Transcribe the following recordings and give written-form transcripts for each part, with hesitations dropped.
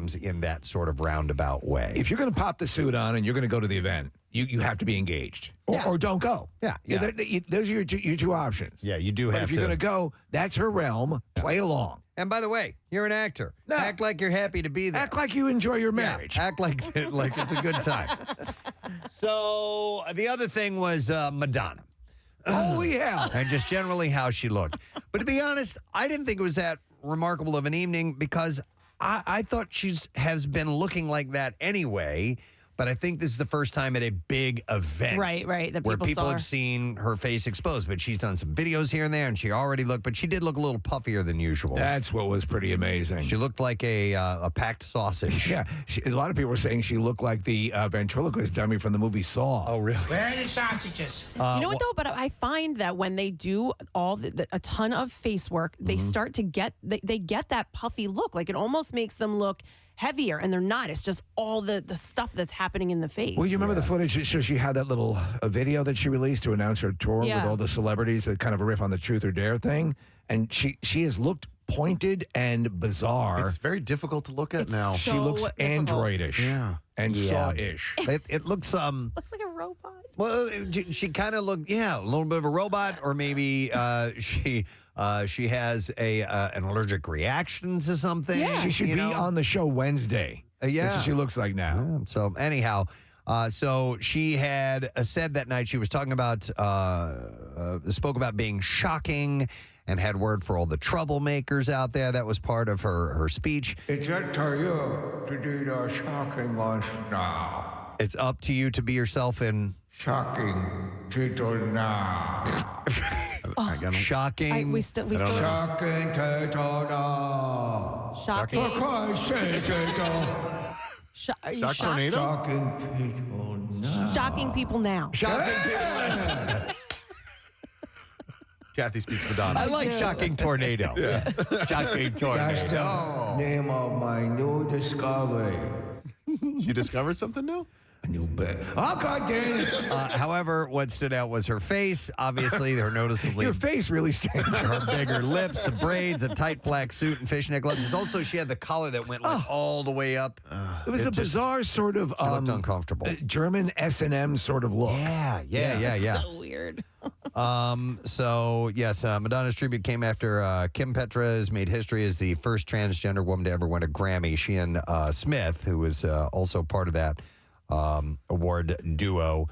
comes in that sort of roundabout way. If you're going to pop the suit on and you're going to go to the event, you have to be engaged or don't go. Yeah. Those are your two options. Yeah, you do but have if you're to. going to go, that's her realm. Play along. And by the way, you're an actor. No. Act like you're happy to be there. Act like you enjoy your marriage. Yeah, act like it's a good time. So the other thing was Madonna. Oh, yeah. And just generally how she looked. But to be honest, I didn't think it was that remarkable of an evening because I thought has been looking like that anyway. But I think this is the first time at a big event. Right. That where people saw have seen her face exposed. But she's done some videos here and there, and she already looked, but she did look a little puffier than usual. That's what was pretty amazing. She looked like a packed sausage. Yeah. A lot of people were saying she looked like the ventriloquist dummy from the movie Saw. Oh, really? Where are the sausages? You know what, though? But I find that when they do a ton of face work, they start to get they get that puffy look. Like, it almost makes them look heavier, and they're not. It's just all the stuff that's happening in the face. Well, you remember the footage? So she had that little video that she released to announce her tour with all the celebrities, that kind of a riff on the Truth or Dare thing. And she has looked pointed and bizarre. It's very difficult to look at now. She looks difficult. androidish and saw-ish. It looks looks like a robot. Well, she kind of looked, a little bit of a robot, or maybe she has an allergic reaction to something. Yeah. She should be on the show Wednesday. That's what she looks like now. So anyhow, so she had said that night she was talking about, spoke about being shocking and had word for all the troublemakers out there. That was part of her speech. It's up to you to do the shocking ones now. It's up to you to be yourself in... Shocking title now. I got Shocking. We still Shocking title now. shocking. For Christ's sake, title. Shock tornado? Shocking people now. Shocking people now. Kathy speaks Madonna. I like shocking tornado. Shocking That's tornado. the name of my new discovery. You discovered something new? A new bed. Oh, God damn it. However, what stood out was her face. Obviously, they're noticeably... Your face really stands out. her bigger lips, the braids, a tight black suit, and fishnet gloves. Also, she had the collar that went all the way up. It was a bizarre sort of... She looked uncomfortable. German S&M sort of look. Yeah. So weird. So, yes, Madonna's tribute came after Kim Petras made history as the first transgender woman to ever win a Grammy. She and Smith, who was also part of that award duo,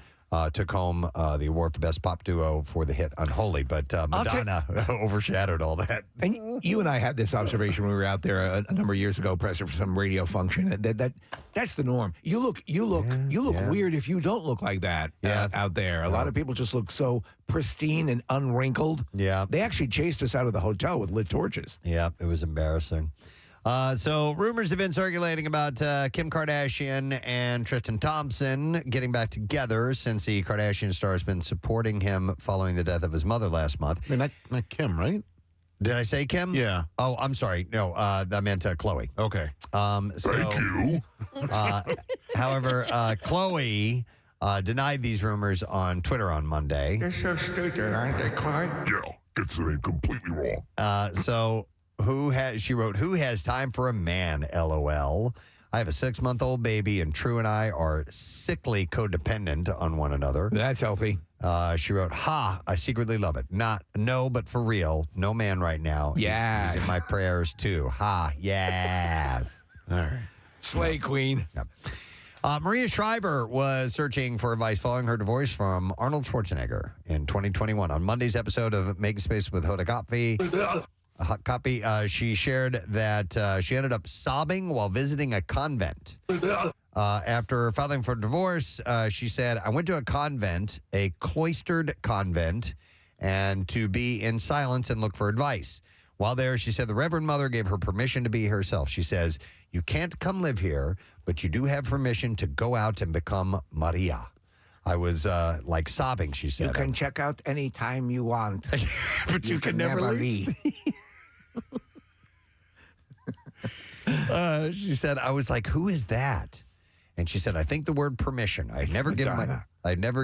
took home the award for Best Pop Duo for the hit Unholy. But Madonna overshadowed all that. And you and I had this observation when we were out there a number of years ago, Preston, for some radio function. That's the norm. You look weird if you don't look like that out there. A lot of people just look so pristine and unwrinkled. Yeah. They actually chased us out of the hotel with lit torches. Yeah, it was embarrassing. So rumors have been circulating about Kim Kardashian and Tristan Thompson getting back together since the Kardashian star has been supporting him following the death of his mother last month. I mean, not Kim, right? Did I say Kim? Yeah. Oh, I'm sorry. No, I meant Chloe. Okay. Thank you. However, Chloe denied these rumors on Twitter on Monday. They're so stupid, aren't they, Clyde? Yeah, gets the name completely wrong. So she wrote, who has time for a man, LOL. I have a 6-month-old baby, and True and I are sickly codependent on one another. That's healthy. She wrote, I secretly love it. No, but for real, no man right now. Yes. He's in my prayers, too. Yes. All right. Slay Queen. Yep. Maria Shriver was searching for advice following her divorce from Arnold Schwarzenegger in 2021. On Monday's episode of Making Space with Hoda Kotb, she shared that she ended up sobbing while visiting a convent. After filing for divorce, she said, I went to a convent, a cloistered convent, and to be in silence and look for advice. While there, she said the Reverend Mother gave her permission to be herself. She says, you can't come live here, but you do have permission to go out and become Maria. I was like sobbing, she said. You can check out any time you want. But you can never leave. She said, I was like, who is that? And she said, I think the word permission. I'd never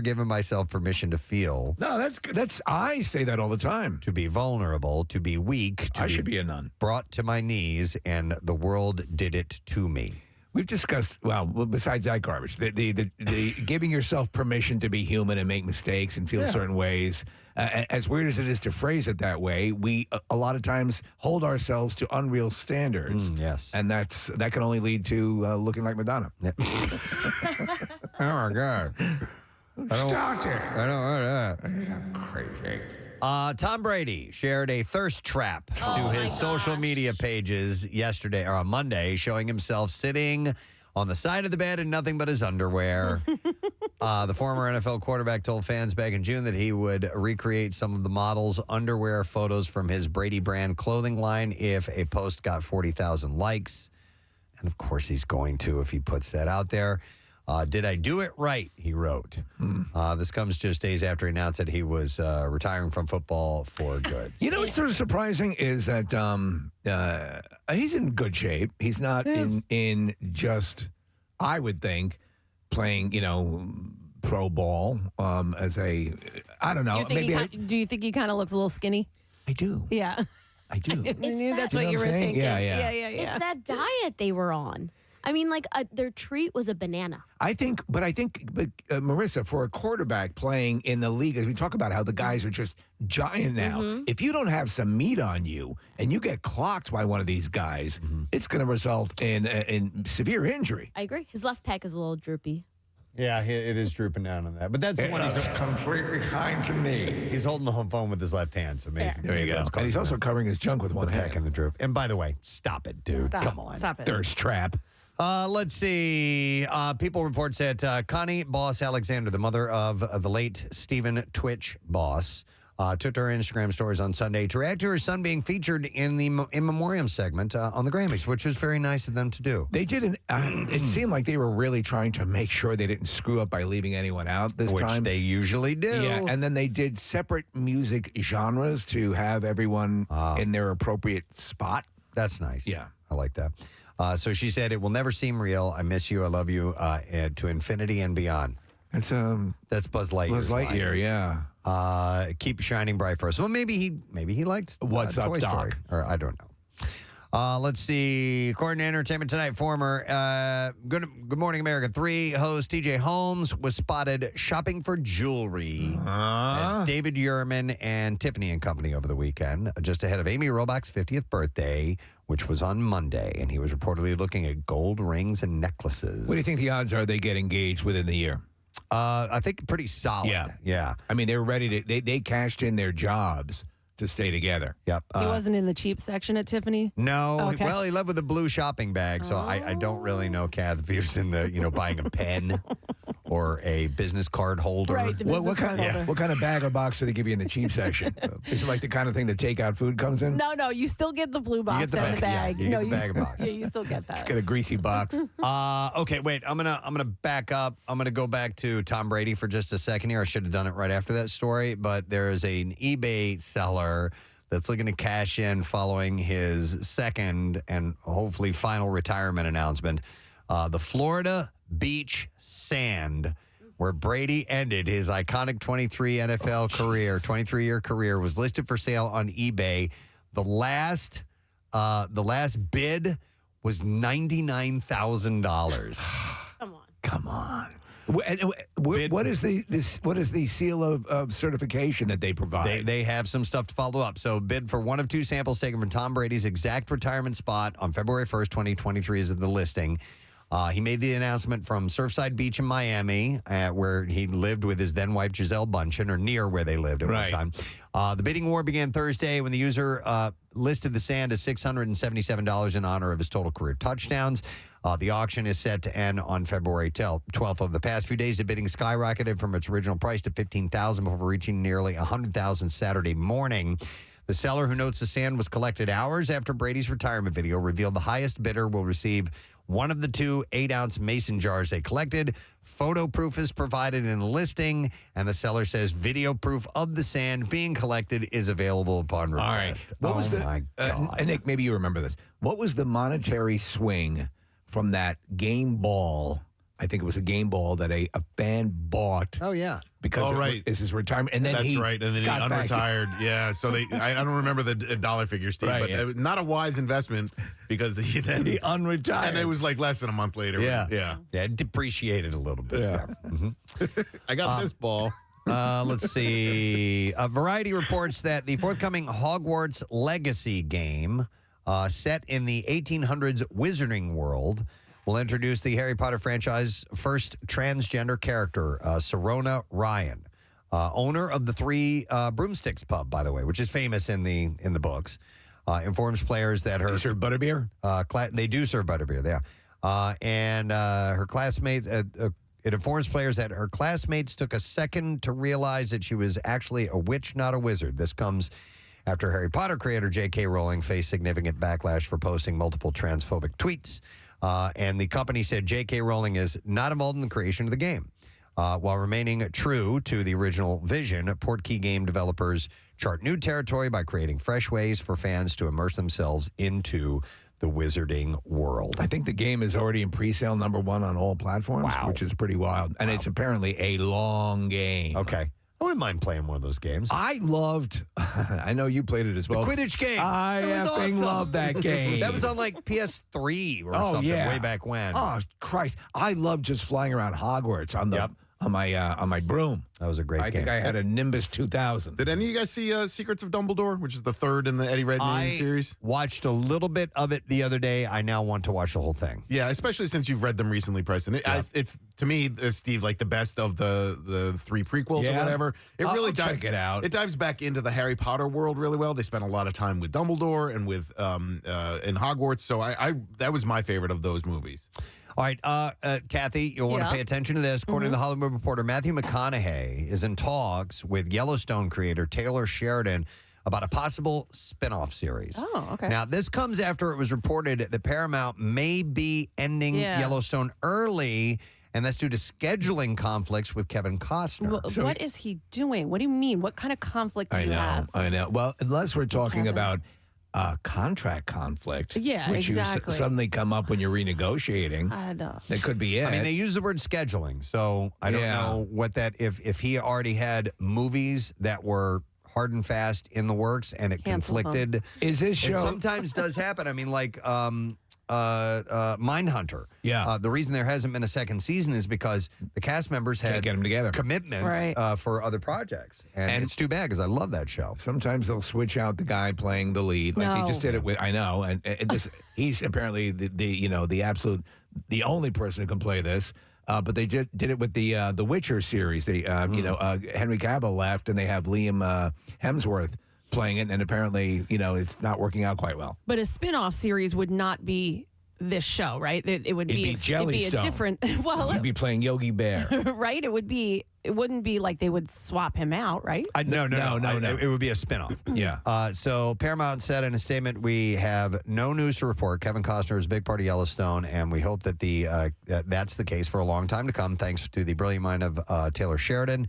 given myself permission to feel. No, that's I say that all the time. To be vulnerable, to be weak. I should be a nun. Brought to my knees, and the world did it to me. We've discussed, well, besides that garbage, the giving yourself permission to be human and make mistakes and feel certain ways. As weird as it is to phrase it that way, we a lot of times hold ourselves to unreal standards. Yes. And that can only lead to looking like Madonna. Yeah. Oh, my God. Stop it. I don't know. Crazy. Tom Brady shared a thirst trap to his social media pages yesterday or on Monday, showing himself sitting on the side of the bed in nothing but his underwear. The former NFL quarterback told fans back in June that he would recreate some of the model's underwear photos from his Brady brand clothing line if a post got 40,000 likes. And of course he's going to if he puts that out there. Did I do it right? He wrote. This comes just days after he announced that he was retiring from football for good. You know what's sort of surprising is that he's in good shape. He's not in just, I would think, playing, pro ball as a, I don't know. Do you think he kind of looks a little skinny? I do. Yeah. I do. That's what know you what were I'm saying? thinking. Yeah. It's that diet they were on. I mean, their treat was a banana. I think, Marissa, for a quarterback playing in the league, as we talk about how the guys are just giant now, if you don't have some meat on you and you get clocked by one of these guys, it's going to result in severe injury. I agree. His left pec is a little droopy. Yeah, it is drooping down on that. But that's the one he's completely kind to me. He's holding the home phone with his left hand. So amazing. There you go. And he's also covering his junk with one hand. And the droop. And by the way, stop it, dude. Stop. Come on. Stop it. Thirst trap. Let's see. People reports that Connie Boss Alexander, the mother of the late Stephen Twitch Boss, took to her Instagram stories on Sunday to react to her son being featured in the In Memoriam segment on the Grammys, which was very nice of them to do. They didn't. It seemed like they were really trying to make sure they didn't screw up by leaving anyone out this time. Which they usually do. Yeah, and then they did separate music genres to have everyone in their appropriate spot. That's nice. Yeah. I like that. So she said, "It will never seem real. I miss you. I love you to infinity and beyond." That's Buzz Lightyear. Buzz Lightyear, yeah. Keep shining bright for us. Well, maybe he liked What's Up, Toy Story, Doc? or I don't know. Let's see. According to Entertainment Tonight, former Good Morning America 3 host TJ Holmes was spotted shopping for jewelry at David Yurman and Tiffany and Company over the weekend, just ahead of Amy Robach's 50th birthday, which was on Monday, and he was reportedly looking at gold rings and necklaces. What do you think the odds are they get engaged within the year? I think pretty solid. Yeah. I mean, they were ready to. They cashed in their jobs to stay together. Yep. He wasn't in the cheap section at Tiffany? No. Okay. Well, he left with a blue shopping bag, so I don't really know, Kath, if he was in the, buying a pen or a business card holder. Right, the business card holder. What kind of bag or box do they give you in the cheap section? Is it like the kind of thing that takeout food comes in? No, you still get the blue box get the and the bag, bag. yeah, you get the bag and box. Yeah, you still get that. It's got a greasy box. Okay, wait. I'm gonna back up. I'm gonna go back to Tom Brady for just a second here. I should have done it right after that story, but there is an eBay seller that's looking to cash in following his second and hopefully final retirement announcement. The Florida Beach Sand, where Brady ended his iconic 23-year career, was listed for sale on eBay. The last bid was $99,000. Come on. What is the seal of certification that they provide? They have some stuff to follow up. So bid for one of two samples taken from Tom Brady's exact retirement spot on February 1st, 2023 is the listing. He made the announcement from Surfside Beach in Miami, where he lived with his then wife Gisele Bundchen, or near where they lived at one time. The bidding war began Thursday when the user listed the sand as $677 in honor of his total career touchdowns. The auction is set to end on February 12th. Over the past few days, the bidding skyrocketed from its original price to $15,000 before reaching nearly $100,000 Saturday morning. The seller, who notes the sand was collected hours after Brady's retirement video, revealed the highest bidder will receive one of the two 8-ounce mason jars they collected. Photo proof is provided in the listing, and the seller says video proof of the sand being collected is available upon request. All right. What was my God. And Nick, maybe you remember this. What was the monetary swing from that game ball I think it was a game ball that a fan bought. Oh, yeah. Because right. it's his retirement. And then That's he right. And then he got back. unretired. Yeah. So I don't remember the dollar figure, Steve, Right, but yeah. not a wise investment because he then He unretired. and it was like less than a month later. Yeah. Yeah. Yeah, it depreciated a little bit. Yeah. I got this ball. Let's see. Variety reports that the forthcoming Hogwarts Legacy game, set in the 1800s Wizarding world, will introduce the Harry Potter franchise first transgender character, Serona Ryan, owner of the Three Broomsticks pub, by the way, which is famous in the books. Informs players that her You serve butterbeer? they do serve butterbeer, yeah. And her classmates. It informs players that her classmates took a second to realize that she was actually a witch, not a wizard. This comes after Harry Potter creator J.K. Rowling faced significant backlash for posting multiple transphobic tweets. And the company said J.K. Rowling is not involved in the creation of the game. While remaining true to the original vision, Portkey game developers chart new territory by creating fresh ways for fans to immerse themselves into the wizarding world. I think the game is already in pre-sale #1 on all platforms, which is pretty wild. And it's apparently a long game. Okay. I wouldn't mind playing one of those games. I loved, I know you played it as well. The Quidditch game. I That was effing awesome. love that game. That was on like PS3 or something way back when. Oh, Christ. I love just flying around Hogwarts on the on my broom. That was a great game. I think I had a Nimbus 2000. Did any of you guys see Secrets of Dumbledore, which is the third in the Eddie Redmayne series? Watched a little bit of it the other day. I now want to watch the whole thing. Yeah, especially since you've read them recently, Preston. It's to me, Steve, like the best of the three prequels or whatever. It really I'll check it out. It dives back into the Harry Potter world really well. They spent a lot of time with Dumbledore and with in Hogwarts. So I that was my favorite of those movies. All right, Kathy, you'll want to pay attention to this. According to the Hollywood Reporter, Matthew McConaughey is in talks with Yellowstone creator Taylor Sheridan about a possible spinoff series. Oh, okay. Now, this comes after it was reported that Paramount may be ending Yellowstone early, and that's due to scheduling conflicts with Kevin Costner. What is he doing? What do you mean? What kind of conflict do you have? I know. Well, unless we're talking about contract conflict. Yeah, which exactly. you suddenly come up when you're renegotiating. I know. That could be it. I mean, they use the word scheduling, so I don't know what that if he already had movies that were hard and fast in the works and it conflicted. Is this show? It sometimes does happen. I mean, like Mindhunter. Yeah. The reason there hasn't been a second season is because the cast members had Can't get them together. commitments for other projects, and it's too bad because I love that show. Sometimes they'll switch out the guy playing the lead, like they just did it with. I know, and this, he's apparently the absolute the only person who can play this. But they did it with the Witcher series. They Henry Cavill left, and they have Liam Hemsworth playing it, and apparently it's not working out quite well. But a spin-off series would not be this show, right? It would It'd be Jellystone. a different. Well, You'd be playing Yogi Bear, right? It would be. It wouldn't be like they would swap him out, right? No. It would be a spinoff. Yeah. So Paramount said in a statement, "We have no news to report. Kevin Costner is a big part of Yellowstone, and we hope that that's the case for a long time to come. Thanks to the brilliant mind of Taylor Sheridan."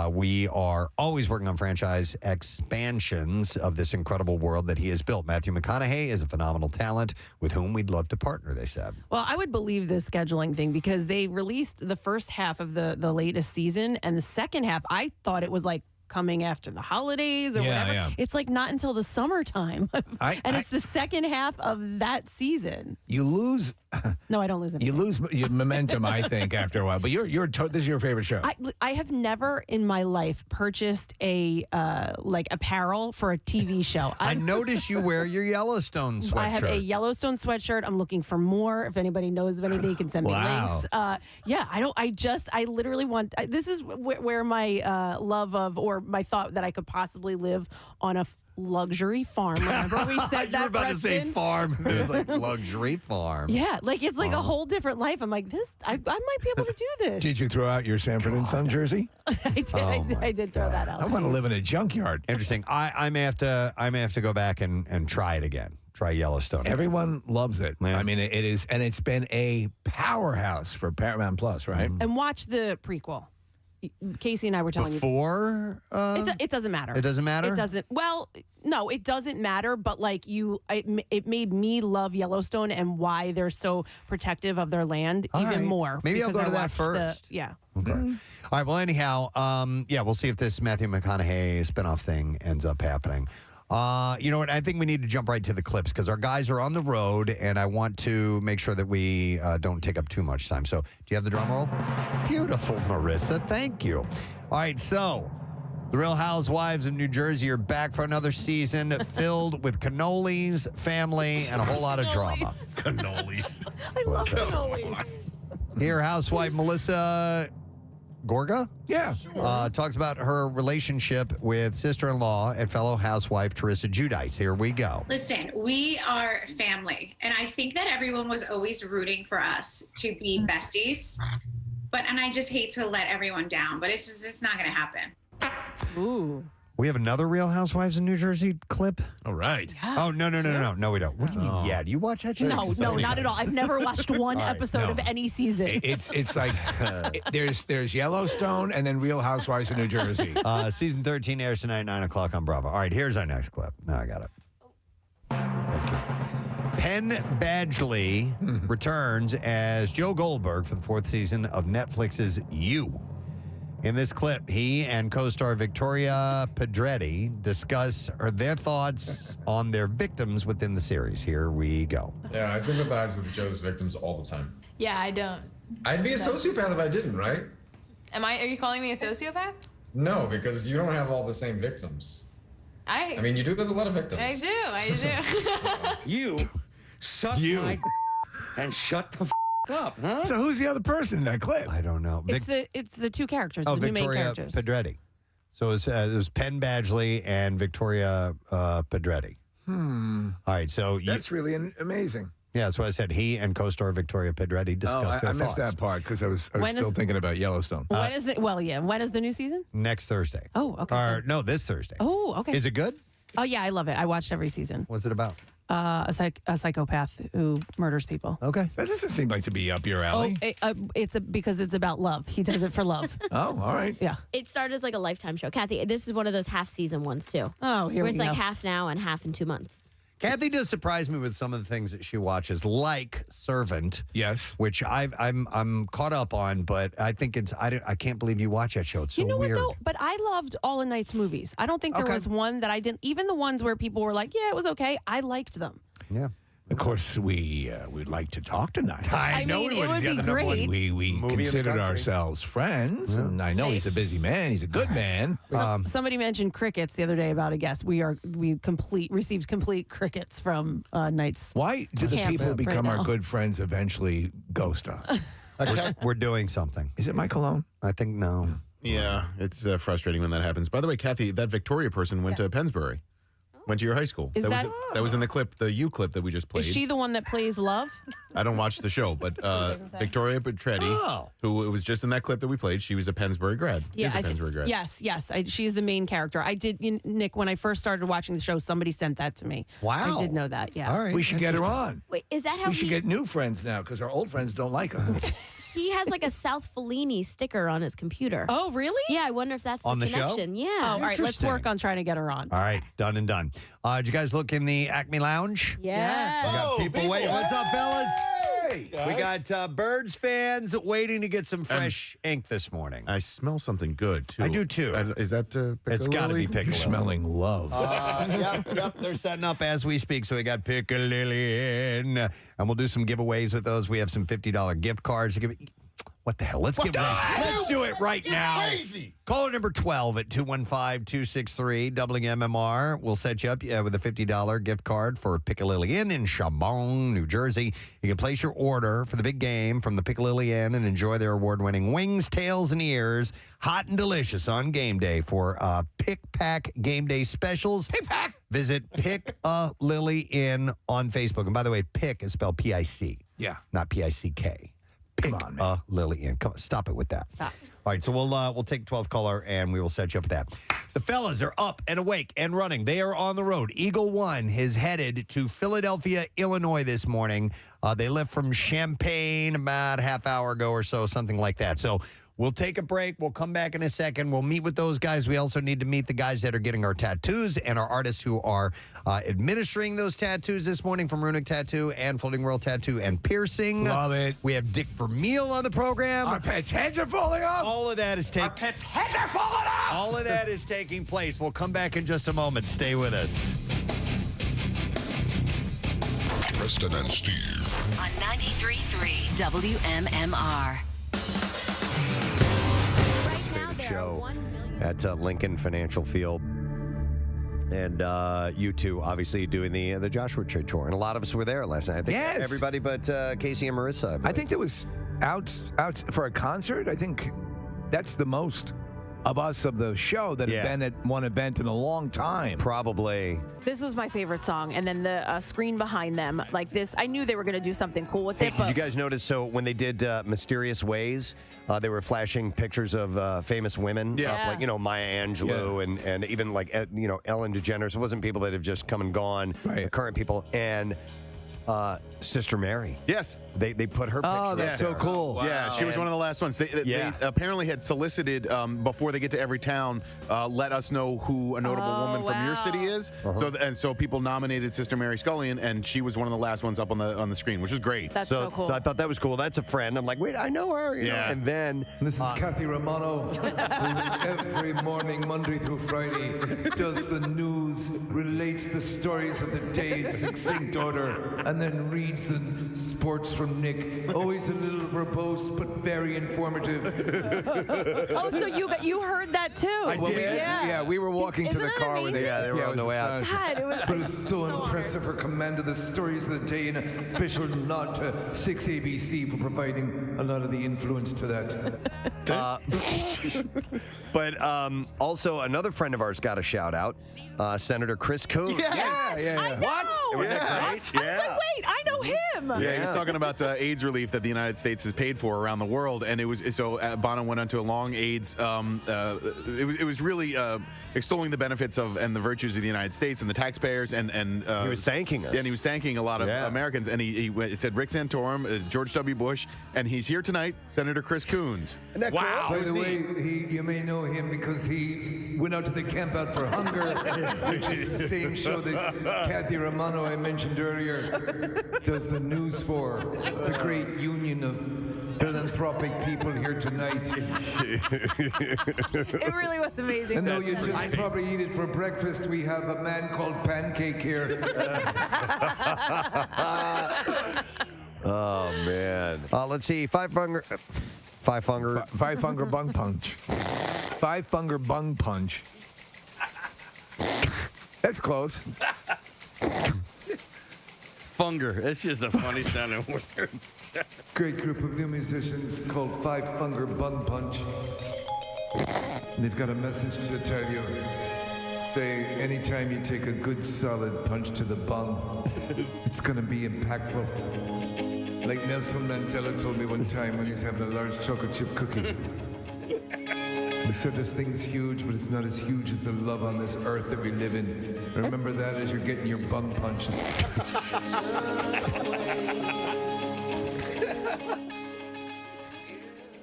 We are always working on franchise expansions of this incredible world that he has built. Matthew McConaughey is a phenomenal talent with whom we'd love to partner, they said. Well, I would believe this scheduling thing because they released the first half of the latest season, and the second half, I thought it was like coming after the holidays or whatever. Yeah. It's like not until the summertime. And it's the second half of that season. You lose. No, I don't lose anything. You lose your momentum, I think, after a while. But this is your favorite show. I have never in my life purchased a like apparel for a TV show. I notice you wear your Yellowstone sweatshirt. I have a Yellowstone sweatshirt. I'm looking for more. If anybody knows of anything, you can send me links. I literally want. This is where my love of or my thought that I could possibly live on a luxury farm. Remember we said that, you were about to say Preston? farm. It was like luxury farm. Yeah, like it's like a whole different life. I'm like, I might be able to do this. Did you throw out your Sanford and Son jersey? I did. I did throw that out. I want to live in a junkyard. Interesting. I may have to go back and try it again. Try Yellowstone. Everyone loves it. Yeah. I mean, it is, and it's been a powerhouse for Paramount Plus, right? And watch the prequel. Casey and I were telling Before? it doesn't matter. It doesn't matter? It doesn't. Well, no, it doesn't matter. But like it made me love Yellowstone and why they're so protective of their land All even right. more. Maybe I'll because go to I that watched first. Yeah. Okay. All right. Well, anyhow, we'll see if this Matthew McConaughey spinoff thing ends up happening. You know what? I think we need to jump right to the clips because our guys are on the road, and I want to make sure that we don't take up too much time. So, do you have the drum roll? Beautiful, Marissa. Thank you. All right. So, the Real Housewives of New Jersey are back for another season filled with cannolis, family, and a whole lot of drama. Cannolis. I love cannolis. Here, housewife Melissa Gorga Yeah. talks about her relationship with sister-in-law and fellow housewife Teresa Giudice. Here we go. Listen, we are family, and I think that everyone was always rooting for us to be besties. And I just hate to let everyone down, but it's not going to happen. Ooh. We have another Real Housewives in New Jersey clip. All right. Oh, no, we don't. What do you mean, yeah? Do you watch that show? No, not at all. I've never watched one episode of any season. It's like there's Yellowstone and then Real Housewives of New Jersey. Season 13 airs tonight, 9 o'clock on Bravo. All right, here's our next clip. No, I got it. Thank you. Penn Badgley returns as Joe Goldberg for the 4th season of Netflix's You. In this clip, he and co-star Victoria Pedretti discuss their thoughts on their victims within the series. Here we go. Yeah, I sympathize with Joe's victims all the time. Yeah, I don't. I'd be a sociopath if I didn't, right? Are you calling me a sociopath? No, because you don't have all the same victims. I mean, you do have a lot of victims. I do. You suck my and shut the up, huh? So who's the other person in that clip? I don't know. It's the two characters, the new main Victoria characters. Pedretti. So it was Penn Badgley and Victoria Pedretti. All right, so That's really amazing. yeah, that's what I said. He and co-star Victoria Pedretti discussed their I missed thoughts. that part because I was When still is- thinking about Yellowstone. When is the when is the new season? Next Thursday. Oh, okay. Or no, this Thursday. Oh, okay. Is it good? Oh yeah, I love it. I watched every season. What's it about? A psychopath who murders people. Okay. That doesn't seem like to be up your alley. Because it's about love. He does it for love. Oh, all right. Yeah. It started as like a Lifetime show. Kathy, this is one of those half-season ones too. Oh, here where we it's go. like half now and half in 2 months. Kathy does surprise me with some of the things that she watches, like Servant. Yes. Which I'm caught up on, but I think I can't believe you watch that show. It's so You know weird. what though? But I loved All in Night's movies. I don't think there was one that I didn't. Even the ones where people were like, "Yeah, it was okay." I liked them. Yeah. Of course, we'd like to talk tonight. I know mean, we it would be great. We Movie of the considered country. ourselves friends, and I know he's a busy man. He's a good man. Somebody mentioned crickets the other day about a guest. We received complete crickets from Night's. Why do the Camp people who right become our now. good friends eventually ghost us? We're doing something. Is it my cologne? I think no. Yeah, it's frustrating when that happens. By the way, Kathy, that Victoria person went to Pennsbury. Went to your high school. Is that was in the clip, the You clip that we just played. Is she the one that plays Love? I don't watch the show, but Victoria Pedretti, who was just in that clip that we played, she was a Pennsbury grad. Is a Pennsbury grad. Yes. She's the main character. I did, Nick, when I first started watching the show, somebody sent that to me. Wow. I did know that, yeah. All right. We should get her on. Wait, is that how We should get new friends now because our old friends don't like us. he has like a South Fellini sticker on his computer? Oh, really? Yeah, I wonder if that's On the show? connection. Yeah. Oh, all right. Let's Interesting. work on trying to get her on. All right, done and done. Did you guys look in the Acme Lounge? Yes. We got people waiting. What's up, fellas? Hey! We got Birds fans waiting to get some fresh ink this morning. I smell something good, too. I do, too. Is that It's got to be Piccalilli? You're Piccalilli. smelling love. Yep. They're setting up as we speak. So we got Piccalilli in, and we'll do some giveaways with those. We have some $50 gift cards to give. What the hell? Let's give away. Let's do it right now. Crazy. Caller number 12 at 215-263 WMMR. We'll set you up with a $50 gift card for Piccalilli Inn in Chabon, New Jersey. You can place your order for the big game from the Piccalilli Inn and enjoy their award-winning wings, tails, and ears, hot and delicious on game day for Pick Pack Game Day specials. Pick Pack. Visit Piccalilli Inn on Facebook. And by the way, Pick is spelled P-I-C, Yeah. not P-I-C-K. Come on, man. Lily Ann. Come on, stop it with that. Stop. All right, so we'll take 12th caller and we will set you up with that. The fellas are up and awake and running. They are on the road. Eagle One is headed to Philadelphia, Illinois this morning. They left from Champaign about a half hour ago or so, something like that. So We'll take a break. We'll come back in a second. We'll meet with those guys. We also need to meet the guys that are getting our tattoos and our artists who are administering those tattoos this morning from Runic Tattoo and Floating World Tattoo and Piercing. Love it. We have Dick Vermeil on the program. Our pets' heads are falling off. All of that is taking. Our pets' heads are falling off. All of that is taking place. We'll come back in just a moment. Stay with us. Preston and Steve on 93.3 WMMR. Show at Lincoln Financial Field. And you two, obviously, doing the Joshua Tree Tour. And a lot of us were there last night. I think everybody but Casey and Marissa. I think there was out for a concert. I think that's the most of us of the show that have been at one event in a long time. Probably. This was my favorite song. And then the screen behind them, like this, I knew they were going to do something cool with it. Did you guys notice, so when they did Mysterious Ways, they were flashing pictures of famous women, like, Maya Angelou and even like, Ellen DeGeneres. It wasn't people that have just come and gone, current people. And Sister Mary. Yes. They put her picture Oh, that's so cool. Wow. Yeah, she was one of the last ones. They apparently had solicited, before they get to every town, let us know who a notable woman from your city is. So people nominated Sister Mary Scullion, and she was one of the last ones up on the screen, which is great. That's so cool. So I thought that was cool. That's a friend. I'm like, wait, I know her. You know? And then this is Kathy Romano, who every morning, Monday through Friday, does the news, relates the stories of the day in succinct order, and then reads the sports from Nick. Always a little verbose, but very informative. Oh, so you heard that too? I did. Yeah, we were walking to the car when they were on the way out. But it was so impressive. Her command of the stories of the day, and a special nod to 6ABC for providing a lot of the influence to that. But also another friend of ours got a shout out, Senator Chris Coons. Yeah. I know. What? Isn't that great? I was like, wait, I know him. Yeah, he's talking about AIDS relief that the United States has paid for around the world, and it was so Bono went onto a long AIDS. It was really extolling the benefits of and the virtues of the United States and the taxpayers, and he was thanking us. And he was thanking a lot of Americans, and he said Rick Santorum, George W. Bush, and he's here tonight, Senator Chris Coons. Wow! By the way, you may know him because he went out to the Camp Out for Hunger, which is the same show that Kathy Romano I mentioned earlier does the news for. It's a great union of philanthropic people here tonight. It really was amazing. And though you just probably eat it for breakfast, we have a man called Pancake here. Oh, man. Let's see. Five Funger Bung Punch. Five Funger Bung Punch. That's close. Funger. It's just a funny sounding word. Great group of new musicians called Five Funger Bung Punch. And they've got a message to tell you. Say, anytime you take a good solid punch to the bung, it's going to be impactful. Like Nelson Mandela told me one time when he was having a large chocolate chip cookie. He said this thing's huge, but it's not as huge as the love on this earth that we live in. Remember that as you're getting your bum punched.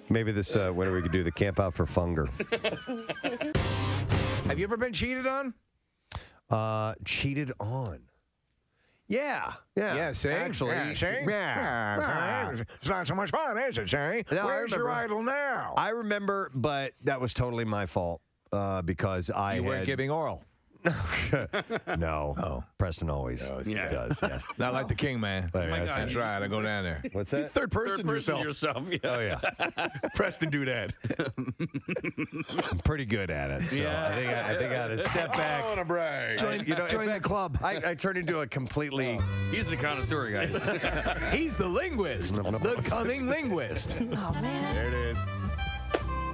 Maybe this winter we could do the Camp Out for Funger. Have you ever been cheated on? Cheated on? Yeah, see? Actually. Yeah, see? Yeah. It's not so much fun, is it, see? No, Where's your idol now? I remember, but that was totally my fault because You weren't giving oral. No. Oh. Preston always does, yes. Not like the king, man. Oh my God. That's right. I go down there. What's that? Third person yourself. Yeah. Oh, yeah. Preston do that. I'm pretty good at it, so I think I got to step back. I want to brag. Join the club. I turned into a completely... He's the connoisseur guy. He's the linguist. The cunning linguist. Oh, man. There it is.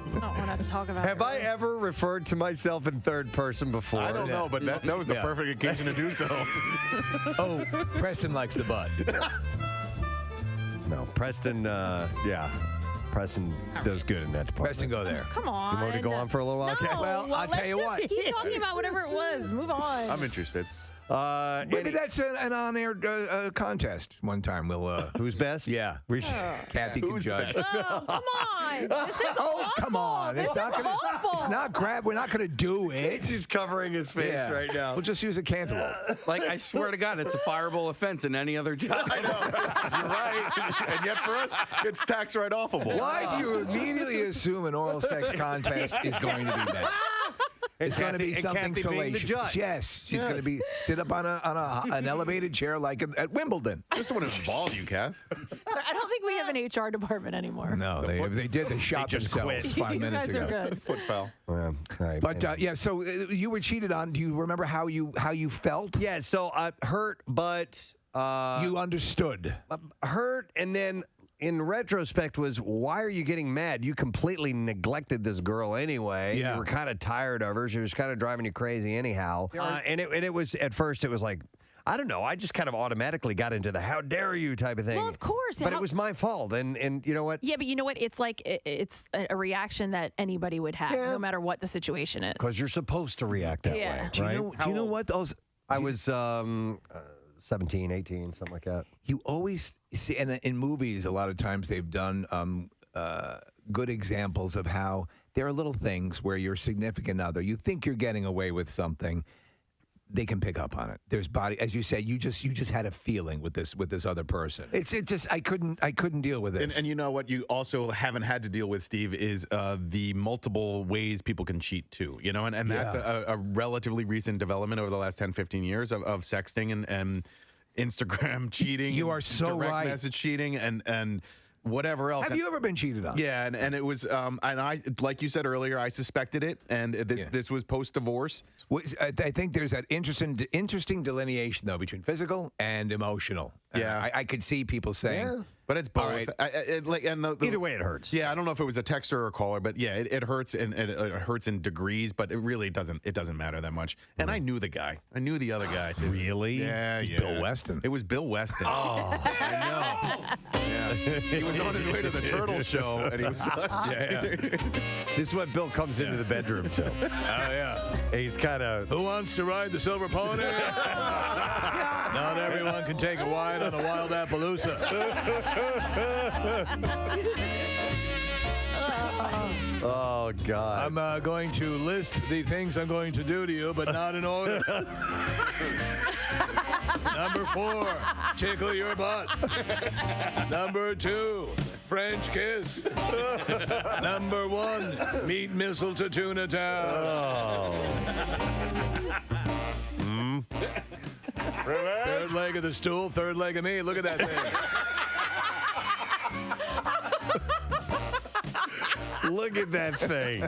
I don't want to talk about it. Have I ever referred to myself in third person before? I don't know, but that was the perfect occasion to do so. Oh, Preston likes the butt. No, Preston, Preston does good in that department. Preston, go there. Come on. You want me to go on for a little while? No, Well, I'll tell you let's what. just keep talking about whatever it was. Move on. I'm interested. Maybe that's an on-air contest. One time we'll. Who's best? Yeah, Kathy can judge. Oh, come on. This is awful. Come on. This is awful. It's not crap. We're not going to do it. He's covering his face right now. We'll just use a cantaloupe. Like, I swear to God, it's a fireable offense in any other job. I know. You're right. And yet for us, it's tax write-offable. Why do you immediately assume an oral sex contest is going to be that? It's going to be something salacious. Yes, she's going to be sit up on an elevated chair like at Wimbledon. I just want to involve you, Kath. I don't think we have an HR department anymore. No, they did. They shot themselves 5 minutes ago. You guys are good. Foot foul. Right. But yeah, so you were cheated on. Do you remember how you felt? Yeah. So hurt, but you understood. Hurt, and then. In retrospect, was why are you getting mad? You completely neglected this girl anyway. Yeah. You were kind of tired of her. She was kind of driving you crazy anyhow. And it was at first it was like, I don't know. I just kind of automatically got into the "how dare you" type of thing. Well, of course, but it was my fault. And you know what? Yeah, but you know what? It's like it's a reaction that anybody would have, no matter what the situation is. Because you're supposed to react that way, right? Do you know what those? I was 17, 18, something like that. You always see, and in movies, a lot of times they've done good examples of how there are little things where your significant other, you think you're getting away with something, they can pick up on it. There's body, as you said, you just had a feeling with this other person. It's just I couldn't deal with this. And you know what you also haven't had to deal with, Steve, is the multiple ways people can cheat too. You know, and that's a relatively recent development over the last 10, 15 years of sexting and Instagram cheating. You are so direct right. message cheating and whatever else. Have you ever been cheated on? Yeah, and it was, and I, like you said earlier, I suspected it, and this was post-divorce. I think there's that interesting delineation, though, between physical and emotional. Yeah. I could see people saying... Yeah. But it's both. Right. Either way, it hurts. Yeah, I don't know if it was a texter or a caller, but yeah, it hurts, and it hurts in degrees. But it really doesn't matter that much. And I knew the guy. I knew the other guy too. Really? Yeah, It was Bill Weston. It was Bill Weston. Oh, I know. Yeah. He was on his way to the Turtle Show, and he was. This is what Bill comes into the bedroom to. Oh yeah. He's kind of. Who wants to ride the silver pony? Not everyone can take a ride on a wild Appaloosa. Oh, God. I'm going to list the things I'm going to do to you, but not in order. Number 4, tickle your butt. Number 2, French kiss. Number 1, meet Mistletoe Tuna Town. Third leg of the stool, third leg of me. Look at that thing. Look at that thing.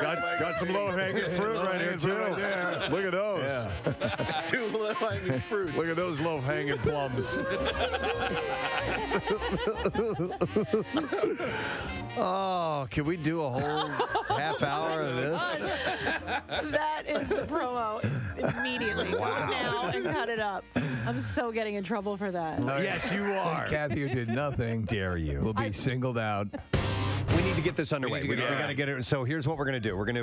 Got some low-hanging fruit right here, too. Right there. Look at those. Yeah. 2 low-hanging fruits. Look at those low-hanging plums. Oh, can we do a whole half hour of this? That is the promo immediately. Wow. Go now and cut it up. I'm so getting in trouble for that. Yes, you are. Kathy, who did nothing, Dare you. will be singled out. We need to get this underway. We get it. got to get it. So here's what we're going to do. We're going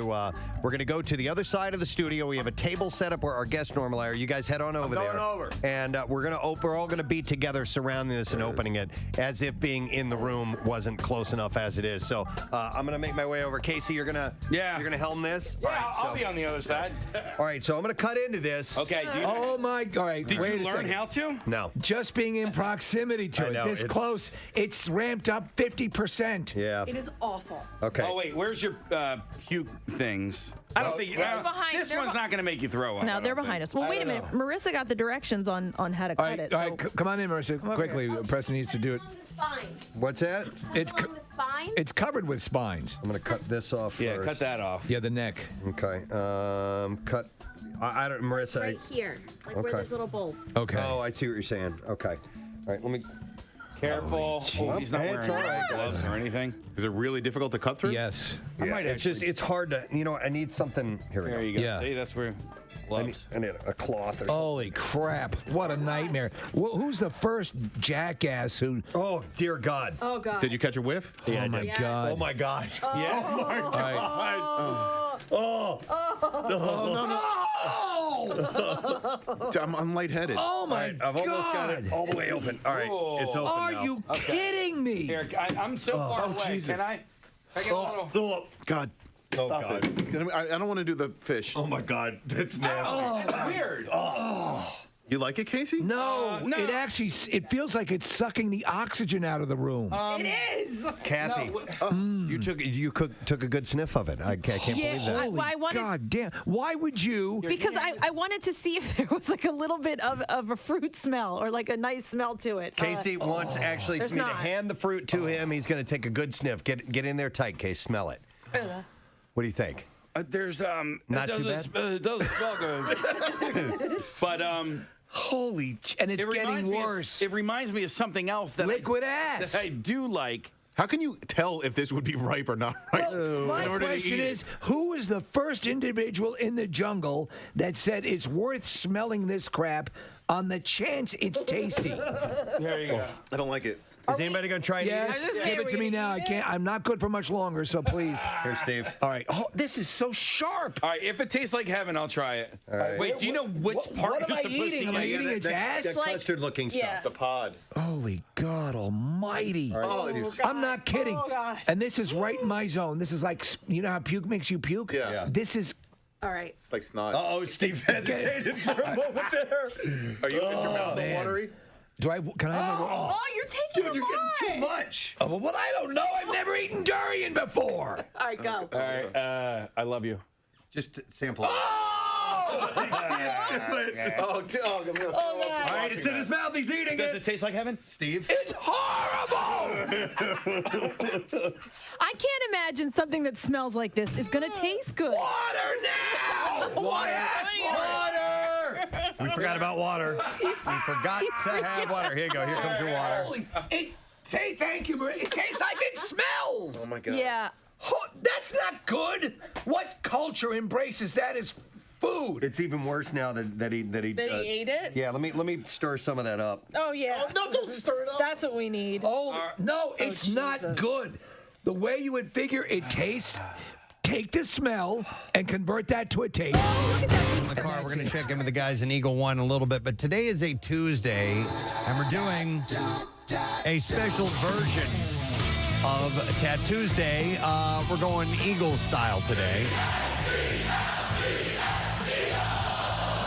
to go to the other side of the studio. We have a table set up where our guests normally are. You guys head on over there. And we're all going to be together surrounding this and opening it as if being in the room wasn't close enough as it is. So I'm going to make my way over. Casey, you're going to helm this? Yeah, All right, I'll be on the other side. All right, so I'm going to cut into this. Okay. Oh my God! Did you learn how to? No. Just being in proximity to it, this close, it's ramped up 50%. Yeah. It is awful. Okay. Oh wait, where's your puke things? I don't think this one's not going to make you throw up. No, they're behind us. Well, wait a minute. Marissa got the directions on how to cut it. All right, come on in, Marissa. Quickly, Preston needs to do it. What's that? It's it's covered with spines. I'm going to cut this off Yeah, first. cut that off. Yeah, the neck. Okay. Cut. I don't, Marissa. Right here, like where there's little bulbs. Okay. Oh, I see what you're saying. Okay. All right, let me. Careful. Oh, he's not Hey, wearing it's all right, gloves or anything. Is it really difficult to cut through? Yes. Yeah, it's hard to, I need something. Here we go. There you go. Yeah. See, that's where gloves. I need a cloth or something. Holy crap. What a nightmare. Who's the first jackass who... Oh, dear God. Oh, God. Did you catch a whiff? Oh, my God. Oh, my God. Yeah. Oh, my God. Oh, no. I'm lightheaded. Oh, my I've almost got it all the way open. All right, it's open Are now. you kidding me? Here, I'm so far away. Jesus. Can I get a little... Oh, God. Oh, Stop God. it. I don't want to do the fish. Oh, my God. That's nasty. Oh, that's weird. You like it, Casey? No, no. it feels like it's sucking the oxygen out of the room. It is. Kathy, you took a good sniff of it. I can't believe that. I wanted, God damn. Why would you? because I wanted to see if there was like a little bit of a fruit smell or like a nice smell to it. Casey wants actually me there's to not. hand the fruit to him. He's going to take a good sniff. Get in there tight, Case. Smell it. What do you think? There's Not it too doesn't, bad? it doesn't smell good. But And it's getting worse. It reminds me of something else that Liquid ass. that I do like. How can you tell if this would be ripe or not ripe? My in order to question eat is, who is the first individual in the jungle that said it's worth smelling this crap on the chance it's tasty? There you go. I don't like it. Is anybody going to try and eat Yes, it? give it to me now. I can't. I'm not good for much longer, so please. Here, Steve. All right. Oh, this is so sharp. All right, if it tastes like heaven, I'll try it. All right. Wait, do you know which part what am you're I supposed eating? to Am I eat? eating its ass? That custard-looking stuff. The pod. Holy God Almighty! Oh, it's I'm not kidding. Oh, God. And this is right in my zone. This is like, you know how puke makes you puke? Yeah. This is. All right. It's like snot. Uh-oh, Steve hesitated for a moment there. Are you in your mouth man. watery? Can I have a? Oh, you're taking Dude, a you're lot. getting too much. Oh, well, I don't know. I've never eaten durian before. All right, go. All right, I love you. Just sample it. Oh, I'm gonna throw up. All right, it's in his mouth. He's eating Does it. it taste like heaven? Steve? It's horrible. I can't imagine something that smells like this is going to taste good. Water now. Water! We forgot about water. We forgot to have water. Here you go. Here comes your water. Thank you. It tastes like it smells. Oh my God. Yeah. Oh, that's not good. What culture embraces that as food? It's even worse now that he ate it? Yeah, let me stir some of that up. Oh, yeah. Oh, no, don't stir it up. That's what we need. No, it's not good. The way you would figure it tastes, take the smell and convert that to a taste. In the car, we're going to check in with the guys in Eagle One in a little bit, but today is a Tuesday, and we're doing a special version of Tattoos Day. We're going Eagle style today.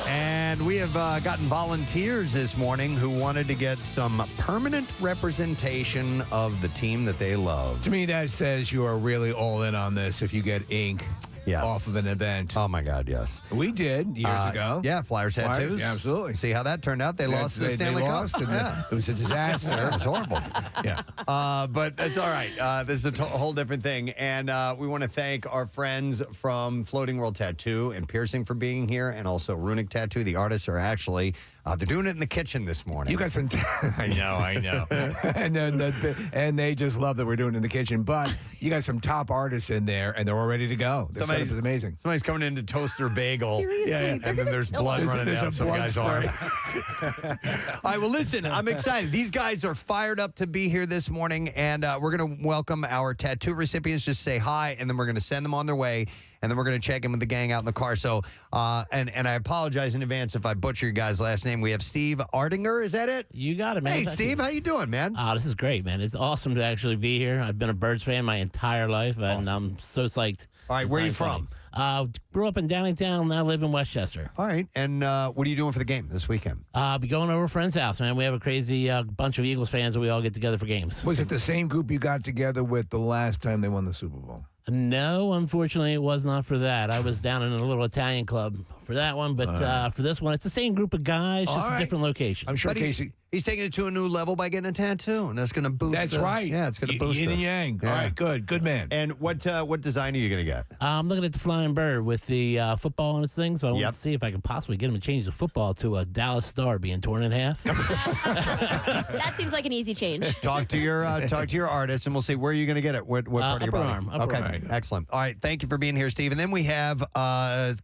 And we have gotten volunteers this morning who wanted to get some permanent representation of the team that they love. To me, that says you are really all in on this if you get ink off of an event. Oh, my God, yes. We did years ago. Yeah, Flyers Tattoos. Yeah, absolutely. See how that turned out? They lost the Stanley Cup. Lost, and Yeah. it was a disaster. It was horrible. Yeah. But it's all right. This is a whole different thing. And we want to thank our friends from Floating World Tattoo and Piercing for being here, and also Runic Tattoo. The artists are actually, they're doing it in the kitchen this morning. You got some. I know. and they just love that we're doing it in the kitchen. But you got some top artists in there, and they're all ready to go. Their setup is amazing. Somebody's coming in to toast their bagel. Seriously, And then there's blood running down some guy's arm. All right, well, listen, I'm excited. These guys are fired up to be here this morning, and we're going to welcome our tattoo recipients. Just say hi, and then we're going to send them on their way, and then we're going to check in with the gang out in the car. So, and I apologize in advance if I butcher your guys' last name. We have Steve Ardinger. Is that it? You got it, man. Hey, Thank Steve, you. how you doing, man? This is great, man. It's awesome to actually be here. I've been a Birds fan my entire life, and I'm so psyched. All right, where are you from? Grew up in Downingtown, now live in Westchester. All right, and what are you doing for the game this weekend? I'll be going over to a friend's house, man. We have a crazy bunch of Eagles fans, and we all get together for games. Was it the same group you got together with the last time they won the Super Bowl? No, unfortunately, it was not for that. I was down in a little Italian club for that one, but for this one, it's the same group of guys, just a different location. I'm sure But Casey. He's taking it to a new level by getting a tattoo, and that's going to boost. That's right. Yeah, it's going to boost yin it. and yang. Yeah. All right, good man. And what design are you going to get? I'm looking at the Flying Bird with the football on his thing, so I want to see if I can possibly get him to change the football to a Dallas Star being torn in half. That seems like an easy change. Talk to your artist, and we'll see where are you going to get it. What part of your upper body? arm, upper okay, arm. excellent. All right, thank you for being here, Steve. And then we have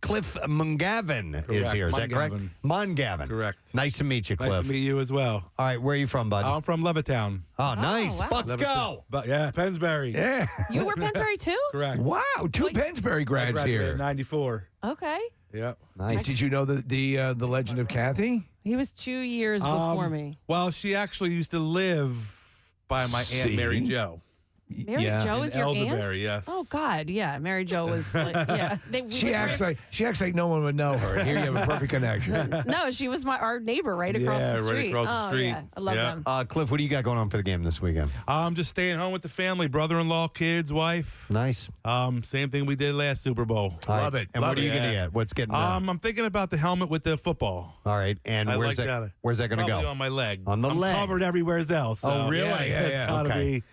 Cliff Mungavin is here. Is that correct? Mungavin. Correct. Nice to meet you, Cliff. Nice to meet you as well. Joe. All right, where are you from, bud? I'm from Levittown. Oh, nice. wow. Bucks go. But yeah, Pennsbury. Yeah. You were Pennsbury too? Correct. Wow, two Pennsbury grads graduated here. in '94. Okay. Yep. Nice. Did you know the legend of Kathy? He was 2 years before me. Well, she actually used to live by my Aunt Mary Jo. Mary Jo is your aunt? Elderberry, yes. Oh God, yeah. Mary Jo was like, yeah. She acts like no one would know her. And here you have a perfect connection. No, she was our neighbor right across the street. Right across the street. Yeah, I love them. Cliff, what do you got going on for the game this weekend? I'm just staying home with the family, brother-in-law, kids, wife. Nice. Same thing we did last Super Bowl. Love it. And Love what are you it. going to get? What's getting? I'm thinking about the helmet with the football. All right. And I where's like that? Where's that going to Probably go? on my leg. On the I'm leg. covered everywhere else. So Oh, really? Yeah. It's gotta be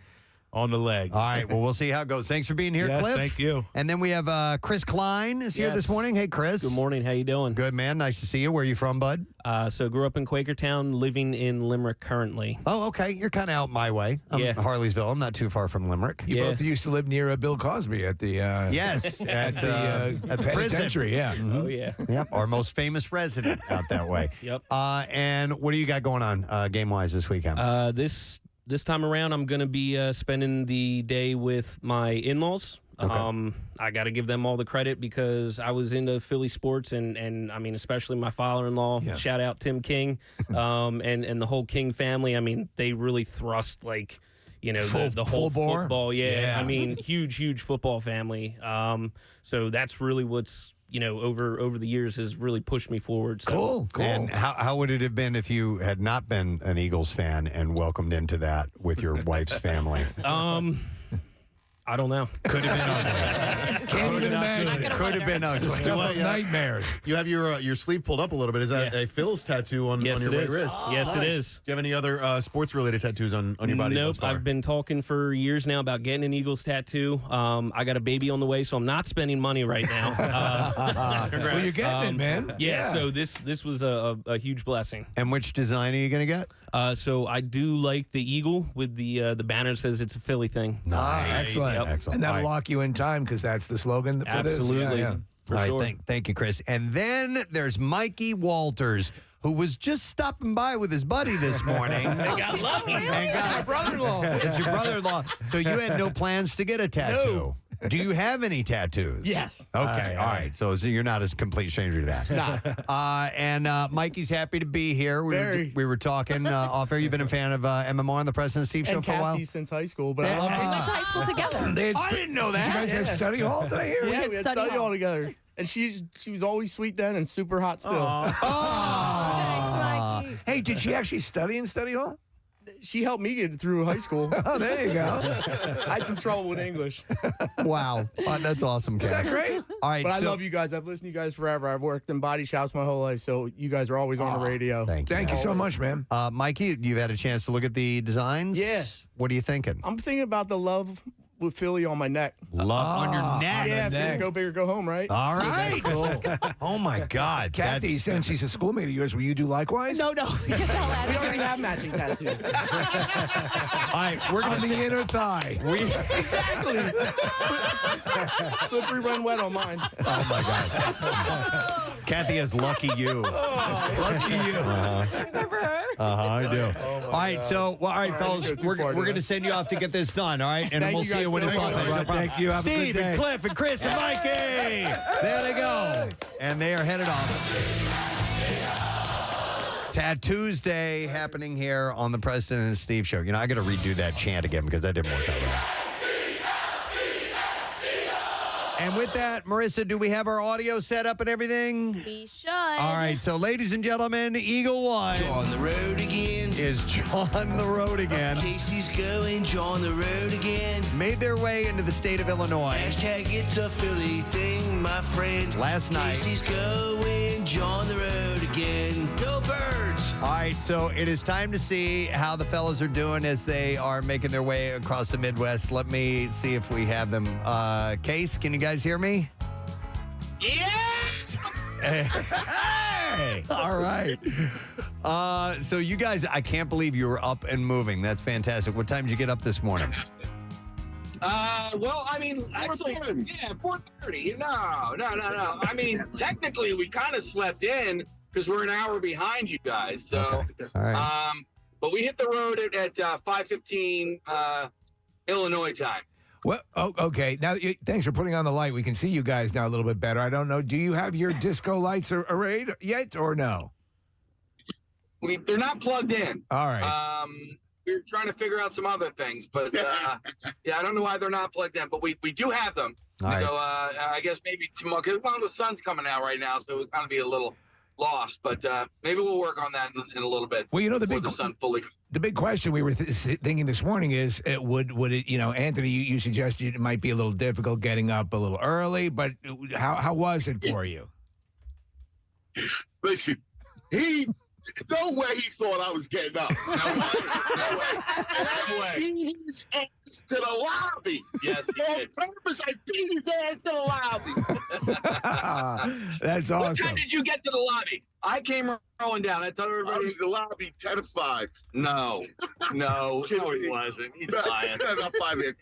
on the leg. All right. Well, we'll see how it goes. Thanks for being here, Yes, Cliff. thank you. And then we have Chris Klein is here this morning. Hey, Chris. Good morning. How you doing? Good, man. Nice to see you. Where are you from, bud? So grew up in Quakertown, living in Limerick currently. Oh, okay. You're kind of out my way. I'm in Harleysville. I'm not too far from Limerick. You both used to live near Bill Cosby at the yes at the penitentiary. Yeah. Mm-hmm. Oh yeah. Yep. Our most famous resident out that way. Yep. And what do you got going on game wise this weekend? This time around, I'm going to be spending the day with my in-laws. Okay. I got to give them all the credit because I was into Philly sports, and I mean, especially my father-in-law. Yeah. Shout out Tim King, and the whole King family. I mean, they really thrust the Full whole bore? football. Yeah. I mean, huge football family. So that's really what's over the years has really pushed me forward. So. Cool. And how would it have been if you had not been an Eagles fan and welcomed into that with your wife's family? I don't know. Could have been ugly. Can't even imagine. Could have been ugly. Stuff of nightmares. You have your sleeve pulled up a little bit. Is that a Phil's tattoo on your right wrist? Yes, it is. Do you have any other sports-related tattoos on your body? Nope. thus far? I've been talking for years now about getting an Eagles tattoo. I got a baby on the way, so I'm not spending money right now. Well, you're getting it, man. Yeah. So this was a huge blessing. And which design are you going to get? So I do like the eagle with the banner that says it's a Philly thing. Nice. Excellent. Excellent. And that'll All right. lock you in time because that's the slogan for Absolutely. this. For All right, sure. thank you, Chris. And then there's Mikey Walters, who was just stopping by with his buddy this morning. They got lucky. And got My brother-in-law. It's your brother-in-law. So you had no plans to get a tattoo. Do you have any tattoos? Yes. Okay. All right. So you're not a complete stranger to that. And Mikey's happy to be here. We were talking off air. You've been a fan of MMR on the Preston and Steve show and for a while? Kathy since high school, but I love We went to high school together. I didn't know that. Did you guys have study hall? Did I hear? Yeah, had we had study study hall. hall together. And she was always sweet then and super hot still. Thanks, Mikey. Hey, did she actually study in study hall? She helped me get through high school. Oh, there you go. I had some trouble with English. Wow. That's awesome, Kat. Isn't that great? All right. But I love you guys. I've listened to you guys forever. I've worked in body shops my whole life, so you guys are always on the radio. Thank you. Thank you so much, man. Mikey, you've had a chance to look at the designs? Yeah. What are you thinking? I'm thinking about the love with Philly on my neck. Love on your neck. Yeah, neck. go big or go home, right? All right. Oh, my God. Kathy, That's- since she's a schoolmate of yours, will you do likewise? No. We already have matching tattoos. All right. We're On going the to inner thigh. Exactly. Slippery run wet on mine. Oh, my God. Kathy has lucky you. Lucky you. I do. All right, so, all right, fellas, you go too we're far, going to dude. send you off to get this done, all right? And Thank we'll you see you guys when so it's much. off. All right, thank you. Have a good Steve day. and Cliff and Chris and Mikey. There they go. And they are headed off. Tattoos Day happening here on the Preston and Steve show. You know, I got to redo that chant again because that didn't work out right. And with that, Marissa, do we have our audio set up and everything? We should. All right, so ladies and gentlemen, Eagle One On the road again. is John the Road again. Casey's going, John the road again. Made their way into the state of Illinois. Hashtag it's a Philly thing, my friend. Last night. Casey's going, John the road again. Go Birds! All right, so it is time to see how the fellas are doing as they are making their way across the Midwest. Let me see if we have them. Case, can you guys hear me? Yeah! Hey! All right. So you guys, I can't believe you were up and moving. That's fantastic. What time did you get up this morning? Well, I mean, actually, yeah, 4:30. No. I mean, technically, we kind of slept in because we're an hour behind you guys. So, All right. But we hit the road at 5:15 Illinois time. Well, okay. Now, thanks for putting on the light. We can see you guys now a little bit better. I don't know. Do you have your disco lights arrayed yet or no? They're not plugged in. All right. We're trying to figure out some other things, but yeah, I don't know why they're not plugged in, but we do have them. All right. So I guess maybe tomorrow, because the sun's coming out right now, so it's going to be a little lost, but maybe we'll work on that in a little bit. Well, you know, the big question we were thinking this morning is, would it, Anthony, you suggested it might be a little difficult getting up a little early, but how was it for you? Listen, no way he thought I was getting up. No way. He's ass to the lobby. Yes, on purpose, I beat his ass to the lobby. That's awesome. What time did you get to the lobby? I came rolling down. I told everybody I was in the lobby 10 to 5. No, he wasn't. He's lying. Not 5 minutes.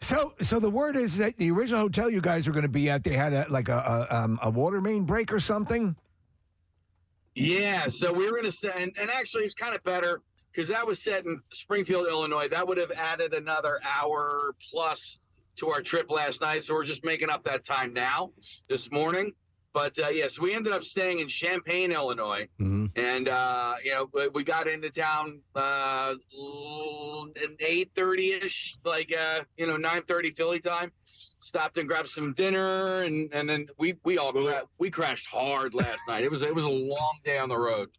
So the word is that the original hotel you guys were going to be at, they had a water main break or something? Yeah, so we were going to set, and actually it's kind of better because that was set in Springfield, Illinois. That would have added another hour plus to our trip last night. So we're just making up that time now, this morning. But so we ended up staying in Champaign, Illinois. Mm-hmm. And, we got into town at 8:30-ish, 9:30 Philly time. Stopped and grabbed some dinner, and then we crashed hard last night. It was a long day on the road.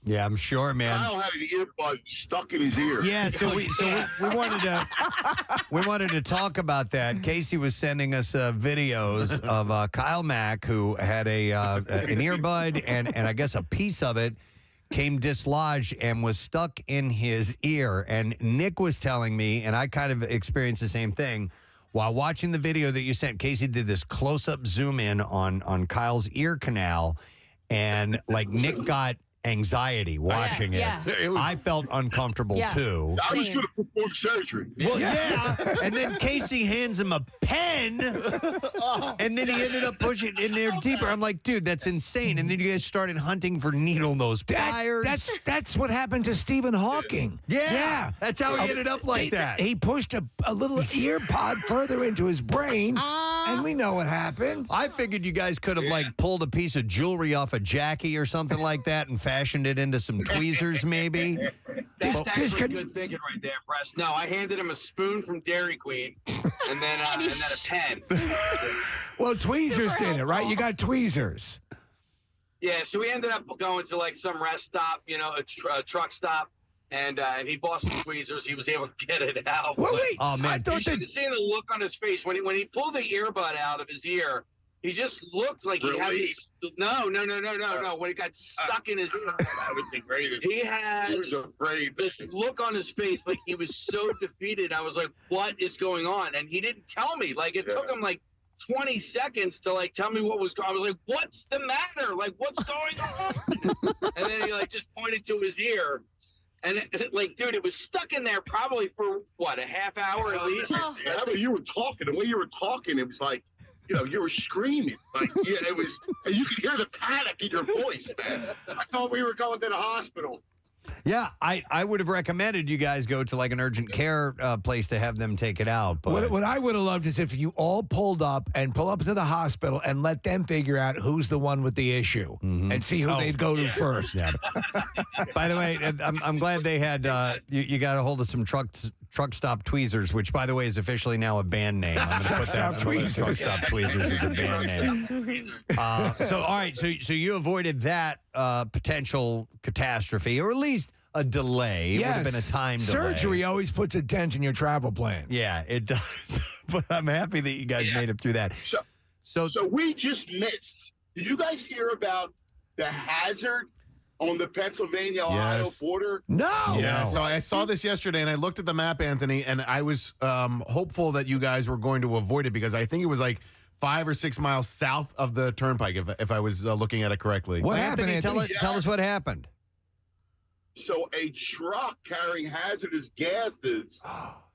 Yeah, I'm sure, man. Kyle had an earbud stuck in his ear. Yeah, we wanted to talk about that. Casey was sending us videos of Kyle Mack, who had an earbud, and I guess a piece of it came dislodged and was stuck in his ear. And Nick was telling me, and I kind of experienced the same thing. While watching the video that you sent, Casey did this close-up zoom in on Kyle's ear canal, and Nick got anxiety watching it. Yeah. I felt uncomfortable too. I was going to perform surgery. Well, yeah. And then Casey hands him a pen, and then he ended up pushing it in there deeper. I'm like, dude, that's insane. And then you guys started hunting for needle nose pliers. That's what happened to Stephen Hawking. Yeah. That's how he ended up like that. He pushed a little ear pod further into his brain, and we know what happened. I figured you guys could have pulled a piece of jewelry off of Jackie or something like that and fashioned it into some tweezers, maybe. That's actually good thinking right there, Preston. No, I handed him a spoon from Dairy Queen, and then a pen. Well, tweezers did it, right? You got tweezers. Yeah, so we ended up going to some rest stop, a truck stop, and he bought some tweezers. He was able to get it out. Well, wait. Oh, man. I thought you should have seen the look on his face when he pulled the earbud out of his ear. He just looked like he had this. No. When it got stuck in his ear, that was the greatest. he was afraid. This look on his face, like he was so defeated. I was like, "What is going on?" And he didn't tell me. It took him 20 seconds to tell me what was going on. I was like, "What's the matter? What's going on?" And then he just pointed to his ear. And dude, it was stuck in there probably for a half hour at least. Yeah, the way you were talking, it was like, you were screaming. It was, and you could hear the panic in your voice, man. I thought we were going to the hospital. Yeah, I would have recommended you guys go to an urgent care place to have them take it out. But What I would have loved is if you all pull up to the hospital and let them figure out who's the one with the issue and see who they'd go to first. Yeah. By the way, I'm glad they had you got a hold of some truck stop tweezers, which by the way is officially now a band name. I'm going to put that Truck Stop Tweezers is a band name. So all right, so you avoided that potential catastrophe, or at least a delay. It would have been a time delay. Surgery always puts a dent in your travel plans. Yeah, it does. But I'm happy that you guys made it through that. So we just missed. Did you guys hear about the hazard on the Pennsylvania-Ohio border? No. Yeah, so I saw this yesterday, and I looked at the map, Anthony, and I was hopeful that you guys were going to avoid it because I think it was 5 or 6 miles south of the turnpike, if I was looking at it correctly. What happened, Anthony? Tell us what happened. So a truck carrying hazardous gases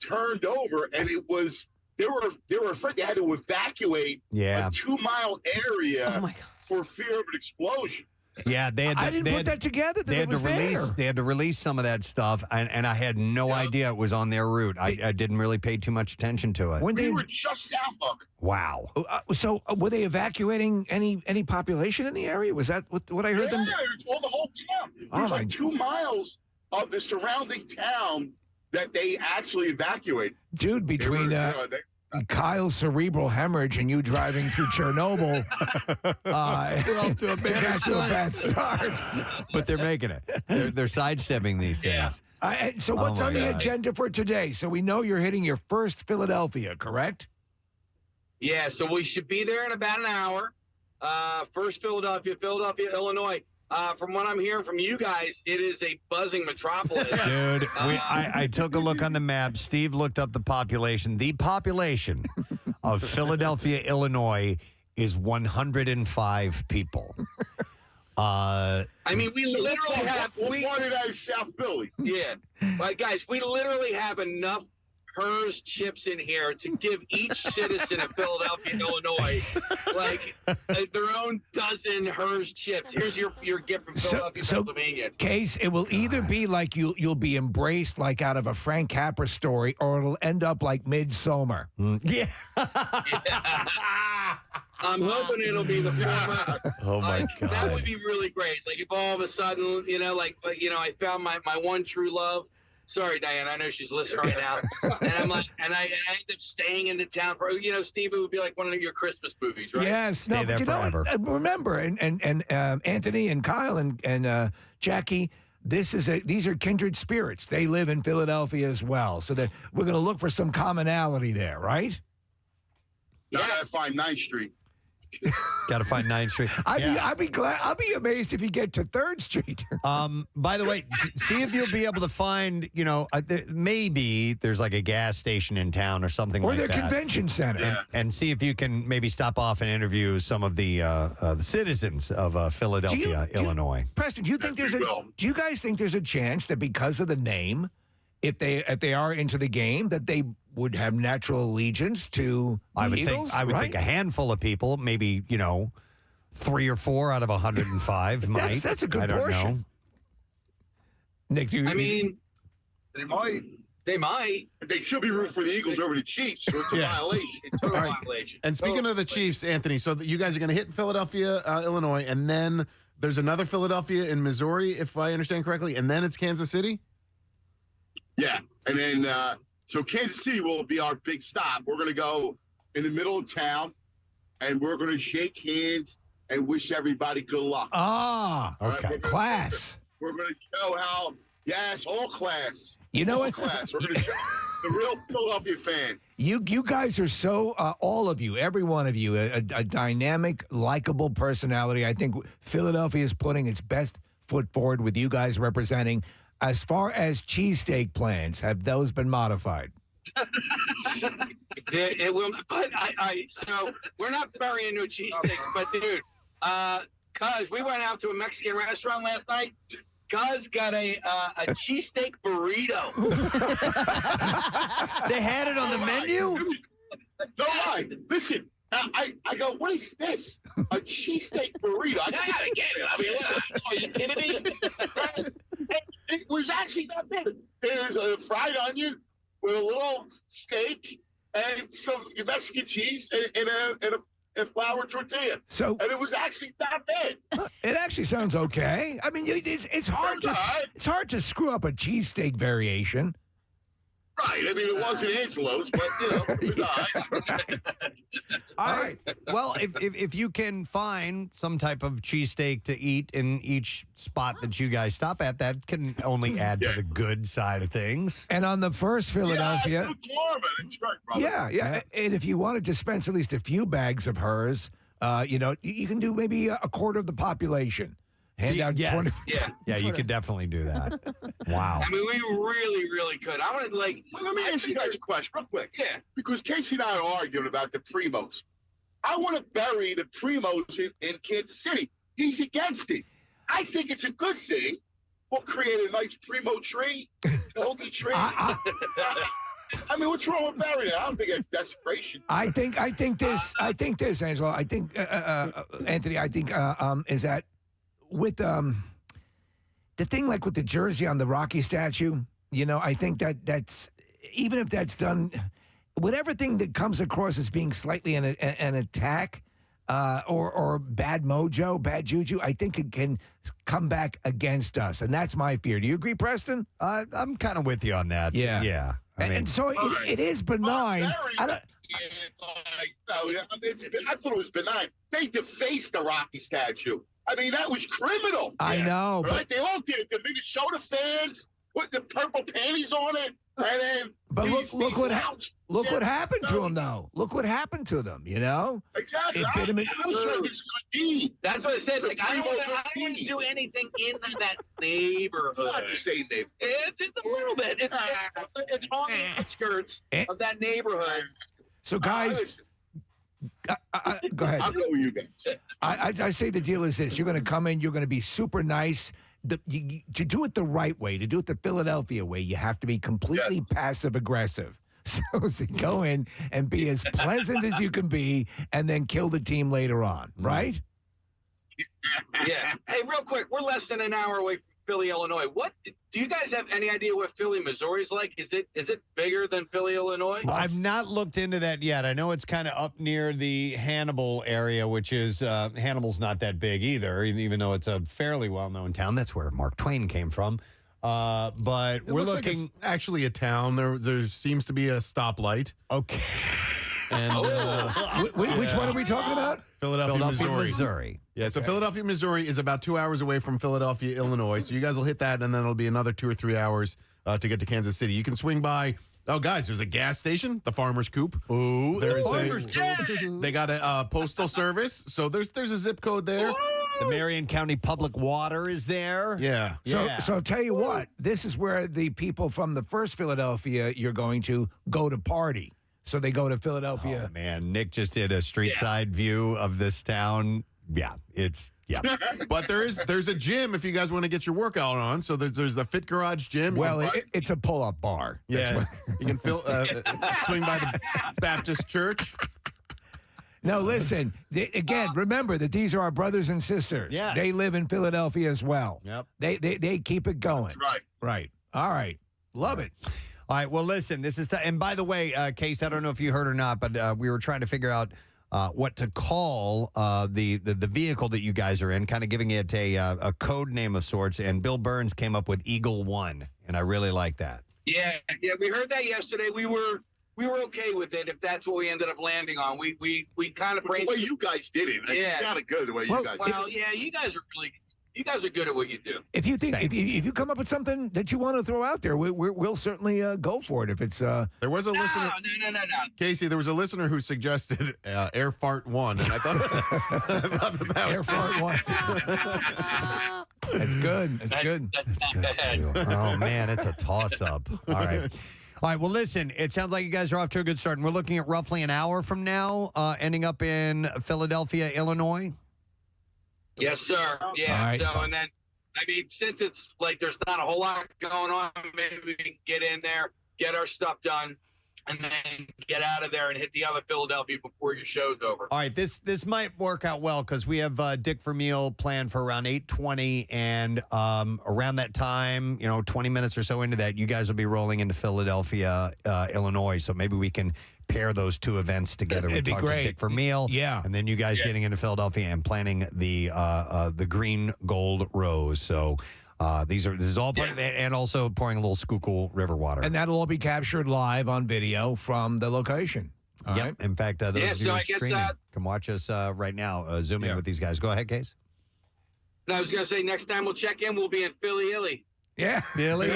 turned over, and it was they were afraid they had to evacuate a 2-mile area for fear of an explosion. Yeah, they had. I didn't put that together. They had to release. They had to release some of that stuff, and I had no idea it was on their route. I didn't really pay too much attention to it. We were just south of it. Wow. So were they evacuating any population in the area? Was that what I heard them? Yeah, it was the whole town. There's like 2 miles of the surrounding town that they actually evacuated. Dude, between Kyle's cerebral hemorrhage and you driving through Chernobyl, We're off to a bad start. But they're making it. They're sidestepping these things. So what's on the God. agenda for today? So we know you're hitting your first Philadelphia, correct? Yeah, so we should be there in about an hour. First Philadelphia, Illinois. From what I'm hearing from you guys, it is a buzzing metropolis. Dude, I took a look on the map. Steve looked up the population. The population of Philadelphia, Illinois is 105 people. I mean, we literally have... We wanted out of South Philly. Yeah. But guys, we literally have enough HERS chips in here to give each citizen of Philadelphia, Illinois, like their own dozen HERS chips. Here's your gift from Philadelphia, Pennsylvania. Case, it will either be like you'll be embraced like out of a Frank Capra story, or it'll end up like Midsommar. Yeah. I'm hoping it'll be the former. Oh my God. That would be really great. Like if all of a sudden, I found my one true love. Sorry, Diane. I know she's listening right now. And I'm like, and I end up staying in the town for, Steve, it would be like one of your Christmas movies, right? Yes. Stay there forever. Remember, and Anthony and Kyle and Jackie, these are kindred spirits. They live in Philadelphia as well. So that we're going to look for some commonality there, right? You gotta find 9th Street. Got to find 9th Street. I'll be amazed if you get to 3rd Street. By the way, see if you'll be able to find, maybe there's like a gas station in town or something or like that. their convention center. And see if you can maybe stop off and interview some of the citizens of Philadelphia, Illinois. Preston, do you guys think there's a chance that because of the name, if they are into the game, that they would have natural allegiance to the Eagles? I would think a handful of people, maybe 3 or 4 out of 105 might. That's a good I don't portion. know. Nick, I mean, they might. They might. They should be rooting for the Eagles over the Chiefs. So it's a violation. It's a violation. And speaking of the Chiefs, Anthony, so you guys are going to hit Philadelphia, Illinois, and then there's another Philadelphia in Missouri, if I understand correctly, and then it's Kansas City? Yeah, and then so Kansas City will be our big stop. We're going to go in the middle of town, and we're going to shake hands and wish everybody good luck. Okay. Right? Class. We're going to show how, all class. You know all what? Class. We're going to show the real Philadelphia fan. You guys are so, all of you, every one of you, a dynamic, likable personality. I think Philadelphia is putting its best foot forward with you guys representing. As far as cheesesteak plans, have those been modified? It will, but so we're not burying new cheesesteaks, but dude, cuz we went out to a Mexican restaurant last night. Cuz got a cheesesteak burrito. They had it on the menu? No lie. Listen, I go, what is this? A cheesesteak burrito. I gotta get it. I mean, are you kidding me? It was actually not bad. There's a fried onion with a little steak and some Mexican cheese and a flour tortilla. And it was actually not bad. It actually sounds okay. I mean, it's hard to screw up a cheesesteak variation. Right. I mean, it wasn't Angelo's, but, it was all right. All right. Well, if you can find some type of cheesesteak to eat in each spot that you guys stop at, that can only add to the good side of things. And on the first Philadelphia. That's right, brother. Yeah. And if you want to dispense at least a few bags of hers, you can do maybe a quarter of the population. Hand out 20. Yeah, you could definitely do that. Wow. I mean, we really, really could. I want to let me ask you guys a question real quick. Yeah. Because Casey and I are arguing about the Primos. I want to bury the Primos in Kansas City. He's against it. I think it's a good thing. We'll create a nice Primo tree, healthy tree. I mean, what's wrong with burying it? I don't think it's desperation. I think this, Angelo. I think Anthony. I think is that with the thing like with the jersey on the Rocky statue, I think that's even if that's done, whatever thing that comes across as being slightly an attack or bad mojo, bad juju, I think it can come back against us, and that's my fear. Do you agree, Preston? I'm kind of with you on that. Yeah. And so it is benign. I thought it was benign. They defaced the Rocky statue. I mean, that was criminal. I know. Right? They all did it. The Minnesota fans put the purple panties on it. And then look what happened to them, though. Look what happened to them, Exactly. It bit him in. I was sure it's a good deed. That's what I said. Like, I don't want to do anything in that neighborhood. It's not the same neighborhood. It's a little bit. It's on the outskirts of that neighborhood. So, guys, go ahead. I'll go with you guys. I say the deal is this. You're going to come in. You're going to be super nice. To do it the right way, to do it the Philadelphia way, you have to be completely passive-aggressive. So go in and be as pleasant as you can be and then kill the team later on, right? Yeah. Hey, real quick, we're less than an hour away from Philly, Illinois. What do you guys have any idea what Philly, Missouri's like? Is it bigger than Philly, Illinois? I've not looked into that yet. I know it's kind of up near the Hannibal area, which is Hannibal's not that big either, even though it's a fairly well-known town. That's where Mark Twain came from. But we're looking. Like it's actually a town. There seems to be a stoplight. Okay. And which one are we talking about? Philadelphia, Missouri. Yeah, so Philadelphia, Missouri is about 2 hours away from Philadelphia, Illinois. So you guys will hit that, and then it'll be another 2 or 3 hours to get to Kansas City. You can swing by. Oh, guys, there's a gas station, the Farmer's Coop. Ooh, there's Farmer's Coop. They got a postal service, so there's a zip code there. The Marion County Public Water is there. Yeah. So I'll tell you what, this is where the people from the first Philadelphia you're going to go to party. So they go to Philadelphia. Oh, man. Nick just did a street side view of this town. Yeah, But there's a gym if you guys want to get your workout on. So there's the Fit Garage gym. Well, it's a pull-up bar. Yeah, you can swing by the Baptist church. No, listen. Remember that these are our brothers and sisters. Yes. They live in Philadelphia as well. Yep. They keep it going. That's right. Right. All right. Love it. All right. Well, listen, this is and by the way, Case, I don't know if you heard or not, but we were trying to figure out what to call the vehicle that you guys are in, kind of giving it a code name of sorts. And Bill Burns came up with Eagle One, and I really like that. Yeah, we heard that yesterday. We were okay with it if that's what we ended up landing on. We kind of the way you guys did it. It's kind of good the way you guys did it. Well, yeah, you guys are good at what you do. If you think if you come up with something that you want to throw out there, we'll certainly go for it. If it's there was a listener. No. Casey, there was a listener who suggested Air Fart One, and I thought that was Air Fart One. That's good. That's good. Oh man, it's a toss up. All right. All right, well, listen, it sounds like you guys are off to a good start, and we're looking at roughly an hour from now, ending up in Philadelphia, Illinois. Yes, sir. Yeah. Right. So, and then, I mean, since it's like there's not a whole lot going on, maybe we can get in there, get our stuff done, and then get out of there and hit the other Philadelphia before your show's over. All right, this might work out well because we have Dick Vermeil planned for around 8:20, and around that time, 20 minutes or so into that, you guys will be rolling into Philadelphia, Illinois. So maybe we can pair those two events together. It'd be talk great. to Dick Vermeil, and then you guys getting into Philadelphia and planning the green, gold, rose. So. This is all part of that, and also pouring a little Schuylkill River water. And that'll all be captured live on video from the location. All right? In fact, those of you so I guess, streaming can watch us right now, zooming with these guys. Go ahead, Case. No, I was going to say next time we'll check in, we'll be in Philly, Illy. Yeah. Philly.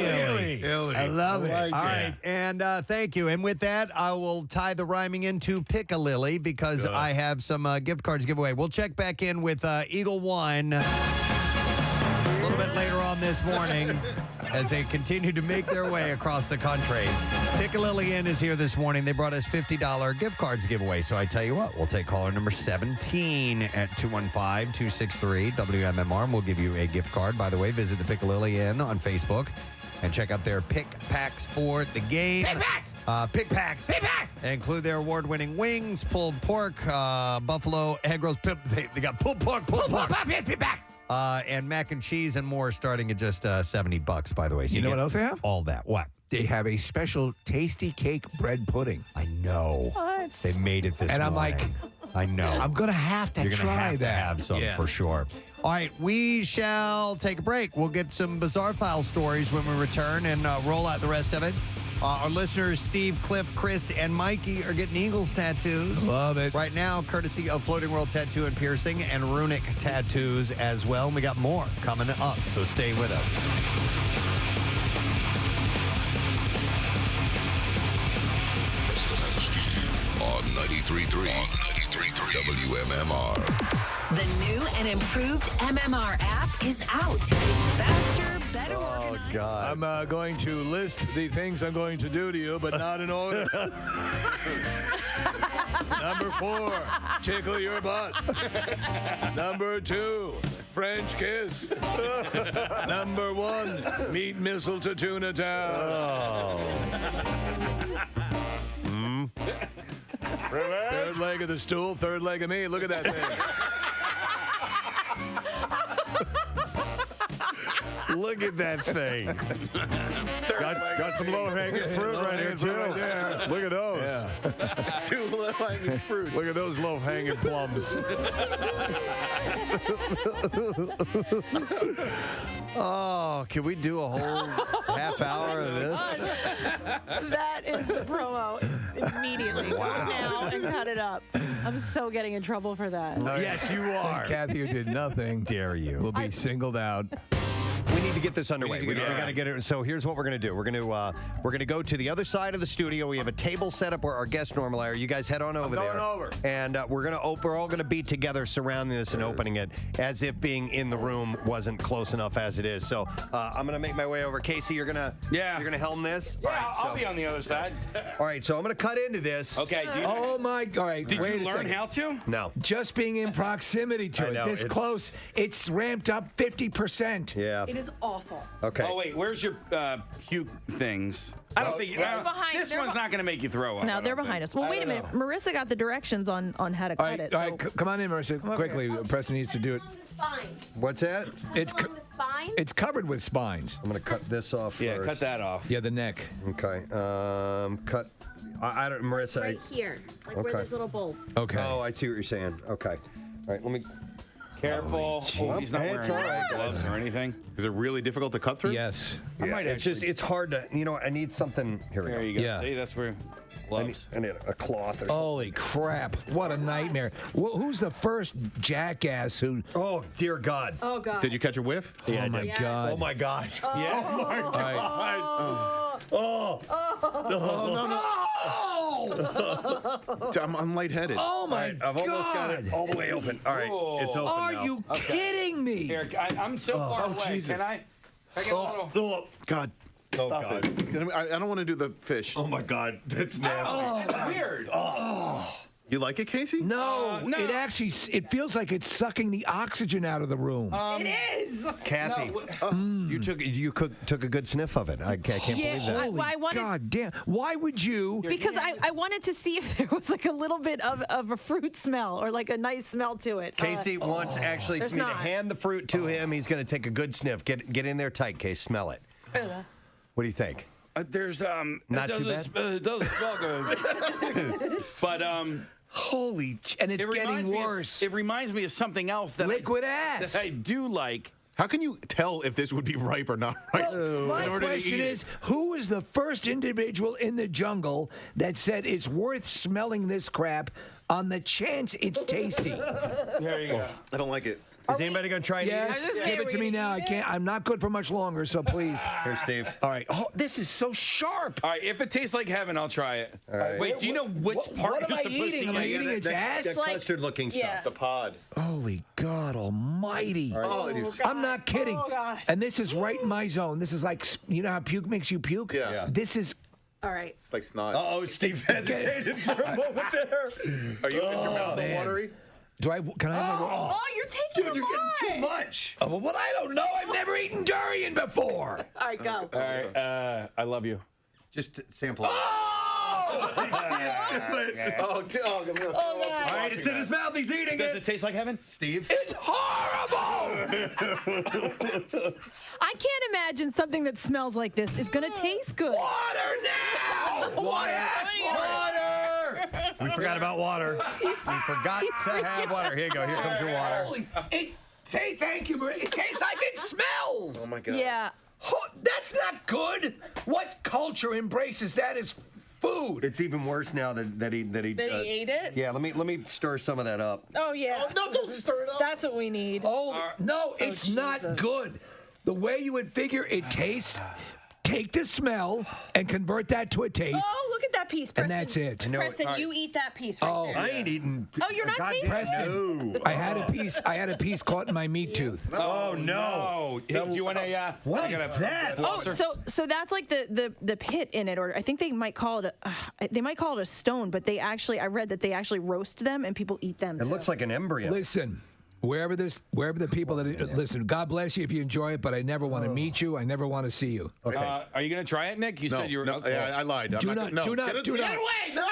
I love it. All right, and thank you. And with that, I will tie the rhyming into Pick-a-Lily because I have some gift cards to give away. We'll check back in with Eagle One a little bit later on this morning as they continue to make their way across the country. Pick-a-Lily Inn is here this morning. They brought us $50 gift cards to give away. So I tell you what, we'll take caller number 17 at 215-263-WMMR, and we'll give you a gift card. By the way, visit the Pick-a-Lily Inn on Facebook and check out their pick packs for the game. Pick packs! Pick packs. Pick packs! They include their award-winning wings, pulled pork, buffalo, egg rolls. They got pulled pork, Pick pack! and mac and cheese and more starting at just $70, by the way. So You know get what else they have? All that. What? They have a special tasty cake bread pudding. I know. What? They made it this And I'm morning. like, I know. I'm going to have to You're gonna try have that. to have some for sure. All right, we shall take a break. We'll get some bizarre file stories when we return and roll out the rest of it. Our listeners, Steve, Cliff, Chris, and Mikey, are getting Eagles tattoos. Love it. Right now, courtesy of Floating World Tattoo and Piercing and Runic Tattoos as well. And we got more coming up, so stay with us. On 93.3 WMMR. The new and improved MMR app is out. It's faster, better organized. Oh, God. I'm going to list the things I'm going to do to you, but not in order. Number 4, tickle your butt. Number 2, French kiss. Number 1, meet missile to Tuna Town. Third leg of the stool, third leg of me. Look at that thing. Look at that thing. got some low-hanging fruit right here, too. Right there. Look at those. Yeah. 2 low-hanging fruits. Look at those low-hanging plums. Oh, can we do a whole half hour of this? That is the promo immediately. Wow. Go now and cut it up. I'm so getting in trouble for that. Yes, you are. Kathy, who did nothing, Dare you. will be singled out. We need to get this underway. We get it. got to get it. So here's what we're going to do. We're going to go to the other side of the studio. We have a table set up where our guests normally are. You guys head on over there. And we're all going to be together surrounding this and opening it as if being in the room wasn't close enough as it is. So I'm going to make my way over. Casey, you're going to helm this? Yeah, All right, I'll be on the other side. All right, so I'm going to cut into this. Okay. Oh, my God. Did you learn how to? No. Just being in proximity to it, this close, it's ramped up 50%. Yeah. It is awful. Okay. Oh, wait. Where's your puke things? I don't think this one's not going to make you throw up. No, they're behind us. Well, wait a minute. Marissa got the directions on how to cut it. All right, come on in, Marissa, quickly. Preston needs to do it. What's that? It's the spine? It's covered with spines. I'm going to cut this off Yeah, first. cut that off. Yeah, the neck. Okay. Cut. I don't, Marissa. Right here, like where there's little bulbs. Okay. Oh, I see what you're saying. Okay. All right, let me. Careful. Oh, he's not It's wearing all right, gloves or anything. Is it really difficult to cut through? Yes. Yeah, it's hard to, I need something. Here we go. There you go. Yeah. See, that's where gloves. I need a cloth or something. Holy crap. What a nightmare. Who's the first jackass who... Oh, dear God. Oh, God. Did you catch a whiff? Oh, my God. Oh, my God. Yeah. Oh, my God. Oh. I'm lightheaded. Oh, my I've almost got it all the way open. All right, it's open Are now. you kidding me? Here, I'm so far away. Jesus. Can I get a little... Oh, God. Oh, Stop God. it. I don't want to do the fish. Oh, my God. That's nasty. Oh, that's weird. You like it, Casey? No, no. it actually, it feels like it's sucking the oxygen out of the room. It is. Kathy, you took a good sniff of it. I can't believe that. Holy I wanted- God damn. Why would you? Because I wanted to see if there was like a little bit of a fruit smell or like a nice smell to it. Casey wants actually me there's to not. hand the fruit to him. He's going to take a good sniff. Get in there tight, Case. Smell it. What do you think? There's Not it too doesn't, bad? it doesn't smell good. But Holy, and it's getting worse. It reminds me of something else that Liquid ass. that I do like. How can you tell if this would be ripe or not ripe? My question is, who is the first individual in the jungle that said it's worth smelling this crap on the chance it's tasty? There you go. I don't like it. Is anybody going to try and eat Yes, it? give it to me now. I can't. I'm not good for much longer, so please. Here, Steve. All right. Oh, this is so sharp. All right, if it tastes like heaven, I'll try it. All right. Wait, do you know which part what am you're I supposed eating? to Am I eat? eating its ass? That custard-looking stuff. The pod. Holy God Almighty! I'm not kidding. Oh, God. And this is right in my zone. This is like, you know how puke makes you puke? Yeah. This is. All right. It's like snot. Oh, Steve hesitated for a moment there. Are you in your mouth man. watery? Can I have a? Oh, you're taking Dude, you're getting too much. Oh, well, I don't know. I've never eaten durian before. All right, go. All right, I love you. Just sample it. Oh! All right, it's in his mouth. He's eating Does it taste like heaven? Steve? It's horrible! I can't imagine something that smells like this is going to taste good. Water now! Water! We forgot about water. We forgot to have water. Here you go. Here comes your water. Thank you, Maria. It tastes like it smells. Oh, my God. Yeah. That's not good. What culture embraces that as food? It's even worse now that he ate it? Yeah, let me stir some of that up. Oh, yeah. Oh, no, don't stir it up. That's what we need. No, it's not good. The way you would figure it tastes, take the smell and convert that to a taste. Oh, look at that piece, Preston. And that's it. Preston, you eat that piece right there. I ain't eating. Oh, you're not tasting Preston, No. I had a piece caught in my meat tooth. Oh, no. Hey, do you want a... What is that? Oh, so that's like the pit in it, or I think they might call it a stone, but I read that they actually roast them and people eat them. It looks like an embryo. Listen, wherever the people that listen, God bless you if you enjoy it, but I never want to meet you. I never want to see you. Okay. Are you going to try it, Nick? You said you were... Yeah, I lied. Do not. Get away! No!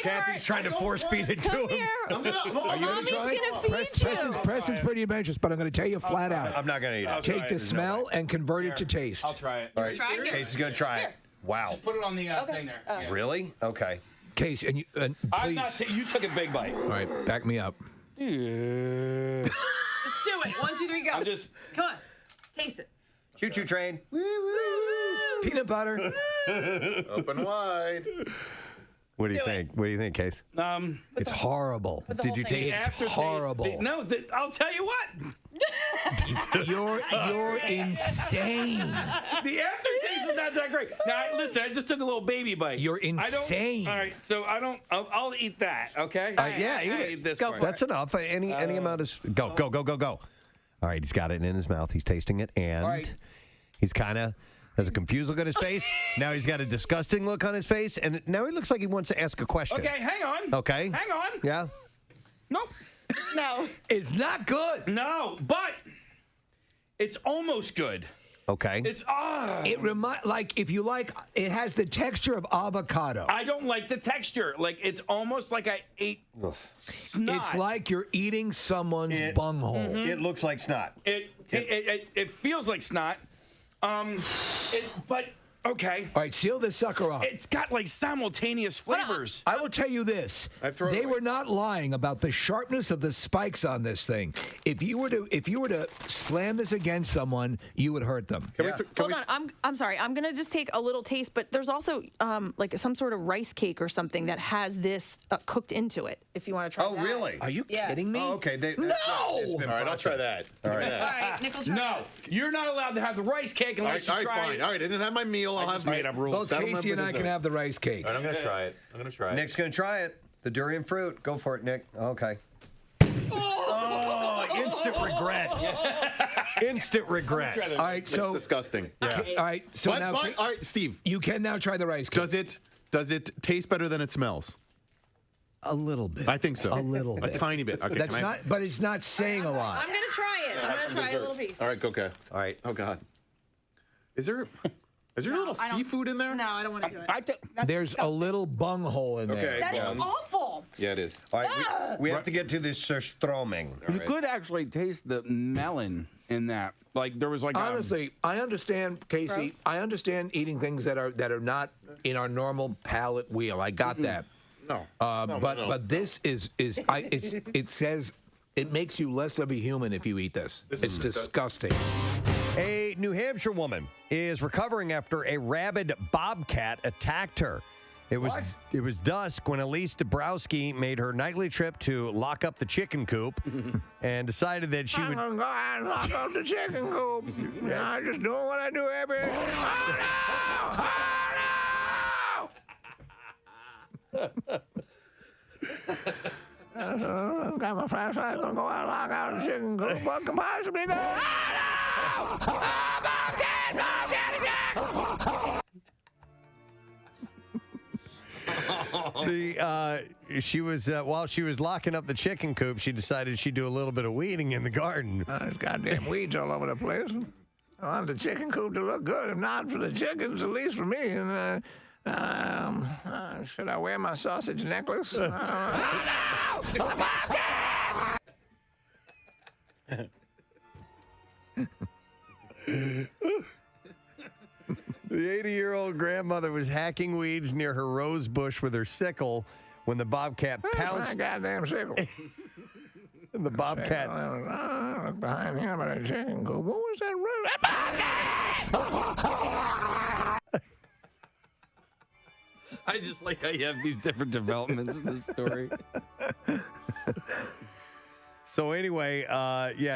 Kathy's trying to force feed it to him. I'm gonna, Are you going to try it? Preston's pretty adventurous, but I'm going to tell you flat out. I'm not going to eat it. Take the smell and convert it to taste. I'll try it. All right, Casey's going to try it. Wow. Just put it on the thing there. Yeah. Really? Okay. Case, and I'm please. not... You took a big bite. All right, back me up. Just do it. 1, 2, 3, go. I'm just... Come on. Taste it. Choo-choo train. Peanut butter. Open wide. What do you think? What do you think, Case? It's horrible. Did you taste it? It's horrible. No, I'll tell you what. You're insane. The aftertaste is not that great. Now, listen, I just took a little baby bite. You're insane. All right, so I'll eat that, okay? Yeah, eat it. This part. That's enough. Any amount is... Go. All right, he's got it in his mouth. He's tasting it, and he's kind of... has a confused look on his face. Now he's got a disgusting look on his face, and now he looks like he wants to ask a question. Okay, hang on. Okay. Hang on. Yeah? Nope. No. It's not good. No, but it's almost good. Okay. It's it has the texture of avocado. I don't like the texture. Like it's almost like I ate snot. It's like you're eating someone's bunghole. Mm-hmm. It looks like snot. It feels like snot. But okay. All right, seal this sucker up. It's got like simultaneous flavors. I will tell you this: they were not lying about the sharpness of the spikes on this thing. If you were to slam this against someone, you would hurt them. Hold on, I'm sorry. I'm gonna just take a little taste, but there's also like some sort of rice cake or something that has this cooked into it. If you want to try. Oh, really? Are you kidding me? Oh, okay. No. All right, I'll try that. All right. All right, Nick will try No, you're not allowed to have the rice cake unless you try fine. it. All right, I didn't have my meal. I'll have made up rules. Both Casey and I can have the rice cake. All right, I'm gonna try it. Nick's going to try it. The durian fruit. Go for it, Nick. Okay. Oh, instant regret. Instant regret. All right, so it's disgusting. Yeah. All right, so But, now all right, Steve. you can now try the rice cake. Does it taste better than it smells? A little bit. I think so. A little bit. A tiny bit. Okay. That's not, but it's not saying a lot. I'm gonna try it. I'm gonna try a little piece. All right, okay. All right. Oh God. Is there a little seafood in there? No, I don't want to do it. There's a little bunghole in there. Okay. That is awful. Yeah, it is. All right. We have to get to this surströmming. You could actually taste the melon in that. Like there was like Honestly, I understand, Casey. Gross. I understand eating things that are not in our normal palate wheel. I got that. No. But this it says it makes you less of a human if you eat this. It's disgusting. A New Hampshire woman is recovering after a rabid bobcat attacked her. It was dusk when Elise Dabrowski made her nightly trip to lock up the chicken coop and decided that she would... I'm going to go out and lock up the chicken coop. I'm just doing what I do every... Oh, no! I've got my flashlight. I'm going to go out and lock out the chicken coop. What can possibly go... Oh, no! Oh, Bobcat, attack! She was while she was locking up the chicken coop, she decided she'd do a little bit of weeding in the garden. There's goddamn weeds all over the place. I want the chicken coop to look good. If not for the chickens, at least for me. And Should I wear my sausage necklace? The 80-year-old grandmother was hacking weeds near her rose bush with her sickle when the bobcat pounced. My goddamn sickle. And the bobcat. Look behind him and I check and go, what was that rose? That bobcat! I just like how you have these different developments in the story. So anyway,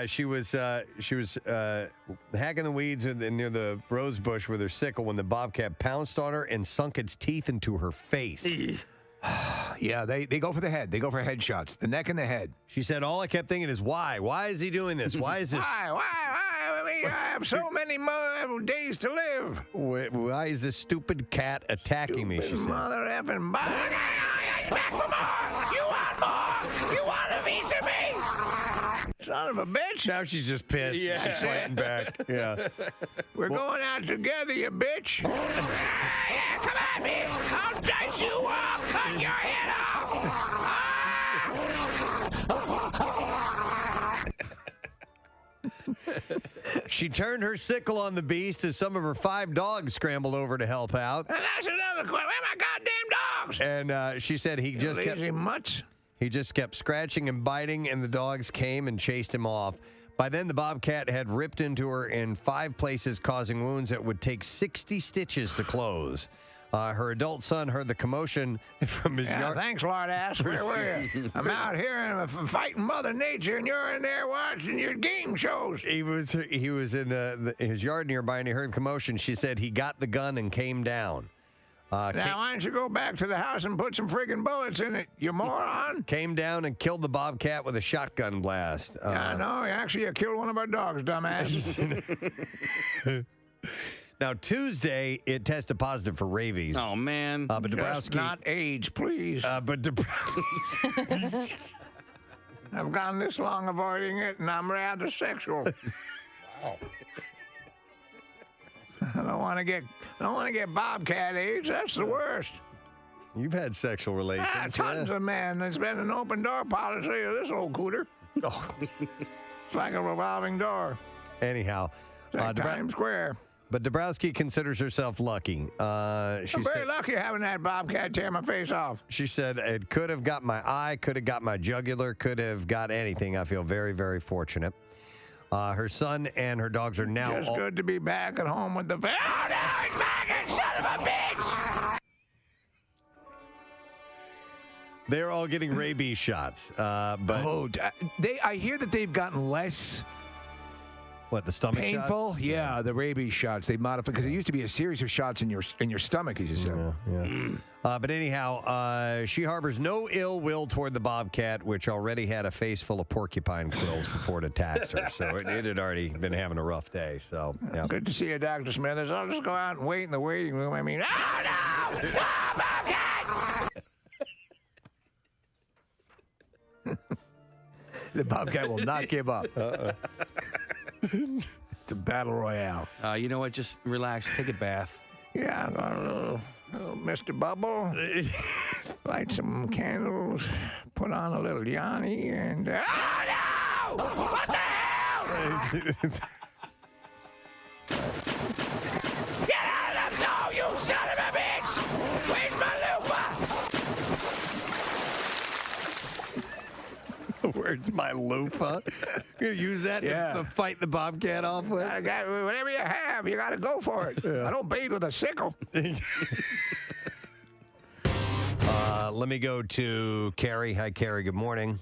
she was hacking the weeds near the rose bush with her sickle when the bobcat pounced on her and sunk its teeth into her face. Yeah, they go for the head. They go for headshots. The neck and the head. She said, all I kept thinking is, why? Why is he doing this? Why is this? Why? I have so many more days to live. Why is this stupid cat attacking me? She said. Mother effing bobcat. He's back for more. You want more? You want a piece of me? Son of a bitch. Now she's just pissed. Yeah. She's fighting back. Yeah. We're going out together, you bitch. Yeah, come at me. I'll dice you up. Cut your head off. She turned her sickle on the beast as some of her 5 dogs scrambled over to help out. And that's another question. Where are my goddamn dogs? And she said he just kept mutts. He just kept scratching and biting, and the dogs came and chased him off. By then, the bobcat had ripped into her in 5 places, causing wounds that would take 60 stitches to close. Her adult son heard the commotion from his yard. Thanks, Lord Ass. Where were you? I'm out here and fighting Mother Nature, and you're in there watching your game shows. He was in his yard nearby, and he heard commotion. She said he got the gun and came down. Now, why don't you go back to the house and put some friggin' bullets in it, you moron? Came down and killed the bobcat with a shotgun blast. I know. Actually, you killed one of our dogs, dumbass. Now, Tuesday, it tested positive for rabies. Oh, man. But Dabrowski... Just not age, please. But Dabrowski... I've gone this long avoiding it, and I'm rather sexual. Wow. I don't want to get bobcat age. That's the worst. You've had sexual relations. Tons of men. It's been an open door policy of this old cooter. Oh. It's like a revolving door. Anyhow. Times Square. But Dabrowski considers herself lucky. I'm very lucky having that bobcat tear my face off. She said it could have got my eye, could have got my jugular, could have got anything. I feel very, very fortunate. Her son and her dogs are now... Just good to be back at home with the... Oh, no, he's back, son of a bitch! They're all getting rabies shots. But I hear that they've gotten less... What, the stomach painful? shots? Yeah, the rabies shots. They modified because it used to be a series of shots in your stomach, as you said. Yeah. But anyhow, she harbors no ill will toward the bobcat, which already had a face full of porcupine quills before it attacked her. So it had already been having a rough day. So yeah. Good to see you, Dr. Smithers. I'll just go out and wait in the waiting room. I mean, oh no! Oh, bobcat! The bobcat will not give up. It's a battle royale. You know what? Just relax. Take a bath. Yeah, I'm going a little Mr. Bubble. Light some candles. Put on a little Yanni and... oh, no! What the hell? Get out of the... No, you son of a bitch! Where's my loofah? Where's my loofah? You're going to use that to fight the bobcat off with? Whatever you have, you got to go for it. Yeah. I don't bathe with a sickle. Let me go to Carrie. Hi, Carrie. Good morning.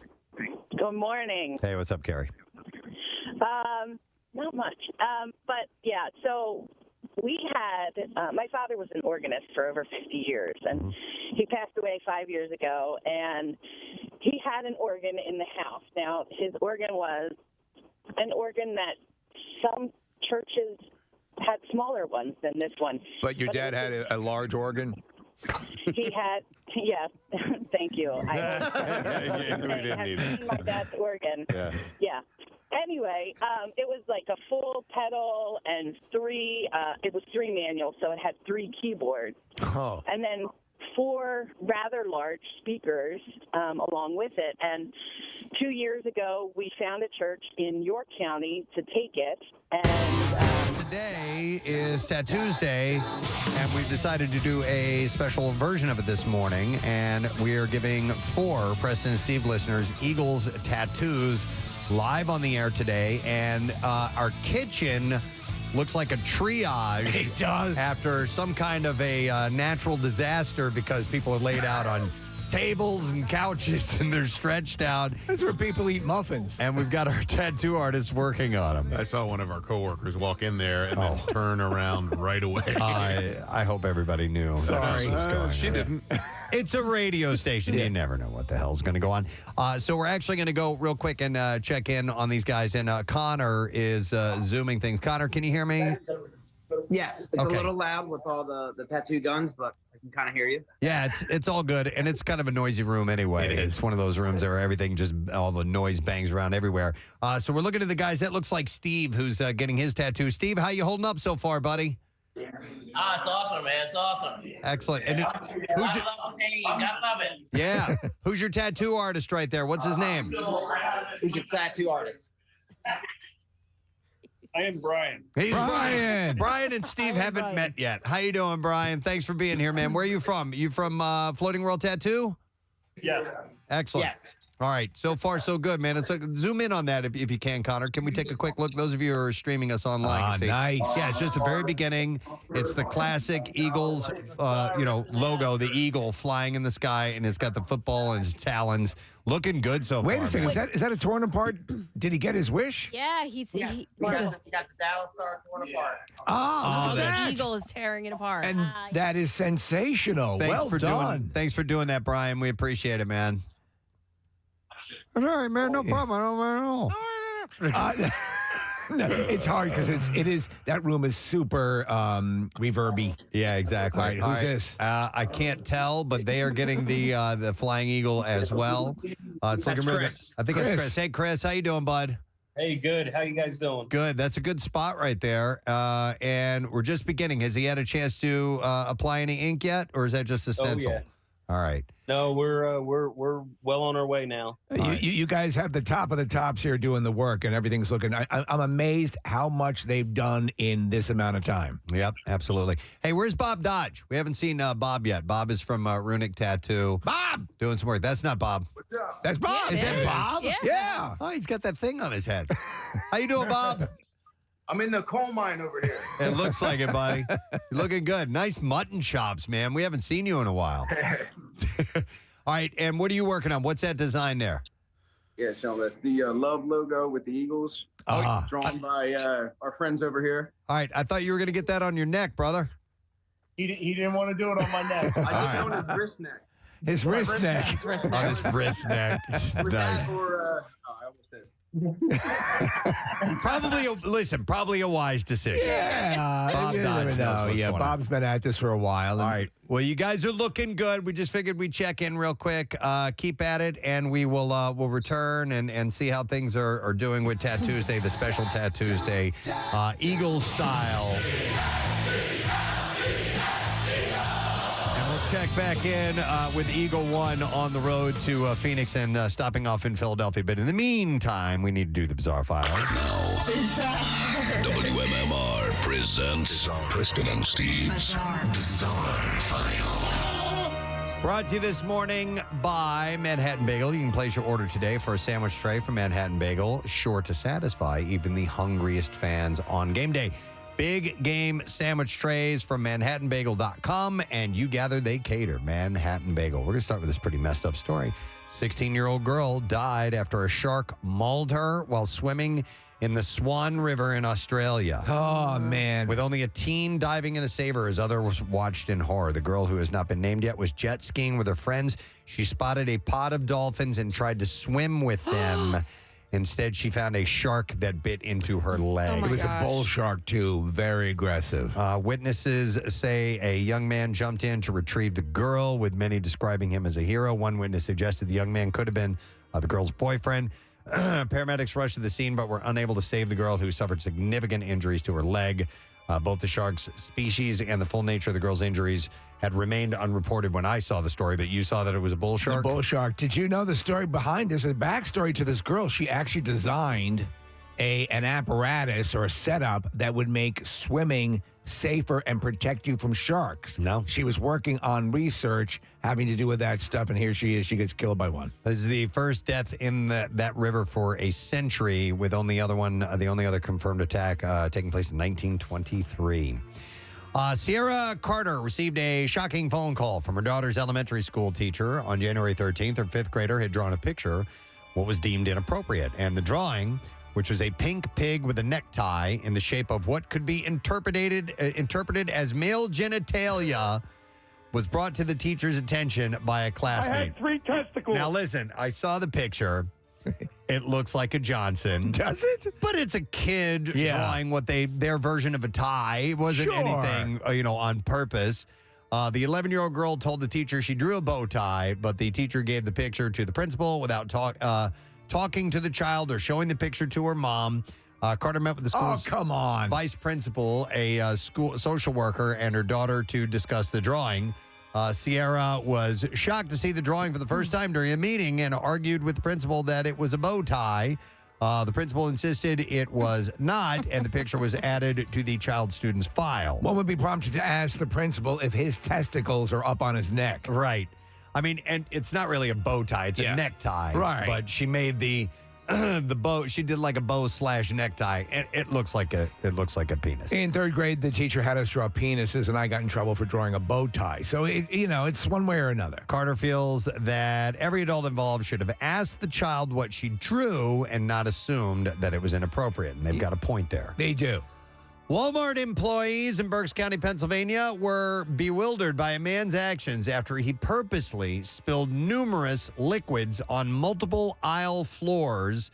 Good morning. Hey, what's up, Carrie? Not much. But yeah, so we had, my father was an organist for over 50 years, and he passed away 5 years ago, and he had an organ in the house. Now, his organ was an organ that some churches had smaller ones than this one. But your dad had a large organ? He had, yes, thank you. I had seen my dad's organ. Yeah. Anyway, it was like a full pedal and it was 3 manuals, so it had 3 keyboards. Oh. And then 4 rather large speakers along with it. And 2 years ago, we found a church in York County to take it. And today is Tattoos Day, and we've decided to do a special version of it this morning. And we are giving 4 Preston and Steve listeners Eagles tattoos live on the air today. And our kitchen looks like a triage. It does. After some kind of a natural disaster because people are laid out on tables and couches and they're stretched out. That's where people eat muffins. And we've got our tattoo artists working on them. I saw one of our coworkers walk in there and then turn around right away. I hope everybody knew. Sorry. That was going she on. didn't. It's a radio station. You never know what the hell's going to go on. So we're actually going to go real quick and check in on these guys. And Connor is Zooming things. Connor, can you hear me? Yes. It's Okay. a little loud with all the tattoo guns, but I can kind of hear you. Yeah, it's all good. And it's kind of a noisy room anyway. It's one of those rooms where everything all the noise bangs around everywhere. So we're looking at the guys. That looks like Steve, who's getting his tattoo. Steve, how you holding up so far, buddy? It's awesome, man. It's awesome. Excellent. And Who's your, gotta love it. yeah, who's your tattoo artist right there? What's his name? Who's your tattoo artist? I am Brian. He's Brian. Brian and Steve haven't met yet. How you doing, Brian? Thanks for being here, man. Where are you from? You from Floating World Tattoo? Yeah. Excellent. Yes. All right. So far, so good, man. Let's zoom in on that if you can, Connor. Can we take a quick look? Those of you who are streaming us online can see. Nice. Yeah, it's just the very beginning. It's the classic Eagles, logo, the eagle flying in the sky, and it's got the football and his talons. Looking good so far. Wait a second. man. Is that a torn apart? Did he get his wish? Yeah, he We got the Dallas Star torn apart. Oh, the that. eagle is tearing it apart. And that is sensational. Well done. Thanks for doing that, Brian. We appreciate it, man. All right, man. No problem. I don't know. No, it's hard because that room is super reverby. Yeah, exactly. All right, who's this? I can't tell, but they are getting the flying eagle as well. It's looking really good. Chris. I think it's Chris. Hey, Chris, how you doing, bud? Hey, good. How you guys doing? Good. That's a good spot right there. And we're just beginning. Has he had a chance to apply any ink yet, or is that just a stencil? Oh, yeah. All right. No, we're well on our way now. You guys have the top of the tops here doing the work, and everything's looking. I'm amazed how much they've done in this amount of time. Yep, absolutely. Hey, where's Bob Dodge? We haven't seen Bob yet. Bob is from Runic Tattoo. Bob! Doing some work. That's not Bob. That's Bob. Is that Bob? Yeah. Oh, he's got that thing on his head. How you doing, Bob? I'm in the coal mine over here. It looks like it, buddy. You're looking good. Nice mutton chops, man. We haven't seen you in a while. All right, and what are you working on? What's that design there? Yeah, Sean, that's the love logo with the Eagles. Drawn by our friends over here. All right, I thought you were going to get that on your neck, brother. He didn't want to do it on my neck. I did it on his wrist neck. His wrist neck. On his wrist neck. Was Nice. that for, I almost said. Probably a wise decision. Yeah. Bob you Dodge never knows know. what's Yeah, going on. Bob's been at this for a while. All right. Well, you guys are looking good. We just figured we'd check in real quick. Keep at it, and we'll return and see how things are doing with Tattoos Day, the special Tattoos Day, Eagles style. And we'll check back in with Eagle One on the road to Phoenix and stopping off in Philadelphia. But in the meantime, we need to do the Bizarre File. WMMR presents Preston and Steve's Bizarre File. Brought to you this morning by Manhattan Bagel. You can place your order today for a sandwich tray from Manhattan Bagel, sure to satisfy even the hungriest fans on game day. Big game sandwich trays from ManhattanBagel.com, and you gather, they cater. Manhattan Bagel. We're going to start with this pretty messed up story. 16-year-old girl died after a shark mauled her while swimming in the Swan River in Australia. Oh, man. With only a teen diving in to save her as others watched in horror. The girl, who has not been named yet, was jet skiing with her friends. She spotted a pod of dolphins and tried to swim with them. Instead, she found a shark that bit into her leg. It was a bull shark, too. Very aggressive. Witnesses say a young man jumped in to retrieve the girl, with many describing him as a hero. One witness suggested the young man could have been the girl's boyfriend. Paramedics rushed to the scene but were unable to save the girl, who suffered significant injuries to her leg. Both the shark's species and the full nature of the girl's injuries had remained unreported when I saw the story, but you saw that it was a bull shark? The bull shark. Did you know the story behind this? The backstory to this girl, she actually designed an apparatus or a setup that would make swimming safer and protect you from sharks. No. She was working on research having to do with that stuff, and here she is. She gets killed by one. This is the first death in that river for a century, with the only other confirmed attack taking place in 1923. Sierra Carter received a shocking phone call from her daughter's elementary school teacher on January 13th. Her fifth grader had drawn a picture, what was deemed inappropriate, and the drawing, which was a pink pig with a necktie in the shape of what could be interpreted as male genitalia, was brought to the teacher's attention by a classmate. I had 3 testicles. Now listen, I saw the picture. It looks like a Johnson. Does it? But it's a kid drawing what their version of a tie. It wasn't anything, on purpose. The 11-year-old girl told the teacher she drew a bow tie, but the teacher gave the picture to the principal without talking to the child or showing the picture to her mom. Carter met with the school's vice principal, a school social worker, and her daughter to discuss the drawing. Sierra was shocked to see the drawing for the first time during a meeting and argued with the principal that it was a bow tie. The principal insisted it was not, and the picture was added to the child student's file. One would be prompted to ask the principal if his testicles are up on his neck. Right. I mean, and it's not really a bow tie; it's a necktie. Right. But she made the bow. She did like a bow / necktie, and it looks like a penis. In third grade, the teacher had us draw penises, and I got in trouble for drawing a bow tie. So it's one way or another. Carter feels that every adult involved should have asked the child what she drew and not assumed that it was inappropriate. And they've got a point there. They do. Walmart employees in Berks County, Pennsylvania were bewildered by a man's actions after he purposely spilled numerous liquids on multiple aisle floors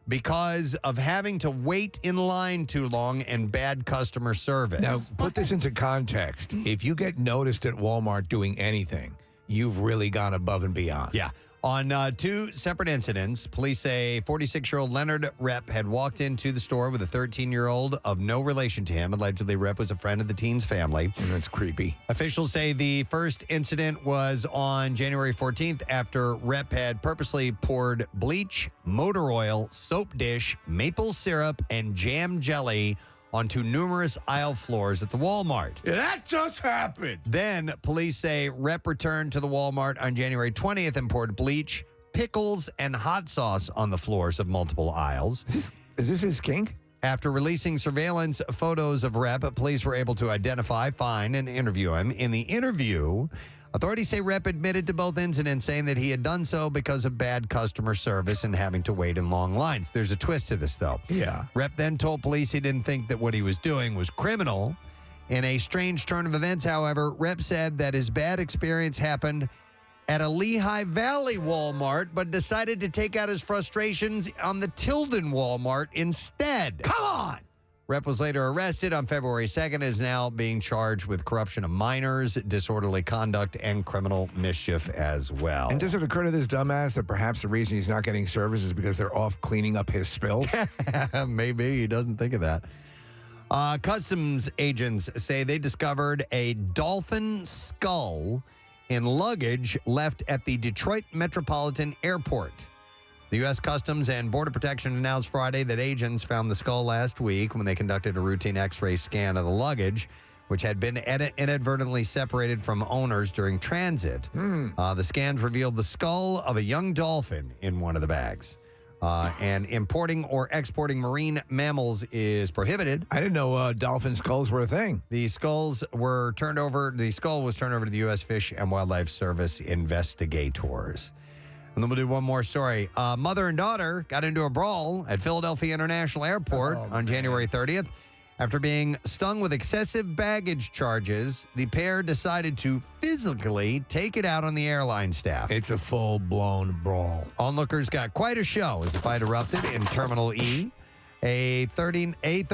because of having to wait in line too long and bad customer service. Now, put this into context. If you get noticed at Walmart doing anything, you've really gone above and beyond. Yeah. On 2 separate incidents, police say 46-year-old Leonard Rep had walked into the store with a 13-year-old of no relation to him. Allegedly, Rep was a friend of the teen's family. And that's creepy. Officials say the first incident was on January 14th after Rep had purposely poured bleach, motor oil, soap dish, maple syrup, and jam jelly onto numerous aisle floors at the Walmart. Yeah, that just happened. Then police say Rep returned to the Walmart on January 20th and poured bleach, pickles, and hot sauce on the floors of multiple aisles. Is this his kink? After releasing surveillance photos of Rep, police were able to identify, find, and interview him. In the interview, authorities say Rep admitted to both incidents, saying that he had done so because of bad customer service and having to wait in long lines. There's a twist to this, though. Yeah. Rep then told police he didn't think that what he was doing was criminal. In a strange turn of events, however, Rep said that his bad experience happened at a Lehigh Valley Walmart, but decided to take out his frustrations on the Tilden Walmart instead. Come on! Rep was later arrested on February 2nd and is now being charged with corruption of minors, disorderly conduct, and criminal mischief as well. And does it occur to this dumbass that perhaps the reason he's not getting service is because they're off cleaning up his spills? Maybe he doesn't think of that. Customs agents say they discovered a dolphin skull in luggage left at the Detroit Metropolitan Airport. The U.S. Customs and Border Protection announced Friday that agents found the skull last week when they conducted a routine X-ray scan of the luggage, which had been inadvertently separated from owners during transit. The scans revealed the skull of a young dolphin in one of the bags. And importing or exporting marine mammals is prohibited. I didn't know dolphin skulls were a thing. The skull was turned over to the U.S. Fish and Wildlife Service investigators. And then we'll do one more story. Mother and daughter got into a brawl at Philadelphia International Airport on January 30th. After being stung with excessive baggage charges, the pair decided to physically take it out on the airline staff. It's a full-blown brawl. Onlookers got quite a show as the fight erupted in Terminal E. A 39 and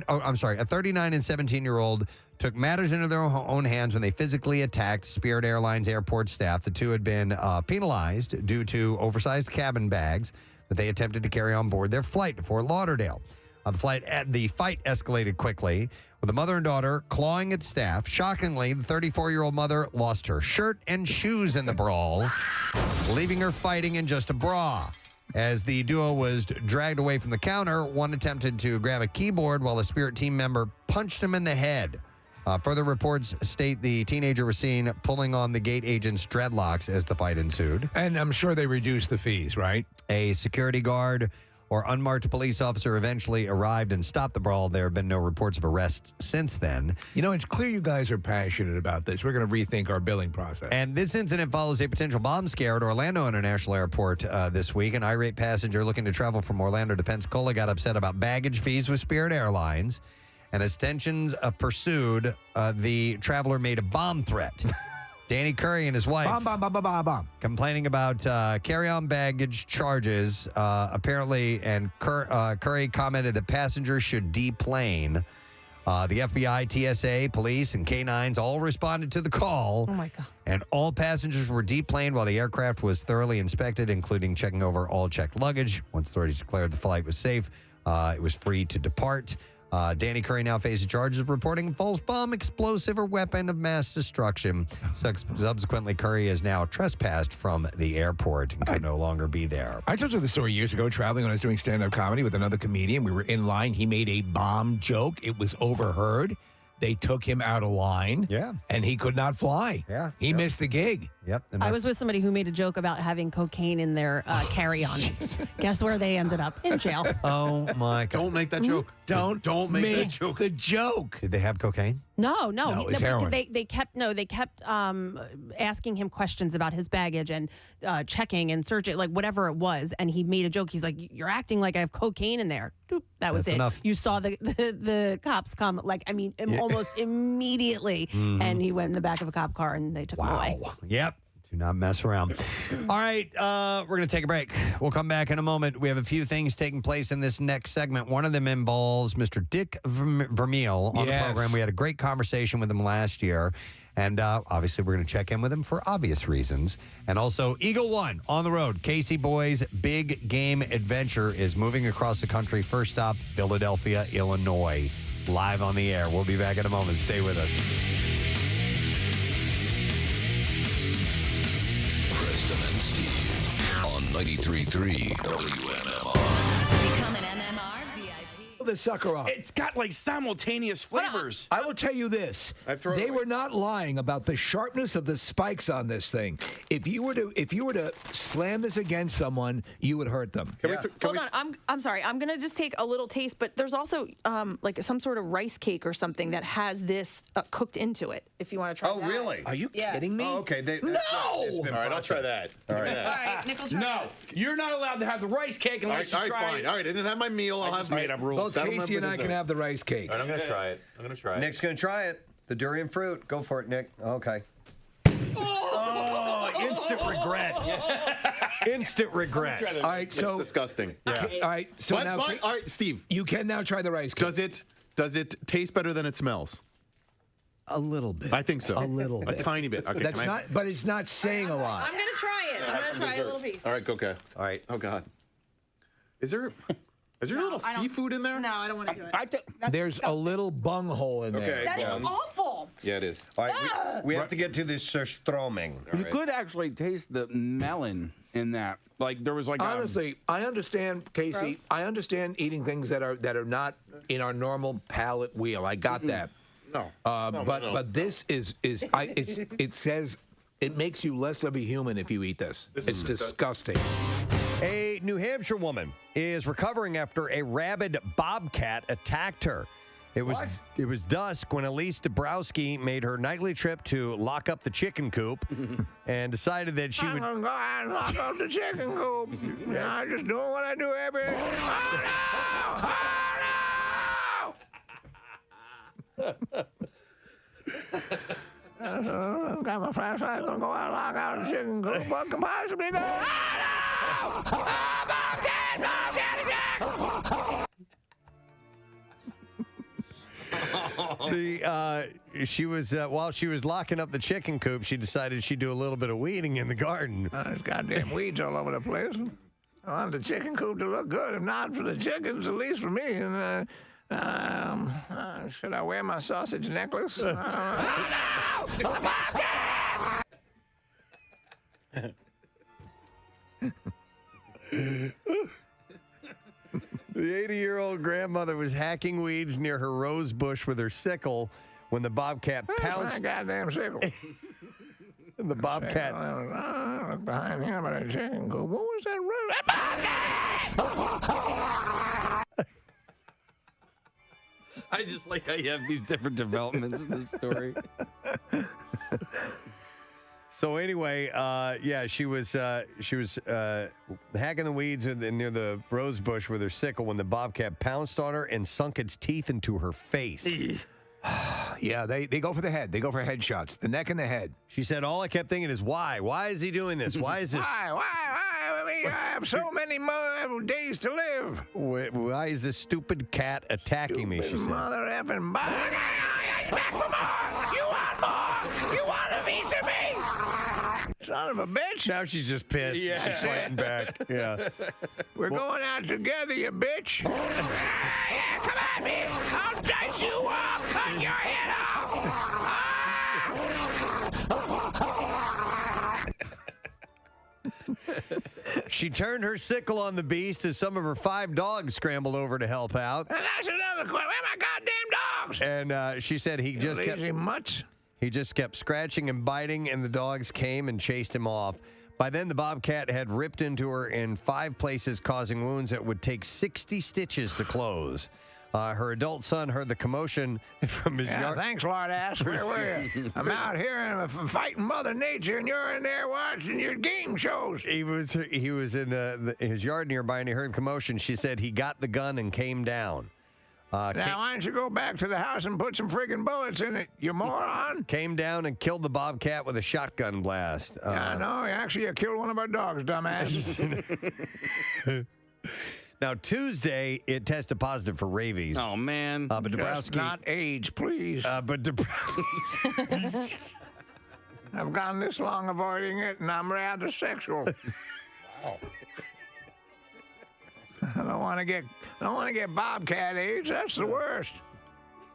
17-year-old took matters into their own hands when they physically attacked Spirit Airlines airport staff. The two had been penalized due to oversized cabin bags. that they attempted to carry on board their flight to Fort Lauderdale. The fight escalated quickly, with the mother and daughter clawing at staff. Shockingly, the 34-year-old mother lost her shirt and shoes in the brawl, leaving her fighting in just a bra. As the duo was dragged away from the counter, one attempted to grab a keyboard while a Spirit team member punched him in the head. Further reports state the teenager was seen pulling on the gate agent's dreadlocks as the fight ensued. And I'm sure they reduced the fees, right? A security guard or unmarked police officer eventually arrived and stopped the brawl. There have been no reports of arrests since then. You know, it's clear you guys are passionate about this. We're going to rethink our billing process. And this incident follows a potential bomb scare at Orlando International Airport this week. An irate passenger looking to travel from Orlando to Pensacola got upset about baggage fees with Spirit Airlines. And as tensions pursued, the traveler made a bomb threat. Danny Curry and his wife complaining about carry-on baggage charges, apparently, and Curry commented that passengers should deplane. The FBI, TSA, police, and K-9s all responded to the call. Oh, my God. And all passengers were deplaned while the aircraft was thoroughly inspected, including checking over all checked luggage. Once authorities declared the flight was safe, it was free to depart. Danny Curry now faces charges of reporting false bomb, explosive, or weapon of mass destruction. Subsequently, Curry is now trespassed from the airport and could no longer be there. I told you the story years ago, traveling when I was doing stand-up comedy with another comedian. We were in line. He made a bomb joke. It was overheard. They took him out of line. Yeah. And he could not fly. Yeah. He missed the gig. Yep. I was with somebody who made a joke about having cocaine in their carry-on. Guess where they ended up? In jail. Oh, my God. Don't make that joke. Don't make that make joke. the joke. Did they have cocaine? No, No, it's heroin. They kept asking him questions about his baggage and checking and searching, like whatever it was. And he made a joke. He's like, "You're acting like I have cocaine in there." Doop, that was That's it. enough. You saw the cops come, almost immediately, and he went in the back of a cop car and they took him away. Yep. Do not mess around. All right, we're going to take a break. We'll come back in a moment. We have a few things taking place in this next segment. One of them involves Mr. Dick Vermeil on the program. We had a great conversation with him last year. And obviously, we're going to check in with him for obvious reasons. And also, Eagle One on the road. Casey Boys' big game adventure is moving across the country. First stop, Philadelphia, Illinois. Live on the air. We'll be back in a moment. Stay with us. Preston and Steve on 93.3 WMMR. Become an MMR VIP. The sucker off. It's got like simultaneous flavors. I will tell you this. They were not lying about the sharpness of the spikes on this thing. If you were to slam this against someone, you would hurt them. Hold on. I'm sorry. I'm going to just take a little taste, but there's also like some sort of rice cake or something that has this cooked into it, if you want to try that. Oh, really? Are you kidding me? Oh, okay. No! All right, I'll try that. All right. All right, Nick will try No, you're not allowed to have the rice cake unless you try fine. it. All right, I didn't have my meal. I'll have made up rules. Both Casey and I can have the rice cake. All right, I'm going to try it. Nick's going to try it. The durian fruit. Go for it, Nick. Okay. Oh, instant regret. Instant regret. All right, so it's disgusting. Yeah. All right, so But, now all right, Steve. You can now try the rice cake. Does it taste better than it smells? A little bit. I think so. A little bit. A tiny bit. Okay, That's not, but it's not saying a lot. I'm going to try it. I'm going to try a little piece. All right, okay. All right. Oh God. Is there a little seafood in there? No, I don't want to do it. There's a little bunghole in there. Okay. That is awful. Yeah, it is. All right, we have to get to this Stroming. You could actually taste the melon in that. Like there was like Honestly, I understand, Casey. Gross. I understand eating things that are not in our normal palate wheel. I got that. No. But this it says it makes you less of a human if you eat this. It's disgusting. A New Hampshire woman is recovering after a rabid bobcat attacked her. It was dusk when Elise Dabrowski made her nightly trip to lock up the chicken coop and decided that she would. I'm gonna go out and lock up the chicken coop. I'm just doing what I do every. Got my flashlight. I'm gonna go out and lock out the chicken coop. What can possibly go? She was while she was locking up the chicken coop, she decided she'd do a little bit of weeding in the garden. There's goddamn weeds all over the place. I want the chicken coop to look good. If not for the chickens, at least for me. And should I wear my sausage necklace? Oh, no! The 80-year-old grandmother was hacking weeds near her rose bush with her sickle when the bobcat pounced. My goddamn sickle. The bobcat. Look behind him at a chicken coop. What was that? Bobcat! I just like how you have these different developments in this story. So anyway, she was hacking the weeds near the rose bush with her sickle when the bobcat pounced on her and sunk its teeth into her face. Yeah, they go for the head. They go for headshots. The neck and the head. She said, all I kept thinking is, why? Why is he doing this? Why is this? Why? We have so many more days to live. Why is this stupid cat attacking me? She said. Mother effing back for more. You want more? You want a piece of me? Son of a bitch. Now she's just pissed. Yeah. She's fighting back. Yeah. We're going out together, you bitch. Come at me. I'll dice you up. Cut your head off. She turned her sickle on the beast as some of her 5 dogs scrambled over to help out. And that's another question. Where are my goddamn dogs? And she said he just kept mutts. He just kept scratching and biting, and the dogs came and chased him off. By then, the bobcat had ripped into her in 5 places, causing wounds that would take 60 stitches to close. Her adult son heard the commotion from his yard. Thanks, Lord Ass. Where were you? I'm out here and fighting Mother Nature, and you're in there watching your game shows. He was in his yard nearby, and he heard the commotion. She said he got the gun and came down. Now, why don't you go back to the house and put some friggin' bullets in it, you moron? Came down and killed the bobcat with a shotgun blast. Yeah, no, actually, you killed one of our dogs, dumbass. Now, Tuesday, it tested positive for rabies. Oh, man. But Dabrowski... Just not age, please. But Dabrowski... I've gone this long avoiding it, and I'm rather sexual. Wow. I don't want to get bobcat age. That's the worst.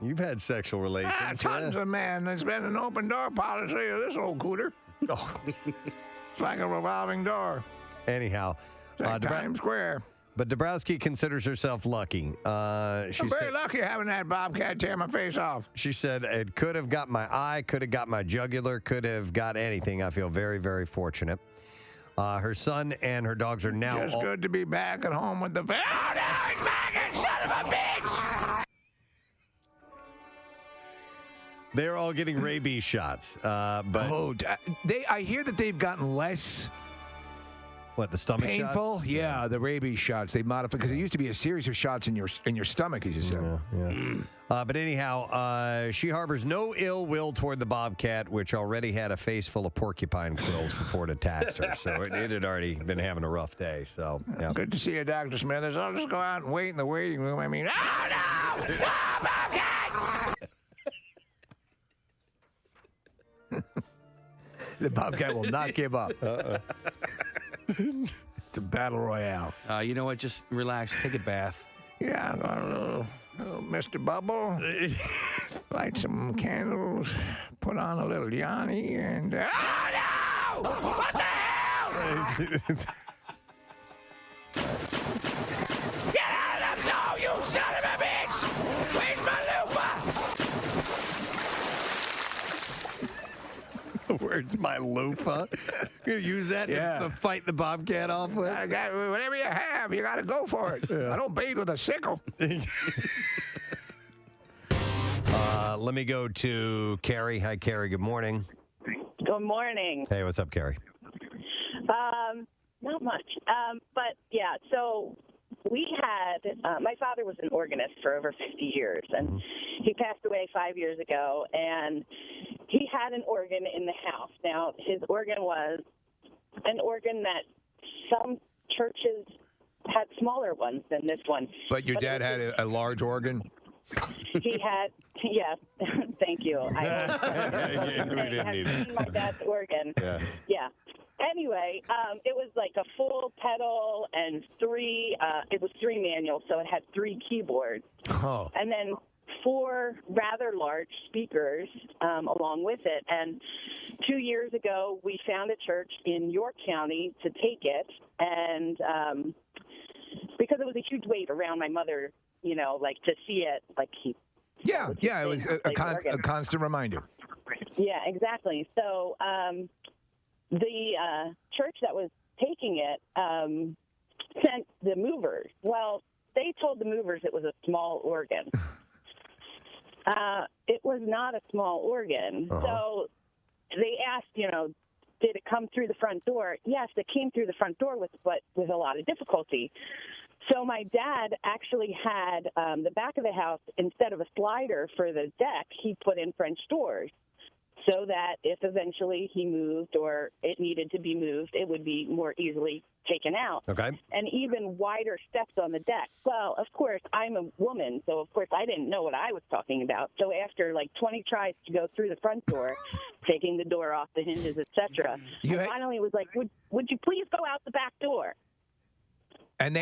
You've had sexual relations. Tons of men. There's been an open door policy of this old cooter. Oh. It's like a revolving door. Anyhow. Like Times Square. But Dabrowski considers herself lucky. I'm very lucky having that bobcat tear my face off. She said it could have got my eye, could have got my jugular, could have got anything. I feel very, very fortunate. Her son and her dogs are now... Just good to be back at home with the... Oh, no, he's back, son of a bitch! They're all getting rabies shots. But I hear that they've gotten less... What, the stomach painful? shots? Yeah, the rabies shots. They modified because it used to be a series of shots in your stomach, as you said. Yeah. But anyhow, she harbors no ill will toward the bobcat, which already had a face full of porcupine quills before it attacked her. So it had already been having a rough day. So yeah. Good to see you, Dr. Smithers. I'll just go out and wait in the waiting room. I mean, oh no! Oh, bobcat! The bobcat will not give up. It's a battle royale. You know what? Just relax. Take a bath. Yeah, I got a little Mr. Bubble. Light some candles. Put on a little Yanni and... oh, no! What the hell? Get out of the... No, you son of a bitch! Where's my loofah? Where's my loofah? You're going to use that to fight the bobcat off with? Whatever you have, you got to go for it. I don't bathe with a sickle. Let me go to Carrie. Hi, Carrie. Good morning. Good morning. Hey, what's up, Carrie? Not much. But yeah, so we had, my father was an organist for over 50 years, and he passed away 5 years ago, and he had an organ in the house. Now, his organ was an organ that some churches had smaller ones than this one. But your dad had a large organ? He had, yeah, thank you. I had need seen my dad's organ. Yeah. Yeah. Anyway, it was like a full pedal and it was 3 manuals, so it had 3 keyboards. Oh. And then 4 rather large speakers along with it. And 2 years ago, we found a church in York County to take it. And because it was a huge weight around my mother, like to see it, like he. Yeah, it was a constant reminder. Yeah, exactly. So the church that was taking it sent the movers. Well, they told the movers it was a small organ. It was not a small organ. So they asked, did it come through the front door? Yes, it came through the front door with a lot of difficulty. So my dad actually had the back of the house, instead of a slider for the deck, he put in French doors so that if eventually he moved or it needed to be moved, it would be more easily taken out. Okay. And even wider steps on the deck. Well, of course, I'm a woman, so of course I didn't know what I was talking about. So after like 20 tries to go through the front door, taking the door off the hinges, etc., I finally was like, would you please go out the back door? And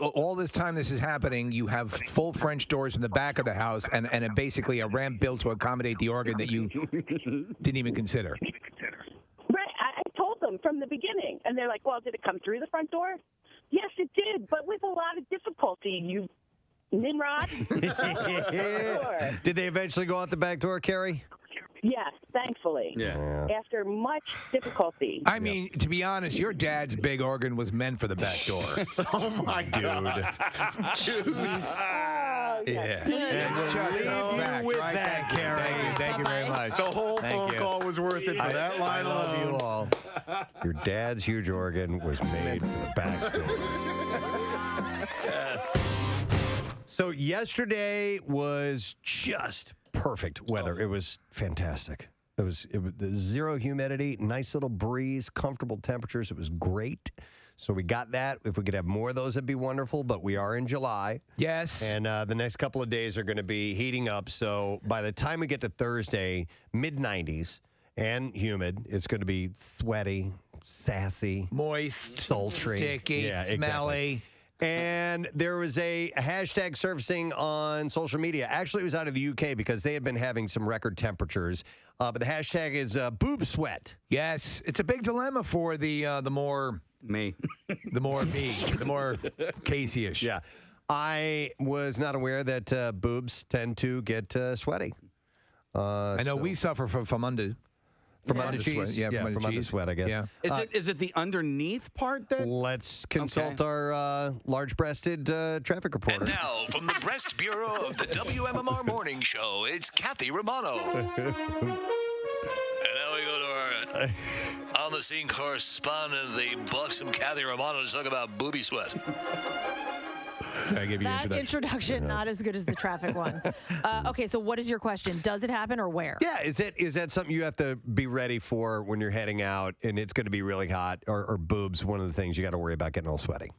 all this time this is happening, you have full French doors in the back of the house and basically a ramp built to accommodate the organ that you didn't even consider. Right. I told them from the beginning. And they're like, well, did it come through the front door? Yes, it did, but with a lot of difficulty, you Nimrod. Did they eventually go out the back door, Carrie? Yes, thankfully. Yeah. After much difficulty. I mean, to be honest, your dad's big organ was meant for the back door. Oh, my God. Dude. Yeah. And we'll Just leave a you fact with right that, there. Carrie. Thank you very much. The whole phone call was worth it for that line alone. I love you all. Your dad's huge organ was made for the back door. Yes. So yesterday was just perfect weather. It was fantastic. It was the zero humidity, nice little breeze, comfortable temperatures. It was great. So we got that. If we could have more of those, it'd be wonderful. But we are in July. Yes. And the next couple of days are going to be heating up. So by the time we get to Thursday, mid-90s and humid, it's going to be sweaty, sassy, moist, sultry, sticky, smelly. And there was a hashtag surfacing on social media. Actually, it was out of the UK because they had been having some record temperatures. But the hashtag is boob sweat. Yes, it's a big dilemma for the more me, the more Casey-ish. Yeah, I was not aware that boobs tend to get sweaty. I know we suffer from under. From under cheese? Yeah, from under sweat, I guess. Yeah. Is it the underneath part that? Let's consult our large-breasted traffic reporter. And now, from the Breast Bureau of the WMMR Morning Show, it's Kathy Romano. And now we go to our on-the-scene correspondent, the buxom Kathy Romano, to talk about booby sweat. I give you that introduction not as good as the traffic one. Okay, so what is your question? Does it happen or where? Yeah, is that something you have to be ready for when you're heading out and it's going to be really hot, or boobs? One of the things you got to worry about getting all sweaty.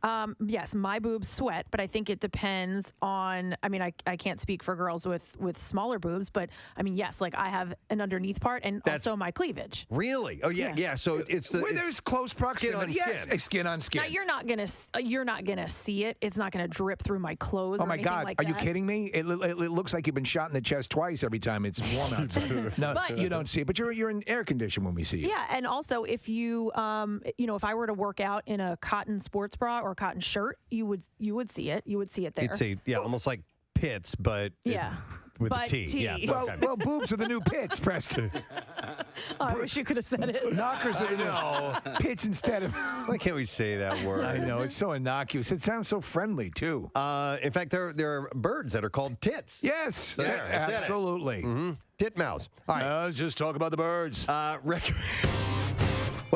Yes, my boobs sweat, but I think it depends on. I mean, I can't speak for girls with smaller boobs, but I mean, yes, like I have an underneath part and also my cleavage. Really? Oh yeah. So it's there's close proximity. Skin on skin. Yes, skin on skin. Now you're not gonna see it. It's not gonna drip through my clothes. Oh or my anything God! like Are you that. kidding me? It looks like you've been shot in the chest twice every time it's warm outside. No, But- you don't see it, but you're in air condition when we see you. Yeah, and also if you, if I were to work out in a cotton sports bra or a cotton shirt, you would see it. You would see it there. It's almost like pits, but Yeah. with But a T. T. Yeah. Well, boobs are the new pits, Preston. Oh, I wish you could have said it. Knockers are the new pits instead of. Why can't we say that word? I know it's so innocuous. It sounds so friendly too. In fact, there are birds that are called tits. Yes, So yes, there, I said it. absolutely. Titmouse. All right. Let's just talk about the birds. Well,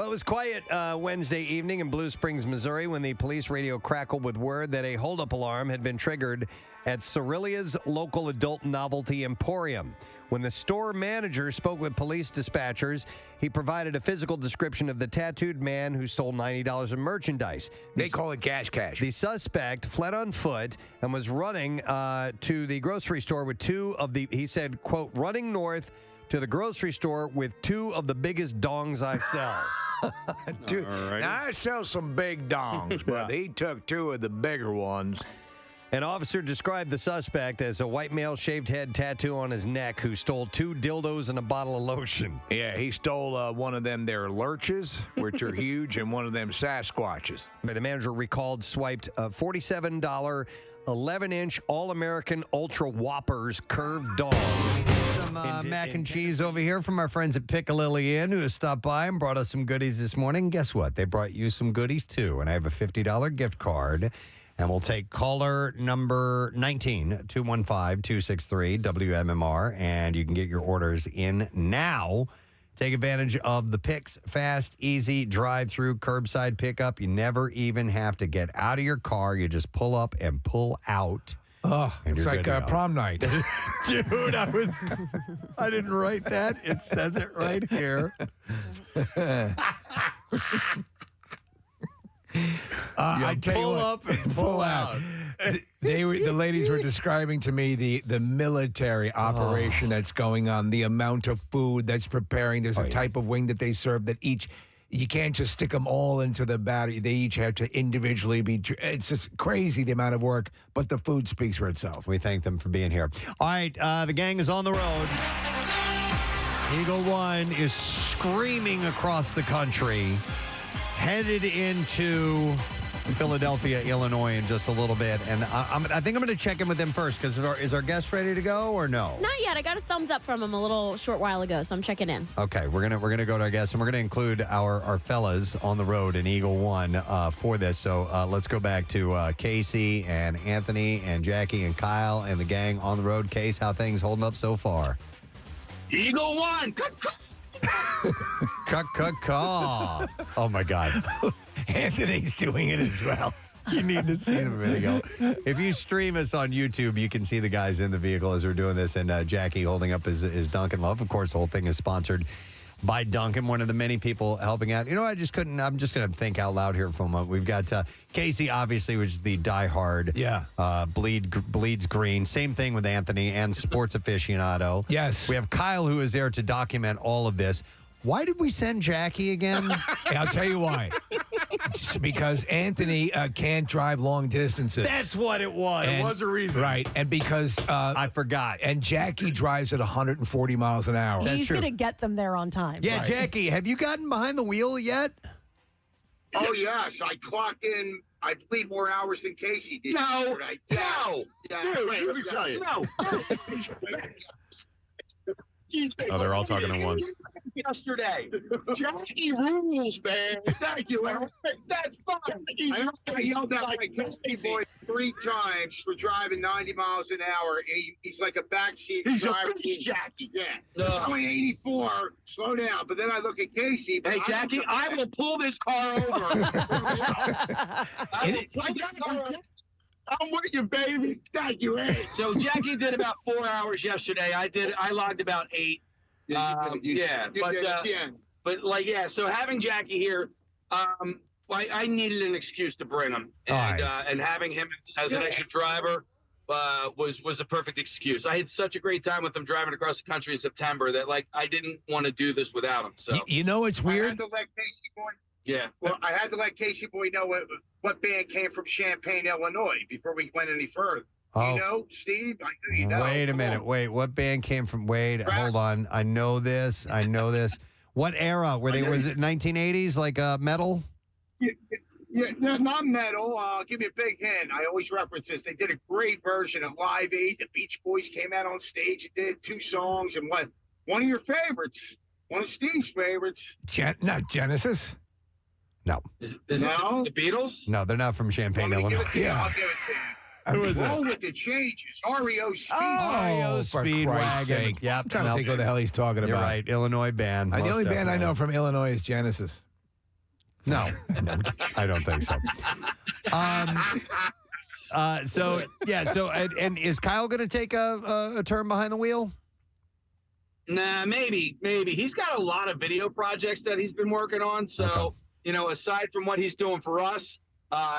it was quiet Wednesday evening in Blue Springs, Missouri, when the police radio crackled with word that a holdup alarm had been triggered at Cerullia's local adult novelty emporium. When the store manager spoke with police dispatchers, he provided a physical description of the tattooed man who stole $90 in merchandise. They call it cash. The suspect fled on foot and was running to the grocery store with two of the, he said, quote, running north, to the grocery store with 2 of the biggest dongs I sell. Dude, now I sell some big dongs, but he took 2 of the bigger ones. An officer described the suspect as a white male shaved head tattoo on his neck who stole 2 dildos and a bottle of lotion. Yeah, he stole one of them there lurches, which are huge, and one of them Sasquatches. The manager recalled swiped a $47 11-inch All-American Ultra Whoppers curved dog. Some mac and cheese over here from our friends at Piccalilli Inn who has stopped by and brought us some goodies this morning. Guess what? They brought you some goodies too, and I have a $50 gift card. And we'll take caller number 19, 215-263 WMMR, and you can get your orders in now. Take advantage of the Picks Fast, Easy drive-through curbside pickup. You never even have to get out of your car. You just pull up and pull out. Oh, it's like prom night. Dude, I didn't write that. It says it right here. I tell you what, up and pull out. The ladies were describing to me the military operation that's going on, the amount of food that's preparing. There's a type of wing that they serve that you can't just stick them all into the battery. They each have to individually be. It's just crazy the amount of work, but the food speaks for itself. We thank them for being here. All right, the gang is on the road. Eagle One is screaming across the country, headed into Philadelphia, Illinois in just a little bit. And I think I'm going to check in with them first because is our guest ready to go or no? Not yet. I got a thumbs up from him a little short while ago, so I'm checking in. Okay, we're gonna go to our guests, and we're gonna include our fellas on the road in Eagle One for this. So let's go back to Casey and Anthony and Jackie and Kyle and the gang on the road. Case, how things holding up so far? Eagle One. Caw. Oh my God. Anthony's doing it as well. You need to see the video. If you stream us on YouTube, you can see the guys in the vehicle as we're doing this, and Jackie holding up his Dunkin' Love. Of course, the whole thing is sponsored by Dunkin', one of the many people helping out. You know, I'm just going to think out loud here for a moment. We've got Casey, obviously, which is the diehard bleeds green. Same thing with Anthony and sports aficionado. Yes. We have Kyle, who is there to document all of this. Why did we send Jackie again? I'll tell you why. Just because Anthony can't drive long distances. That's what it was. And, it was a reason. Right. And because... I forgot. And Jackie drives at 140 miles an hour. He's going to get them there on time. Yeah, Right. Jackie, have you gotten behind the wheel yet? Oh, yes. I clocked in, I believe, more hours than Casey did. No. Yesterday. No. Yeah. Dude, Wait, let me tell you. No. Oh, they're all talking at once. Yesterday. Jackie rules, man. Thank you, Aaron. That's fine. I yelled at my Casey boy 3 times for driving 90 miles an hour. He's like a backseat He's driver. a beast, Jackie. Yeah. No. Only 84. Slow down. But then I look at Casey. Hey, Jackie, I will pull this car over. I'm with you, baby. Thank you, Aaron. So Jackie did about 4 hours yesterday. I logged about 8. So having Jackie here, I needed an excuse to bring him, and having him as an extra driver was the perfect excuse. I had such a great time with him driving across the country in September that I didn't want to do this without him. So you know it's weird. I had to let Casey boy. Yeah. Well, I had to let Casey boy know what band came from Champaign, Illinois, before we went any further. Oh. You know, Steve? I know you know. Wait a minute. Wait, what band came from? Wait, hold on. I know this. What era? Was it 1980s, like metal? Yeah, not metal. I'll give you a big hint. I always reference this. They did a great version of Live Aid. The Beach Boys came out on stage and did 2 songs. And one of your favorites, one of Steve's favorites. Not Genesis? No. Is it the Beatles? No, they're not from Champaign, Illinois. I'll give it to you. Who is Roll it? with the changes. REO Speed. REO for Christ's Speedwagon. sake. Yep. I'm trying to think what the hell he's talking about. You're right. Illinois band. The most only band I definitely. know from Illinois is Genesis. No, I don't think so. And is Kyle going to take a turn behind the wheel? Nah, maybe. He's got a lot of video projects that he's been working on. So, aside from what he's doing for us,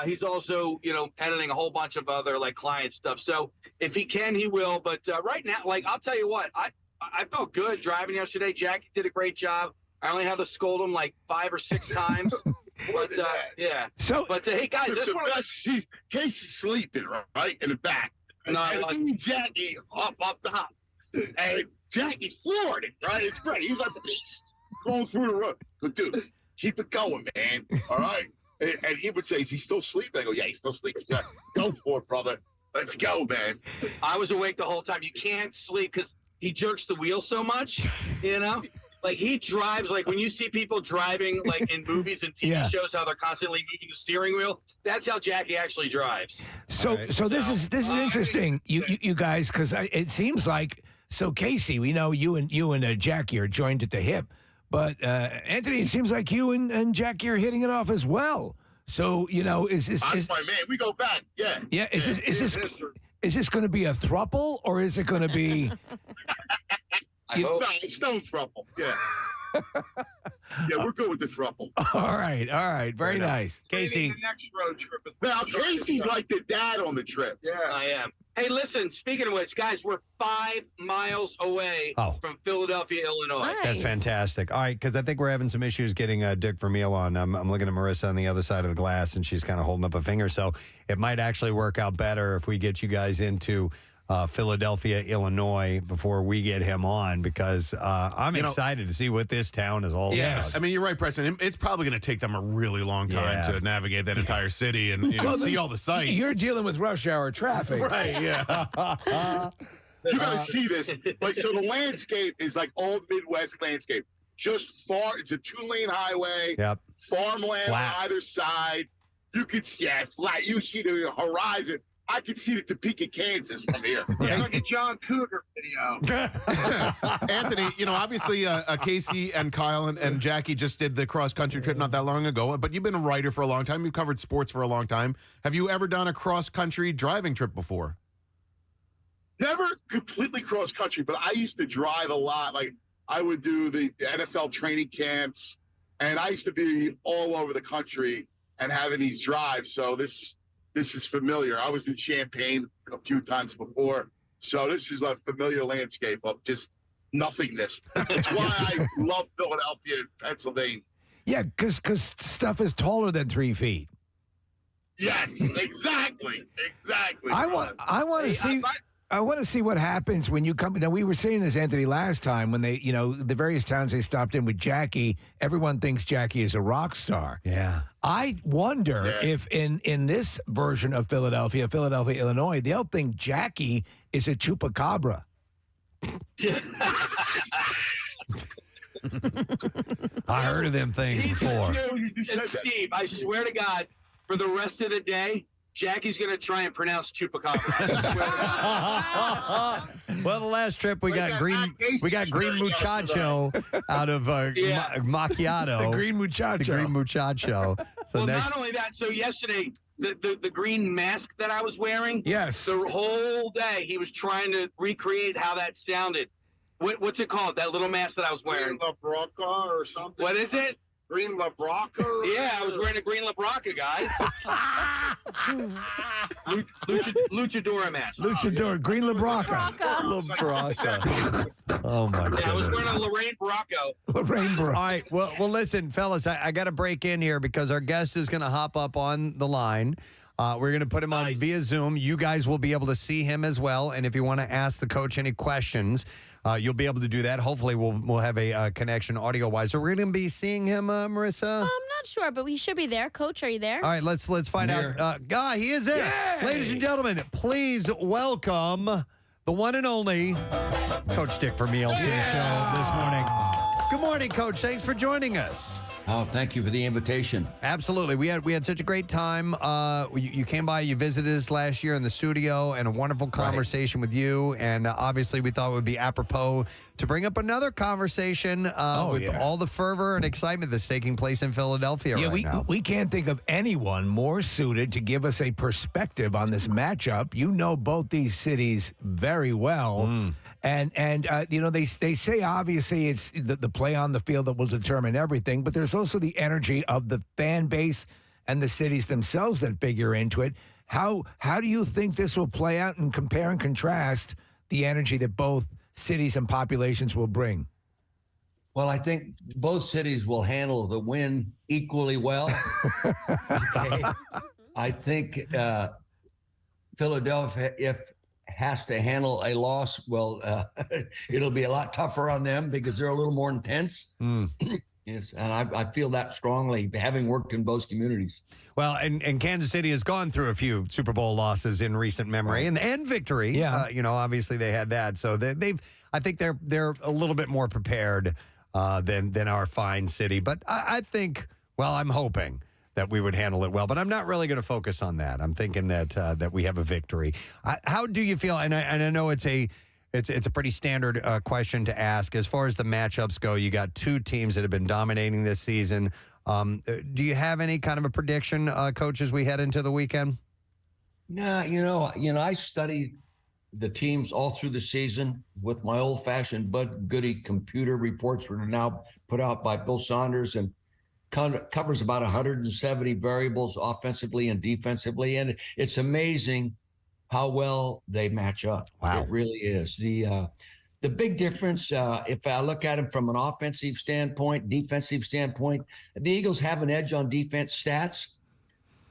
he's also, editing a whole bunch of other client stuff. So if he can, he will. But right now, I'll tell you what, I felt good driving yesterday. Jackie did a great job. I only had to scold him like 5 or 6 times. But yeah. But hey guys, this one. Casey's sleeping right in the back. No, and Jackie up top, and Jackie's floored it. Right, it's great. He's like a beast going through the road. But dude, keep it going, man. All right. And he would say, "Is he still sleeping?" I go, "Yeah, he's still sleeping." He's like, "Go for it, brother. Let's go, man." I was awake the whole time. You can't sleep because he jerks the wheel so much, you know. Like he drives, like when you see people driving, like in movies and TV shows, how they're constantly moving the steering wheel. That's how Jackie actually drives. So this is interesting, you guys, because it seems like Casey, we know you and Jackie are joined at the hip, but Anthony, it seems like you and Jackie are hitting it off as well. So That's my man. We go back. Yeah. Yeah. Is this going to be a throuple or is it going to be? No, it's no throuple. Yeah. Yeah, we're good with the throuple. All right. Very nice. Casey. The next road trip. Now, Casey's like the dad on the trip. Yeah. I am. Hey, listen, speaking of which, guys, we're 5 miles away from Philadelphia, Illinois. That's fantastic. All right, because I think we're having some issues getting Dick Vermeil on. I'm looking at Marissa on the other side of the glass, and she's kind of holding up a finger. So it might actually work out better if we get you guys into Philadelphia, Illinois, before we get him on, because I'm excited to see what this town is all about. I mean, you're right, Preston. It's probably going to take them a really long time to navigate that entire city and see all the sights. You're dealing with rush hour traffic. Right, yeah. You got to see this. Like, so the landscape is like old Midwest landscape. Just far, it's a 2-lane highway. Yep. Farmland on either side. You could see, flat. You see the horizon. I could see the Topeka, Kansas from here. It's like a John Cougar video. Anthony, obviously Casey and Kyle and Jackie just did the cross-country trip not that long ago, but you've been a writer for a long time. You've covered sports for a long time. Have you ever done a cross-country driving trip before? Never completely cross-country, but I used to drive a lot. Like, I would do the NFL training camps, and I used to be all over the country and having these drives, so this is familiar. I was in Champaign a few times before, so this is a familiar landscape of just nothingness. That's why I love Philadelphia and Pennsylvania. Yeah, because stuff is taller than 3 feet. Yes, exactly. I want to see. I want to see what happens when you come. Now, we were saying this, Anthony, last time when they, the various towns they stopped in with Jackie, everyone thinks Jackie is a rock star. Yeah. I wonder if in this version of Philadelphia, Illinois, they'll think Jackie is a chupacabra. I heard of them things before. And Steve, I swear to God, for the rest of the day, Jackie's going to try and pronounce chupacabra. Well, the last trip we got green muchacho out of macchiato. The green muchacho. The green muchacho. So not only that, so yesterday, the green mask that I was wearing, the whole day he was trying to recreate how that sounded. What's it called? That little mask that I was wearing? Green La Braca or something. What is it? Green La Braca? Yeah, I was wearing a green La Braca, guys. Luchadora mask. Luchador, green La Braca. La Braca. Oh, my goodness. Yeah, I was wearing a Lorraine Bracco. Lorraine Bracco. All right, well, listen, fellas, I got to break in here because our guest is going to hop up on the line. We're going to put him on via Zoom. You guys will be able to see him as well. And if you want to ask the coach any questions, you'll be able to do that. Hopefully, we'll have a connection audio-wise. So we're going to be seeing him, Marissa? I'm not sure, but we should be there. Coach, are you there? All right, let's find out. He is there. Yay! Ladies and gentlemen, please welcome the one and only Coach Dick Vermeil to the show this morning. Good morning, Coach. Thanks for joining us. Oh, thank you for the invitation. Absolutely. We had such a great time. You came by, you visited us last year in the studio, and a wonderful conversation with you. And obviously, we thought it would be apropos to bring up another conversation with all the fervor and excitement that's taking place in Philadelphia right now. We can't think of anyone more suited to give us a perspective on this matchup. You know both these cities very well. And they say obviously it's the play on the field that will determine everything, but there's also the energy of the fan base and the cities themselves that figure into it. How do you think this will play out and compare and contrast the energy that both cities and populations will bring? Well, I think both cities will handle the win equally well. Okay. I think Philadelphia, if has to handle a loss, well, it'll be a lot tougher on them because they're a little more intense. Yes, and I feel that strongly, having worked in both communities. Well, and Kansas City has gone through a few Super Bowl losses in recent memory, and victory. Yeah. Obviously they had that, so I think they're a little bit more prepared than our fine city. But I think, well, I'm hoping that we would handle it well, but I'm not really going to focus on that. I'm thinking that we have a victory. How do you feel? And I know it's a pretty standard question to ask. As far as the matchups go, you got two teams that have been dominating this season. Do you have any kind of a prediction, Coach, as we head into the weekend? Nah, I study the teams all through the season with my old-fashioned Bud Goody computer reports, which are now put out by Bill Saunders, and covers about 170 variables offensively and defensively, and it's amazing how well they match up. Wow. It really is. The big difference, if I look at them from an offensive standpoint, defensive standpoint, the Eagles have an edge on defense stats.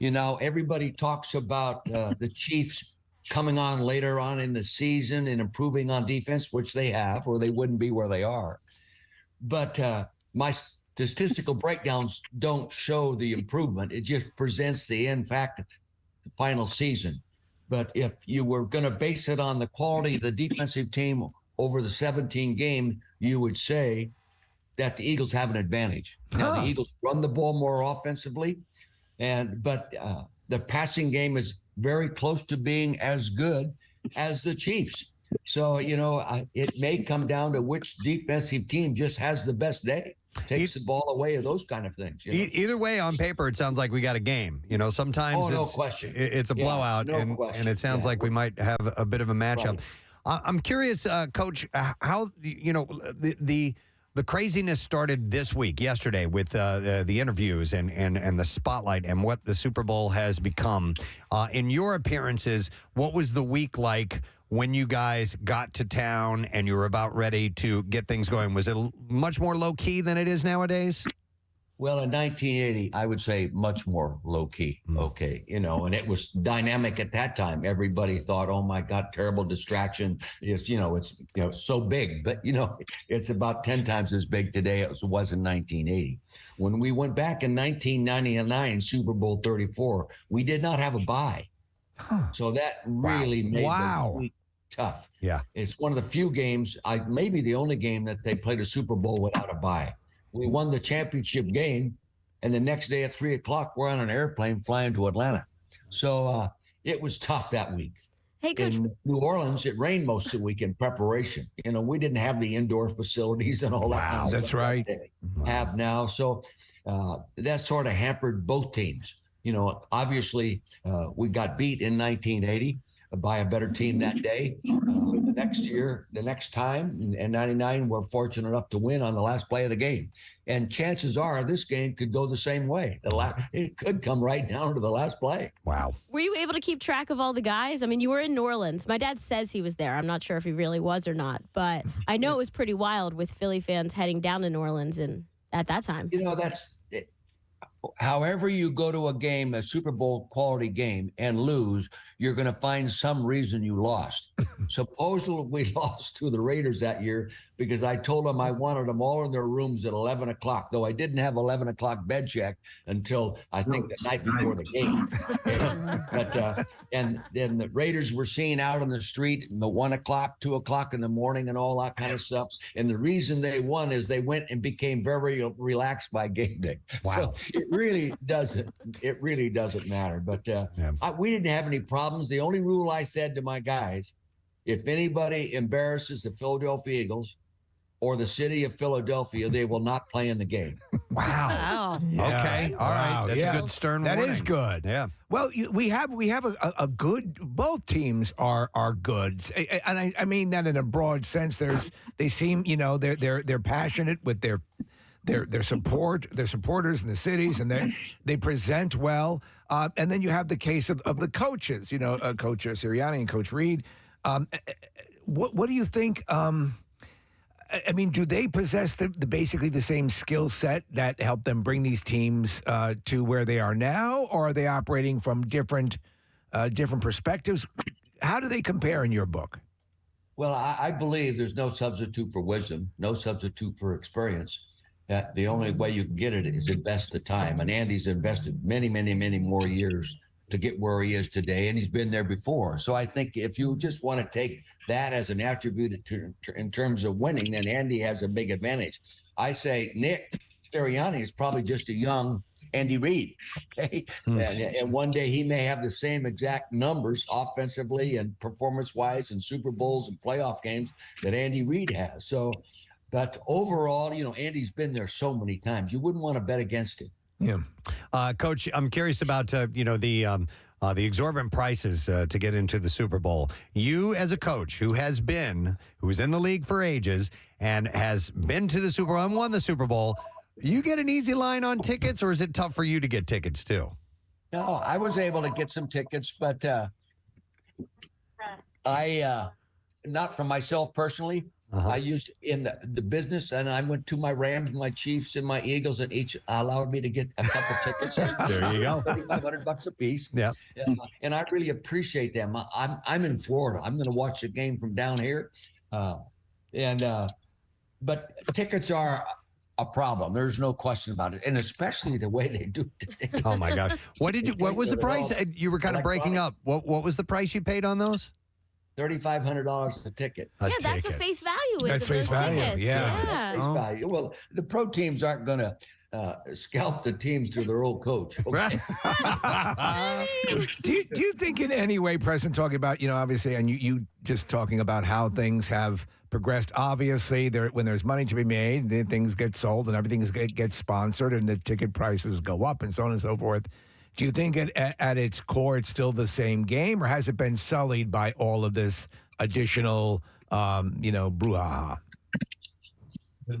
Everybody talks about the Chiefs coming on later on in the season and improving on defense, which they have, or they wouldn't be where they are. But my statistical breakdowns don't show the improvement. It just presents the final season. But if you were going to base it on the quality of the defensive team over the 17 game, you would say that the Eagles have an advantage. Now, the Eagles run the ball more offensively, but the passing game is very close to being as good as the Chiefs. So, it may come down to which defensive team just has the best day, takes the ball away, or those kind of things. Either way, on paper, it sounds like we got a game. Sometimes it's a blowout, and it sounds like we might have a bit of a matchup. Right. I'm curious, Coach, how the craziness started this week, yesterday, with the interviews and the spotlight and what the Super Bowl has become. In your appearances, what was the week like when you guys got to town and you were about ready to get things going? Was it much more low-key than it is nowadays? Well, in 1980, I would say much more low-key, okay, and it was dynamic at that time. Everybody thought, oh, my God, terrible distraction. It's so big, but, it's about 10 times as big today as it was in 1980. When we went back in 1999, Super Bowl 34, we did not have a bye. So that really made the week tough. Yeah. It's one of the few games, maybe the only game that they played a Super Bowl without a bye. We won the championship game, and the next day at 3:00, we're on an airplane flying to Atlanta. So it was tough that week. Hey, Coach. In New Orleans, it rained most of the week in preparation. We didn't have the indoor facilities and all that. Wow, kind of that's stuff right. That they have now. So that sort of hampered both teams. Obviously, we got beat in 1980 by a better team that day. The next time, in 99, we're fortunate enough to win on the last play of the game. And chances are this game could go the same way. It could come right down to the last play. Wow. Were you able to keep track of all the guys? I mean, you were in New Orleans. My dad says he was there. I'm not sure if he really was or not. But I know it was pretty wild with Philly fans heading down to New Orleans at that time. However you go to a game, a Super Bowl quality game, and lose, you're going to find some reason you lost. Supposedly we lost to the Raiders that year because I told them I wanted them all in their rooms at 11 o'clock, though I didn't have 11 o'clock bed check until I think the night before the game. And then the Raiders were seen out on the street in the 1 o'clock, 2 o'clock in the morning and all that kind of stuff. And the reason they won is they went and became very relaxed by game day. Wow. So it really doesn't matter. But we didn't have any problems. The only rule I said to my guys, if anybody embarrasses the Philadelphia Eagles or the city of Philadelphia, they will not play in the game. Wow. Yeah. Okay. All right. That's a good stern warning. That is good. Yeah. Well, we have a good. Both teams are good, and I mean that in a broad sense. They seem they're passionate with their supporters in the cities, and they present well. And then you have the case of the coaches, Coach Sirianni and Coach Reed. What do you think? I mean, do they possess the basically the same skill set that helped them bring these teams to where they are now, or are they operating from different perspectives? How do they compare in your book? Well, I believe there's no substitute for wisdom, no substitute for experience. The only way you can get it is invest the time. And Andy's invested many, many, many more years to get where he is today, and he's been there before. So I think if you just want to take that as an attribute in terms of winning, then Andy has a big advantage. I say Nick Sirianni is probably just a young Andy Reid. Okay? And one day he may have the same exact numbers offensively and performance-wise in Super Bowls and playoff games that Andy Reid has. So, but overall, Andy's been there so many times. You wouldn't want to bet against him. Yeah. Coach, I'm curious about, the exorbitant prices to get into the Super Bowl. You as a coach who's in the league for ages and has been to the Super Bowl and won the Super Bowl, you get an easy line on tickets, or is it tough for you to get tickets too? No, I was able to get some tickets, but I not for myself personally. I used in the business, and I went to my Rams, my Chiefs, and my Eagles, and each allowed me to get a couple tickets. There you go. $3,500 a piece. Yeah. And I really appreciate them. I'm in Florida. I'm going to watch the game from down here, but tickets are a problem. There's no question about it, and especially the way they do today. Oh my gosh! What was the price? You were kind of breaking up. What was the price you paid on those? $3,500 a ticket. That's what face value is. That's face value. Tickets. Yeah. Face value. Well, the pro teams aren't going to scalp the teams to their old coach. Okay? do you think in any way, Preston, talking about, obviously, and you just talking about how things have progressed, obviously, when there's money to be made, then things get sold and everything gets sponsored and the ticket prices go up and so on and so forth. Do you think at its core it's still the same game, or has it been sullied by all of this additional, brouhaha?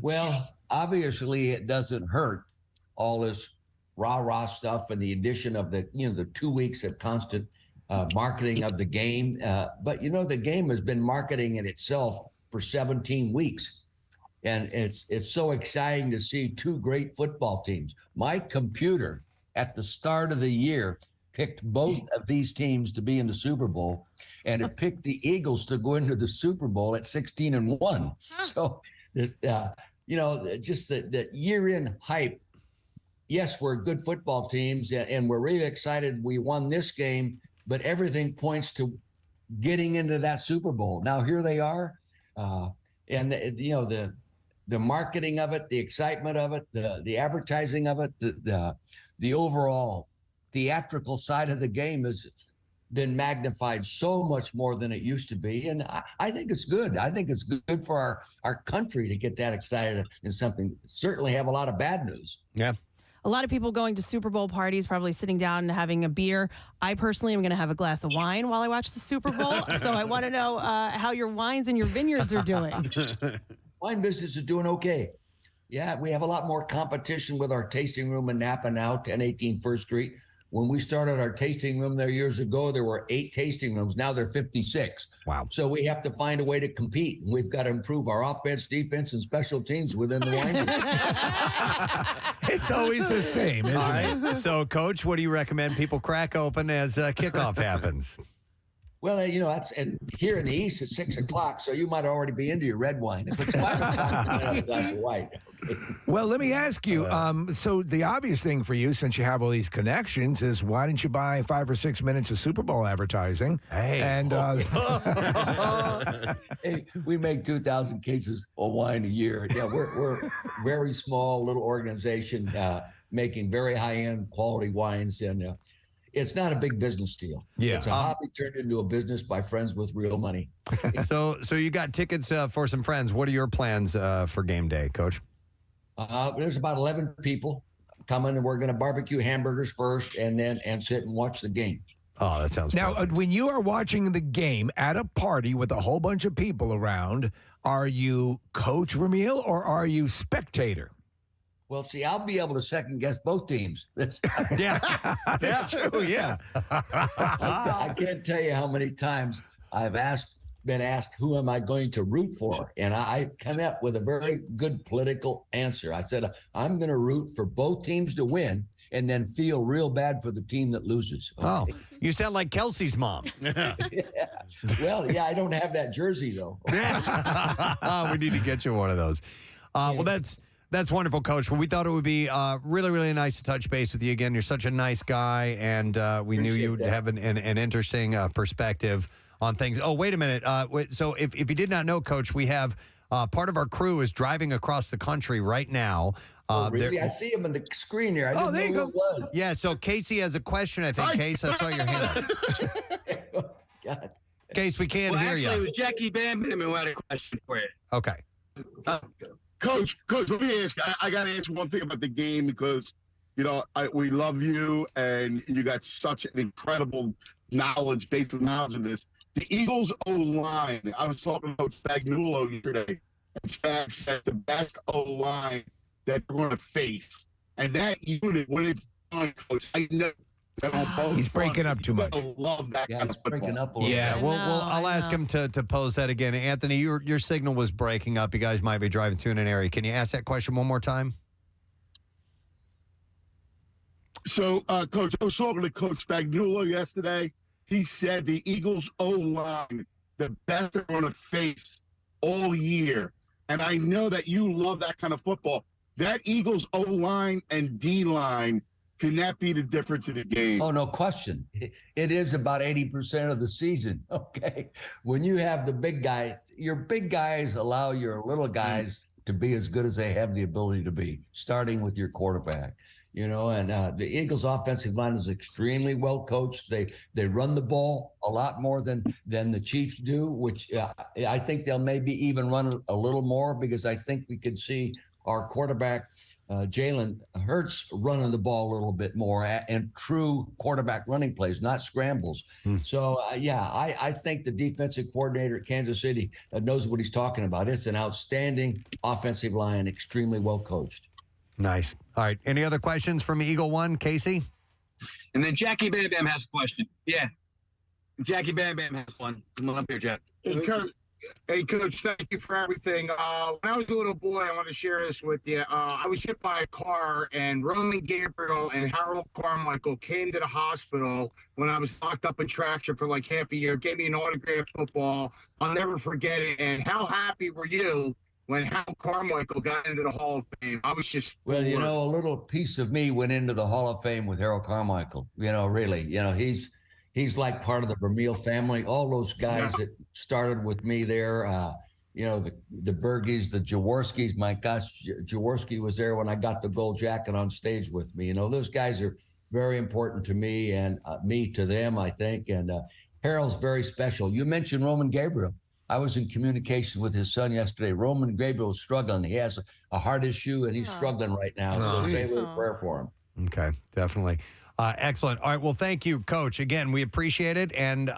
Well, obviously it doesn't hurt all this rah-rah stuff and the addition of the 2 weeks of constant marketing of the game. But, the game has been marketing it itself for 17 weeks. And it's so exciting to see two great football teams. My computer at the start of the year picked both of these teams to be in the Super Bowl, and it picked the Eagles to go into the Super Bowl at 16-1. So this, just the year-end hype. Yes, we're good football teams, and we're really excited we won this game, but everything points to getting into that Super Bowl. Now here they are, and the marketing of it, the excitement of it, the advertising of it, the overall theatrical side of the game has been magnified so much more than it used to be. And I think it's good. I think it's good for our country to get that excited in something. Certainly have a lot of bad news. Yeah. A lot of people going to Super Bowl parties, probably sitting down and having a beer. I personally am going to have a glass of wine while I watch the Super Bowl. So I want to know how your wines and your vineyards are doing. Wine business is doing okay. Yeah, we have a lot more competition with our tasting room in Napa now, 1018 First Street. When we started our tasting room there years ago, there were 8 tasting rooms. Now there are 56. Wow. So we have to find a way to compete. We've got to improve our offense, defense, and special teams within the wine business. It's always the same, isn't it? So, Coach, what do you recommend people crack open as kickoff happens? Well, that's and here in the East, it's 6 o'clock, so you might already be into your red wine. If it's 5 o'clock, you might have a glass of white. Well, let me ask you. So the obvious thing for you, since you have all these connections, is why didn't you buy 5 or 6 minutes of Super Bowl advertising? Hey, and hey, we make 2,000 cases of wine a year. Yeah, we're very small little organization making very high-end quality wines, and it's not a big business deal. Yeah. It's a hobby turned into a business by friends with real money. So you got tickets for some friends. What are your plans for game day, Coach? There's about 11 people coming, and we're going to barbecue hamburgers first and sit and watch the game. Oh, that sounds Now, when you are watching the game at a party with a whole bunch of people around, are you Coach Vermeil or are you spectator? Well, see, I'll be able to second guess both teams. Yeah, that's true. Yeah. I can't tell you how many times I've asked been asked, who am I going to root for? And I come up with a very good political answer. I said, I'm going to root for both teams to win and then feel real bad for the team that loses. Okay? Oh, you sound like Kelsey's mom. Yeah. Well, yeah, I don't have that jersey, though. We need to get you one of those. Well, that's wonderful, Coach. Well, we thought it would be really, really nice to touch base with you again. You're such a nice guy, and we knew you'd have an interesting perspective on things. Oh, wait a minute. So if you did not know, Coach, we have part of our crew is driving across the country right now. Really? I see him on the screen here. I didn't know who it was. Yeah, so Casey has a question, I think. Case, I saw your hand up. God. Case, we can't hear you. Actually, it was Jackie Bam Bam who had a question for you. Okay. Coach, let me ask you. I got to ask one thing about the game because, we love you and you got such an incredible basic knowledge of this. The Eagles O-line, I was talking about Spagnuolo yesterday, and Spag said the best O-line that they're going to face. And that unit, when it's done, Coach, I know that on both He's breaking up too much. I love that kind of football. Breaking up a little Yeah, bit. well, I'll ask him to pose that again. Anthony, your signal was breaking up. You guys might be driving through an area. Can you ask that question one more time? So, Coach, I was talking to Coach Spagnuolo yesterday. He said the Eagles O-line, the best they're going to face all year. And I know that you love that kind of football. That Eagles O-line and D-line, can that be the difference in the game? Oh, no question. It is about 80% of the season, okay? When you have the big guys, your big guys allow your little guys to be as good as they have the ability to be, starting with your quarterback. And the Eagles' offensive line is extremely well coached. They run the ball a lot more than the Chiefs do, which I think they'll maybe even run a little more because I think we could see our quarterback, Jalen Hurts, running the ball a little bit more and true quarterback running plays, not scrambles. So, I think the defensive coordinator at Kansas City knows what he's talking about. It's an outstanding offensive line, extremely well coached. Nice. All right. Any other questions from Eagle One, Casey? And then Jackie Bam Bam has a question. Yeah. Jackie Bam Bam has one. Come on up here, Jack. Hey, Coach, thank you for everything. When I was a little boy, I want to share this with you. I was hit by a car, and Roman Gabriel and Harold Carmichael came to the hospital when I was locked up in traction for like half a year, gave me an autographed football. I'll never forget it. And how happy were you when Hal Carmichael got into the Hall of Fame? I was just Well, a little piece of me went into the Hall of Fame with Harold Carmichael. Really, he's like part of the Vermeil family. All those guys that started with me there, the Bergies, the Jaworskis. My gosh, Jaworski was there when I got the gold jacket on stage with me. Those guys are very important to me and me to them, I think. And Harold's very special. You mentioned Roman Gabriel. I was in communication with his son yesterday. Roman Gabriel is struggling. He has a heart issue, and he's struggling right now. So say a little prayer for him. Okay, definitely. Excellent. All right, well, thank you, Coach. Again, we appreciate it, and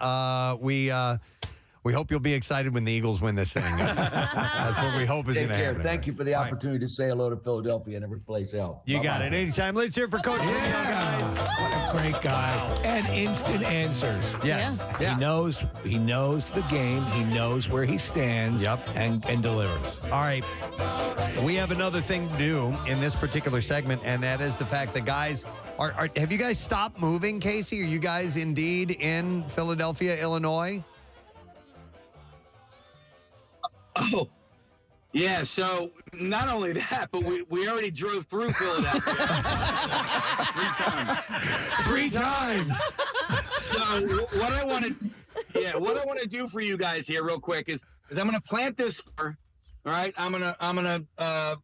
we hope you'll be excited when the Eagles win this thing. That's what we hope is going to happen. Thank you for the opportunity to say hello to Philadelphia and every place else. You got it. Anytime. Let's hear it for Coach. Guys. What a great guy. And instant answers. Yes. Yeah. He knows the game. He knows where he stands. Yep. And delivers. All right. We have another thing to do in this particular segment, and that is the fact that guys have you guys stopped moving, Casey? Are you guys indeed in Philadelphia, Illinois? Oh, yeah. So not only that, but we already drove through Philadelphia 3 times. So what I want to do for you guys here, real quick, is I'm going to plant this fire. All right, I'm gonna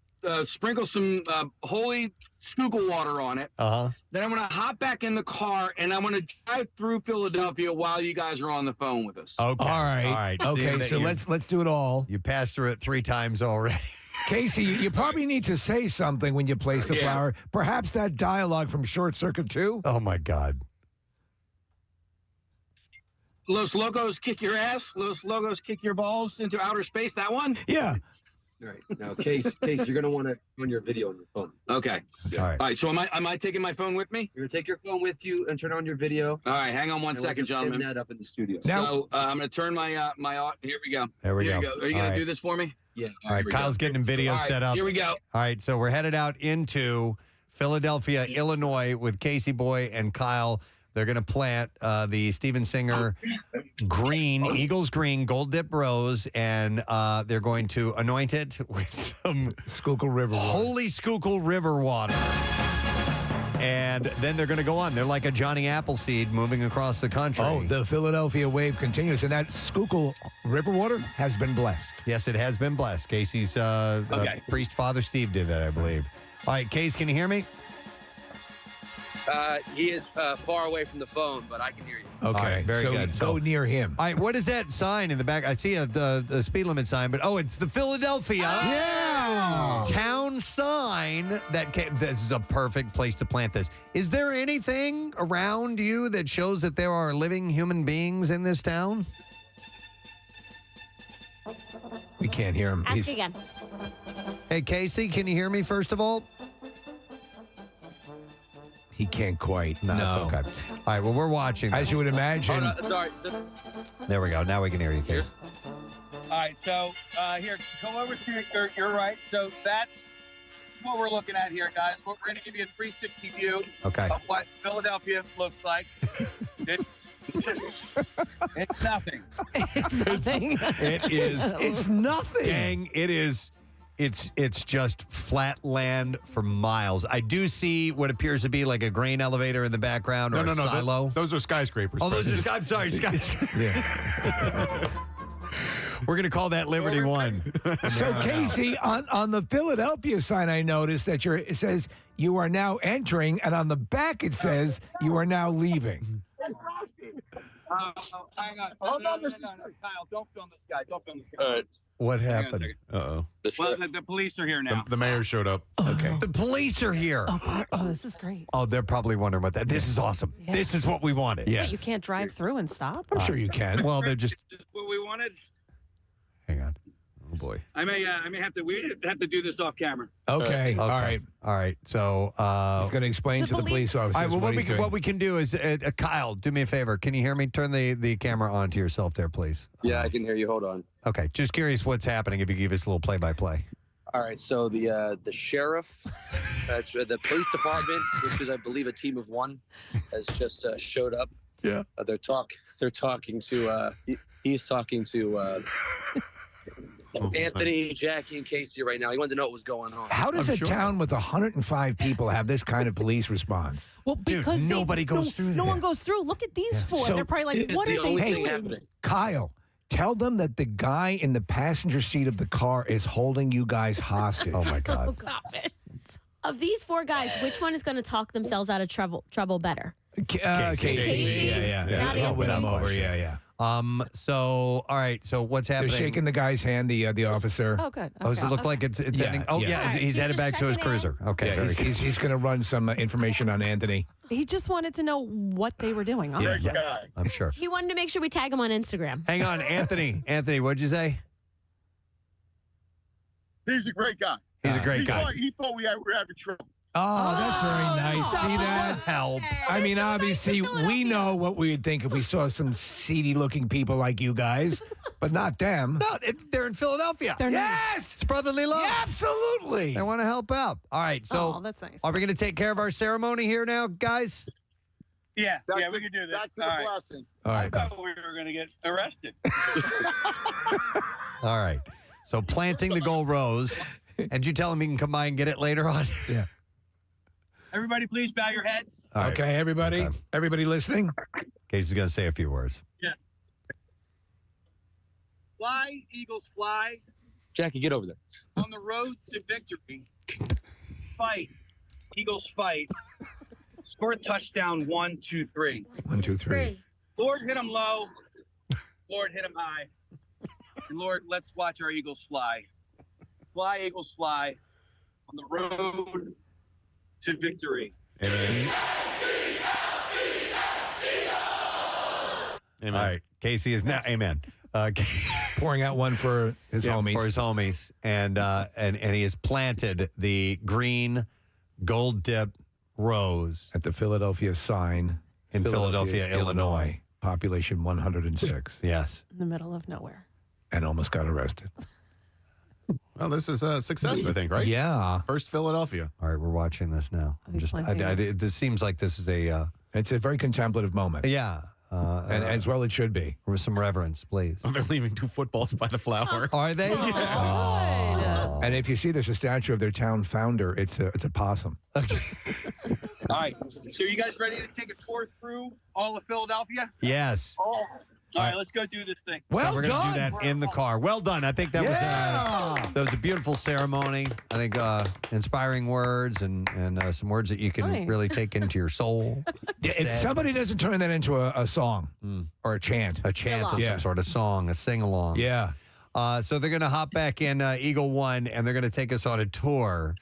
sprinkle some holy schuylkill water on it. Then I'm gonna hop back in the car and I'm gonna drive through Philadelphia while you guys are on the phone with us. Okay. All right. Okay. So let's do it all. You passed through it 3 times already. Casey, you probably need to say something when you place the flower. Perhaps that dialogue from Short Circuit 2. Oh my God. Los Locos kick your ass. Los Locos kick your balls into outer space. That one? Yeah. All right. Now, Case, you're going to want to run your video on your phone. Okay. All right. So am I taking my phone with me? You're going to take your phone with you and turn on your video. All right. Hang on one second, gentlemen. That up in the studio. So I'm going to turn my Here we go. There we Here go. Are you going to do this for me? Yeah. All right, Kyle's getting video set up. Here we go. All right, so we're headed out into Philadelphia, Illinois with Casey Boy and Kyle. They're going to plant the Steven Singer green, Eagles green, gold dip rose, and they're going to anoint it with some Schuylkill River water. Holy Schuylkill River water. And then they're going to go on. They're like a Johnny Appleseed moving across the country. Oh, the Philadelphia wave continues, and that Schuylkill River water has been blessed. Yes, it has been blessed. Casey's priest, Father Steve, did that, I believe. All right, Case, can you hear me? He is far away from the phone, but I can hear you. Okay, All right, very so good. Go near him. All right, what is that sign in the back? I see a speed limit sign, but it's the Philadelphia town sign that came. This is a perfect place to plant this. Is there anything around you that shows that there are living human beings in this town? We can't hear him. Ask again. Hey, Casey, can you hear me first of all? He can't quite. No, it's okay. All right, well, we're watching. As you would imagine. Sorry. There we go. Now we can hear you, Case. All right, so here, go over to your right. So that's what we're looking at here, guys. We're going to give you a 360 view Okay. of what Philadelphia looks like. It's nothing. It's nothing. It is. It's nothing. Gang, it is. It's just flat land for miles. I do see what appears to be like a grain elevator in the background or a silo. Those are skyscrapers. Oh, those are I'm sorry, skyscrapers. Yeah. We're going to call that Liberty One. So, Casey, on the Philadelphia sign, I noticed that it says you are now entering, and on the back it says you are now leaving. Hang on. Hold on, Kyle, don't film this guy. Don't film this guy. All right. What happened? Uh-oh. Well, the police are here now. The mayor showed up. Okay. The police are here. Oh, this is great. Oh, they're probably wondering about that. This is awesome. Yeah. This is what we wanted. Yeah. Wait, you can't drive through and stop? I'm sure you can. Well, they're just. Just what we wanted. Hang on. Oh boy. We have to do this off camera. Okay. All right. All right. So He's going to explain to the police officers all right, well, what he's doing. what we can do is, Kyle, do me a favor. Can you hear me? Turn the camera on to yourself there, please. Yeah, I can hear you. Hold on. Okay. Just curious what's happening if you give us a little play-by-play. All right. So the sheriff, the police department, which is I believe a team of one, has just showed up. Yeah. They're talking to. He's talking to. Anthony, Jackie, and Casey right now. He wanted to know what was going on. How does a town with 105 people have this kind of police response? Well, because nobody goes through No there. one goes through. Look at these four. So They're probably like, what are they doing? Kyle, tell them that the guy in the passenger seat of the car is holding you guys hostage. Oh, my God. Stop it. Of these four guys, which one is going to talk themselves out of trouble better? Casey. Yeah. Not When I'm Anthony. over, yeah. So, all right. So what's happening? They're shaking the guy's hand, the officer. Oh, good. Oh, does it look like it's ending? Oh, yeah. He's headed back to his cruiser. Okay. Yeah, very good. he's going to run some information on Anthony. He just wanted to know what they were doing. Honestly. Yeah, I'm sure. He wanted to make sure we tag him on Instagram. Hang on, Anthony. Anthony, what'd you say? He's a great guy. He's a great guy. He thought we were having trouble. Oh, that's very nice. See that? Help. I mean, obviously, we know what we would think if we saw some seedy-looking people like you guys, but not them. No, they're in Philadelphia. Yes! It's brotherly love. Yeah, absolutely. They want to help out. All right, so that's nice. are we going to take care of our ceremony here now, guys? Yeah, we can do this. That's the blessing. All I right. thought we were going to get arrested. All right. So planting the gold rose, and you tell him he can come by and get it later on? Yeah. Everybody, please bow your heads. All right. Okay, everybody? Okay. Everybody listening? Casey's going to say a few words. Yeah. Fly, Eagles, fly. Jackie, get over there. On the road to victory. Fight. Eagles fight. Score a touchdown 1, 2, 3. 1, 2, 3. Lord, hit them low. Lord, hit them high. And Lord, let's watch our Eagles fly. Fly, Eagles, fly. On the road to victory. Amen. All right. Casey is now, amen. Pouring out one for his homies. For his homies. And he has planted the green gold-dipped rose at the Philadelphia sign in Philadelphia, Illinois. Population 106. Yes. In the middle of nowhere. And almost got arrested. Well, this is a success, I think, right? Yeah. First Philadelphia. All right, we're watching this now. This seems like this is it's a very contemplative moment. Yeah. And as well it should be. With some reverence, please. They're leaving 2 footballs by the flower. Are they? And if you see there's a statue of their town founder, it's a possum. All right. So you guys ready to take a tour through all of Philadelphia? Yes. All right, let's go do this thing. So we're going to do that in the car. Well done. I think that was a beautiful ceremony. I think inspiring words and some words that you can really take into your soul. If somebody doesn't turn that into a song or a chant. A chant of some sort of song, a sing-along. Yeah. So they're going to hop back in Eagle One, and they're going to take us on a tour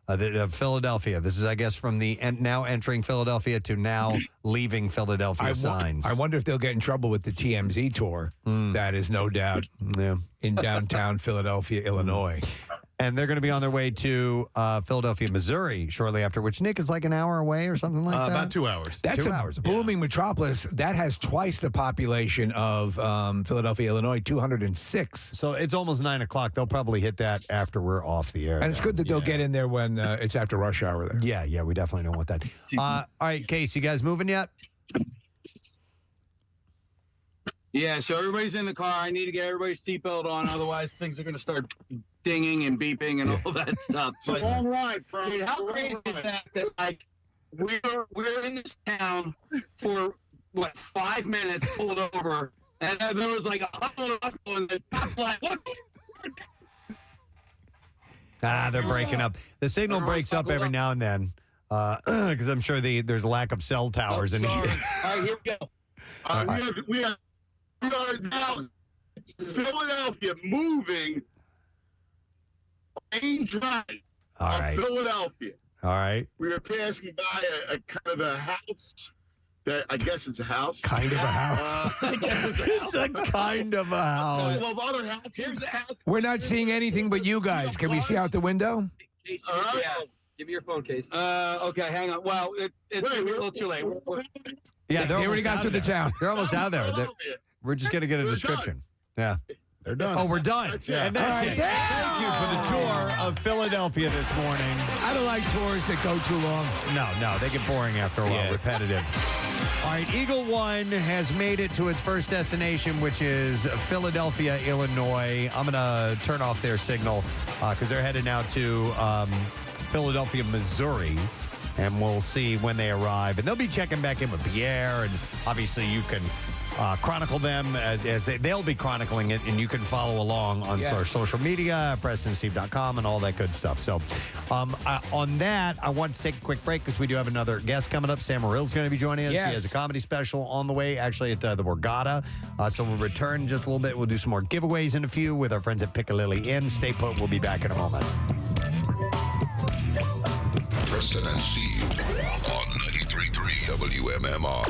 of Philadelphia. This is, I guess, from the now entering Philadelphia to now leaving Philadelphia signs. I wonder if they'll get in trouble with the TMZ tour. That is no doubt in downtown Philadelphia, Illinois. And they're going to be on their way to Philadelphia, Missouri, shortly after, which, Nick, is like an hour away or something like that? About 2 hours. That's 2 a hours. booming metropolis. That has twice the population of Philadelphia, Illinois, 206. So it's almost 9 o'clock. They'll probably hit that after we're off the air. And it's good that they'll get in there when it's after rush hour there. Yeah, we definitely don't want that. All right, Case, you guys moving yet? Yeah, so everybody's in the car. I need to get everybody's seatbelt on, otherwise things are going to start dinging and beeping and all that stuff. It's a long ride, Dude, Frank. how crazy is that? That like we're in this town for 5 minutes, pulled over, and then there was like a hustle and the top like what? They're breaking up. The signal breaks up every now and then because I'm sure there's a lack of cell towers in here. All right, here we go. We are now in Philadelphia, moving Main Drive of Philadelphia. All right. We were passing by a kind of a house that I guess it's a house. Kind of a house. I guess it's a house. It's a kind of a house. I love other houses. Here's a house. We're not seeing anything but you guys. Can we see out the window? All right. Yeah. Give me your phone, Case. Okay, hang on. Well, it's a little too late. Yeah, they already got through the town. They're almost out there. We're just going to get a description. Yeah. They're done. Oh, we're done. And that's it. Yeah. Thank you for the tour of Philadelphia this morning. I don't like tours that go too long. No, they get boring after a while, repetitive. All right, Eagle One has made it to its first destination, which is Philadelphia, Illinois. I'm going to turn off their signal because they're headed now to Philadelphia, Missouri. And we'll see when they arrive. And they'll be checking back in with Pierre. And obviously you can chronicle them as they'll be chronicling it. And you can follow along on our social media, PrestonandSteve.com, and all that good stuff. So on that, I want to take a quick break because we do have another guest coming up. Sam Morrill's going to be joining us. Yes. He has a comedy special on the way, actually, at the Borgata. So we'll return in just a little bit. We'll do some more giveaways in a few with our friends at Piccadilly Inn. Stay put. We'll be back in a moment. Preston and Steve on 93.3 WMMR.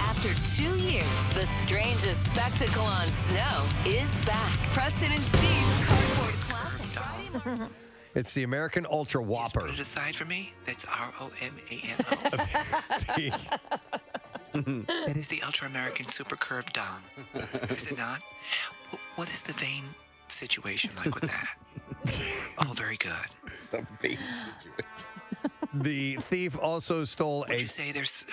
After 2 years, the strangest spectacle on snow is back. Preston and Steve's Cardboard Classic. It's the American Ultra Whopper. Put it aside for me. That's ROMANO. That is the Ultra American Super Curved Dong. Is it not? What is the vein situation like with that? Oh, very good. The vein situation. The thief also stole Would you say there's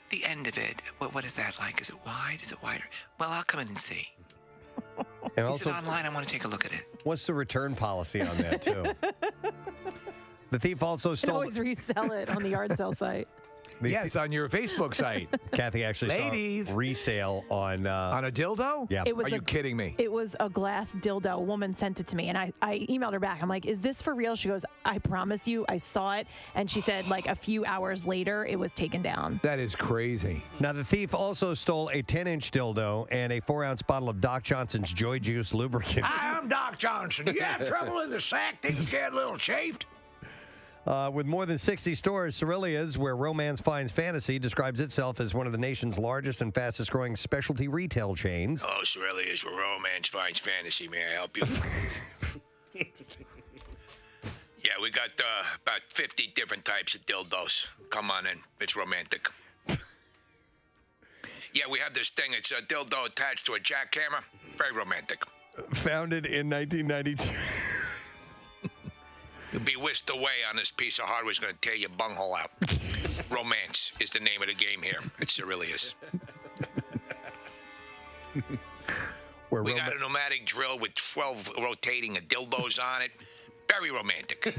the end of it? What is that like? Is it wide? Is it wider? Well, I'll come in and see. And Is also, it online? I want to take a look at it. what's the return policy on that, too? The thief also You can stole... always resell it on the yard sale site. Yes, on your Facebook site. Kathy actually Ladies. saw resale on a dildo? Yeah. It was Are you kidding me? It was a glass dildo. A woman sent it to me, and I emailed her back. I'm like, is this for real? She goes, I promise you, I saw it. And she said, like, a few hours later, it was taken down. That is crazy. Now, the thief also stole a 10-inch dildo and a 4-ounce bottle of Doc Johnson's Joy Juice lubricant. Hi, I'm Doc Johnson. You have trouble in the sack? Think you get a little chafed? With more than 60 stores, Cerullia's, where romance finds fantasy, describes itself as one of the nation's largest and fastest-growing specialty retail chains. Oh, Cerullia's, where romance finds fantasy. May I help you? Yeah, we got about 50 different types of dildos. Come on in. It's romantic. Yeah, we have this thing. It's a dildo attached to a jackhammer. Very romantic. Founded in 1992. You'll be whisked away on this piece of hardware. It's going to tear your bunghole out. Romance is the name of the game here. It's Cerullia's. We got a pneumatic drill with 12 rotating dildos on it. Very romantic.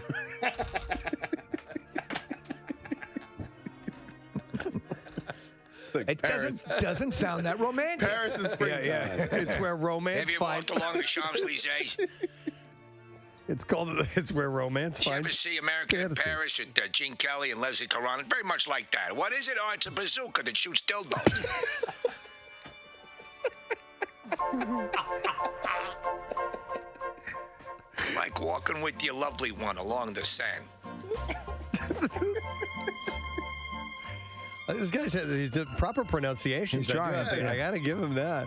It doesn't sound that romantic. Paris in springtime. It's where romance Have you finds. walked along the Champs-Elysees? It's where romance Did you ever finds. see American in Paris with Gene Kelly and Leslie Caron? Very much like that. What is it? Oh, it's a bazooka that shoots dildos. Like walking with your lovely one along the sand. This guy said he's a proper pronunciation. He's trying. I got to give him that.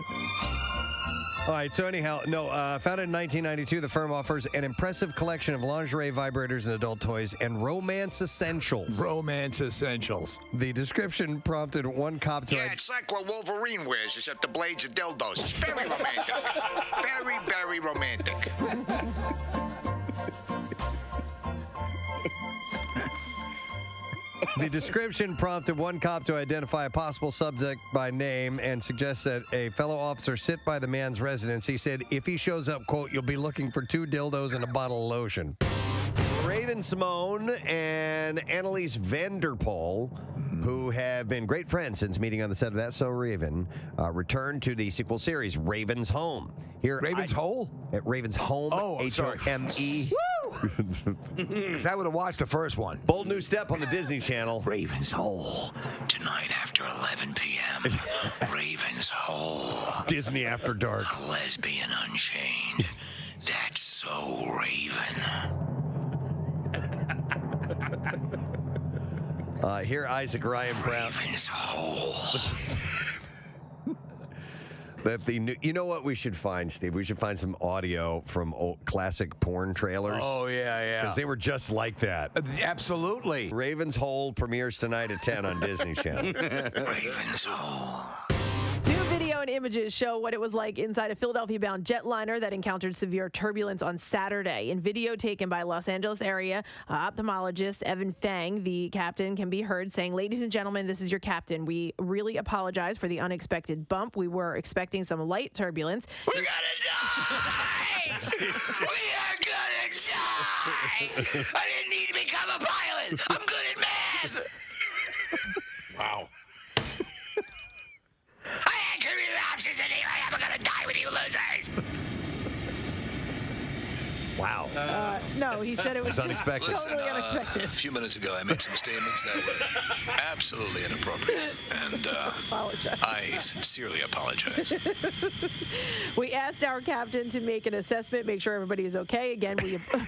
All right, so anyhow, founded in 1992, the firm offers an impressive collection of lingerie, vibrators, and adult toys, and romance essentials. Romance essentials. The description prompted one cop to... Yeah, it's like what Wolverine wears, except the blades are dildos. It's very romantic. Very, very romantic. The description prompted one cop to identify a possible subject by name and suggest that a fellow officer sit by the man's residence. He said, if he shows up, quote, you'll be looking for 2 dildos and a bottle of lotion. Raven Simone and Annalise Vanderpool, who have been great friends since meeting on the set of That's So Raven, returned to the sequel series, Raven's Home. Raven's Hole? At Raven's Home, Oh, sorry. H-O-M-E. Because I would have watched the first one. Bold new step on the Disney Channel. Raven's Hole. Tonight after 11 p.m., Raven's Hole. Disney After Dark. A lesbian unchained. That's So Raven. Here, Isaac Ryan Brown. Raven's Hole. That you know what we should find, Steve? We should find some audio from old classic porn trailers. Oh, yeah. Because they were just like that. Absolutely. Raven's Hole premieres tonight at 10 on Disney Channel. Raven's Hole. New video and images show what it was like inside a Philadelphia-bound jetliner that encountered severe turbulence on Saturday. In video taken by Los Angeles area ophthalmologist Evan Fang, the captain can be heard saying, "Ladies and gentlemen, this is your captain. We really apologize for the unexpected bump. We were expecting some light turbulence." We're gonna die! We are gonna die! I didn't need to become a pilot! I'm good at math! Wow. I had career options anyway. I'm gonna die with you losers! Wow. No, he said it was just unexpected. totally unexpected. A few minutes ago, I made some statements that were absolutely inappropriate, and Apologize. I sincerely apologize. We asked our captain to make an assessment, make sure everybody is okay. Again,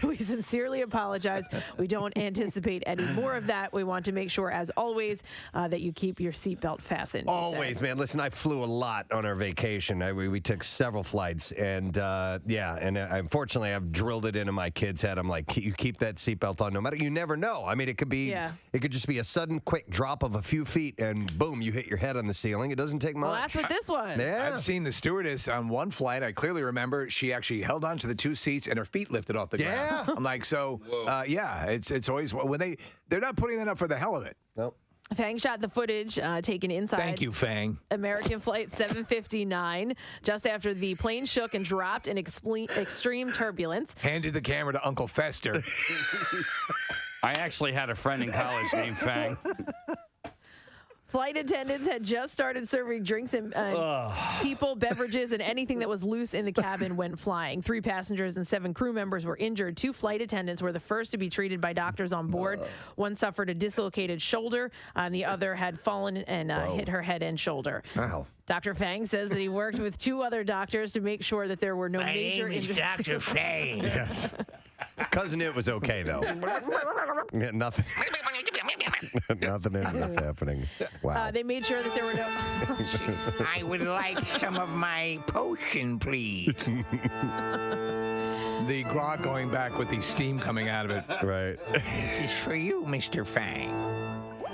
we sincerely apologize. We don't anticipate any more of that. We want to make sure, as always, that you keep your seatbelt fastened. Always, man. Listen, I flew a lot on our vacation. We took several flights, and unfortunately, I've drilled it into my kid's head. I'm like, you keep that seatbelt on no matter. You never know. I mean, it could be, it could just be a sudden, quick drop of a few feet, and boom, you hit your head on the ceiling. It doesn't take much. Well, that's what this was. Yeah. I've seen the stewardess on one flight. I clearly remember she actually held on to the 2 seats and her feet lifted off the ground. Yeah. I'm like, it's always when they're not putting that up for the hell of it. Nope. Fang shot the footage taken inside. Thank you, Fang. American Flight 759, just after the plane shook and dropped in extreme turbulence. Handed the camera to Uncle Fester. I actually had a friend in college named Fang. Flight attendants had just started serving drinks and people, beverages, and anything that was loose in the cabin went flying. 3 passengers and 7 crew members were injured. 2 flight attendants were the first to be treated by doctors on board. One suffered a dislocated shoulder, and the other had fallen and hit her head and shoulder. Wow. Dr. Fang says that he worked with 2 other doctors to make sure that there were no major injuries. Dr. Fang. Yes. Cousin It was okay, though. Yeah, nothing. Nothing happening. Wow. They made sure that there were no. I would like some of my potion, please. The grog going back with the steam coming out of it. Right. This is for you, Mr. Fang.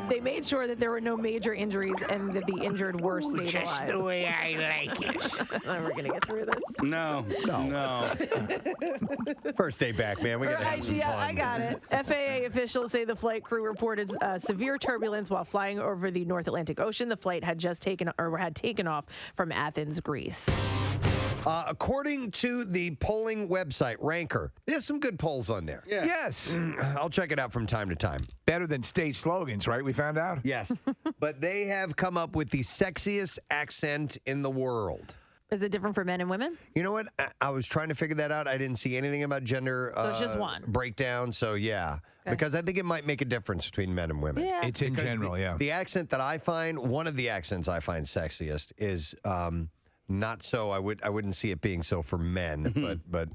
They made sure that there were no major injuries and that the injured were stabilized. Just the way I like it. We're gonna get through this. No. First day back, man. We gotta have some fun. I got it. FAA officials say the flight crew reported severe turbulence while flying over the North Atlantic Ocean. The flight had taken off from Athens, Greece. According to the polling website, Ranker, there's some good polls on there. Yeah. Yes. I'll check it out from time to time. Better than state slogans, right? We found out? Yes. But they have come up with the sexiest accent in the world. Is it different for men and women? You know what? I was trying to figure that out. I didn't see anything about gender So it's just one. breakdown. So, yeah. Okay. Because I think it might make a difference between men and women. Yeah. It's in general, yeah. The accent that I find, one of the accents I find sexiest is... not so. I wouldn't see it being so for men, but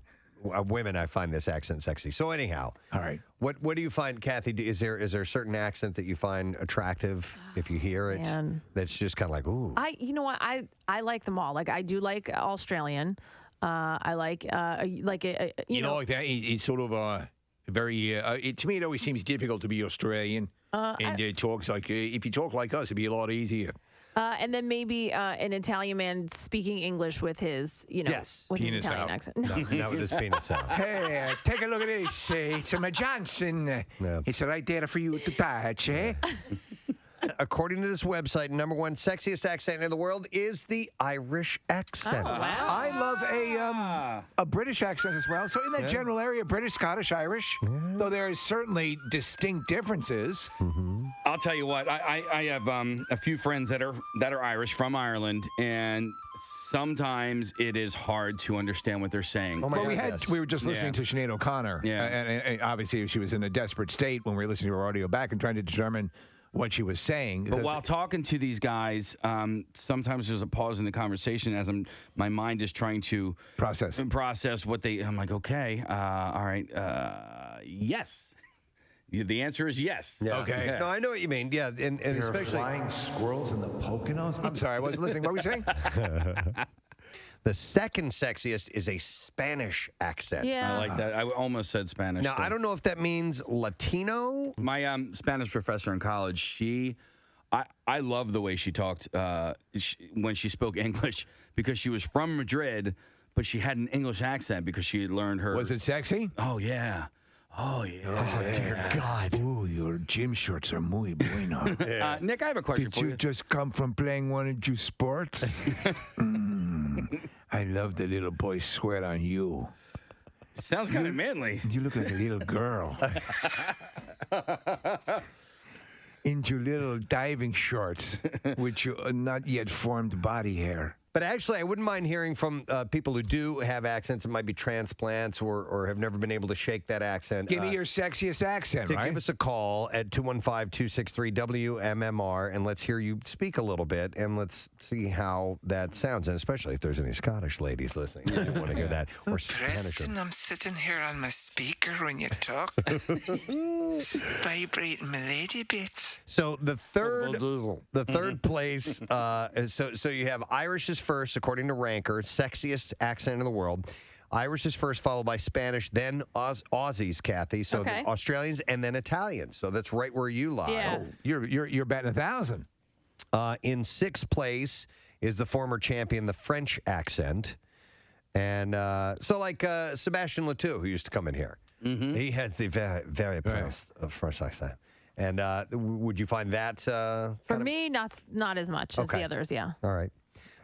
women. I find this accent sexy. So anyhow, all right. What do you find, Kathy? Is there a certain accent that you find attractive if you hear it? Man. That's just kind of like ooh. You know what? I like them all. Like I do like Australian. I like you know like that. It's sort of very. To me, it always seems difficult to be Australian. And talks like if you talk like us, it'd be a lot easier. And then maybe an Italian man speaking English with his, yes, with penis his Italian out. accent. Not with his penis out. Hey, take a look at this. It's a Johnson. It's right there for you to touch, eh? According to this website, number one sexiest accent in the world is the Irish accent. Oh, wow. I love a British accent as well. So in that general area, British, Scottish, Irish, though there is certainly distinct differences. I'll tell you what. I have a few friends that are Irish from Ireland, and sometimes it is hard to understand what they're saying. Oh my Well, God, we were just listening to Sinead O'Connor. Yeah. And obviously she was in a desperate state when we were listening to her audio back and trying to determine what she was saying. But while talking to these guys, sometimes there's a pause in the conversation as my mind is trying to process what they. I'm like, okay, all right, yes. The answer is yes. Yeah. Okay. Yeah. No, I know what you mean. Yeah, and especially flying squirrels in the Poconos. I'm sorry, I wasn't listening. What were you saying? The second sexiest is a Spanish accent. Yeah. I like that. I almost said Spanish. Now, too. I don't know if that means Latino. My Spanish professor in college, I love the way she talked when she spoke English because she was from Madrid, but she had an English accent because she had learned her. Was it sexy? Oh, yeah. Oh, yeah. Oh, dear God. Ooh, your gym shorts are muy bueno. Nick, I have a question Did for you you. just come from playing one of your sports? I love the little boy sweat on you. Sounds kind of manly. You look like a little girl. In your little diving shorts with your not yet formed body hair. But actually, I wouldn't mind hearing from people who do have accents. It might be transplants or have never been able to shake that accent. Give me your sexiest accent, right? Give us a call at 215-263-WMMR, and let's hear you speak a little bit, and let's see how that sounds, and especially if there's any Scottish ladies listening. I want to hear that. Or Spanish. Preston, I'm sitting here on my speaker when you talk. Vibrating my lady bits. So the third place, so you have Irish is first, according to Ranker, sexiest accent in the world. Irish is first, followed by Spanish, then Aussies, Kathy. So Okay. the Australians, and then Italians. So that's right where you lie. Yeah. Oh, you're batting 1,000. In sixth place is the former champion, the French accent. And so like Sebastian Letou, who used to come in here. He has the very, very French accent. And would you find that For me, not as much as the others. Yeah. All right.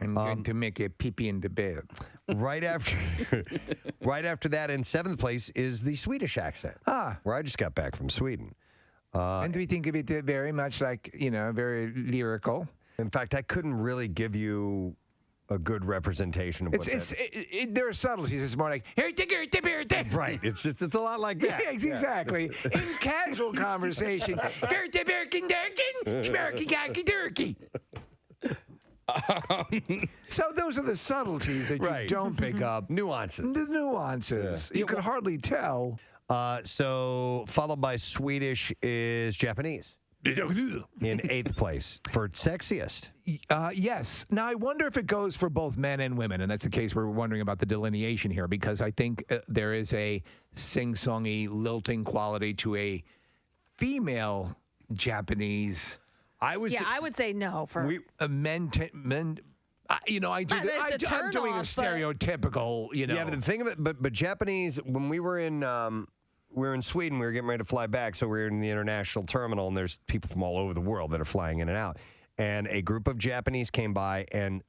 I'm going to make a pee-pee in the bed. Right after that, in seventh place is the Swedish accent. Where I just got back from Sweden. And we think of it very much like, very lyrical. In fact, I couldn't really give you a good representation of what there are subtleties. It's more like, right. It's a lot like that. Yeah, exactly. In casual conversation, so those are the subtleties that you don't pick up. Nuances. The nuances. You can hardly tell. So followed by Swedish is Japanese. In 8th place for sexiest. Yes. Now, I wonder if it goes for both men and women, and that's the case we're wondering about the delineation here, because I think there is a sing-songy, lilting quality to a female Japanese. I would say no for men. I'm doing a stereotypical. Yeah, but the thing of it, but Japanese. When we were in Sweden, we were getting ready to fly back, so we were in the international terminal, and there's people from all over the world that are flying in and out. And a group of Japanese came by and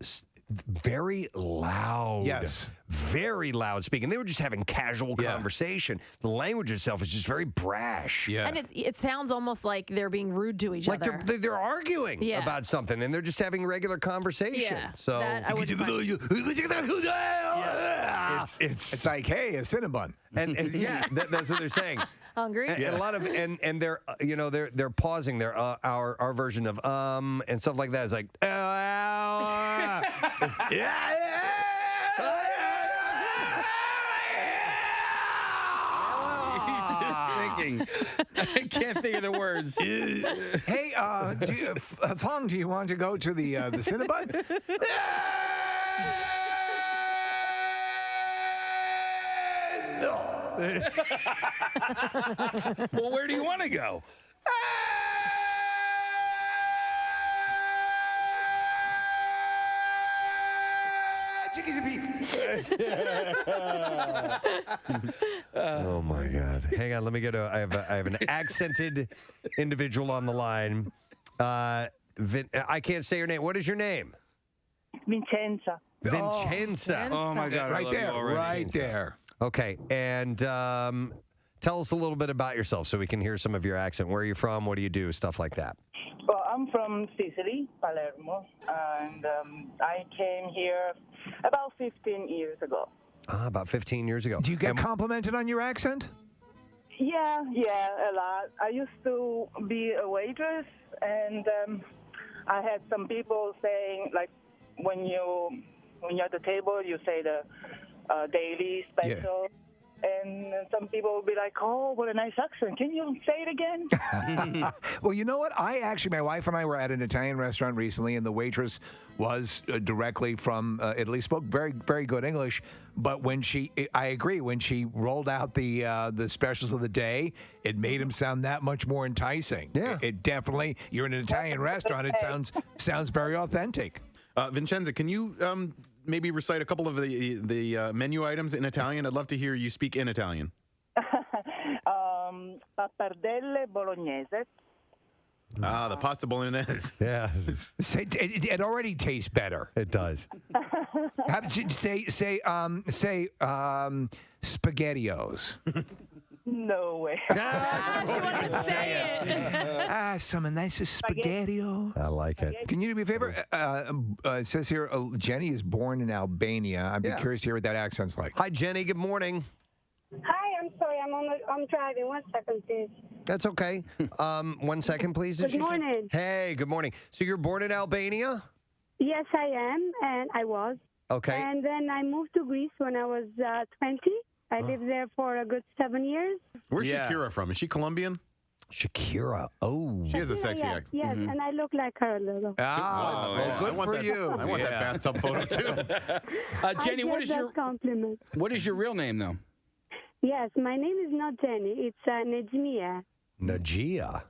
very loud. Yes. Very loud speaking. They were just having casual conversation. The language itself is just very brash. Yeah. And it sounds almost like they're being rude to each other. Like they're arguing Yeah. about something, and they're just having regular conversation. Yeah, So that I would It's like, hey, a Cinnabon. and that's what they're saying. Hungry? And a lot of and they're they're pausing their our version of and stuff like that. It's like Thinking. I can't think of the words. Hey, Fong, do you want to go to the Cinnabon? Well, where do you want to go? Chickies and beats. Oh my God! Hang on, let me get I have an accented individual on the line. I can't say your name. What is your name? Vincenza. Vincenza. Oh my God! Right there. Right Vincenza. there. Okay, and tell us a little bit about yourself so we can hear some of your accent. Where are you from? What do you do? Stuff like that. Well, I'm from Sicily, Palermo, and I came here about 15 years ago. About 15 years ago. Do you get complimented on your accent? Yeah, a lot. I used to be a waitress, and I had some people saying, like, when you're at the table, you say the daily special. And some people will be like, oh, what a nice accent. Can you say it again? Well, you know what? My wife and I were at an Italian restaurant recently, and the waitress was directly from Italy, spoke very, very good English. But I agree, when she rolled out the specials of the day, it made them sound that much more enticing. Yeah. It definitely, you're in an Italian restaurant, it sounds very authentic. Vincenza, can you maybe recite a couple of the menu items in Italian? I'd love to hear you speak in Italian. Pappardelle bolognese. The pasta bolognese. Yeah. It already tastes better. It does. Say SpaghettiOs. No way. Some nice spaghetti-o. I like it. Can you do me a favor? It says here Jenny is born in Albania. I'd be curious to hear what that accent's like. Hi, Jenny. Good morning. Hi, I'm sorry. I'm driving. 1 second, please. That's okay. 1 second, please. Good morning. Hey, good morning. So you're born in Albania? Yes, I am, and I was. Okay. And then I moved to Greece when I was 20. I lived there for a good 7 years. Where's Shakira from? Is she Colombian? Shakira. Oh. She has a sexy accent. Yes, and I look like her a little. Good for you. I want that bathtub photo, too. Jenny, what is your compliment? What is your real name, though? Yes, my name is not Jenny. It's Nejmia. Najia.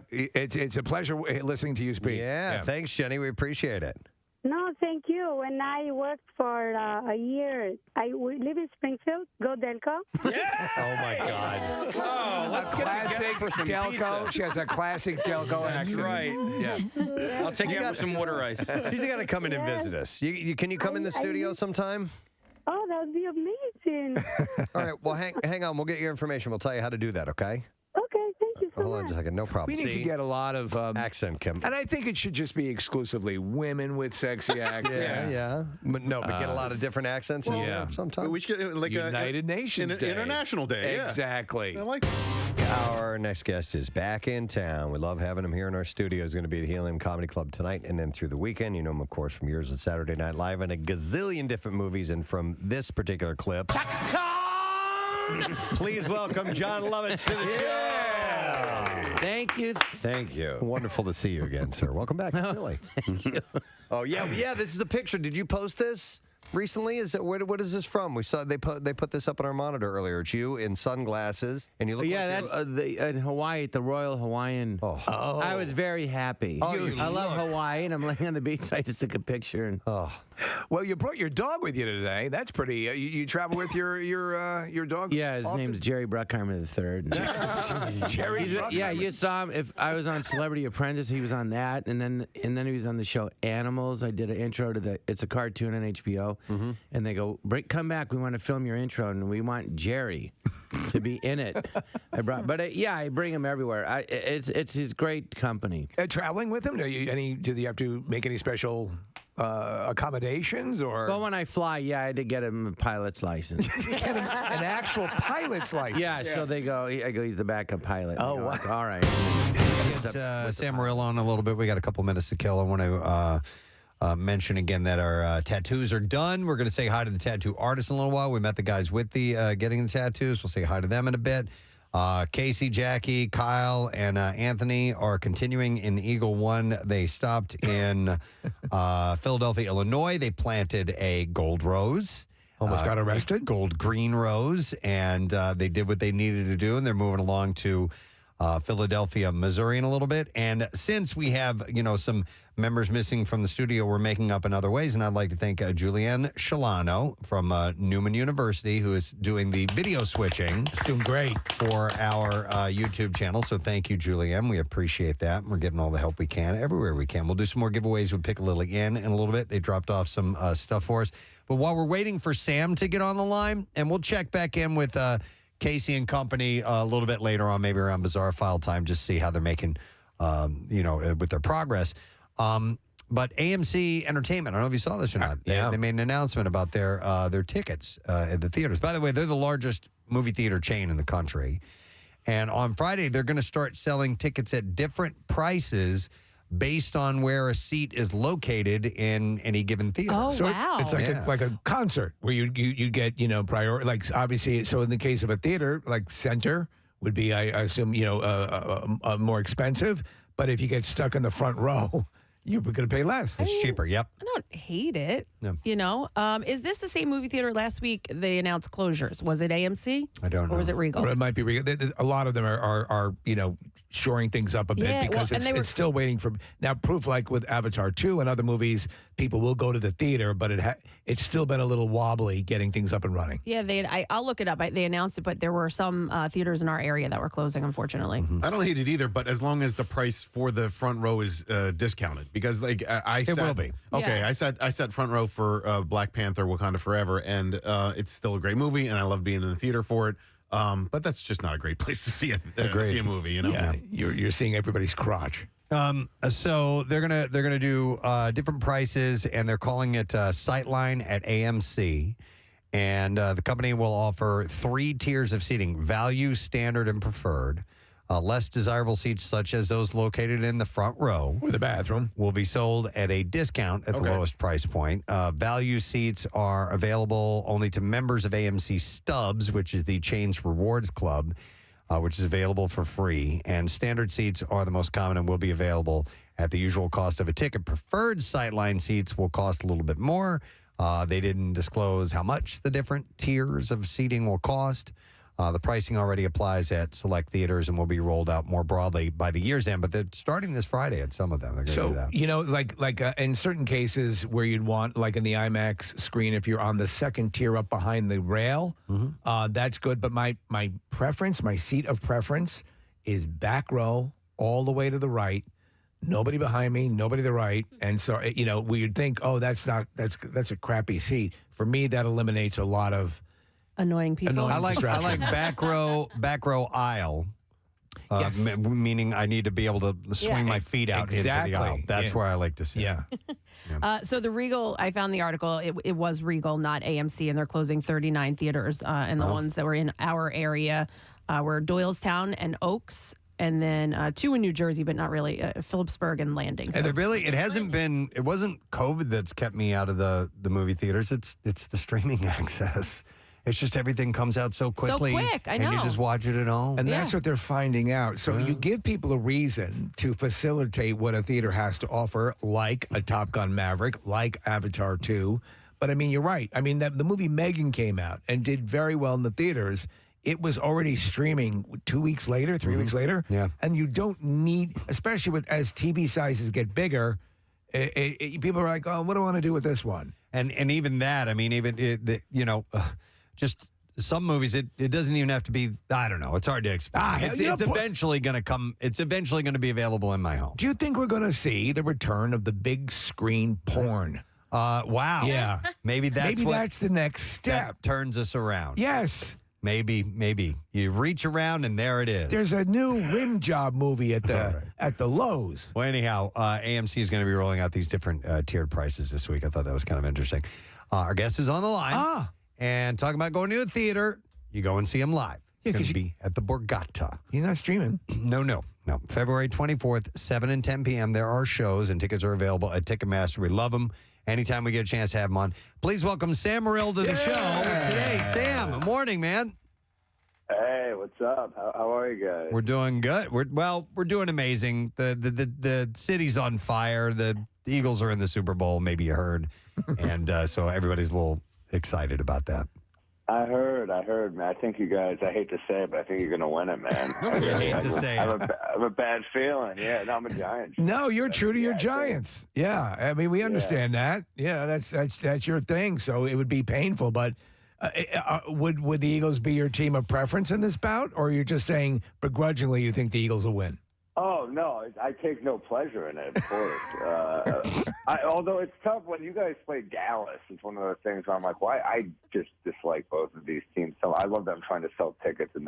It's a pleasure listening to you speak. Yeah, thanks, Jenny. We appreciate it. No, thank you. When I worked for a year, we live in Springfield. Go Delco. Yeah. Oh my God. Oh, let's get classic for some Delco. pizza. She has a classic Delco That's accent. right. Yeah. I'll take you out for some water ice. She's got to come in and visit us. Can you come in the studio sometime? Oh, that would be amazing. All right. Well, hang on. We'll get your information. We'll tell you how to do that. Okay. Okay. Thank you so Hold on much. just a second. No problem. We need to get a lot of accent, Kim. And I think it should just be exclusively women with sexy accents. Yeah. But get a lot of different accents in there sometimes. We should get like United Nations Day. International Day. Yeah. Exactly. I like it. Our next guest is back in town. We love having him here in our studio. He's going to be at Helium Comedy Club tonight and then through the weekend. You know him, of course, from years at Saturday Night Live and a gazillion different movies. And from this particular clip. Please welcome John Lovitz to the show. Thank you. Thank you. Wonderful to see you again, sir. Welcome back. Really. Oh yeah. This is a picture. Did you post this recently? Is it what is this from? We saw they put this up on our monitor earlier. It's you in sunglasses, and you look. Yeah, like that's in Hawaii at the Royal Hawaiian. Oh. I was very happy. Oh, I love Hawaii, and I'm laying on the beach. So I just took a picture. And Well, you brought your dog with you today. That's pretty. You travel with your dog? Yeah, his name's Jerry Bruckheimer III. Jerry Bruckheimer. Yeah, you saw him. If I was on Celebrity Apprentice, he was on that, and then he was on the show Animals. I did an intro to it's a cartoon on HBO, and they go, "Come back. We want to film your intro, and we want Jerry to be in it." I bring him everywhere. It's his great company. Traveling with him? Do you have to make any special accommodations or? Well, when I fly, I had to get him a pilot's license. Get him an actual pilot's license. Yeah, so they go. I go. He's the backup pilot. Oh, wow. All right. Sam Morril on a little bit. We got a couple minutes to kill. I want to mention again that our tattoos are done. We're going to say hi to the tattoo artist in a little while. We met the guys with the getting the tattoos. We'll say hi to them in a bit. Casey, Jackie, Kyle, and Anthony are continuing in Eagle One. They stopped in Philadelphia, Illinois. They planted a gold rose. Almost got arrested. Gold green rose. And they did what they needed to do. And they're moving along to Philadelphia, Missouri in a little bit. And since we have, some members missing from the studio, we're making up in other ways. And I'd like to thank Julianne Shalano from Neumann University, who is doing the video switching. Doing great. For our YouTube channel. So thank you, Julianne. We appreciate that. We're getting all the help we can everywhere we can. We'll do some more giveaways with Pick a Lily in a little bit. They dropped off some stuff for us. But while we're waiting for Sam to get on the line, and we'll check back in with Casey and company a little bit later on, maybe around Bizarre File time, just see how they're making, with their progress. But AMC Entertainment, I don't know if you saw this or not. They made an announcement about their tickets at the theaters. By the way, they're the largest movie theater chain in the country. And on Friday, they're going to start selling tickets at different prices based on where a seat is located in any given theater. Oh, So wow. it's like a concert where you get priority. Like obviously, so in the case of a theater, like center would be, I assume, more expensive. But if you get stuck in the front row, you're going to pay less. It's cheaper. Yep. I don't hate it. Yeah. Is this the same movie theater last week? They announced closures. Was it AMC? I don't know. Or was it Regal? Or it might be Regal. A lot of them are shoring things up a bit Yeah, because well, it's still waiting for now proof. Like with Avatar 2 and other movies, people will go to the theater, but it's still been a little wobbly getting things up and running. Yeah, I'll look it up. They announced it, but there were some theaters in our area that were closing, unfortunately. I don't hate it either, but as long as the price for the front row is discounted, because it will be. Okay, Yeah. I sat front row for Black Panther: Wakanda Forever, and it's still a great movie, and I love being in the theater for it. But that's just not a great place to see a movie, Yeah, you're seeing everybody's crotch. So they're gonna do different prices, and they're calling it Sightline at AMC. And the company will offer 3 tiers of seating: value, standard, and preferred. Less desirable seats, such as those located in the front row or the bathroom, will be sold at a discount at the lowest price point. Value seats are available only to members of AMC Stubs, which is the chain's rewards club, which is available for free. And standard seats are the most common and will be available at the usual cost of a ticket. Preferred Sightline seats will cost a little bit more. They didn't disclose how much the different tiers of seating will cost. The pricing already applies at select theaters and will be rolled out more broadly by the year's end, but they're starting this Friday at some of them. They're going to do that. Like in certain cases where you'd want, like in the IMAX screen, if you're on the second tier up behind the rail, that's good. But my preference, my seat of preference is back row all the way to the right. Nobody behind me, nobody to the right. And so, we'd think, that's a crappy seat. For me, that eliminates a lot of annoying people. I like back row aisle. Meaning I need to be able to swing my feet out into the aisle. That's where I like to sit. So the Regal, I found the article. It was Regal, not AMC, and they're closing 39 theaters. And the ones that were in our area were Doylestown and Oaks, and then 2 in New Jersey, but not really, Phillipsburg and Landing. So. And it wasn't COVID that's kept me out of the movie theaters. It's the streaming access. It's just everything comes out so quickly. quick, I And you know. just watch it at home. And that's what they're finding out. So you give people a reason to facilitate what a theater has to offer, like a Top Gun Maverick, like Avatar 2. But I mean, you're right. I mean, the movie Megan came out and did very well in the theaters. It was already streaming 2 weeks later, 3 weeks later. Yeah. And you don't need, especially as TV sizes get bigger, people are like, oh, what do I want to do with this one? And even that, I mean, just some movies, it doesn't even have to be, I don't know, it's hard to explain. It's eventually going to come, it's eventually going to be available in my home. Do you think we're going to see the return of the big screen porn? Wow. Yeah. Maybe that's the next step. That turns us around. Yes. Maybe. You reach around and there it is. There's a new rim job movie at the Lowe's. Well, anyhow, AMC is going to be rolling out these different tiered prices this week. I thought that was kind of interesting. Our guest is on the line. And talking about going to a theater, you go and see him live. Yeah, because you be at the Borgata. You're not streaming. No. February 24th, 7 and 10 p.m. There are shows, and tickets are available at Ticketmaster. We love them. Anytime we get a chance to have them on. Please welcome Sam Morril to the show today. Sam, good morning, man. Hey, what's up? How are you guys? We're doing good. We're doing amazing. The city's on fire. The Eagles are in the Super Bowl. Maybe you heard, and so everybody's a little excited about that. I heard, man. I think you guys, I hate to say it, but I think you're going to win it, man. I hate to say it. I have a bad feeling. Yeah, no, I'm a Giants. No, you're true to your Giants. Yeah, I mean, we understand that. Yeah, that's your thing. So it would be painful, but would the Eagles be your team of preference in this bout, or you're just saying begrudgingly you think the Eagles will win? Oh, no, I take no pleasure in it, of course. Although it's tough when you guys play Dallas. It's one of those things where I'm like, why? I just dislike both of these teams. So I love them trying to sell tickets in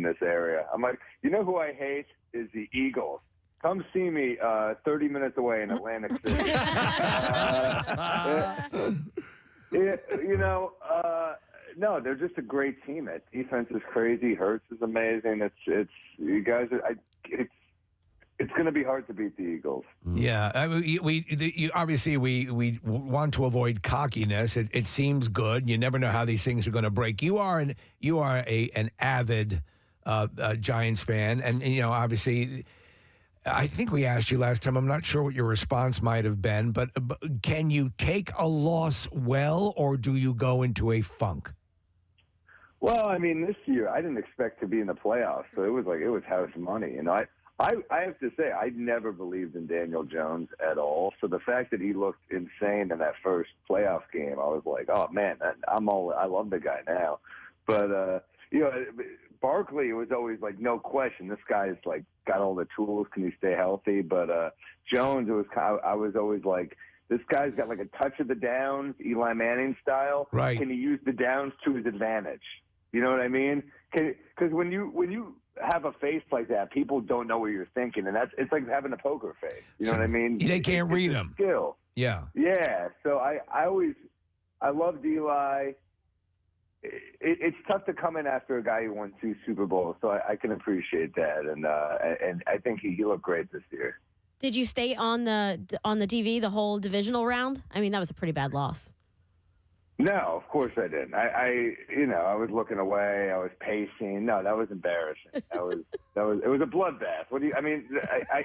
this area. I'm like, you know who I hate is the Eagles. Come see me 30 minutes away in Atlantic City. No, they're just a great team. That defense is crazy. Hurts is amazing. It's you guys. It's going to be hard to beat the Eagles. Yeah, obviously we want to avoid cockiness. It seems good. You never know how these things are going to break. You are an avid Giants fan, and obviously. I think we asked you last time. I'm not sure what your response might have been, but can you take a loss well, or do you go into a funk? Well, I mean, this year I didn't expect to be in the playoffs, so it was house money. I have to say I never believed in Daniel Jones at all. So the fact that he looked insane in that first playoff game, I was like, oh man, I love the guy now. But Barkley was always like, no question, this guy's like got all the tools. Can he stay healthy? But Jones, I was always like, this guy's got like a touch of the downs, Eli Manning style. Right? Can he use the downs to his advantage? You know what I mean? Because when you have a face like that, people don't know what you're thinking, and it's like having a poker face. You know what I mean? They can't read him. Skill. Yeah. Yeah. So I loved Eli. It's tough to come in after a guy who won 2 Super Bowls, so I can appreciate that, and I think he looked great this year. Did you stay on the TV the whole divisional round? I mean, that was a pretty bad loss. No, of course I didn't. I was looking away. I was pacing. No, that was embarrassing. It was a bloodbath. What do you? I mean,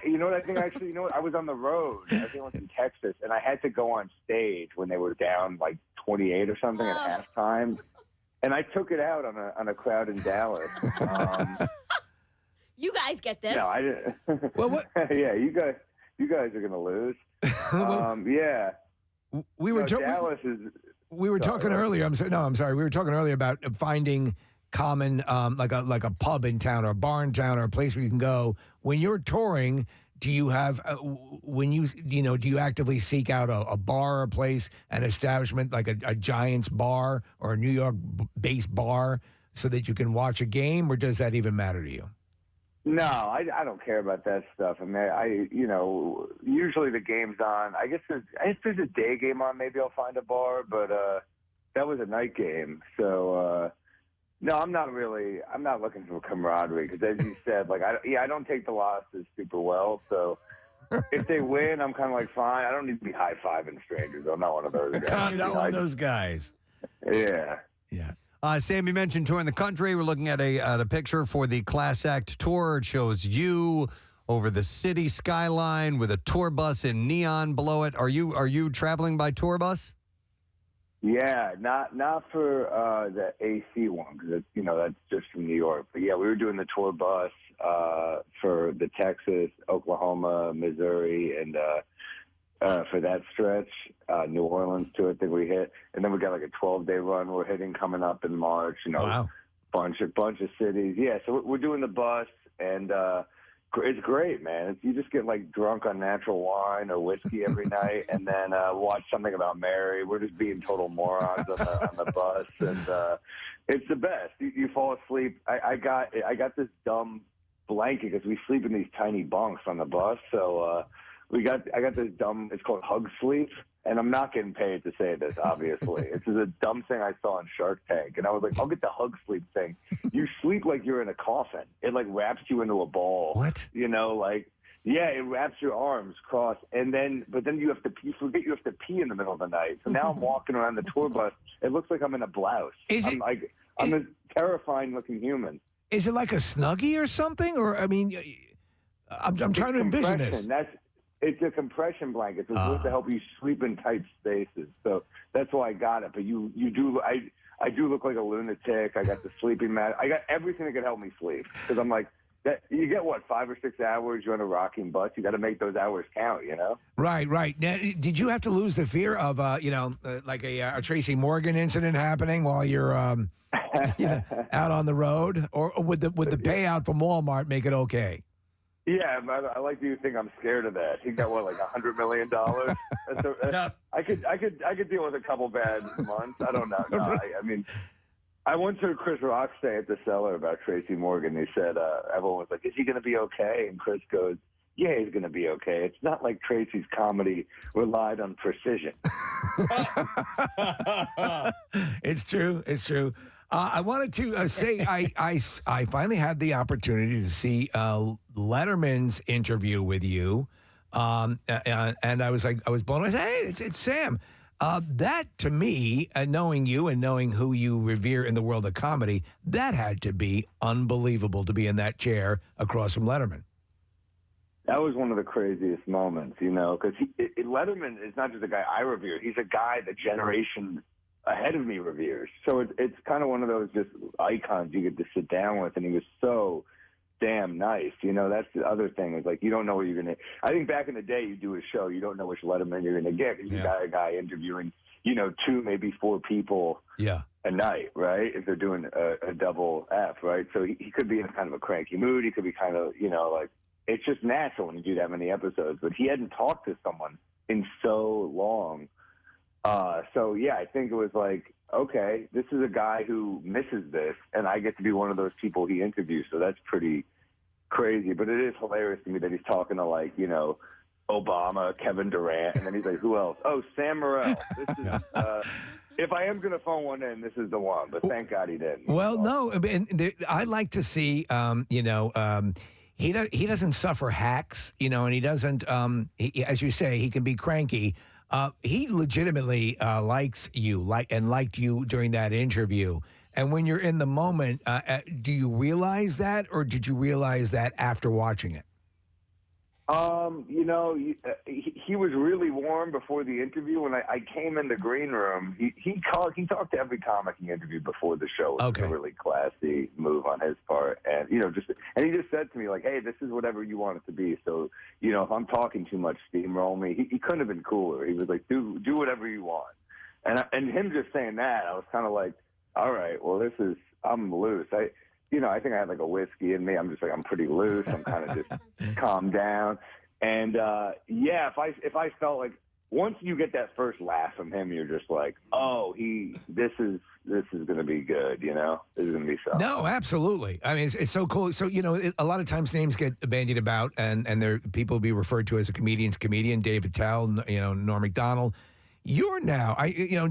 you know what I think? Actually, you know what? I was on the road. I think I was in Texas, and I had to go on stage when they were down like 28 or something at halftime. And I took it out on a crowd in Dallas. You guys get this. No, I didn't. Well, what? Yeah, you guys are gonna lose. Yeah. We were Dallas is. We were talking earlier. I'm sorry. We were talking earlier about finding common, like a pub in town or a bar in town or a place where you can go when you're touring. Do you have do you actively seek out a bar, a place, an establishment like a Giants bar or a New York-based bar so that you can watch a game, or does that even matter to you? No, I don't care about that stuff. I mean, usually the game's on. I guess if there's a day game on, maybe I'll find a bar, but that was a night game. So, no, I'm not looking for camaraderie because, as you said, like, I don't take the losses super well. So if they win, I'm kind of like, fine. I don't need to be high-fiving strangers. I'm not one of those guys. I'm not one of those guys. Yeah. Yeah. Sam, you mentioned touring the country. We're looking at a picture for the Class Act tour. It shows you over the city skyline with a tour bus in neon below it. Are you traveling by tour bus? Yeah, not for the AC one because that's just from New York. But yeah, we were doing the tour bus for the Texas, Oklahoma, Missouri, and for that stretch, New Orleans too. I think we hit, and then we got like a 12-day run we're hitting coming up in March. Wow. bunch of cities. Yeah, so we're doing the bus, and it's great, man. You just get like drunk on natural wine or whiskey every night, and then watch something about Mary. We're just being total morons on the bus, and it's the best. You fall asleep. I got this dumb blanket because we sleep in these tiny bunks on the bus. So I got this dumb. It's called Hug Sleep, and I'm not getting paid to say this. Obviously, it's just a dumb thing I saw on Shark Tank, and I was like, I'll get the Hug Sleep thing. You sleep like you're in a coffin. It like wraps you into a ball. What? Yeah, it wraps your arms crossed, but then you have to pee. Forget you have to pee in the middle of the night. So now I'm walking around the tour bus. It looks like I'm in a blouse. I'm a terrifying looking human. Is it like a Snuggie or something? Or I'm trying to envision this. It's a compression blanket. It's supposed to help you sleep in tight spaces. So that's why I got it. But you do. I do look like a lunatic. I got the sleeping mat. I got everything that could help me sleep because I'm like. You get 5 or 6 hours. You're on a rocking bus. You got to make those hours count. Right. Now, did you have to lose the fear of like a Tracy Morgan incident happening while you're out on the road, or would the payout from Walmart make it okay? Yeah, I like to think I'm scared of that. He got like $100 million. I could deal with a couple bad months. I don't know. No, I once heard Chris Rock say at the Cellar about Tracy Morgan. He said, everyone was like, is he going to be okay? And Chris goes, yeah, he's going to be okay. It's not like Tracy's comedy relied on precision. It's true. I wanted to say I finally had the opportunity to see Letterman's interview with you. And I was blown away. I said, hey, it's Sam. That, to me, knowing you and knowing who you revere in the world of comedy, that had to be unbelievable to be in that chair across from Letterman. That was one of the craziest moments, because Letterman is not just a guy I revere. He's a guy the generation ahead of me reveres. So it's kind of one of those just icons you get to sit down with, and he was so damn nice. That's the other thing is like you don't know what you're going to. I think back in the day, you do a show, you don't know which Letterman you're going to get because you got a guy interviewing, 2, maybe 4 people a night, right? If they're doing a double F, right? So he could be in kind of a cranky mood. He could be kind of, like it's just natural when you do that many episodes. But he hadn't talked to someone in so long. So yeah, I think it was like, okay, this is a guy who misses this, and I get to be one of those people he interviews. So that's pretty crazy. But it is hilarious to me that he's talking to like, Obama, Kevin Durant, and then he's like, who else? Oh, Sam Morril. This is, if I am going to phone one in, this is the one. But thank God he didn't. Well, no, I like to see, he doesn't suffer hacks, and he doesn't, as you say, he can be cranky. He legitimately likes you, liked you during that interview. And when you're in the moment, do you realize that, or did you realize that after watching it? He was really warm before the interview. When I came in the green room, he talked to every comic he interviewed before the show. It was a really classy move on his part, and he just said to me like, "Hey, this is whatever you want it to be." So if I'm talking too much, steamroll me. He couldn't have been cooler. He was like, "Do whatever you want," and him just saying that, I was kind of like, "All right, well, I'm loose." I think I had like a whiskey in me. I'm just like, I'm pretty loose. I'm kind of just calmed down. And if I felt like once you get that first laugh from him, you're just like, oh, this is going to be good. This is going to be something. No, absolutely. I mean, it's so cool. So, a lot of times names get bandied about and there people be referred to as a comedian, Dave Attell, Norm Macdonald. You're now,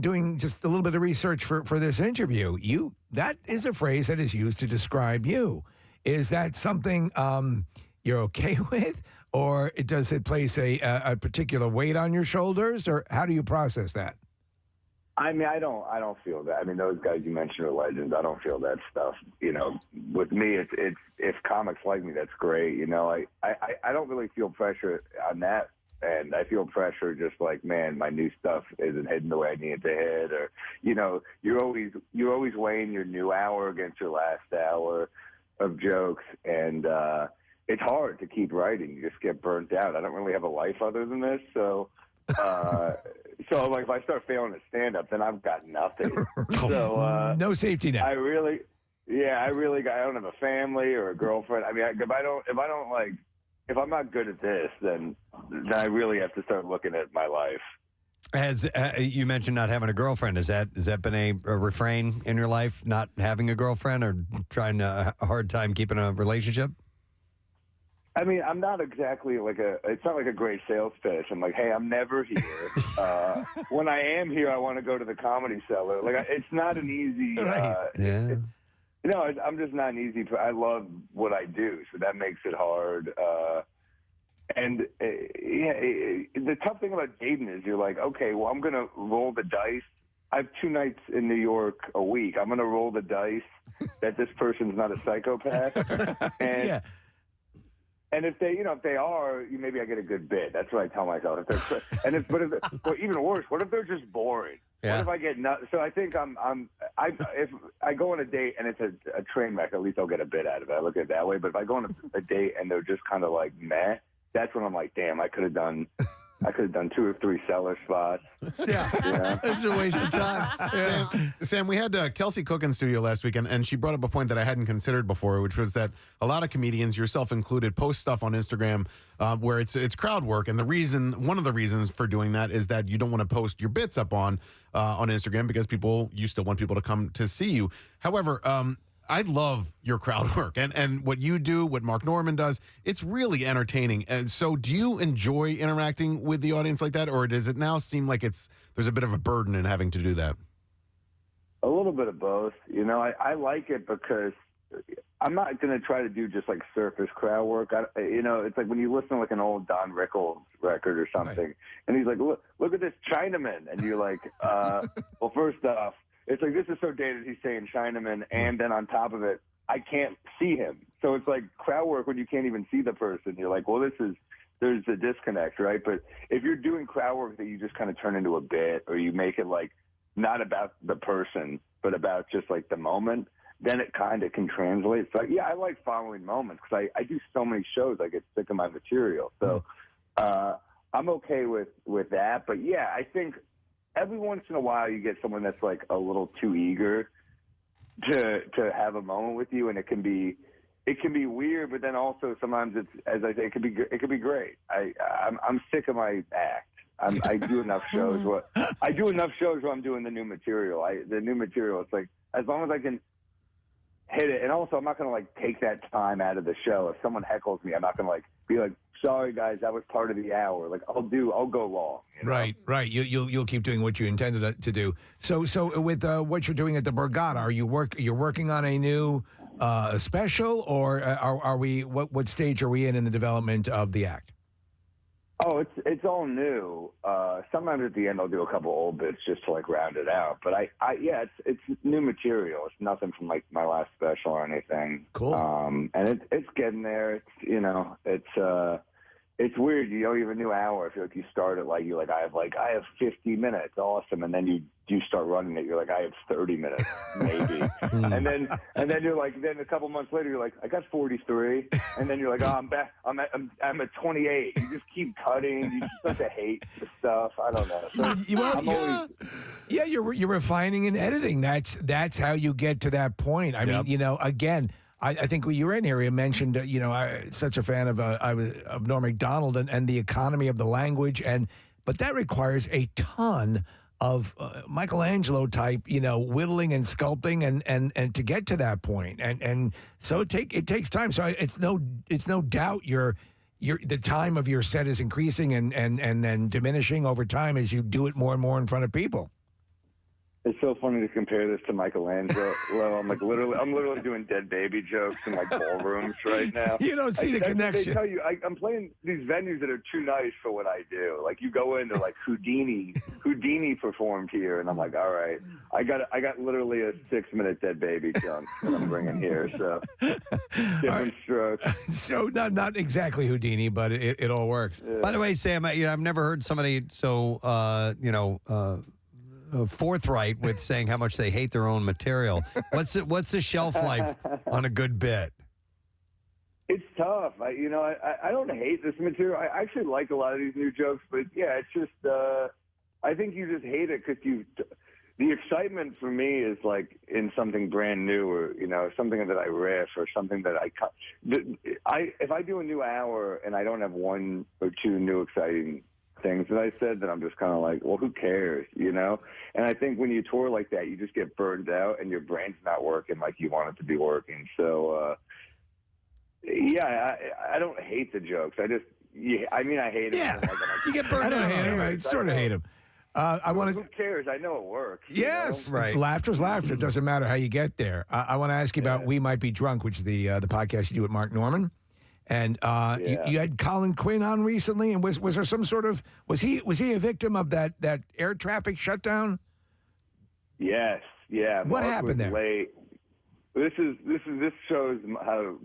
doing just a little bit of research for this interview. That is a phrase that is used to describe you. Is that something you're okay with, or does it place a particular weight on your shoulders, or how do you process that? I mean, I don't feel that. I mean, those guys you mentioned are legends. I don't feel that stuff. You know, with me, it's if comics like me, that's great. You know, I don't really feel pressure on that, and I feel pressure just like, man, my new stuff isn't hitting the way I need it to hit, or you know, you're always weighing your new hour against your last hour of jokes, and it's hard to keep writing. You just get burnt out. I don't really have a life other than this, so. So like if I start failing at stand up, then I've got nothing. So no safety net. I don't have a family or a girlfriend. I mean, if I'm not good at this, then I really have to start looking at my life. Has you mentioned not having a girlfriend? Has that been a refrain in your life? Not having a girlfriend or trying a hard time keeping a relationship? I mean, I'm not exactly it's not like a great sales pitch. I'm like, hey, I'm never here. When I am here, I want to go to the Comedy Cellar. Like, it's not an easy, I'm just not an easy, I love what I do. So that makes it hard. The tough thing about dating is you're like, okay, well, I'm going to roll the dice. I have 2 nights in New York a week. I'm going to roll the dice that this person's not a psychopath. And And if they are, maybe I get a good bit. That's what I tell myself. But even worse, what if they're just boring? Yeah. What if I get So I think if I go on a date and it's a train wreck, at least I'll get a bit out of it. I look at it that way. But if I go on a date and they're just kind of like meh, that's when I'm like, damn, I could have done 2 or 3 cellar spots. Yeah. It's a waste of time. Sam, we had Kelsey Cook in studio last weekend, and she brought up a point that I hadn't considered before, which was that a lot of comedians, yourself included, post stuff on Instagram where it's crowd work. And one of the reasons for doing that is that you don't want to post your bits up on Instagram because you still want people to come to see you. However, I love your crowd work and what you do, what Mark Neumann does. It's really entertaining. And so do you enjoy interacting with the audience like that, or does it now seem like there's a bit of a burden in having to do that? A little bit of both. I like it because I'm not going to try to do just like surface crowd work. It's like when you listen to like an old Don Rickles record or something, and he's like, look at this Chinaman. And you're like, well, first off, it's like, this is so dated, he's saying Chinaman, and then on top of it, I can't see him. So it's like crowd work when you can't even see the person. You're like, well, there's a disconnect, right? But if you're doing crowd work that you just kind of turn into a bit, or you make it like not about the person, but about just like the moment, then it kind of can translate. So yeah, I like following moments because I do so many shows, I get sick of my material. So I'm okay with that. But yeah, I think every once in a while you get someone that's like a little too eager to have a moment with you, and it can be weird, but then also sometimes it's, as I say, it could be great. I'm sick of my act. I do enough shows where I'm doing the new material. It's like, as long as I can hit it, and also I'm not going to like take that time out of the show. If someone heckles me, I'm not going to like be like, sorry guys, that was part of the hour. Like I'll go long. Right. You'll keep doing what you intended to do. So with what you're doing at the Borgata, you're working on a new special, or are we? What stage are we in the development of the act? Oh, it's all new. Sometimes at the end I'll do a couple old bits just to like round it out. But it's new material. It's nothing from like my last special or anything. Cool. And it's getting there. It's weird. You don't even a new hour. I feel like you start at I have 50 minutes. Awesome. And then you start running it. You're like, I have 30 minutes, maybe. and then you're like, then a couple months later, you're like, I got 43. And then you're like, oh, I'm back. I'm at 28. You just keep cutting. You just start to hate the stuff. I don't know. So you're refining and editing. That's how you get to that point. I mean, again, I think when you were in here, you mentioned, I'm such a fan of Norm Macdonald and the economy of the language, but that requires a ton of Michelangelo type, whittling and sculpting and to get to that point, and so it takes time. So it's no doubt the time of your set is increasing and then diminishing over time as you do it more and more in front of people. It's so funny to compare this to Michelangelo. Well, I'm literally doing dead baby jokes in like ballrooms right now. You don't see the connection. They tell you I'm playing these venues that are too nice for what I do. Like you go into like Houdini performed here, and I'm like, all right, I got literally a 6-minute dead baby chunk that I'm bringing here. So different strokes. So not exactly Houdini, but it all works. Yeah. By the way, Sam, I've never heard somebody so forthright with saying how much they hate their own material. What's the shelf life on a good bit? It's tough. I don't hate this material. I actually like a lot of these new jokes, but yeah, it's just I think you just hate it because the excitement for me is like in something brand new, or something that I riff, or something that if I do a new hour and I don't have one or two new exciting things that I said, then I'm just kind of like, well, who cares, And I think when you tour like that, you just get burned out and your brain's not working like you want it to be working. So, I don't hate the jokes. I hate them. Yeah, you get burned out. I don't hate him. I sort of hate him. Who cares? I know it works. Yes, right. Laughter's laughter. It doesn't matter how you get there. I want to ask you about We Might Be Drunk, which is the podcast you do with Mark Neumann. And you had Colin Quinn on recently, and was there some sort of was he a victim of that air traffic shutdown? Yes, yeah. What Mark happened was there? Late. This shows how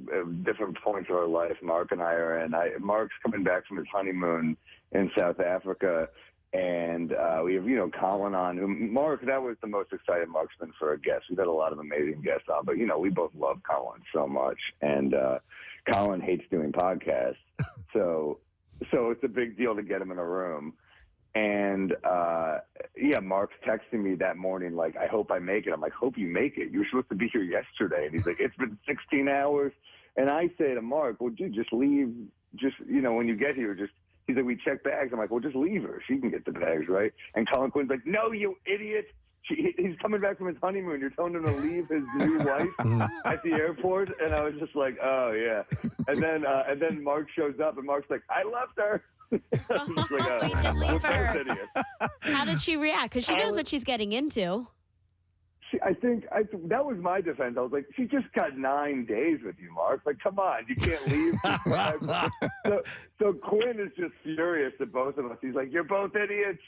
different points of our life Mark and I are in. Mark's coming back from his honeymoon in South Africa, and we have Colin on. Mark, that was the most excited Mark's been for a guest. We've had a lot of amazing guests on, but we both love Colin so much, and Colin hates doing podcasts, so it's a big deal to get him in a room. And Mark's texting me that morning like, I hope I make it. I'm like, hope you make it. You were supposed to be here yesterday. And he's like, it's been 16 hours. And I say to Mark, well, dude, just leave. Just when you get here, he's like, we check bags. I'm like, well, just leave her. She can get the bags, right? And Colin Quinn's like, no, you idiot. He's coming back from his honeymoon. You're telling him to leave his new wife at the airport, and I was just like, "Oh yeah." And then Mark shows up, and Mark's like, "I left her." You did leave her. How did she react? Because she knows what she's getting into. I think that was my defense. I was like, she just got 9 days with you, Mark. Like, come on, you can't leave. So Quinn is just furious at both of us. He's like, you're both idiots,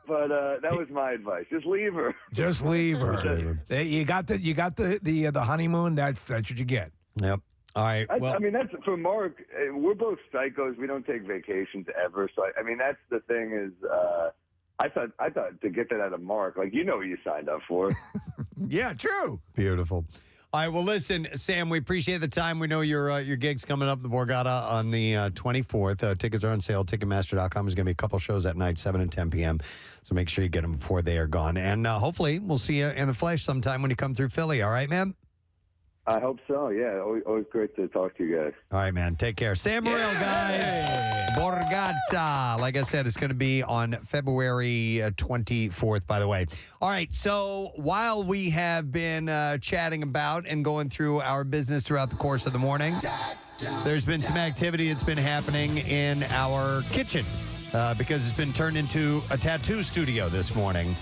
But that was my advice. Just leave her. Just leave her. You got the honeymoon. That's what you get. Yep. All right. Well, that's for Mark. We're both psychos. We don't take vacations ever. So that's the thing is. I thought to get that out of Mark, like, what you signed up for. Yeah, true. Beautiful. All right, well, listen, Sam, we appreciate the time. We know your gig's coming up, the Borgata, on the 24th. Tickets are on sale. Ticketmaster.com. There's going to be a couple shows that night, 7 and 10 p.m., so make sure you get them before they are gone. And hopefully we'll see you in the flesh sometime when you come through Philly. All right, man? I hope so, yeah. Always great to talk to you guys. All right, man. Take care. Sam Morril, guys. Borgata. Like I said, it's going to be on February 24th, by the way. All right, so while we have been chatting about and going through our business throughout the course of the morning, there's been some activity that's been happening in our kitchen. Because it's been turned into a tattoo studio this morning.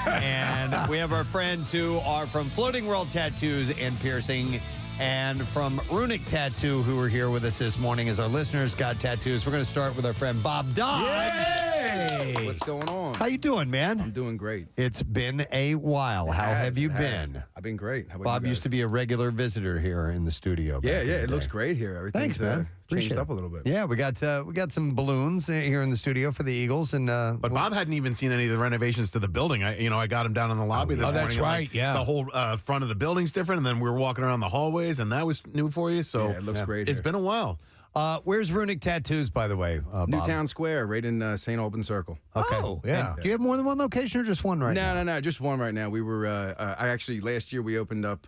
And we have our friends who are from Floating World Tattoos and Piercing and from Runic Tattoo who are here with us this morning as our listeners got tattoos. We're going to start with our friend Bob Dodd. Hey! What's going on? How you doing, man? I'm doing great. It's been a while. How have you been? I've been great. How about Bob you guys? used to be a regular visitor here in the studio. Yeah, it looks great here. Everything's Thanks, man. changed Appreciate up it. a little bit. Yeah, we got some balloons here in the studio for the Eagles, and but Bob hadn't even seen any of the renovations to the building. I got him down in the lobby this morning. That's and, right. Yeah, the whole front of the building's different, and then we were walking around the hallways, and that was new for you. So it looks great. It's been a while. Where's Runic Tattoos, by the way, Bob? Newtown Square, right in St. Albans Circle. Okay. Oh, yeah. And do you have more than one location or just one right now? No, just one right now. We were, I actually, last year we opened up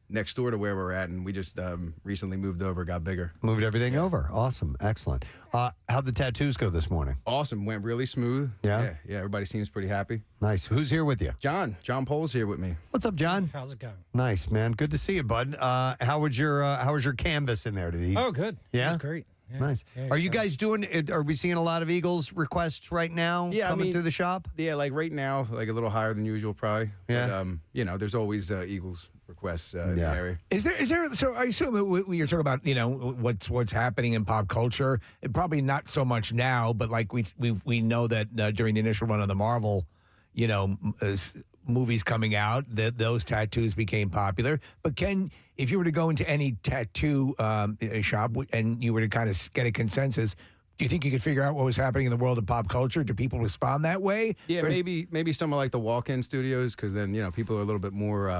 next door to where we're at, and we just recently moved over, got bigger. Moved everything over. Awesome. Excellent. How'd the tattoos go this morning? Awesome. Went really smooth. Yeah? Yeah, everybody seems pretty happy. Nice. Who's here with you? John Pole's here with me. What's up, John? How's it going? Nice, man. Good to see you, bud. How was your canvas in there? Did he? Oh, good. Yeah? It was great. Nice. Are you guys doing? Are we seeing a lot of Eagles requests right now? Yeah, coming through the shop. Yeah, like right now, like a little higher than usual, probably. Yeah. But, there's always Eagles requests in the area. Is there? So I assume that you're talking about what's happening in pop culture. Probably not so much now, but like we know that during the initial run of the Marvel, movies coming out, that those tattoos became popular. But if you were to go into any tattoo shop and you were to kind of get a consensus, do you think you could figure out what was happening in the world of pop culture? Do people respond that way? Yeah, maybe somewhere like the walk-in studios, because then people are a little bit more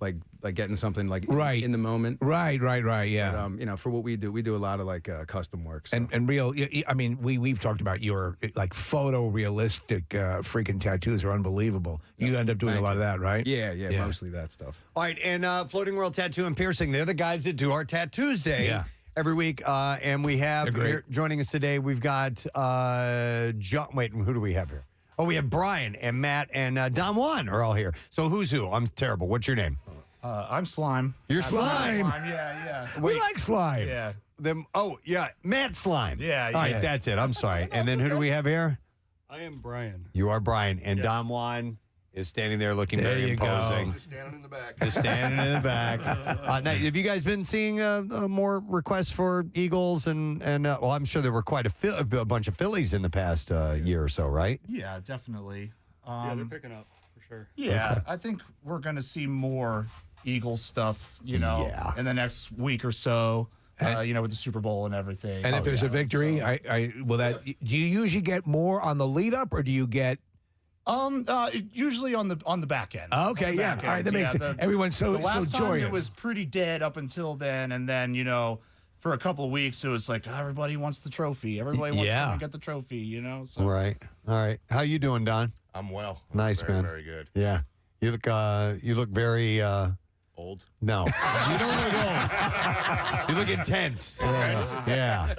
like getting something like in the moment. Right. Yeah. But, for what we do a lot of like custom work. So. And real. I mean, we've talked about your like photorealistic freaking tattoos are unbelievable. You end up doing a lot of that, right? Yeah, mostly that stuff. All right, and Floating World Tattoo and Piercing, they're the guys that do our Tattoos Day every week. And we have here, joining us today, we've got John. Wait, who do we have here? Oh, we have Brian and Matt and Don Juan are all here. So who's who? I'm terrible. What's your name? I'm Slime. You're Slime? Yeah. We like Slime. Yeah. Matt Slime. Yeah. All right, that's it. I'm sorry. And then who do we have here? I am Brian. You are Brian. And Don Juan is standing there looking very imposing. Just standing in the back. Just standing in the back. Now, have you guys been seeing more requests for Eagles? And well, I'm sure there were quite a bunch of Phillies in the past year or so, right? Yeah, definitely. They're picking up for sure. Yeah, I think we're going to see more Eagles stuff, in the next week or so. With the Super Bowl and everything. And if there's a victory, do you usually get more on the lead up, or do you get? Usually on the back end. Okay, On the back All right, end. that makes it. Everyone's so the last time joyous. it was pretty dead up until then, and then for a couple of weeks it was like everybody wants the trophy. Everybody wants to get the trophy. So. Right. All right. How you doing, Don? I'm well. Nice, very, man. Very good. Yeah. You look very. Old? No, you don't look old. You look intense. Yeah.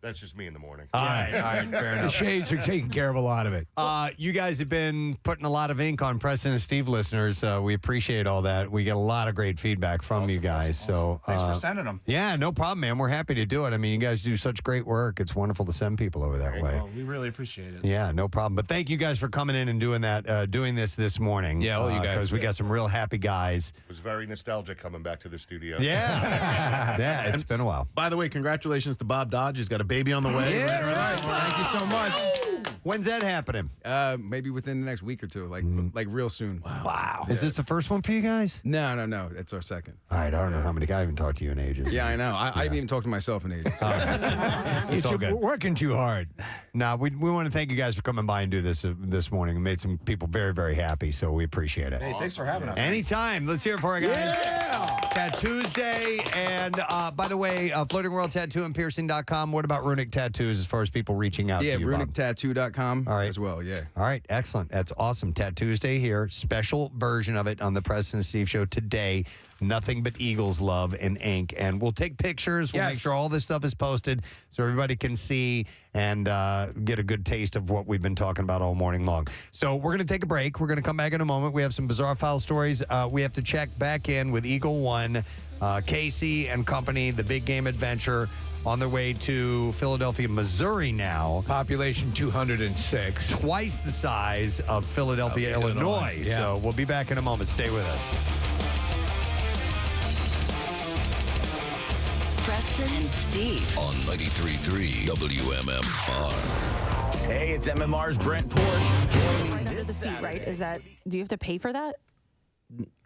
That's just me in the morning. All right, fair enough. The shades are taking care of a lot of it. You guys have been putting a lot of ink on Preston and Steve listeners. We appreciate all that. We get a lot of great feedback from you guys. So Thanks for sending them. Yeah, no problem, man. We're happy to do it. I mean, you guys do such great work. It's wonderful to send people over that way. Well, we really appreciate it. Yeah, no problem. But thank you guys for coming in and doing that, doing this morning. Yeah, all you guys. Because we got some real happy guys. It was very nostalgic coming back to the studio. Yeah. Yeah, it's been a while. By the way, congratulations to Bob Dodge. He's got a baby on the way. Yeah. Right. Thank you so much. When's that happening? Maybe within the next week or two, like real soon. Wow. Is this the first one for you guys? No. It's our second. All right. I don't know how many. I haven't talked to you in ages. Yeah, I know. I haven't even talked to myself in ages. It's all good. We're working too hard. No, we want to thank you guys for coming by and do this morning. It made some people very, very happy, so we appreciate it. Hey, thanks for having us. Anytime. Let's hear it for you guys. Yeah! Tattoos Day. And by the way, Floating World Tattoo and Piercing.com. What about Runic Tattoos as far as people reaching out to you, Bob? runictattoo.com as well, yeah. All right, excellent. That's awesome. Tattoos Day here. Special version of it on the Preston and Steve Show today. Nothing but Eagles love and ink. And we'll take pictures. We'll make sure all this stuff is posted so everybody can see and get a good taste of what we've been talking about all morning long. So we're going to take a break. We're going to come back in a moment. We have some bizarre file stories. We have to check back in with Eagle One, Casey and company, the big game adventure, on their way to Philadelphia, Missouri now. Population 206. Twice the size of Philadelphia, Illinois. Yeah. So we'll be back in a moment. Stay with us. Preston and Steve on 93.3 WMMR. Hey, it's MMR's Brent Porsche. Join me Under this the seat, right? Saturday. Is that? Do you have to pay for that,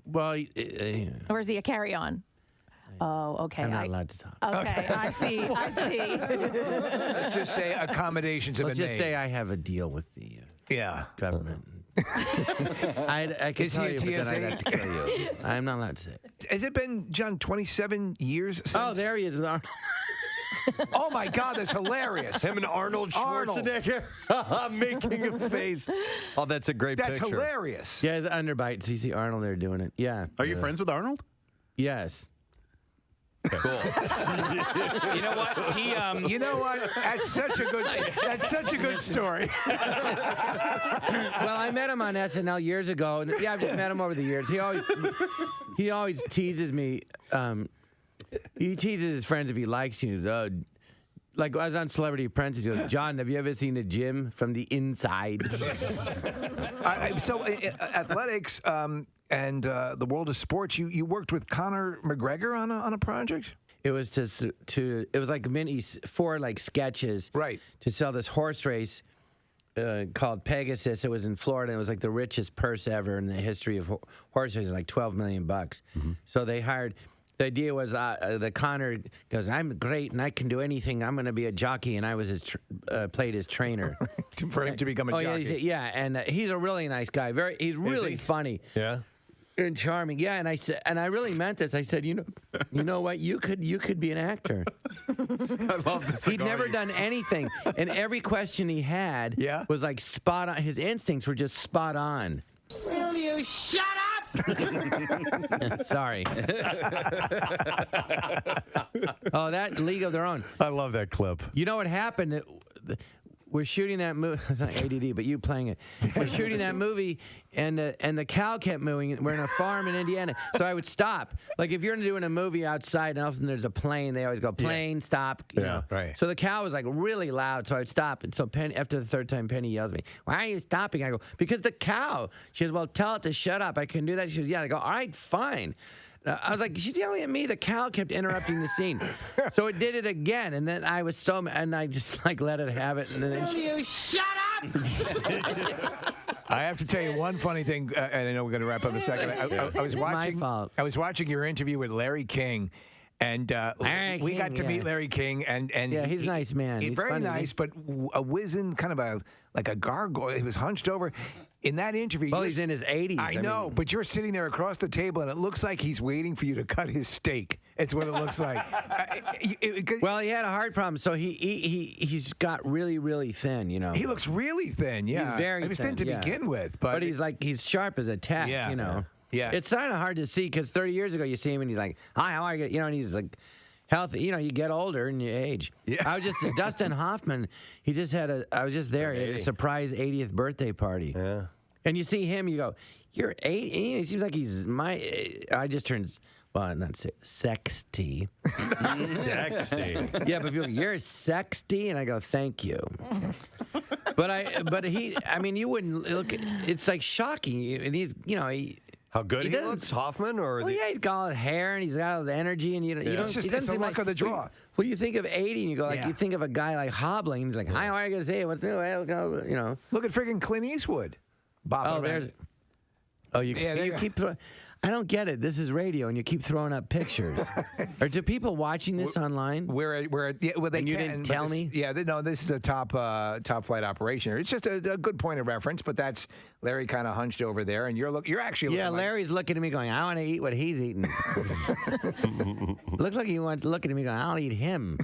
Well, or is he a carry-on? Oh, okay. I'm not allowed to talk. Okay, I see. Let's just say accommodations have Let's been just made. say I have a deal with the government. I can Is tell he a you, but then I'd TSA? have to kill you. I'm not allowed to say it. Has it been, John, 27 years since? Oh, there he is. Oh, my God, that's hilarious. Him and Arnold Schwarzenegger making a face. Oh, that's a great That's picture. hilarious. Yeah, it's underbites. You see Arnold there doing it. Yeah. Are you friends with Arnold? Yes. Cool. You know what? You know what? That's such a good story. Well, I met him on SNL years ago. And I've just met him over the years. He always teases me. He teases his friends if he likes you. He goes, like I was on Celebrity Apprentice. He goes, John, have you ever seen a gym from the inside? Athletics and the world of sports. You worked with Conor McGregor on a project. It was it was like four like sketches, right, to sell this horse race called Pegasus. It was in Florida. It was like the richest purse ever in the history of horse racing, like $12 million. So they hired. The idea was the Conor goes, I'm great and I can do anything. I'm going to be a jockey, and I was played his trainer for him to become a jockey. Yeah, and he's a really nice guy. He's really funny. Yeah. And charming, yeah. And I said, and I really meant this. I said, you know what? You could be an actor. I love this. He'd never done anything, and every question he had was like spot on. His instincts were just spot on. Will you shut up? Sorry. Oh, that League of Their Own. I love that clip. You know what happened? We're shooting that movie. It's not ADD, but you playing it. We're shooting that movie, and the cow kept moving. We're in a farm in Indiana, so I would stop. Like if you're doing a movie outside, and all of a sudden there's a plane, they always go plane, stop. You know? Right. So the cow was like really loud, so I'd stop. And so Penny, after the third time, Penny yells at me, "Why are you stopping?" I go, "Because the cow." She goes, "Well, tell it to shut up. I can do that." She goes, "Yeah." I go, "All right, fine." I was like, she's yelling at me. The cow kept interrupting the scene. So it did it again. And then I was so mad, and I just like let it have it. And then Will you shut up? I have to tell you one funny thing, and I know we're going to wrap up in a second. I was watching. My fault. I was watching your interview with Larry King, and we got to meet Larry King, and yeah, he's a nice man. He's very funny, nice, but a wizened, kind of like a gargoyle. He was hunched over. In that interview, well, he's in his 80s. I know, but you're sitting there across the table, and it looks like he's waiting for you to cut his steak. It's what it looks like. Well, he had a heart problem, so he's got really, really thin. You know, he looks really thin. Yeah, he's very he was thin to begin with, but he's sharp as a tack. Yeah, you know. Yeah. It's kind of hard to see because 30 years ago you see him and he's like, "Hi, how are you?" You know, and he's like healthy. You know, you get older and you age. Yeah. I was just Dustin Hoffman. He just had I was just there. He had a surprise 80th birthday party. Yeah. And you see him, you go, "You're 80." He seems like he's I just turned. Well, not sexty. Sexty. Yeah, but people go, "You're sexty," and I go, "Thank you." I mean, you wouldn't look. It's like shocking, and he's, how good he looks, Hoffman, or well, yeah, he's got all his hair and he's got all his energy, and you don't. It's the luck of the draw. When you think of 80, and you go like, you think of a guy like hobbling, and he's like, "Hi, how are you gonna say? What's new?" You know. Look at friggin' Clint Eastwood. Bob there's. Oh, you keep. I don't get it. This is radio, and you keep throwing up pictures. Or do people watching this online? They and you didn't tell me? Yeah, this is a top flight operation. It's just a good point of reference, but that's Larry kind of hunched over there, and you're actually looking Larry's looking at me going, "I want to eat what he's eating." Looks like he wants looking at me going, "I'll eat him."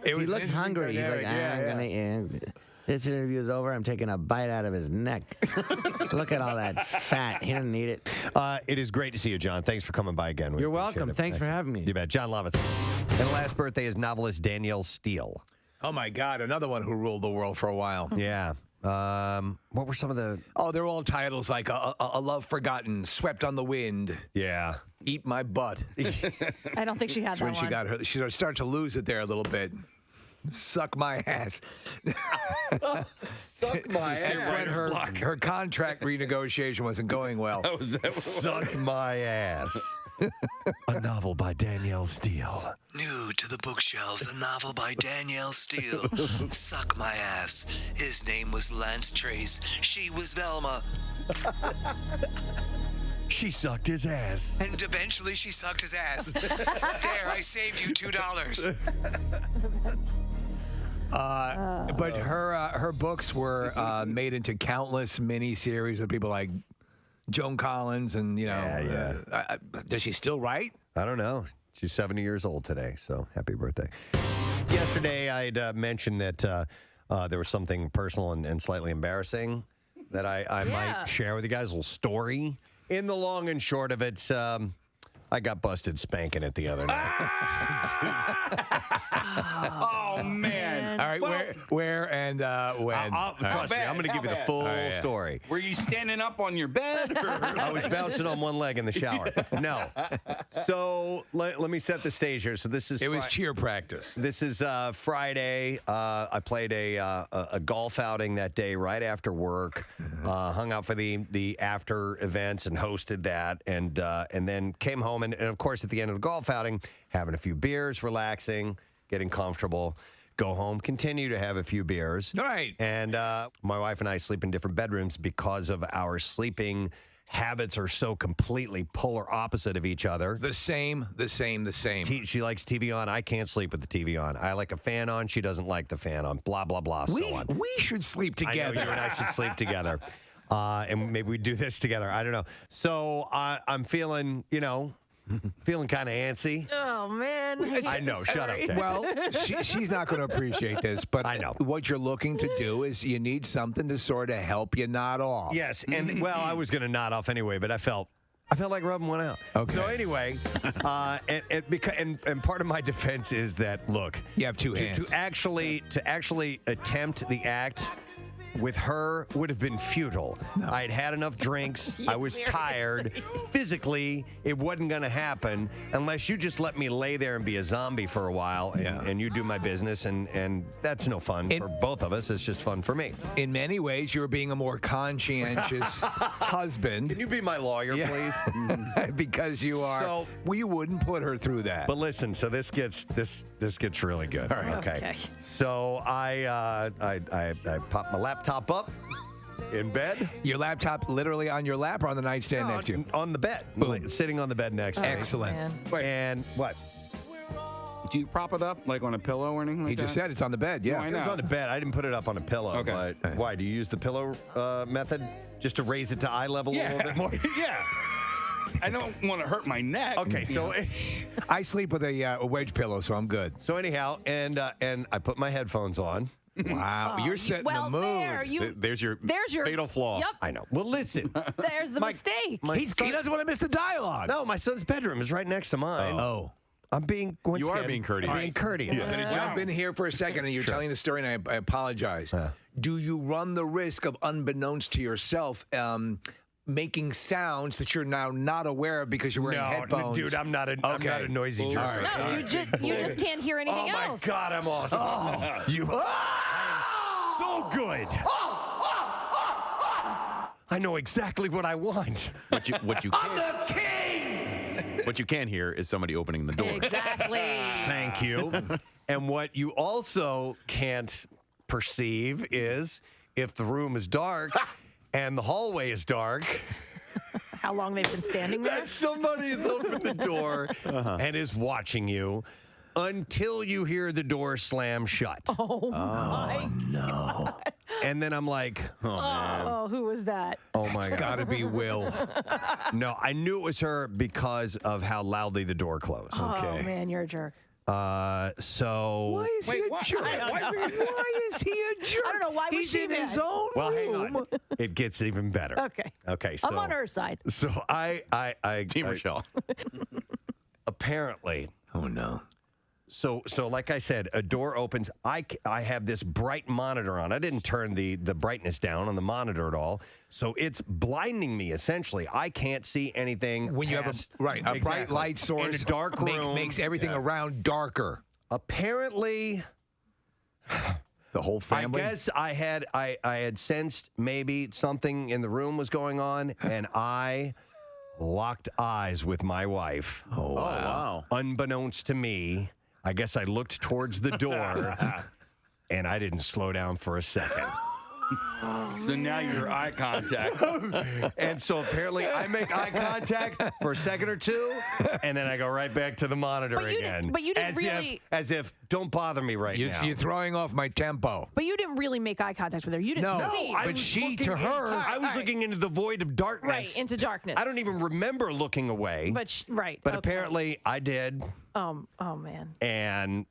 He looks hungry. He's like, I'm gonna eat. This interview is over. I'm taking a bite out of his neck. Look at all that fat. He doesn't need it. It is great to see you, John. Thanks for coming by again. You're welcome. Thanks for having me. You bet. John Lovitz. And the last birthday is novelist Danielle Steele. Oh, my God. Another one who ruled the world for a while. Yeah. What were some of the... Oh, they're all titles like A Love Forgotten, Swept on the Wind. Yeah. Eat My Butt. I don't think she had That's that when one. she got her. She started to lose it there a little bit. Suck my ass. Suck my ass. When her contract renegotiation wasn't going well. Suck my ass. A novel by Danielle Steele. New to the bookshelves, a novel by Danielle Steele. Suck my ass. His name was Lance Trace. She was Velma. She sucked his ass. And eventually she sucked his ass. There, I saved you $2. But her books were made into countless mini-series with people like Joan Collins and, does she still write? I don't know. She's 70 years old today, so happy birthday. Yesterday, I'd mentioned that there was something personal and slightly embarrassing that I might share with you guys, a little story. In the long and short of it, I I got busted spanking it the other night. Oh, man. All right, where and when? Trust me, I'm going to give you the full story. Were you standing up on your bed? Or? I was bouncing on one leg in the shower. No. So let me set the stage here. So this is It was cheer practice. This is Friday. I played a golf outing that day right after work. Hung out for the after events and hosted that, and then came home and of course at the end of the golf outing, having a few beers, relaxing, getting comfortable. Go home, continue to have a few beers. All right. And my wife and I sleep in different bedrooms because of our sleeping habits are so completely polar opposite of each other. The same. She likes TV on. I can't sleep with the TV on. I like a fan on. She doesn't like the fan on. Blah, blah, blah, so on. We should sleep together. I know you and I should sleep together. And maybe we do this together. I don't know. So I'm feeling, feeling kind of antsy. Oh, man. I know. Shut up, Dad. Well, she's not going to appreciate this, but I know what you're looking to do is you need something to sort of help you nod off. Yes, and well, I was going to nod off anyway, but I felt like rubbing one out. Okay. So anyway, and part of my defense is that look, you have two hands. To actually attempt the act with her would have been futile. No. I'd had enough drinks. I was tired. Physically, it wasn't going to happen unless you just let me lay there and be a zombie for a while and you do my business. And that's no fun for both of us. It's just fun for me. In many ways, you're being a more conscientious husband. Can you be my lawyer, please? Because you are. So, we wouldn't put her through that. But listen, so this gets really good. All right. Okay. So I popped my laptop up in bed. Your laptop literally on your lap or on the nightstand next to you? On the bed. Sitting on the bed next to me. Excellent. And what? Do you prop it up like on a pillow or anything like He just said it's on the bed, yeah. No, I know. It's on the bed. I didn't put it up on a pillow. Okay. But why? Do you use the pillow method just to raise it to eye level a little bit more? Yeah. I don't want to hurt my neck. Okay, so I sleep with a wedge pillow, so I'm good. So anyhow, and I put my headphones on. Wow, you're setting the mood. There's your fatal flaw. Yep. I know. Well, listen. There's the mistake. He doesn't want to miss the dialogue. No, my son's bedroom is right next to mine. Oh. I'm being. You are being courteous. I'm being courteous. I'm going to jump in here for a second, and you're telling the story, and I apologize. Do you run the risk of, unbeknownst to yourself, making sounds that you're now not aware of because you're wearing headphones? Dude, I'm not a noisy jerk. No, you just can't hear anything else. Oh my God, I'm awesome. I am so good. I know exactly what I want. What you I'm the king. What you can hear is somebody opening the door. Exactly. Thank you. And what you also can't perceive is if the room is dark and the hallway is dark. How long they've been standing there? That somebody has opened the door and is watching you until you hear the door slam shut. Oh my no. God. And then I'm like, oh man. Oh, who was that? Oh my God. It's got to be Will. No, I knew it was her because of how loudly the door closed. Oh man, you're a jerk. So why is he a jerk? Why is he a jerk? I don't know. Why was He's she in mad? his own well, room. hang on. It gets even better. Okay. So I'm on her side. So I Team Rochelle. Apparently. Oh no. So like I said, a door opens. I have this bright monitor on. I didn't turn the brightness down on the monitor at all. So it's blinding me, essentially. I can't see anything. When you have a bright light source in a dark room. makes everything around darker. Apparently, the whole family. I guess I had sensed maybe something in the room was going on, and I locked eyes with my wife. Oh, wow. Unbeknownst to me, I guess I looked towards the door, and I didn't slow down for a second. So now you're eye contact. And so apparently I make eye contact for a second or two, and then I go right back to the monitor again. But you didn't as if, don't bother me now. You're throwing off my tempo. But you didn't really make eye contact with her. You didn't see. But she, to her, I was looking into the void of darkness. Right, into darkness. I don't even remember looking away. But But apparently I did. Oh man. And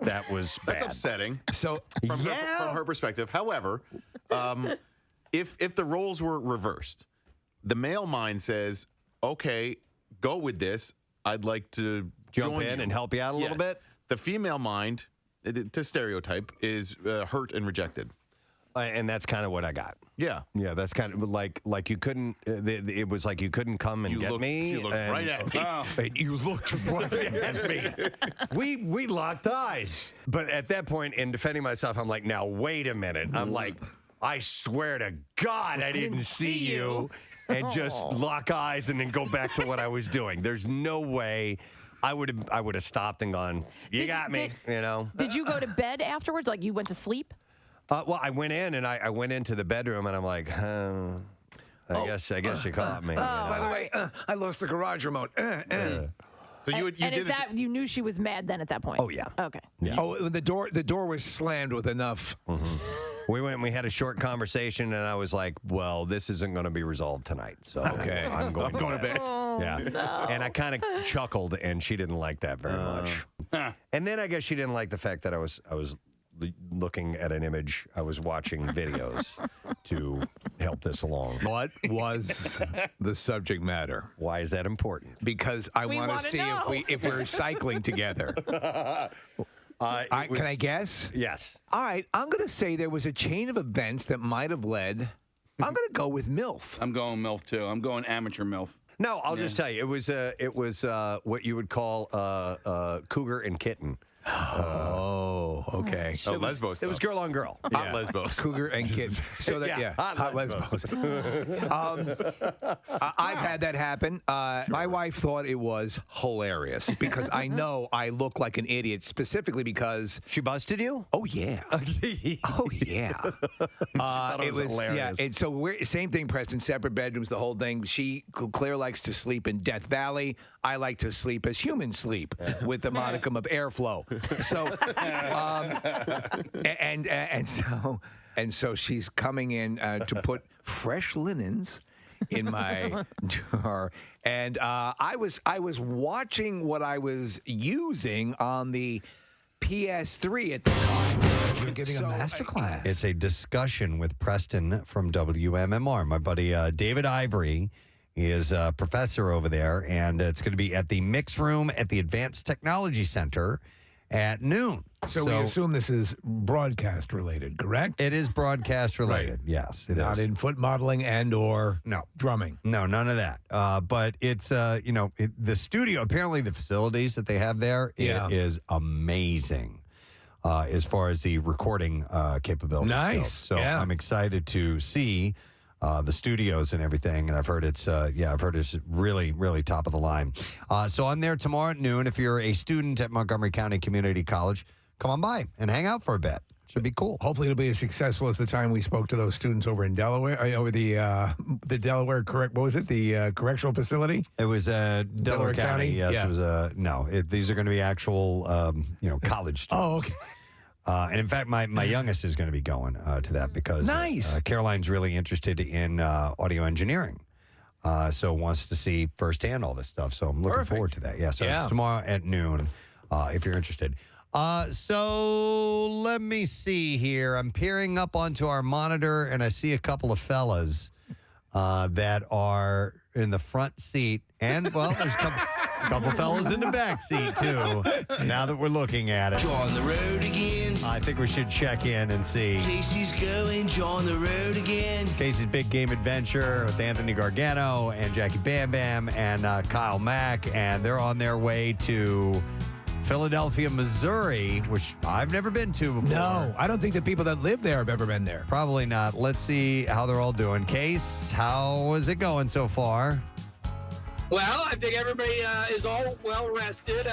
that was bad. That's upsetting. So from her perspective. However, if the roles were reversed, the male mind says, okay, go with this, I'd like to Jump join in you. and help you out a little bit? The female mind, to stereotype, is hurt and rejected. And that's kind of what I got. Yeah. Yeah, that's kind of like you couldn't. It was like you couldn't come and get me. You looked right at me. And you looked right at me. We locked eyes. But at that point, in defending myself, I'm like, now wait a minute. I'm like, I swear to God, I didn't see you. And just lock eyes and then go back to what I was doing. There's no way. I would have stopped and gone, you got me. Did you go to bed afterwards? Like you went to sleep? Well, I went in and I went into the bedroom and I'm like, I guess you caught me. By the way, I lost the garage remote. So you knew she was mad then at that point? Oh yeah. Okay. Yeah. Oh, the door was slammed with enough. We went and we had a short conversation and I was like, well, this isn't going to be resolved tonight. So I'm going to bed. Yeah. No. And I kind of chuckled and she didn't like that very much. And then I guess she didn't like the fact that I was looking at an image. I was watching videos to help this along. What was the subject matter? Why is that important? Because I want to see if we're cycling together. Can I guess? Yes. All right. I'm going to say there was a chain of events that might have led. I'm going to go with MILF. I'm going MILF too. I'm going amateur MILF. No, I'll just tell you, it was what you would call cougar and kitten. Okay. It was girl on girl. Hot lesbos. Cougar and kitten. So that hot lesbos. I've had that happen. My wife thought it was hilarious because I know I look like an idiot, specifically because she busted you. Oh yeah. Oh yeah. It was hilarious. Yeah. And so we're same thing, Preston. Separate bedrooms, the whole thing. Claire likes to sleep in Death Valley. I like to sleep as humans sleep, with the modicum of airflow. So, and so she's coming in to put fresh linens in my jar, and I was watching what I was using on the PS3 at the time. You're giving a master class. It's a discussion with Preston from WMMR. My buddy David Ivory is a professor over there, and it's going to be at the Mix Room at the Advanced Technology Center at noon. So we assume this is broadcast related, correct? It is broadcast related. Right. Yes, it Not is. in foot modeling and or drumming. No, none of that. But it's the studio. Apparently, the facilities that they have there is amazing as far as the recording capabilities. Nice. Go. So Yeah. I'm excited to see the studios and everything, and I've heard it's really, really top of the line. So I'm there tomorrow at noon. If you're a student at Montgomery County Community College, come on by and hang out for a bit. Should be cool. Hopefully, it'll be as successful as the time we spoke to those students over in Delaware, over the Delaware what was it? The correctional facility. It was Delaware County. Yes, Yeah. it was these are going to be actual college students. Oh, okay. And in fact, my youngest is going to be going to that because Nice. Caroline's really interested in audio engineering. So wants to see firsthand all this stuff. So I'm looking forward to that. Yeah, so it's tomorrow at noon if you're interested. So let me see here. I'm peering up onto our monitor, and I see a couple of fellas that are in the front seat. And, well, there's a couple fellas in the back seat, too, now that we're looking at it. On the road again. I think we should check in and see. Casey's going on the road again. Casey's Big Game Adventure with Anthony Gargano and Jackie Bam Bam and Kyle Mack, and they're on their way to Philadelphia, Missouri, which I've never been to before. No, I don't think the people that live there have ever been there. Probably not. Let's see how they're all doing. Case, how is it going so far? Well, I think everybody is all well rested.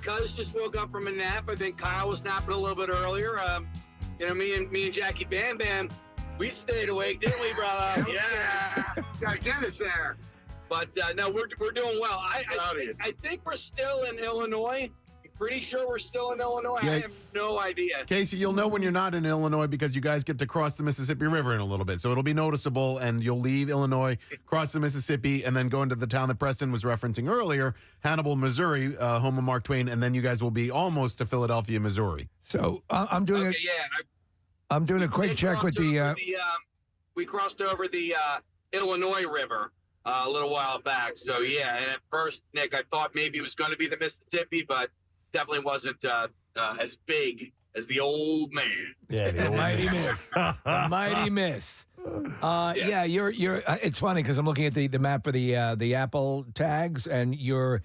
Cuz just woke up from a nap. I think Kyle was napping a little bit earlier. Me and Jackie Bam Bam, we stayed awake, didn't we, brother? Yeah, gotta get us there. But no, we're doing well. I think we're still in Illinois. Pretty sure we're still in Illinois. Yeah. I have no idea. Casey, you'll know when you're not in Illinois because you guys get to cross the Mississippi River in a little bit. So it'll be noticeable, and you'll leave Illinois, cross the Mississippi, and then go into the town that Preston was referencing earlier, Hannibal, Missouri, home of Mark Twain, and then you guys will be almost to Philadelphia, Missouri. So I'm doing I'm doing a quick check with the. We crossed over the Illinois River. a little while back. So yeah, and at first, Nick, I thought maybe it was going to be the Mississippi, but definitely wasn't as big as the old man. Yeah, the old Mighty man. miss. The mighty miss. Yeah, you're. It's funny because I'm looking at the map for the Apple tags, and you're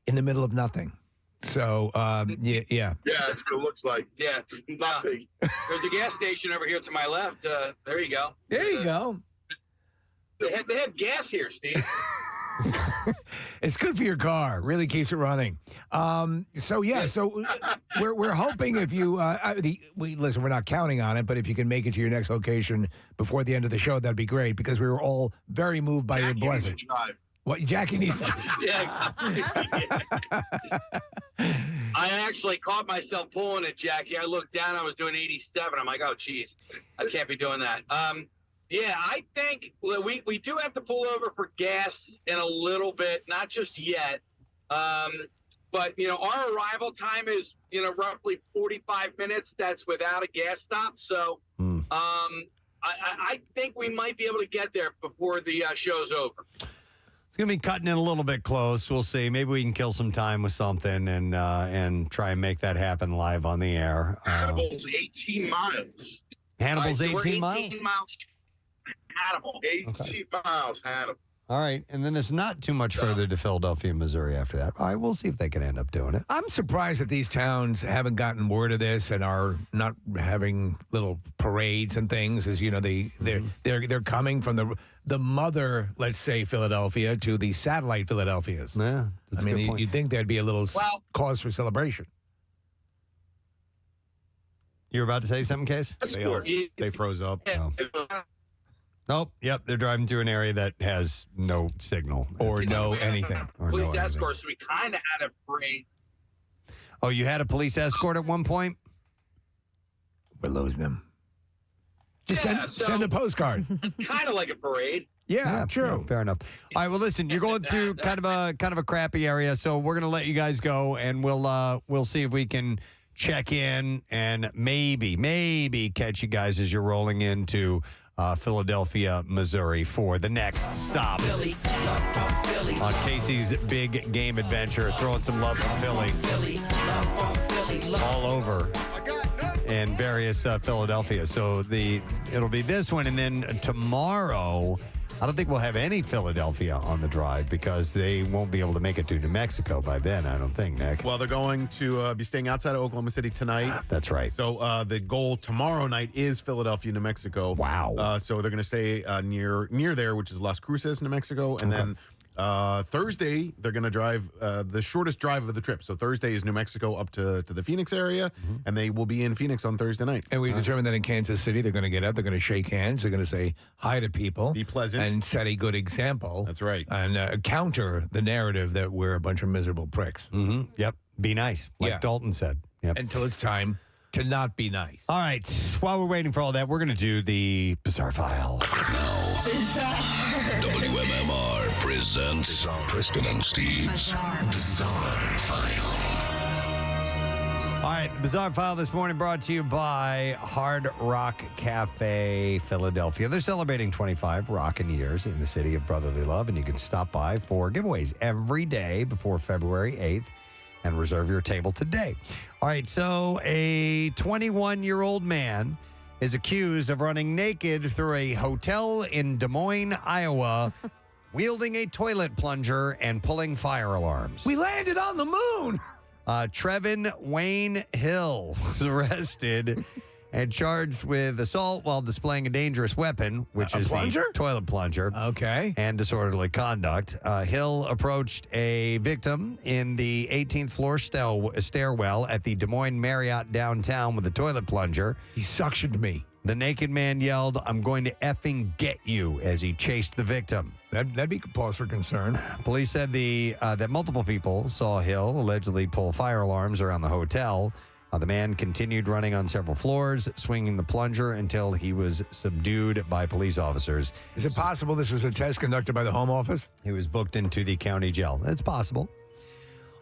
in the middle of nothing. So yeah. Yeah, that's what it looks like. Yeah, nothing. There's a gas station over here to my left. There you go. There you go. They have gas here, Steve. It's good for your car. Really keeps it running. So we're hoping if you listen, we're not counting on it, but if you can make it to your next location before the end of the show, that'd be great because we were all very moved by your blessing. What Jackie needs to Yeah. I actually caught myself pulling it, Jackie. I looked down, I was doing 87. I'm like, oh, geez, I can't be doing that. Yeah, I think we do have to pull over for gas in a little bit, not just yet. But, our arrival time is, roughly 45 minutes. That's without a gas stop. So I think we might be able to get there before the show's over. It's going to be cutting it a little bit close. We'll see. Maybe we can kill some time with something and try and make that happen live on the air. Hannibal's 18 miles. Hannibal's 18 We're 18 miles? miles. Hannibal. 18 miles, Hannibal. All right. And then it's not too much further to Philadelphia, Missouri after that. All right. We'll see if they can end up doing it. I'm surprised that these towns haven't gotten word of this and are not having little parades and things. As they're coming from the mother, let's say Philadelphia, to the satellite Philadelphias. Yeah, that's I mean, a good point. you'd think there'd be a little cause for celebration. You were about to say something, Case? They froze up. Oh. Nope. Yep. They're driving through an area that has no signal or no anything. Police escort, so we kind of had a parade. Oh, you had a police escort at one point? We're losing them. Just send a postcard. Kind of like a parade. Yeah, true. No, fair enough. All right. Well, listen, you're going through kind of a crappy area, so we're going to let you guys go, and we'll see if we can check in and maybe catch you guys as you're rolling into Philadelphia, Missouri for the next stop on Casey's Big Game Adventure. Throwing some love from Philly all over in various Philadelphia. So it'll be this one, and then tomorrow, I don't think we'll have any Philadelphia on the drive because they won't be able to make it to New Mexico by then, I don't think, Nick. Well, they're going to be staying outside of Oklahoma City tonight. That's right. So the goal tomorrow night is Philadelphia, New Mexico. Wow. So they're going to stay near there, which is Las Cruces, New Mexico. And then Thursday, they're going to drive the shortest drive of the trip. So Thursday is New Mexico up to the Phoenix area, and they will be in Phoenix on Thursday night. And we've determined that in Kansas City, they're going to get up, they're going to shake hands, they're going to say hi to people. Be pleasant. And set a good example. That's right. And counter the narrative that we're a bunch of miserable pricks. Mm-hmm. Yep. Be nice, like Dalton said. Yep. Until it's time to not be nice. All right. While we're waiting for all that, we're going to do the Bizarre File. WMMR presents Preston and Steve's Bizarre File. All right, Bizarre File this morning brought to you by Hard Rock Cafe Philadelphia. They're celebrating 25 rockin' years in the city of brotherly love, and you can stop by for giveaways every day before February 8th and reserve your table today. All right, so a 21-year-old man is accused of running naked through a hotel in Des Moines, Iowa, wielding a toilet plunger and pulling fire alarms. We landed on the moon. Trevin Wayne Hill was arrested and charged with assault while displaying a dangerous weapon, which is plunger? the toilet plunger. Okay. And disorderly conduct. Hill approached a victim in the 18th floor stairwell at the Des Moines Marriott downtown with a toilet plunger. He suctioned me. The naked man yelled, "I'm going to effing get you," as he chased the victim. That'd be cause for concern. Police said that multiple people saw Hill allegedly pull fire alarms around the hotel. The man continued running on several floors, swinging the plunger until he was subdued by police officers. Is it possible this was a test conducted by the Home Office? He was booked into the county jail. It's possible.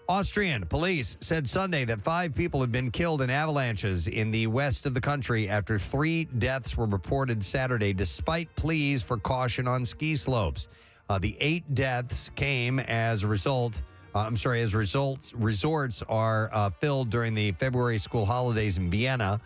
Austrian police said Sunday that 5 people had been killed in avalanches in the west of the country after 3 deaths were reported Saturday, despite pleas for caution on ski slopes. The 8 deaths came as a result. Resorts are filled during the February school holidays in Vienna,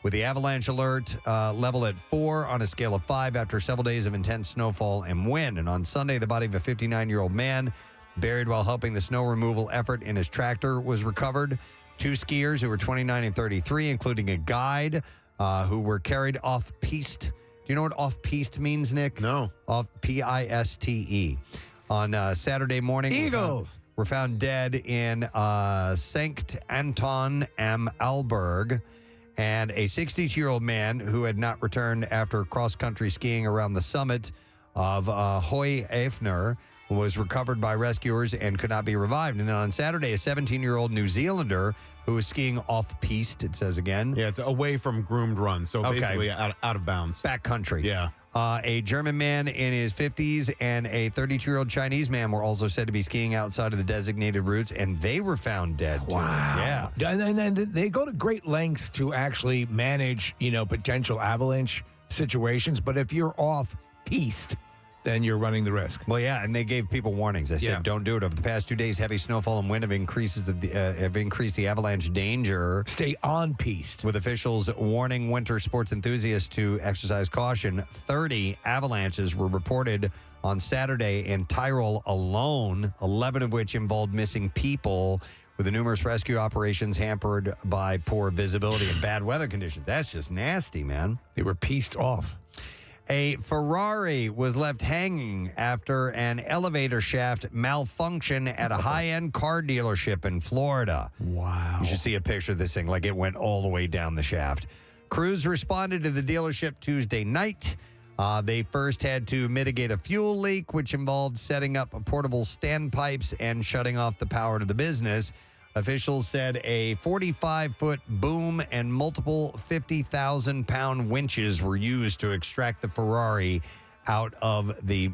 with the avalanche alert level at 4 on a scale of 5 after several days of intense snowfall and wind. And on Sunday, the body of a 59-year-old man buried while helping the snow removal effort in his tractor was recovered. 2 skiers who were 29 and 33, including a guide, who were carried off-piste. Do you know what off-piste means, Nick? No. Off-Piste. On Saturday morning. Eagles. Were found dead in Sankt Anton am Arlberg, and a 62-year-old man who had not returned after cross-country skiing around the summit of Hoy Afner was recovered by rescuers and could not be revived. And then on Saturday, a 17-year-old New Zealander who was skiing off-piste, it says again. Yeah, it's away from groomed runs, so basically out of bounds. Backcountry. Yeah. A German man in his 50s and a 32-year-old Chinese man were also said to be skiing outside of the designated routes, and they were found dead, too. Wow. Yeah. And they go to great lengths to actually manage, potential avalanche situations. But if you're off-piste, then you're running the risk. Well, yeah, and they gave people warnings. They said, don't do it. Over the past 2 days, heavy snowfall and wind have increased the avalanche danger. Stay on piste. With officials warning winter sports enthusiasts to exercise caution. 30 avalanches were reported on Saturday in Tyrol alone, 11 of which involved missing people, with the numerous rescue operations hampered by poor visibility and bad weather conditions. That's just nasty, man. They were pieced off. A Ferrari was left hanging after an elevator shaft malfunction at a high-end car dealership in Florida. Wow. You should see a picture of this thing, like it went all the way down the shaft. Crews responded to the dealership Tuesday night. They first had to mitigate a fuel leak, which involved setting up portable standpipes and shutting off the power to the business. Officials said a 45-foot boom and multiple 50,000-pound winches were used to extract the Ferrari out of the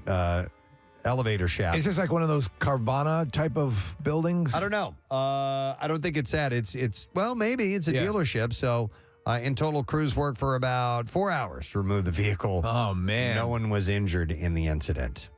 elevator shaft. Is this like one of those Carvana type of buildings? I don't know. I don't think it's that. It's well, maybe it's a dealership. So in total, crews worked for about 4 hours to remove the vehicle. Oh, man. No one was injured in the incident.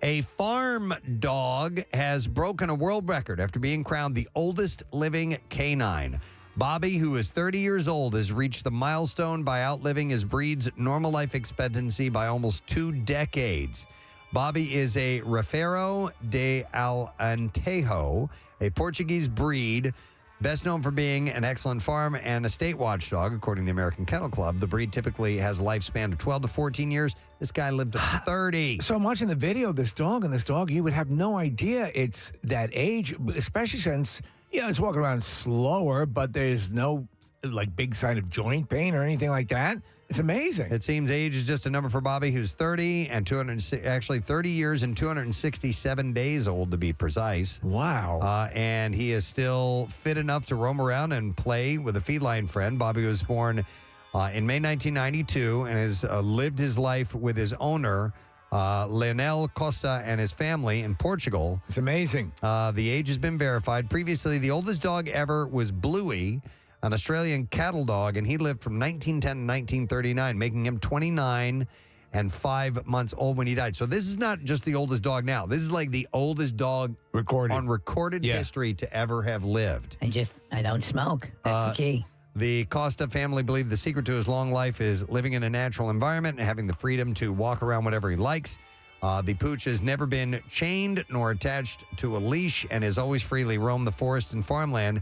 A farm dog has broken a world record after being crowned the oldest living canine. Bobby, who is 30 years old, has reached the milestone by outliving his breed's normal life expectancy by almost 2 decades. Bobby is a Rafeiro de Alentejo, a Portuguese breed, best known for being an excellent farm and estate watchdog, according to the American Kennel Club. The breed typically has a lifespan of 12 to 14 years. This guy lived to 30. So I'm watching the video of this dog, and this dog, you would have no idea it's that age, especially since, it's walking around slower, but there's no, big sign of joint pain or anything like that. It's amazing. It seems age is just a number for Bobby, who's 30 and 30 years and 267 days old, to be precise. Wow. And he is still fit enough to roam around and play with a feline friend. Bobby was born in May 1992 and has lived his life with his owner, Leonel Costa, and his family in Portugal. It's amazing. The age has been verified. Previously, the oldest dog ever was Bluey, an Australian cattle dog, and he lived from 1910 to 1939, making him 29 and 5 months old when he died. So this is not just the oldest dog now. This is like the oldest dog on recorded history to ever have lived. I don't smoke. That's the key. The Costa family believe the secret to his long life is living in a natural environment and having the freedom to walk around whatever he likes. The pooch has never been chained nor attached to a leash and has always freely roamed the forest and farmland.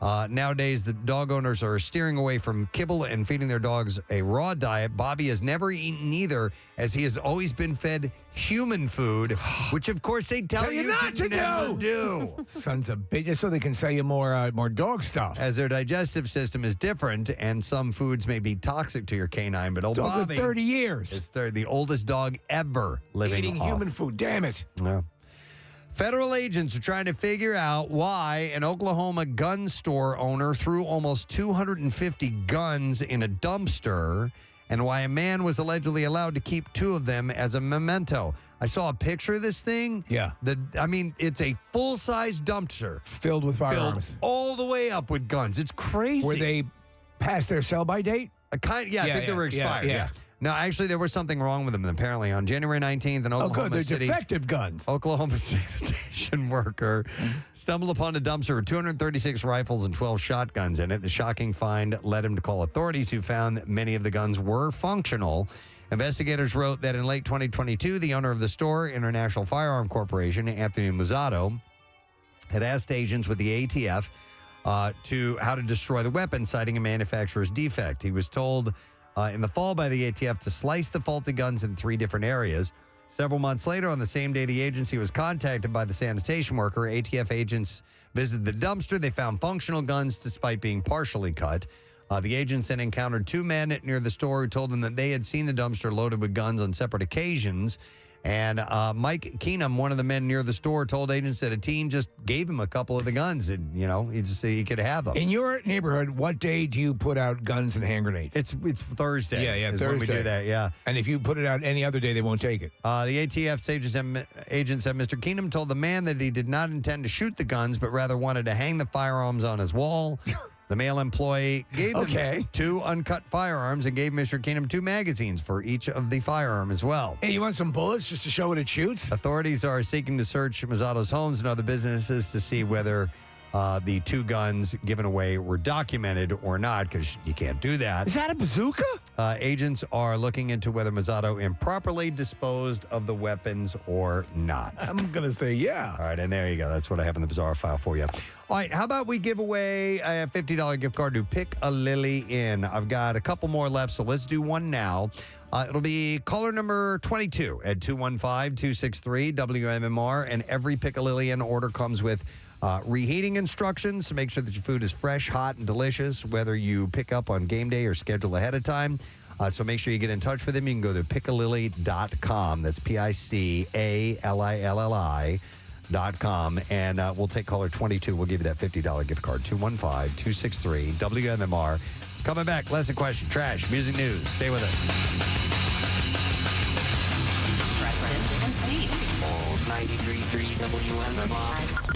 Nowadays, the dog owners are steering away from kibble and feeding their dogs a raw diet. Bobby has never eaten either, as he has always been fed human food, which, of course, they tell you not to never do. Sons of bitches, so they can sell you more dog stuff. As their digestive system is different, and some foods may be toxic to your canine, but old Dog Bobby lived 30 years. is the oldest dog ever living Eating off. human food, damn it. Yeah. Federal agents are trying to figure out why an Oklahoma gun store owner threw almost 250 guns in a dumpster and why a man was allegedly allowed to keep 2 of them as a memento. I saw a picture of this thing. Yeah. It's a full-size dumpster. Filled with firearms. Filled all the way up with guns. It's crazy. Were they past their sell-by date? I think they were expired. Yeah. No, actually, there was something wrong with them. Apparently, on January 19th, an Oklahoma They're City defective guns. Oklahoma sanitation worker stumbled upon a dumpster with 236 rifles and 12 shotguns in it. The shocking find led him to call authorities, who found that many of the guns were functional. Investigators wrote that in late 2022, the owner of the store, International Firearm Corporation, Anthony Mazzato, had asked agents with the ATF to how to destroy the weapon, citing a manufacturer's defect. He was told in the fall by the ATF to slice the faulty guns in 3 different areas. Several months later, on the same day the agency was contacted by the sanitation worker, ATF agents visited the dumpster. They found functional guns despite being partially cut. The agents then encountered 2 men near the store who told them that they had seen the dumpster loaded with guns on separate occasions. And Mike Keenum, one of the men near the store, told agents that a teen just gave him a couple of the guns, and he could have them. In your neighborhood, what day do you put out guns and hand grenades? It's Thursday. Yeah, is Thursday. when we do that. Yeah. And if you put it out any other day, they won't take it. The ATF's agent said Mr. Keenum told the man that he did not intend to shoot the guns, but rather wanted to hang the firearms on his wall. The male employee gave them 2 uncut firearms and gave Mr. Keenum 2 magazines for each of the firearm as well. Hey, you want some bullets just to show what it shoots? Authorities are seeking to search Mazzato's homes and other businesses to see whether the 2 guns given away were documented or not, because you can't do that. Is that a bazooka? Agents are looking into whether Mazzato improperly disposed of the weapons or not. I'm going to say yeah. All right, and there you go. That's what I have in the bizarre file for you. All right, how about we give away a $50 gift card to Pick a Lily Inn? I've got a couple more left, so let's do one now. It'll be caller number 22 at 215-263-WMMR, and every Pick a Lily Inn order comes with reheating instructions to make sure that your food is fresh, hot, and delicious, whether you pick up on game day or schedule ahead of time. So make sure you get in touch with them. You can go to pickalilly.com. That's PICALLI.com. And we'll take caller 22. We'll give you that $50 gift card. 215-263-WMMR. Coming back, lesson question, trash, music news. Stay with us. Preston and Steve. All 93.3 WMMR.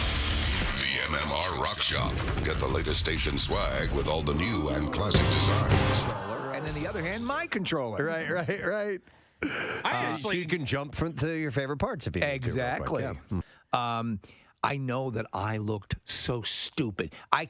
WMMR Rock Shop. Get the latest station swag with all the new and classic designs. And on the other hand, my controller. Right. So you can jump to your favorite parts if you need to. Exactly. Real quick, yeah. I know that I looked so stupid. I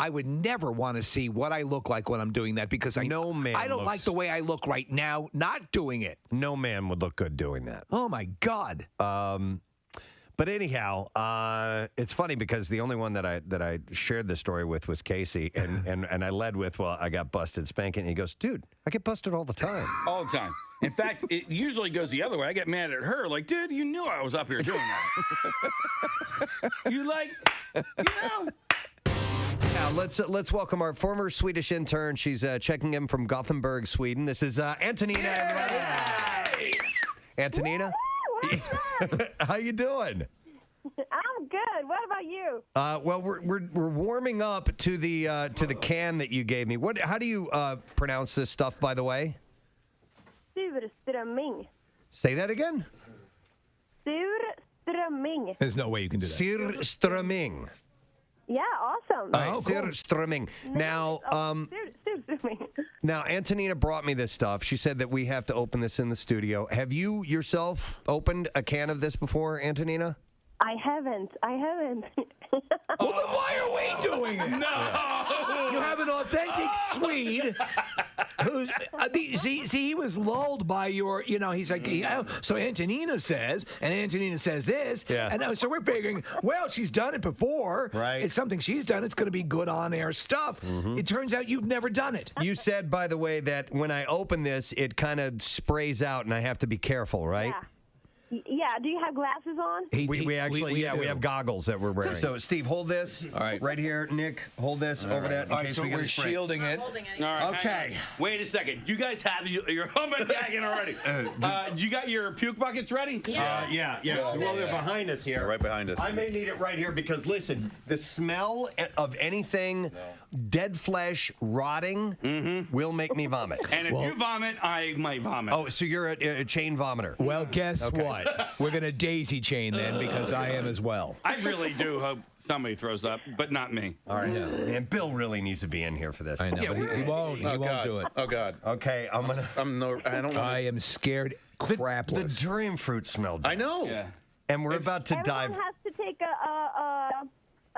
would never want to see what I look like when I'm doing that, because I don't like the way I look right now not doing it. No man would look good doing that. Oh, my God. But anyhow, it's funny because the only one that I shared this story with was Casey, and I led with, well, I got busted spanking. And he goes, dude, I get busted all the time. All the time. In fact, it usually goes the other way. I get mad at her, like, dude, you knew I was up here doing that. Now let's welcome our former Swedish intern. She's checking in from Gothenburg, Sweden. This is Antonina. Everybody. Antonina, how you doing? I'm good. What about you? Well, we're warming up to the can that you gave me. How do you pronounce this stuff, by the way? Surströmming. Say that again. Surströmming. There's no way you can do that. Surströmming. Yeah, awesome. All right, Surströmming. Now, now, Antonina brought me this stuff. She said that we have to open this in the studio. Have you yourself opened a can of this before, Antonina? I haven't. Well, then why are we doing it? No! You have an authentic Swede who's... see, he was lulled by your... he's like... so Antonina says, and Antonina says this, and so we're figuring, well, she's done it before. Right. It's something she's done. It's going to be good on-air stuff. Mm-hmm. It turns out you've never done it. You said, by the way, that when I open this, it kind of sprays out, and I have to be careful, right? Yeah. Do you have glasses on? We have goggles that we're wearing. So, Steve, hold this. All right. Right here. Nick, hold this over that in case we get a spray. Shielding it. All right. Okay. Wait a second. You guys have your helmet gagging already. You got your puke buckets ready? Yeah. Well, they're behind us here. Right behind us. I may need it right here because, listen, the smell of anything dead flesh rotting will make me vomit. And if you vomit, I might vomit. Oh, so you're a chain vomiter. Well, guess what? We're going to daisy chain then because I am as well. I really do hope somebody throws up, but not me. All right. Man, Bill really needs to be in here for this. I know, but he won't. He won't do it. Oh, God. Okay, I don't know. I am scared crapless. The durian fruit smell. I know. Yeah. And we're about to dive. Everyone has to take a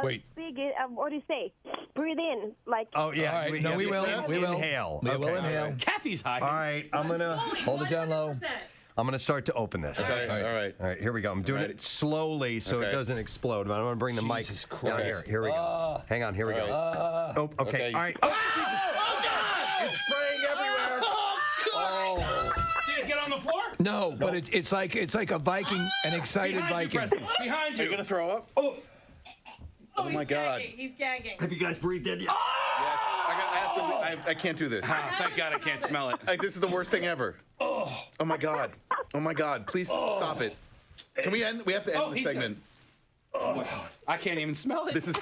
Wait. big, what do you say? Breathe in, like. Oh, yeah. All right. No, we will. We will. Inhale. We will Okay. inhale. Kathy's high. All right, I'm going to Hold it down low. I'm going to start to open this. Okay. All right. Here we go. I'm doing it slowly so it doesn't explode. But I'm going to bring the mic down here. Here we go. Hang on. Here we go. Oh, okay. All right. Oh, God! It's spraying everywhere. Did it get on the floor? No, but it's like a Viking, an excited Behind Viking. you, Preston. Behind you. Are you going to throw up? Oh my God. He's gagging. Have you guys breathed in yet? Yes. I can't do this. Thank God I can't smell it. This is the worst thing ever. Oh my God. Oh my God. Please stop it. Can we end? We have to end the segment. I can't even smell it. This is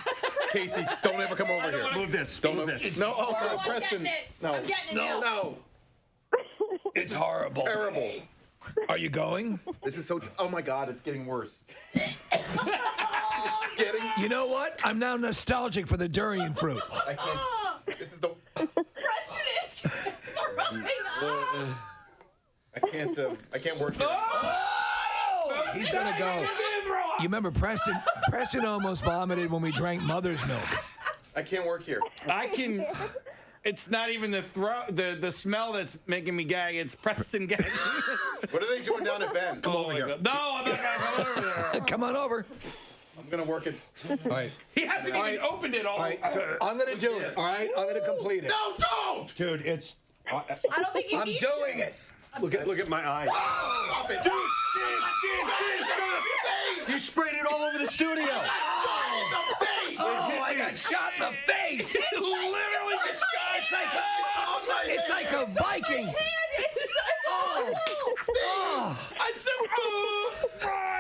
Casey. Don't ever come over here. Move this. Don't move move this. No. Oh God, Preston. No. No. It's horrible. Terrible. Are you going? This is so. Oh my God, it's getting worse. It's getting. You know what? I'm now nostalgic for the durian fruit. I can't. This is the. Preston is throwing up. I can't work here. He's gonna go. You remember Preston? Preston almost vomited when we drank mother's milk. I can't work here. I can. It's not even the smell that's making me gag. It's Preston gagging. What are they doing down at Ben? Come over here. God. No, I'm not gonna come over there. Come on over. I'm gonna work it. All right. He hasn't even opened it all. All right, so I'm gonna do it. All right, I'm gonna complete it. No, don't! Dude, it's. I don't think you I'm need doing it. Look at my eyes. Stop it. Dude, stop. You sprayed it all over the studio. Shot in the face. Oh, I got shot in the face. Literally just shot. It's like a Viking.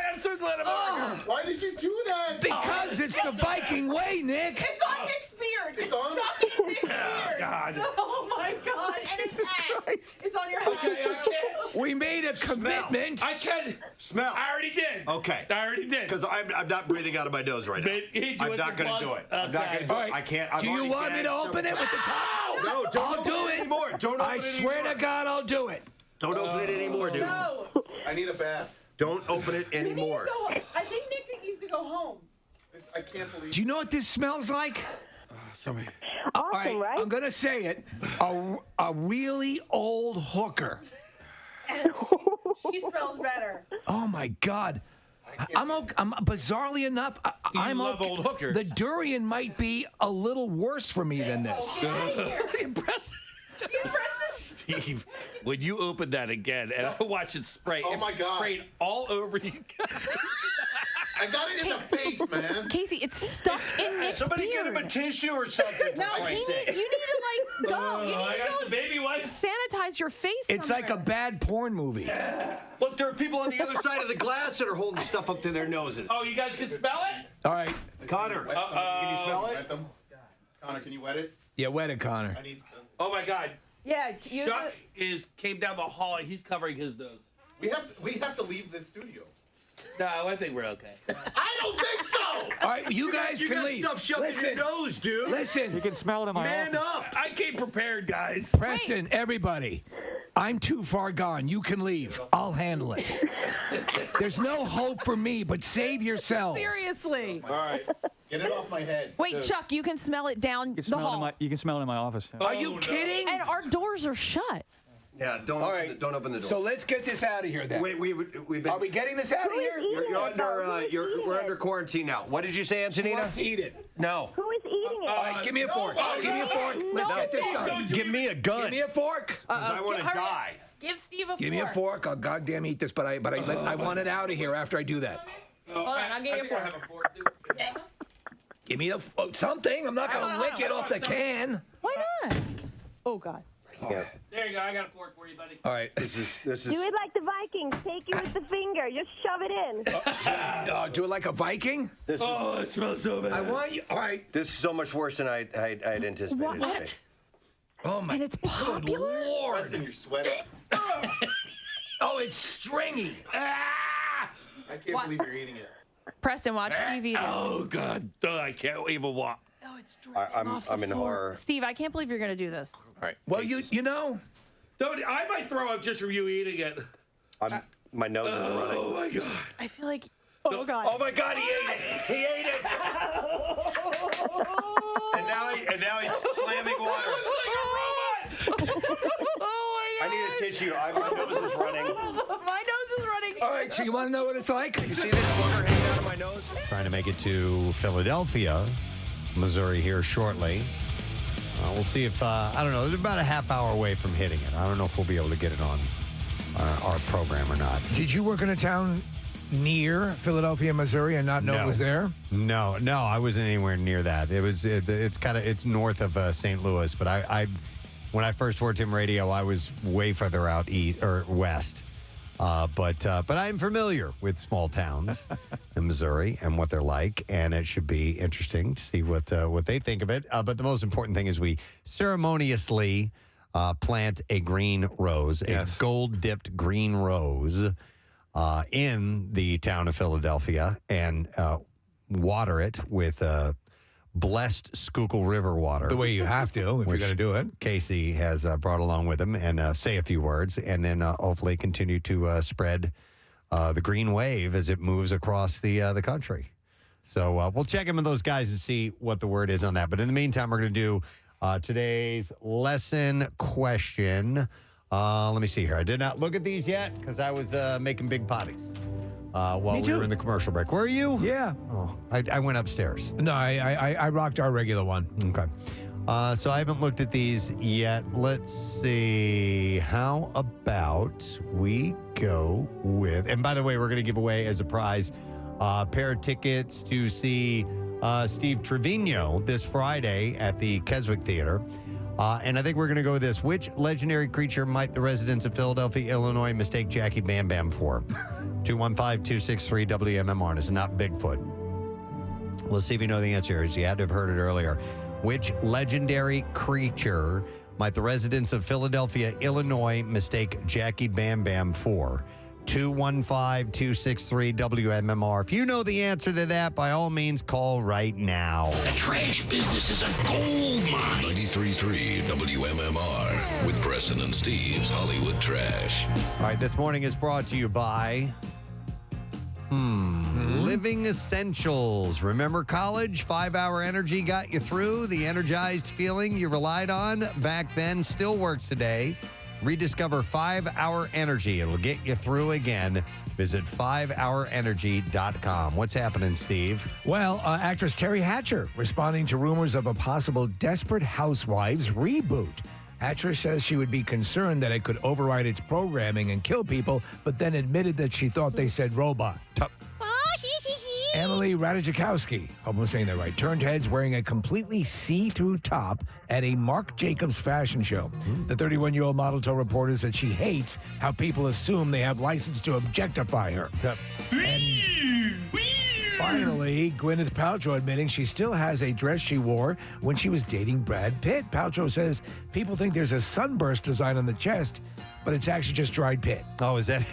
I'm so glad I'm here. Why did you do that? Because it's the Viking way, Nick. It's on Nick's beard. It's on? stuck in Nick's beard. God. Oh my God. And it's Christ. It's on your head. Okay, I can't. We made a commitment. I can. Smell. I already did. Okay. I already did. Because I'm not breathing out of my nose right now. I'm not going to do it. I'm not going to do it. I can't. Do you want me to open it with the top? No, don't I'll open do it it anymore. Don't open I it swear anymore. to God, I'll do it. Don't open it anymore, dude. No. I need a bath. Don't open it anymore. I think Nick needs to go home. I can't believe. Do you know what this smells like? Sorry. Awesome, All right, right? I'm gonna say it. A really old hooker. She smells better. Oh my God. I'm bizarrely enough. I'm love okay. old hookers. The durian might be a little worse for me than this. Impressive. Steve, when you open that again and I watch it spray, Oh my God. sprayed all over you. I got it in the face, man. Casey, it's stuck in Nick's Somebody beard. get him a tissue or something. No, you need to go. You need I to got go the baby wipes. sanitize your face. It's like a somewhere. bad porn movie. Look, there are people on the other side of the glass that are holding stuff up to their noses. Oh, you guys can smell it? All right. Connor, can you smell it? Wet them. Connor, can you wet it? Yeah, wet it, Connor. I need. Oh my God. Yeah, Chuck came down the hall. He's covering his nose. We have to leave this studio. No, I think we're okay. I don't think so. All right, you guys You can got leave. stuff shoved in your nose, dude. Listen. You can smell it in my Man office. up. I came prepared, guys. Preston, everybody. I'm too far gone. You can leave. I'll handle it. There's no hope for me, but save yourselves. Seriously. All right. Get it off my head. Wait, Chuck, you can smell it down the hall. You can smell it in my office. Are you kidding? And our doors are shut. Yeah, don't open the door. So let's get this out of here then. We've been. Are we getting this out of here? We're under quarantine now. What did you say, Antonina? Let's eat it. No. Who is eating it? All right, give me a fork. Give me a fork. Let's get this done. Give me a gun. Give me a fork. 'Cause I want to die. Give Steve a fork. Give me a fork. I'll goddamn eat this, but I want it out of here after I do that. Hold on, I'll give you a fork. I have a fork, too. Give me something. I'm not gonna lick it off the can. Why not? Oh God. can't. There you go. I got a fork for you, buddy. All right, this is. Do it like the Vikings. Take it with the finger. Just shove it in. Do it like a Viking? This is, it smells so bad. I want you. All right. this is so much worse than I'd anticipated. What? It to be. Oh my. And it's popular. Lord. Preston, you're sweating. Oh, it's stringy. Ah! I can't believe you're eating it. Preston, watch Steve eat it. Oh God. I can't even walk. Oh, it's dripping off the I'm in floor. horror. Steve, I can't believe you're going to do this. All right. Well, you know, I might throw up just from you eating it. My nose is running. Oh my God. I feel like. Oh, God. Oh my God, he ate it! He ate it! and now he's slamming water. I need a tissue. My nose is running. My nose is running. All right, so you want to know what it's like? You see this booger hanging out of my nose? Trying to make it to Philadelphia, Missouri here shortly. We'll see if, I don't know, it's about a half hour away from hitting it. I don't know if we'll be able to get it on our program or not. Did you work in a town near Philadelphia, Missouri, and not know it was there? No, I wasn't anywhere near that. It's north of St. Louis, but I when I first worked in radio, I was way further out east or west. But I'm familiar with small towns in Missouri and what they're like, and it should be interesting to see what they think of it. But the most important thing is we ceremoniously plant a green rose, a gold-dipped green rose, in the town of Philadelphia, and water it with blessed Schuylkill River water. The way you have to if you're going to do it. Casey has brought along with him, and say a few words, and then hopefully continue to spread the green wave as it moves across the country. So we'll check in with those guys and see what the word is on that. But in the meantime, we're going to do today's lesson question. Let me see here. I did not look at these yet because I was making big potties while we were in the commercial break. Were you? Yeah. Oh, I went upstairs. No, I rocked our regular one. Okay. So I haven't looked at these yet. Let's see. How about we go with, and by the way, we're going to give away as a prize a pair of tickets to see Steve Trevino this Friday at the Keswick Theater. And I think we're going to go with this. Which legendary creature might the residents of Philadelphia, Illinois mistake Jackie Bam Bam for? 215-263-WMMR. It's not Bigfoot. Let's see if you know the answer. You had to have heard it earlier. Which legendary creature might the residents of Philadelphia, Illinois mistake Jackie Bam Bam for? 215-263-WMMR. If you know the answer to that, by all means, call right now. The trash business is a gold mine. 93.3 WMMR with Preston and Steve's Hollywood Trash. All right, this morning is brought to you by Living Essentials. Remember college? 5-Hour Energy got you through. The energized feeling you relied on back then still works today. Rediscover 5-Hour Energy. It'll get you through again. Visit 5hourenergy.com. What's happening, Steve? Well, actress Terry Hatcher responding to rumors of a possible Desperate Housewives reboot. Hatcher says she would be concerned that it could override its programming and kill people, but then admitted that she thought they said robot. Emily Ratajkowski, hope I'm saying that right, turned heads wearing a completely see-through top at a Marc Jacobs fashion show. The 31-year-old model told reporters that she hates how people assume they have license to objectify her. And finally, Gwyneth Paltrow admitting she still has a dress she wore when she was dating Brad Pitt. Paltrow says people think there's a sunburst design on the chest, but it's actually just dried pit. Oh, is that it?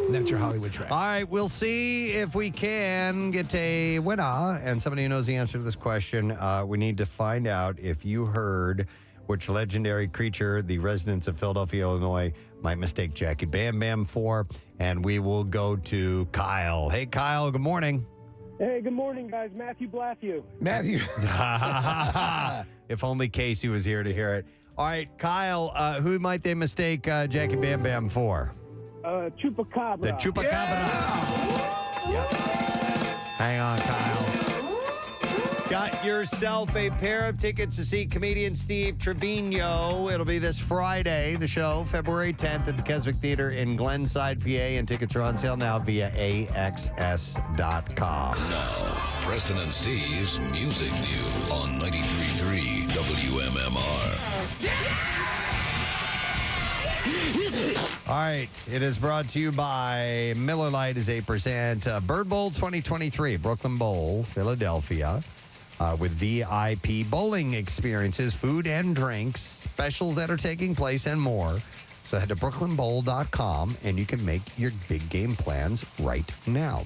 And that's your Hollywood Trash. All right, we'll see if we can get a winner and somebody who knows the answer to this question. We need to find out if you heard which legendary creature the residents of Philadelphia, Illinois might mistake Jackie Bam Bam for. And we will go to Kyle. Hey, Kyle, good morning. Hey, good morning, guys. Matthew Blatthew. Matthew. If only Casey was here to hear it. All right, Kyle, who might they mistake Jackie Bam Bam for? Chupacabra. The Chupacabra. Yep. Hang on, Kyle. Got yourself a pair of tickets to see comedian Steve Trevino. It'll be this Friday, the show, February 10th at the Keswick Theater in Glenside, PA, and tickets are on sale now via AXS.com. Now, Preston and Steve's Music News on 93.3 WMMR. All right, it is brought to you by Miller Lite is 8%. Bird Bowl 2023, Brooklyn Bowl, Philadelphia, with VIP bowling experiences, food and drinks, specials that are taking place, and more. So head to brooklynbowl.com, and you can make your big game plans right now.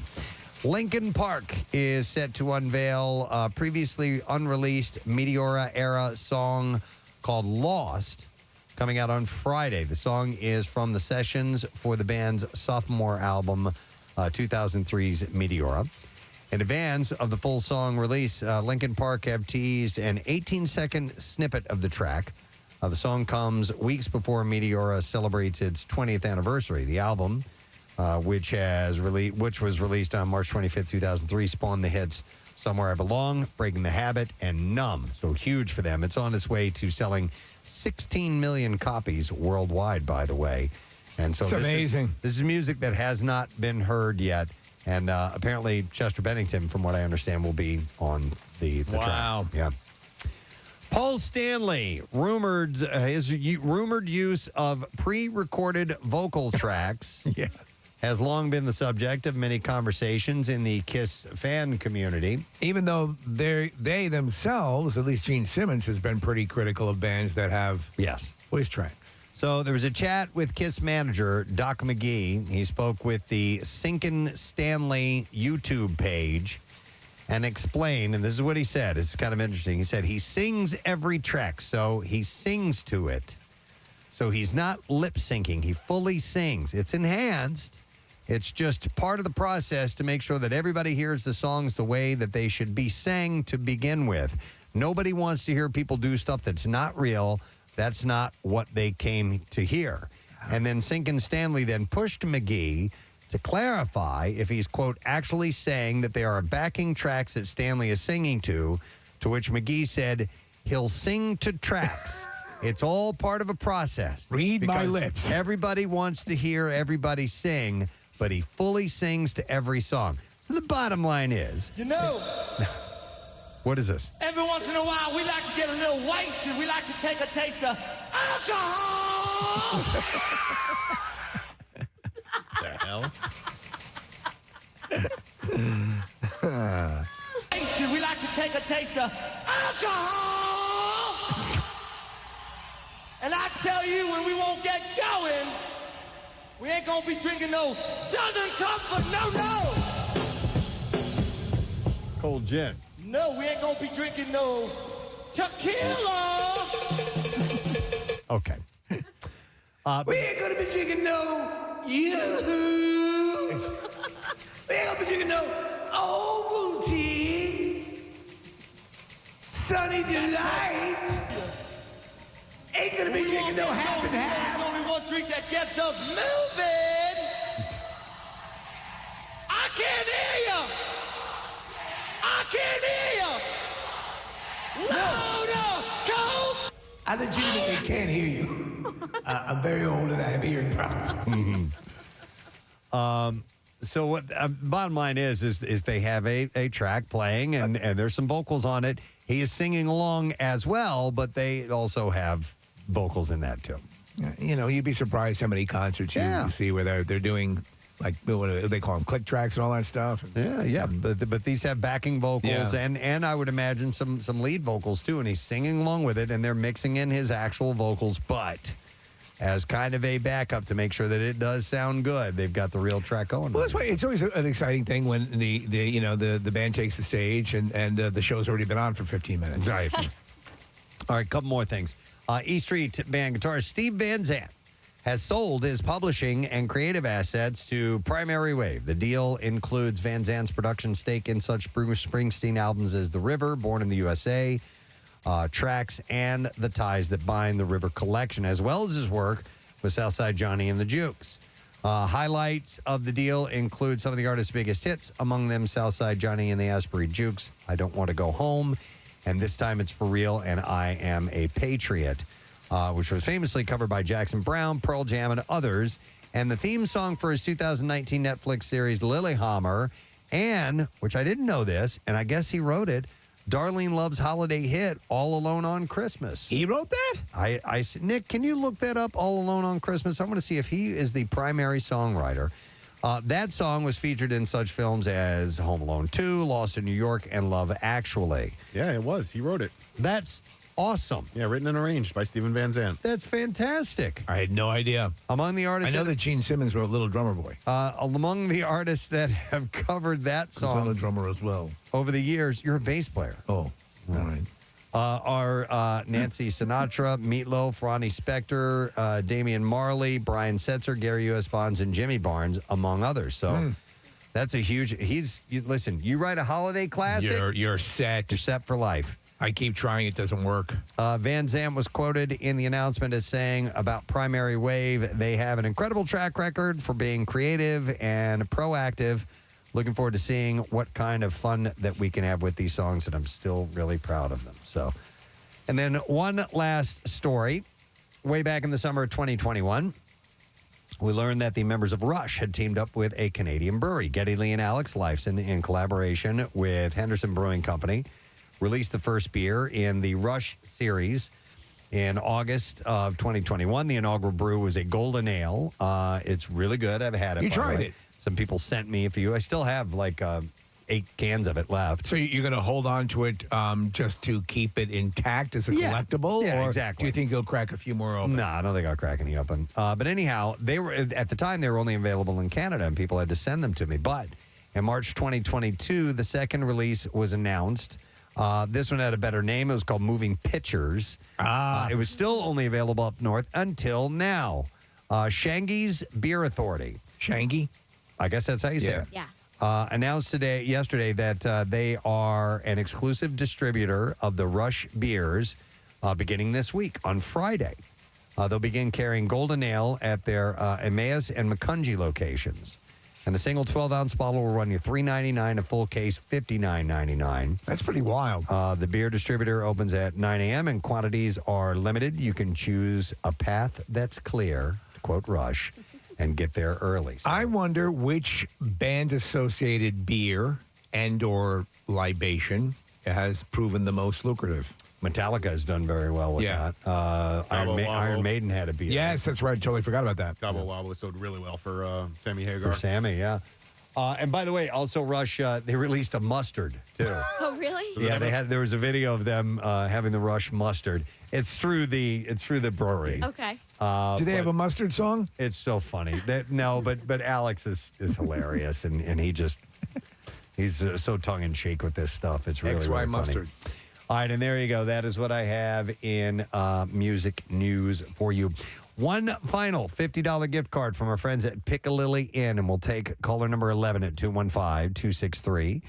Linkin Park is set to unveil a previously unreleased Meteora-era song called Lost, coming out on Friday. The song is from the sessions for the band's sophomore album, 2003's Meteora. In advance of the full song release, Linkin Park have teased an 18-second snippet of the track. The song comes weeks before Meteora celebrates its 20th anniversary. The album, which was released on March 25th, 2003, spawned the hits Somewhere I Belong, Breaking the Habit, and Numb. So huge for them. It's on its way to selling 16 million copies worldwide, by the way. And so it's amazing. This is music that has not been heard yet. And apparently Chester Bennington, from what I understand, will be on the track. Yeah. Paul Stanley, his rumored use of pre-recorded vocal tracks has long been the subject of many conversations in the KISS fan community. Even though they themselves, at least Gene Simmons, has been pretty critical of bands that have voice tracks. So there was a chat with KISS manager Doc McGee. He spoke with the Sinkin' Stanley YouTube page and explained, and this is what he said. It's kind of interesting. He said he sings every track, so he sings to it. So he's not lip syncing. He fully sings. It's enhanced. It's just part of the process to make sure that everybody hears the songs the way that they should be sang to begin with. Nobody wants to hear people do stuff that's not real. That's not what they came to hear. And then Sinkin' Stanley then pushed McGee to clarify if he's, quote, actually saying that they are backing tracks that Stanley is singing to which McGee said he'll sing to tracks. It's all part of a process. Read my lips. Everybody wants to hear everybody sing, but he fully sings to every song. So the bottom line is... You know... What is this? Every once in a while, we like to get a little wasted. We like to take a taste of alcohol. The hell? Wasted. We like to take a taste of alcohol. And I tell you, when we won't get going, we ain't gonna be drinking no Southern Comfort. No. Cold gin. No, we ain't gonna be drinking no tequila. Okay. We ain't gonna be drinking no yoo-hoo. We ain't gonna be drinking no Ovaltine. Sunny Delight. Ain't gonna be drinking no half and half. There's only one drink that gets us moving. I can't hear you. I can't hear you. Louder, cold. I legitimately can't hear you. I'm very old and I have hearing problems. So what bottom line is they have a track playing and there's some vocals on it. He is singing along as well, but they also have vocals in that too. You know, you'd be surprised how many concerts you see where they're doing, like, what do they call them, click tracks and all that stuff. Yeah. But these have backing vocals and I would imagine some lead vocals too. And he's singing along with it, and they're mixing in his actual vocals, but as kind of a backup to make sure that it does sound good. They've got the real track going. Well, that's why it's always an exciting thing when the band takes the stage and the show's already been on for 15 minutes. Right. All right, couple more things. E Street band guitarist Steve Van Zandt has sold his publishing and creative assets to Primary Wave. The deal includes Van Zandt's production stake in such Bruce Springsteen albums as The River, Born in the USA, Tracks, and The Ties That Bind, the River collection, as well as his work with Southside Johnny and the Jukes. Highlights of the deal include some of the artist's biggest hits, among them Southside Johnny and the Asbury Jukes, I Don't Want to Go Home, and This Time It's For Real, and I Am a Patriot, which was famously covered by Jackson Browne, Pearl Jam, and others. And the theme song for his 2019 Netflix series Lilyhammer, and, which I didn't know this, and I guess he wrote it, Darlene Love's holiday hit, All Alone on Christmas. He wrote that? I said, Nick, can you look that up, All Alone on Christmas? I want to see if he is the primary songwriter. That song was featured in such films as Home Alone 2, Lost in New York, and Love Actually. Yeah, it was. He wrote it. That's awesome. Yeah, written and arranged by Steven Van Zandt. That's fantastic. I had no idea. Among the artists, I know that Gene Simmons wrote Little Drummer Boy. Among the artists that have covered that song, I'm a drummer as well. Over the years, you're a bass player. Oh, all right. Are Nancy Sinatra, Meatloaf, Ronnie Spector, Damian Marley, Brian Setzer, Gary U.S. Bonds, and Jimmy Barnes, among others. So that's a huge. Listen. You write a holiday classic, you're set. You're set for life. I keep trying; it doesn't work. Van Zandt was quoted in the announcement as saying about Primary Wave, they have an incredible track record for being creative and proactive. Looking forward to seeing what kind of fun that we can have with these songs, and I'm still really proud of them. So, and then one last story. Way back in the summer of 2021, we learned that the members of Rush had teamed up with a Canadian brewery. Geddy Lee and Alex Lifeson, in collaboration with Henderson Brewing Company, released the first beer in the Rush series in August of 2021. The inaugural brew was a golden ale. It's really good. I've had it. You tried it. Some people sent me a few. I still have like 8 cans of it left. So you're going to hold on to it just to keep it intact as a collectible? Yeah, or exactly. Do you think you'll crack a few more open? No, I don't think I'll crack any open. But anyhow, they were at the time they were only available in Canada, and people had to send them to me. But in March 2022, the second release was announced. This one had a better name. It was called Moving Pictures. It was still only available up north until now. Shangy's Beer Authority. Shangy? I guess that's how you say it. Yeah. Announced yesterday that they are an exclusive distributor of the Rush beers beginning this week on Friday. They'll begin carrying Golden Ale at their Emmaus and Macungie locations. And a single 12-ounce bottle will run you $3.99, a full case $59.99. That's pretty wild. The beer distributor opens at 9 a.m. and quantities are limited. You can choose a path that's clear, to quote Rush, and get there early. I wonder which band-associated beer and or libation has proven the most lucrative. Metallica has done very well with that. Iron Maiden had a beer. Yes, that's right. Totally forgot about that. Gobble Wobble sold really well for Sammy Hagar. For Sammy, yeah. And by the way, also Rush, they released a mustard, too. Oh, really? Yeah, there was a video of them having the Rush mustard. It's through the brewery. Okay. Do they have a mustard song? It's so funny. But Alex is hilarious, and he's so tongue in cheek with this stuff. It's really, XY really funny. mustard. All right, and there you go. That is what I have in music news for you. One final $50 gift card from our friends at Piccalilli Inn, and we'll take caller number 11 at 215-263.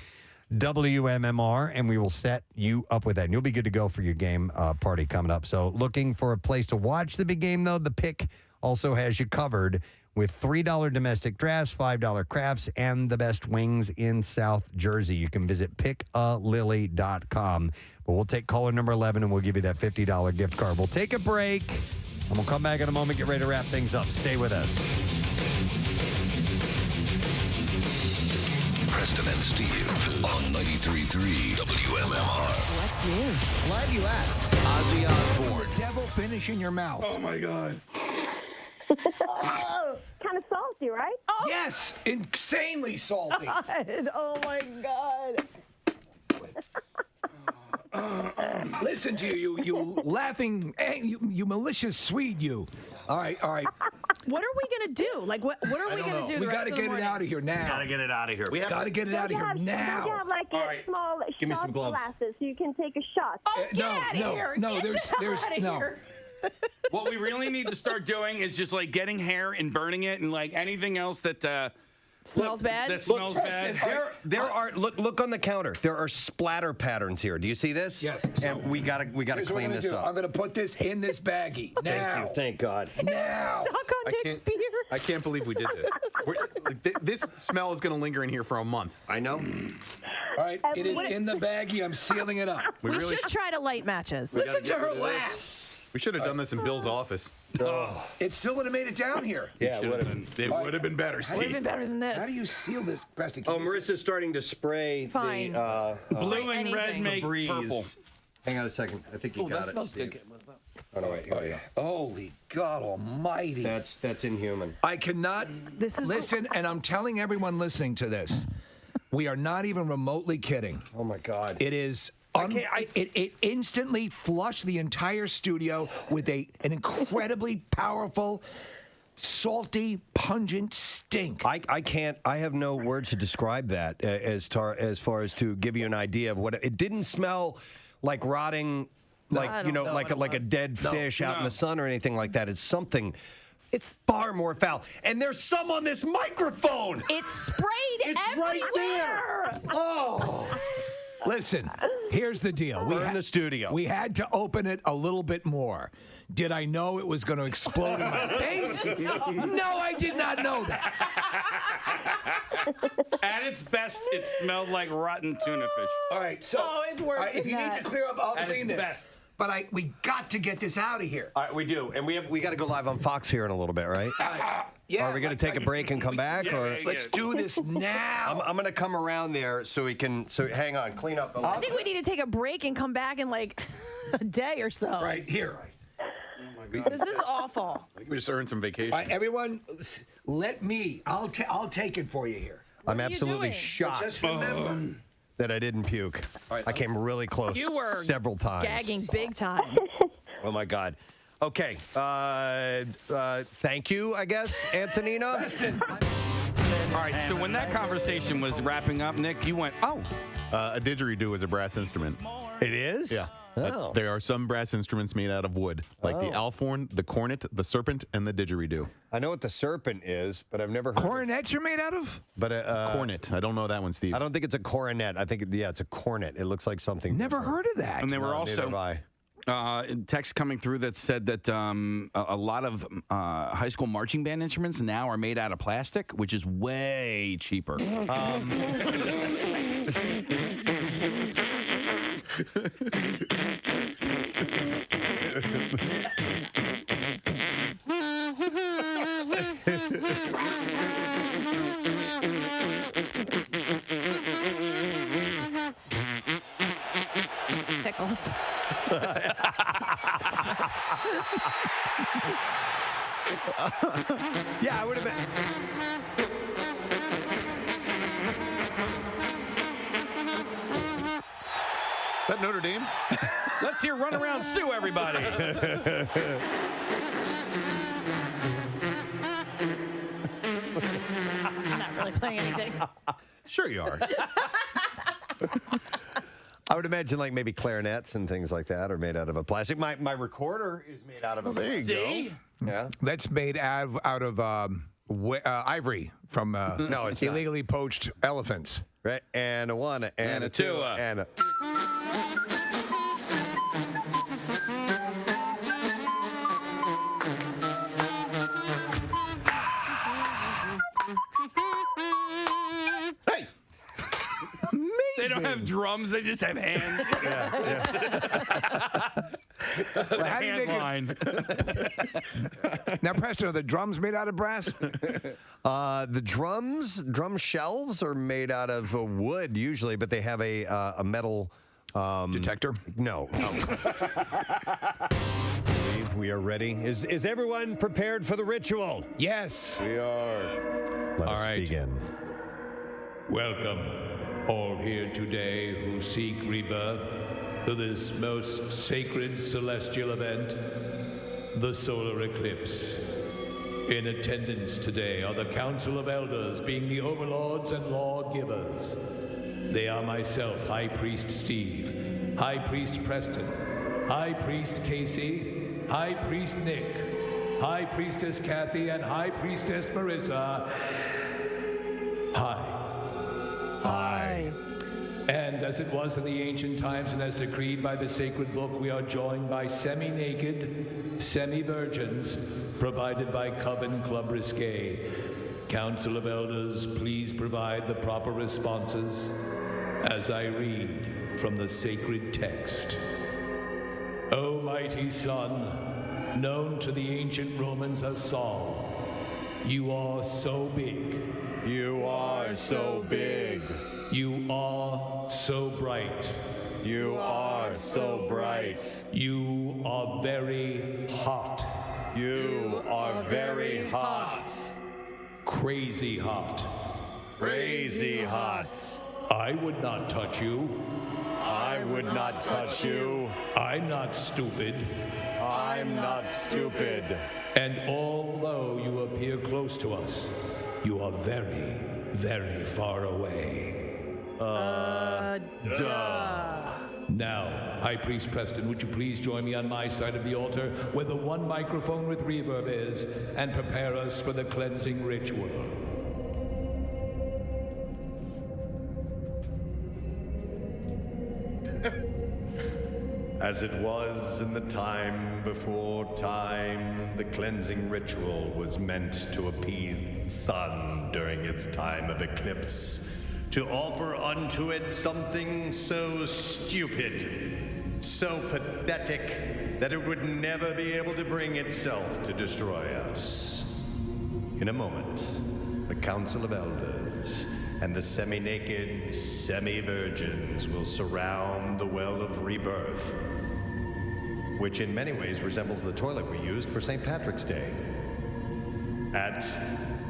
WMMR, and we will set you up with that. And you'll be good to go for your game party coming up. So looking for a place to watch the big game, though, the Pick also has you covered with $3 domestic drafts, $5 crafts, and the best wings in South Jersey. You can visit pickaalilly.com. But we'll take caller number 11, and we'll give you that $50 gift card. We'll take a break, and we'll come back in a moment, get ready to wrap things up. Stay with us. Preston and Steve on 93.3 WMMR. What's new? Glad you asked. Ozzy Osbourne. Devil finish in your mouth. Oh, my God. Kind of salty, right? Oh. Yes, insanely salty. God. Oh, my God. Listen to you laughing, you malicious Swede, you. All right. What are we going to do? Like, what are we going to do? We got to get it out of here now. Gotta get it out of here. We got to get it out of here now. We have like a small Give me shot some gloves. glasses so you can take a shot. Oh, get out of here. No, Get there's outta no. here. What we really need to start doing is just like getting hair and burning it, and like anything else that Smells bad? That smells bad. There are look on the counter. There are splatter patterns here. Do you see this? Yes. And we gotta Here's what clean I'm this gonna do. up. I'm gonna put this in this baggie now. Thank you. Thank God. Now. Stuck on Nick's beer. I can't believe we did this. This smell is going to linger in here for a month. I know. All right, it is in the baggie. I'm sealing it up. We should try to light matches. Listen to her laugh. We should have done this in Bill's office. It still would have made it down here. Yeah, it would have been. It would have been better, Would have Steve. been better than this. How do you seal this, Preston? Oh, Marissa's starting to spray Fine. the Blue and red anything. make Febreze. purple. Hang on a second. I think you got it. Steve. Oh no, wait, here we go. Holy God Almighty! That's inhuman. I cannot listen, and I'm telling everyone listening to this, we are not even remotely kidding. Oh my God! It is. It instantly flushed the entire studio with an incredibly powerful, salty, pungent stink. I can't. I have no words to describe that as far as to give you an idea of what it didn't smell like rotting. Like like a dead fish out in the sun or anything like that. It's something. It's far more foul. And there's some on this microphone. It's sprayed It's everywhere. right there. Oh. Listen, here's the deal. We're in the studio. We had to open it a little bit more. Did I know it was going to explode in my face? No, I did not know that. At its best, it smelled like rotten tuna fish. All right, so it's worse if than you need that. to clear up, I'll At clean its this. best. But we got to get this out of here. All right, we do, and we got to go live on Fox here in a little bit, right? Yeah. Are we going to take a break and come back, or Let's do this now. I'm going to come around there so we can. So hang on, clean up. I think we need to take a break and come back in like a day or so. Right here. This is awful. I think we just earned some vacation. All right, everyone, let me. I'll take it for you here. I'm absolutely doing? shocked Just remember. that I didn't puke. I came really close You were several times. gagging big time. Oh my God. Okay. Thank you, I guess, Antonina. All right, so when that conversation was wrapping up, Nick, you went, oh. A didgeridoo is a brass instrument. It is? Yeah. Oh. There are some brass instruments made out of wood, like the alphorn, the cornet, the serpent, and the didgeridoo. I know what the serpent is, but I've never heard Coronets are made out of? But cornet. I don't know that one, Steve. I don't think it's a coronet. I think, it's a cornet. It looks like something. Never heard of that. And they were No, neither have also I. text coming through that said that a lot of high school marching band instruments now are made out of plastic, which is way cheaper. Tickles. Yeah, I would have been. Is that Notre Dame? Let's hear Run Around Sue, everybody. I'm not really playing anything. Sure you are. I would imagine like maybe clarinets and things like that are made out of a plastic. My recorder is made out of a there you See? go. Yeah. That's made out of ivory from No, it's not. illegally poached elephants. Right. And a one and a two and a. Hey! They don't have drums, they just have hands. Well, how do you hand make line. Now, Preston, are the drums made out of brass? The drum shells are made out of wood usually, but they have a metal detector. No. Believe we are ready. Is everyone prepared for the ritual? Yes. We are. Let All us right. begin. Welcome, all here today who seek rebirth, to this most sacred celestial event, the solar eclipse. In attendance today are the Council of Elders, being the overlords and lawgivers. They are myself, High Priest Steve, High Priest Preston, High Priest Casey, High Priest Nick, High Priestess Kathy, and High Priestess Marissa. Hi. And as it was in the ancient times and as decreed by the sacred book, we are joined by semi-naked, semi-virgins, provided by Coven Club Risque. Council of Elders, please provide the proper responses as I read from the sacred text. O mighty Sun, known to the ancient Romans as Saul. You are so big. You are so big. You are so bright. You are so bright. You are very hot. You are very hot. Crazy hot. Crazy hot. I would not touch you. I would not touch you. I'm not stupid. I'm not stupid. And although you appear close to us, you are very, very far away. Now, High Priest Preston, would you please join me on my side of the altar where the one microphone with reverb is and prepare us for the cleansing ritual. As it was in the time before time, the cleansing ritual was meant to appease the sun during its time of eclipse, to offer unto it something so stupid, so pathetic, that it would never be able to bring itself to destroy us. In a moment, the Council of Elders and the semi-naked, semi-virgins will surround the Well of Rebirth, which in many ways resembles the toilet we used for St. Patrick's Day. At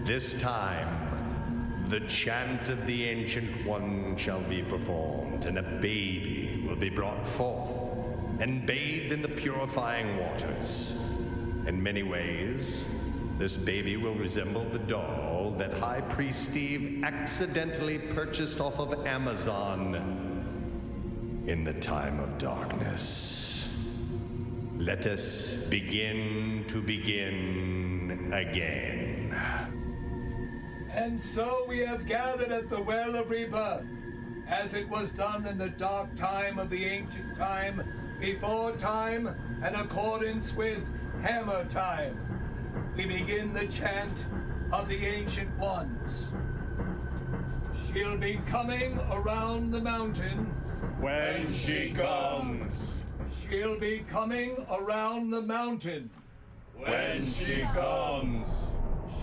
this time, the chant of the Ancient One shall be performed, and a baby will be brought forth and bathed in the purifying waters. In many ways, this baby will resemble the doll that High Priest Steve accidentally purchased off of Amazon in the time of darkness. Let us begin to begin again. And so we have gathered at the Well of Rebirth, as it was done in the dark time of the ancient time, before time, in accordance with hammer time. We begin the chant of the Ancient Ones. She'll be coming around the mountain. When she comes. She'll be coming around the mountain. When she comes.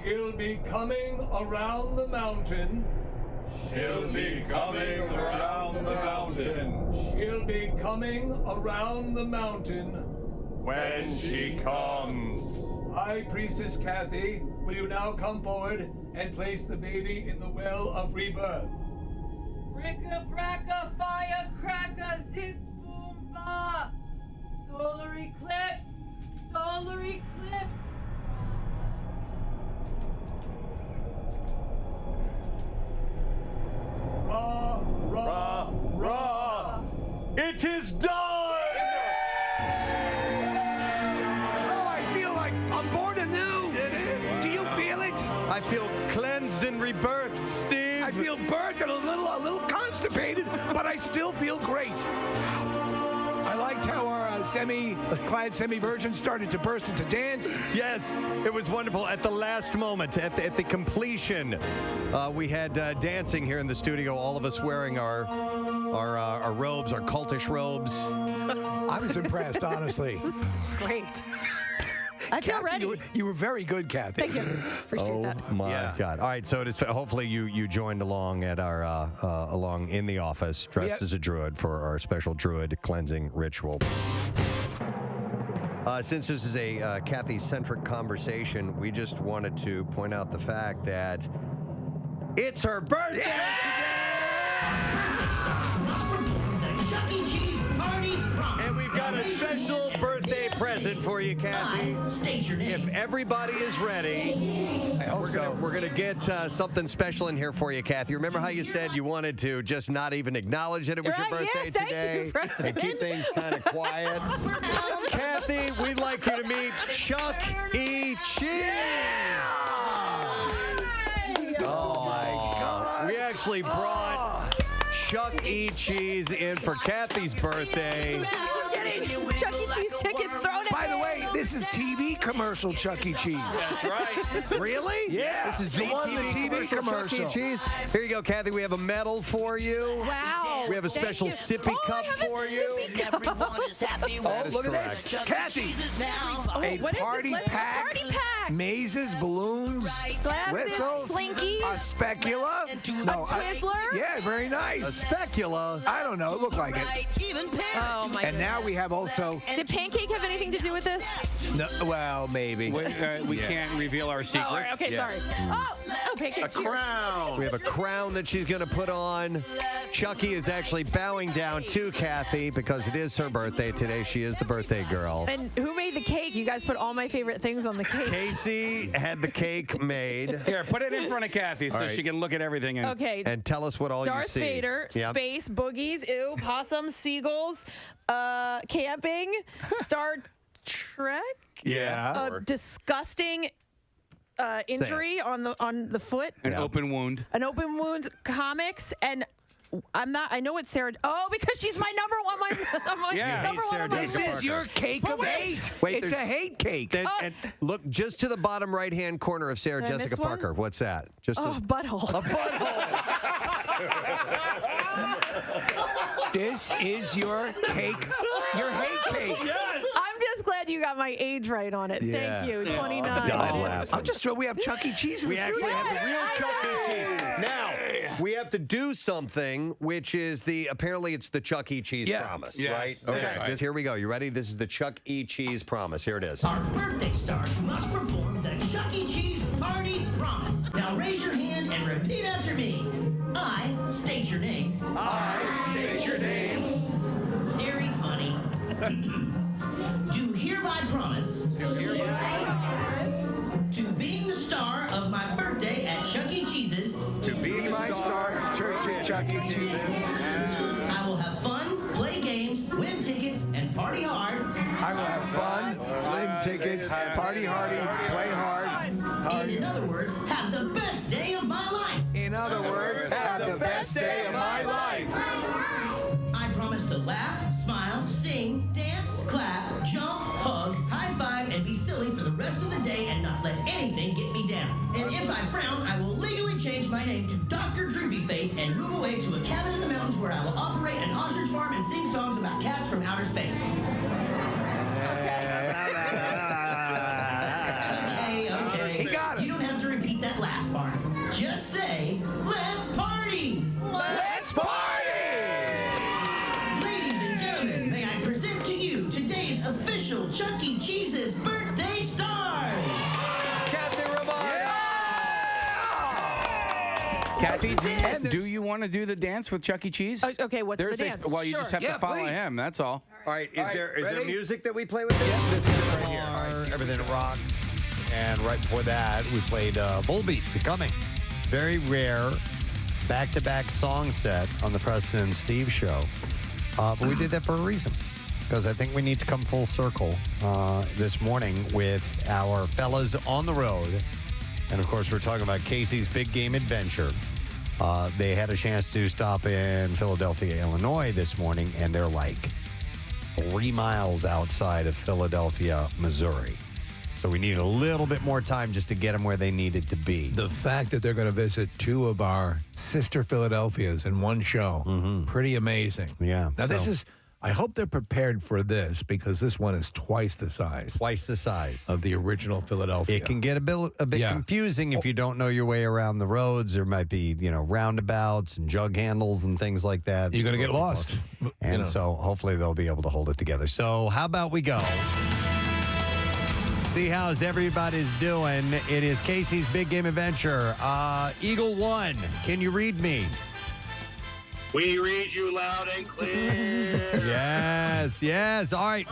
She'll be coming around the mountain. She'll be coming around the mountain. She'll be coming around the mountain. When she comes. High Priestess Kathy, will you now come forward and place the baby in the Well of Rebirth? Bricka bracka firecracker zis boom ba. Solar eclipse. Solar eclipse. Ra, ra, ra. It is done! I feel cleansed and rebirthed, Steve. I feel burnt and a little constipated, but I still feel great. I liked how our semi-clad semi-virgin started to burst into dance. Yes, it was wonderful. At the last moment, at the completion, we had dancing here in the studio. All of us wearing our robes, our cultish robes. I was impressed, honestly. It was great. I feel Kathy, ready. You were very good, Kathy. Thank you. Appreciate that. Oh my God! All right, so it is, hopefully you joined along at our along in the office dressed as a druid for our special druid cleansing ritual. Since this is a Kathy-centric conversation, we just wanted to point out the fact that it's her birthday Chuck E. Cheese party promise. and we've got a special birthday present for you, Kathy. State your name. If everybody is ready, we're gonna get something special in here for you, Kathy. Remember how you said you wanted to just not even acknowledge that it was your birthday thank today you, Preston. and keep things kind of quiet? Kathy, we'd like you to meet Chuck E. Cheese. Oh my God! We actually brought Chuck E. Cheese in for Kathy's birthday. Getting Chuck E. Cheese tickets thrown at By the way, this is TV commercial Chuck E. Cheese. That's right. Really? Yeah. This is the one, the TV Chuck E. commercial. Cheese. Here you go, Kathy. We have a medal for you. Wow. We have a special sippy cup for you. Everyone is happy when Look at this. Kathy, a what is this? party What is pack. party pack? Mazes, balloons, Glasses, whistles, slinkies, a specula. a Twizzler. Yeah, very nice. A specula. I don't know. It looked like it. Oh my And now we have also. Did Pancake have anything to do with this? No, well, maybe. We can't reveal our secrets. Oh, okay, sorry. Oh, Pancake. A crown. We have a crown that she's going to put on. Chucky is actually bowing down to Kathy because it is her birthday today. She is the birthday girl. And who made the cake? You guys put all my favorite things on the cake. Casey had the cake made. Here, put it in front of Kathy so she can look at everything. Okay. And tell us what all you Darth see. Vader, Yep. space, boogies, ew, possums, seagulls, camping, Star Trek. Yeah. A disgusting injury on the foot. An open wound. An open wounds, comics, and I know it's Sarah. Oh, because she's my number one. Number one on my This is your cake But of wait. hate. Wait, It's a there's- hate cake. And look just to the bottom right-hand corner of Sarah Did I Jessica miss one? Parker. What's that? Just Oh, butthole. a butthole. This is your cake. Your hate cake. I'm just glad you got my age right on it. Yeah. Thank you. 29. I'm just thrilled we have Chuck E. Cheese in We the actually studio. have the real Chuck E. Cheese. Now, we have to do something, which is apparently it's the Chuck E. Cheese promise, Yes. right? Okay. Here we go. You ready? This is the Chuck E. Cheese promise. Here it is. Our birthday stars must perform the Chuck E. Cheese Party Promise. Now raise your hand and repeat after me. I state your name. I state your name. Very funny. Do hereby promise. To being the star of my birthday at Chuck E. Cheese's. To be my star at church at Chuck E. Cheese's. I will have fun, play games, win tickets, and party hard. I will have fun, win tickets, party hardy, play hard. In other words, have the best day of my life. In other words, have the best day of my life. I promise to laugh, smile, sing, dance, clap, jump, hug, high five, and be silly for the rest of the day and not let anything get me down. And if I frown, I will legally change my name to Dr. Droopyface and move away to a cabin in the mountains where I will operate an ostrich farm and sing songs about cats from outer space. Okay. He got You don't have to repeat that last part. Just say, let's party! Let's party! Ladies and gentlemen, may I present to you today's official Chuck E. Cheese's birthday stars! Kathy Romano. Kathy, do you want to do the dance with Chuck E. Cheese? Okay, what's There's the a- dance? well, you just have Yeah, to follow please. him. That's all. All right, is there ready? music that we play with this? This is right here. Everything rocks. And right before that, we played Bullbeat, Becoming. Very rare back-to-back song set on the Preston and Steve show. But we did that for a reason. Because I think we need to come full circle this morning with our fellas on the road. And, of course, we're talking about Casey's Big Game Adventure. They had a chance to stop in Philadelphia, Illinois this morning, and they're like 3 miles outside of Philadelphia, Missouri. So we need a little bit more time just to get them where they needed to be. The fact that they're going to visit 2 of our sister Philadelphias in one show, pretty amazing. Yeah. Now, this so- is, I hope they're prepared for this because this one is twice the size. Twice the size of the original Philadelphia. It can get a bit Yeah. confusing if you don't know your way around the roads. There might be, roundabouts and jug handles and things like that. You're going to get lost. And so hopefully they'll be able to hold it together. So how about we go? See how's everybody's doing. It is Casey's Big Game Adventure. Eagle 1, can you read me? We read you loud and clear. Yes. All right.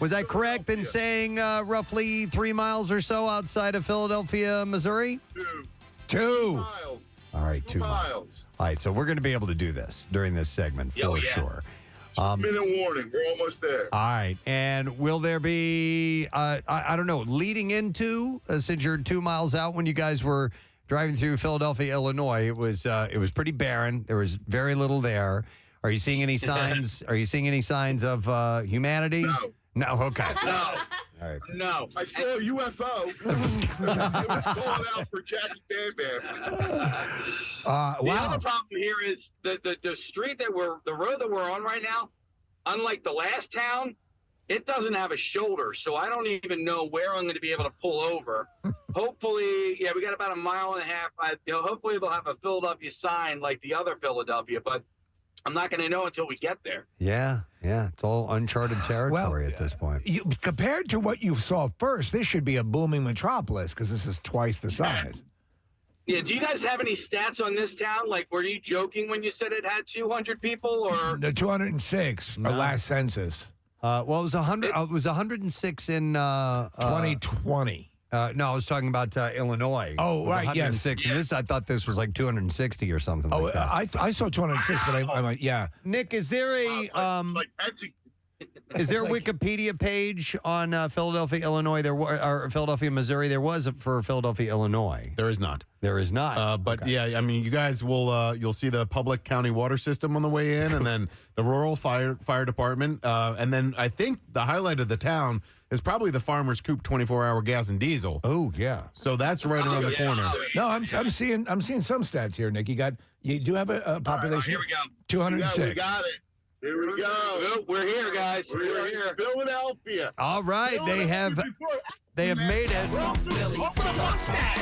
Was I correct in saying roughly 3 miles or so outside of Philadelphia, Missouri? 2. Miles. All right, 2 miles. All right, so we're going to be able to do this during this segment for sure. Minute warning. We're almost there. All right, and will there be? I don't know. Leading into since you're 2 miles out, when you guys were driving through Philadelphia, Illinois, it was pretty barren. There was very little there. Are you seeing any signs? Are you seeing any signs of humanity? No. No. Okay. No. All right. No. I saw a UFO. It was going out for Jackie Bam Bam. The Wow. other problem here is the street the road that we're on right now, unlike the last town, it doesn't have a shoulder, so I don't even know where I'm going to be able to pull over. Hopefully, we got about a mile and a half. Hopefully they'll have a Philadelphia sign like the other Philadelphia, but I'm not going to know until we get there. Yeah. It's all uncharted territory at this point. Compared to what you saw first, this should be a booming metropolis because this is twice the size. Yeah, do you guys have any stats on this town? Like, were you joking when you said it had 200 people, or The 206, our last census. Well, it was 100. It was 106 in 2020. No, I was talking about Illinois. Oh, It was right, yes. 106, and I thought this was like 260 or something like that. I saw 206, but I'm like, yeah. Nick, is there a is there a Wikipedia page on Philadelphia, Illinois? Or Philadelphia, Missouri. There was for Philadelphia, Illinois. There is not. There is not. But yeah, I mean, you guys will you'll see the public county water system on the way in, and then the rural fire department, and then I think the highlight of the town is probably the Farmer's Coop 24-hour gas and diesel. Oh yeah. So that's right around the corner. No, I'm seeing some stats here, Nick. You do have a population. here we go. 206. We got it. Here we go. We're here, guys. We're here. Philadelphia. All right, they have made it.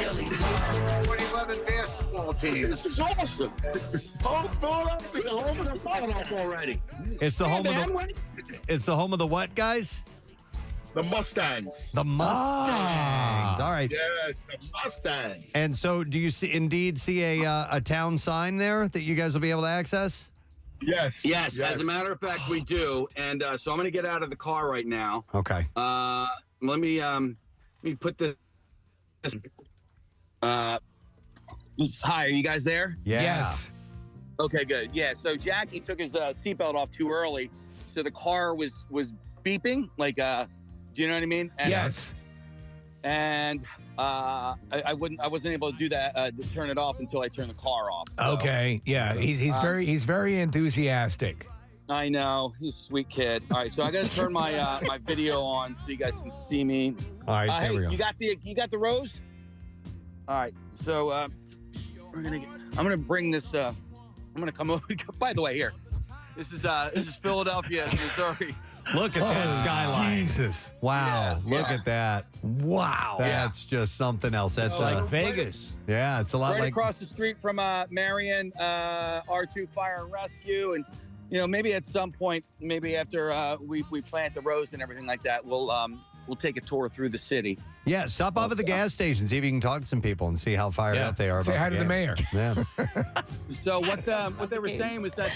2011 basketball team. This is awesome. Philadelphia, home of the Mustangs already. It's the home of the. It's the home of the what, guys? The Mustangs. The Mustangs. All right. Yes, the Mustangs. And so, do you see a town sign there that you guys will be able to access? Yes. Yes. As a matter of fact, we do. And so I'm going to get out of the car right now. Okay. Let me put this. Hi, are you guys there? Yeah. Yes. Okay, good. Yeah, so Jackie took his seatbelt off too early, so the car was beeping. Like, do you know what I mean? And, Yes. And I wasn't able to do that to turn it off until I turned the car off. So. Okay. Yeah. He's very enthusiastic. I know, he's a sweet kid. All right, so I got to turn my my video on so you guys can see me. All right, there hey, we go. You got the rose? All right, so I'm gonna bring this. I'm gonna come over. By the way, here, this is Philadelphia, Missouri. Look at that skyline. Jesus. Wow. Look at that. Wow. That's just something else. That's like Vegas. Yeah, it's a lot Right like across the street from Marion R2 Fire and Rescue, and maybe at some point, maybe after we plant the rose and everything like that, we'll take a tour through the city. Yeah, stop off at the gas station, see if you can talk to some people and see how fired up they are. Say about hi to the mayor. Yeah. So what they were saying was that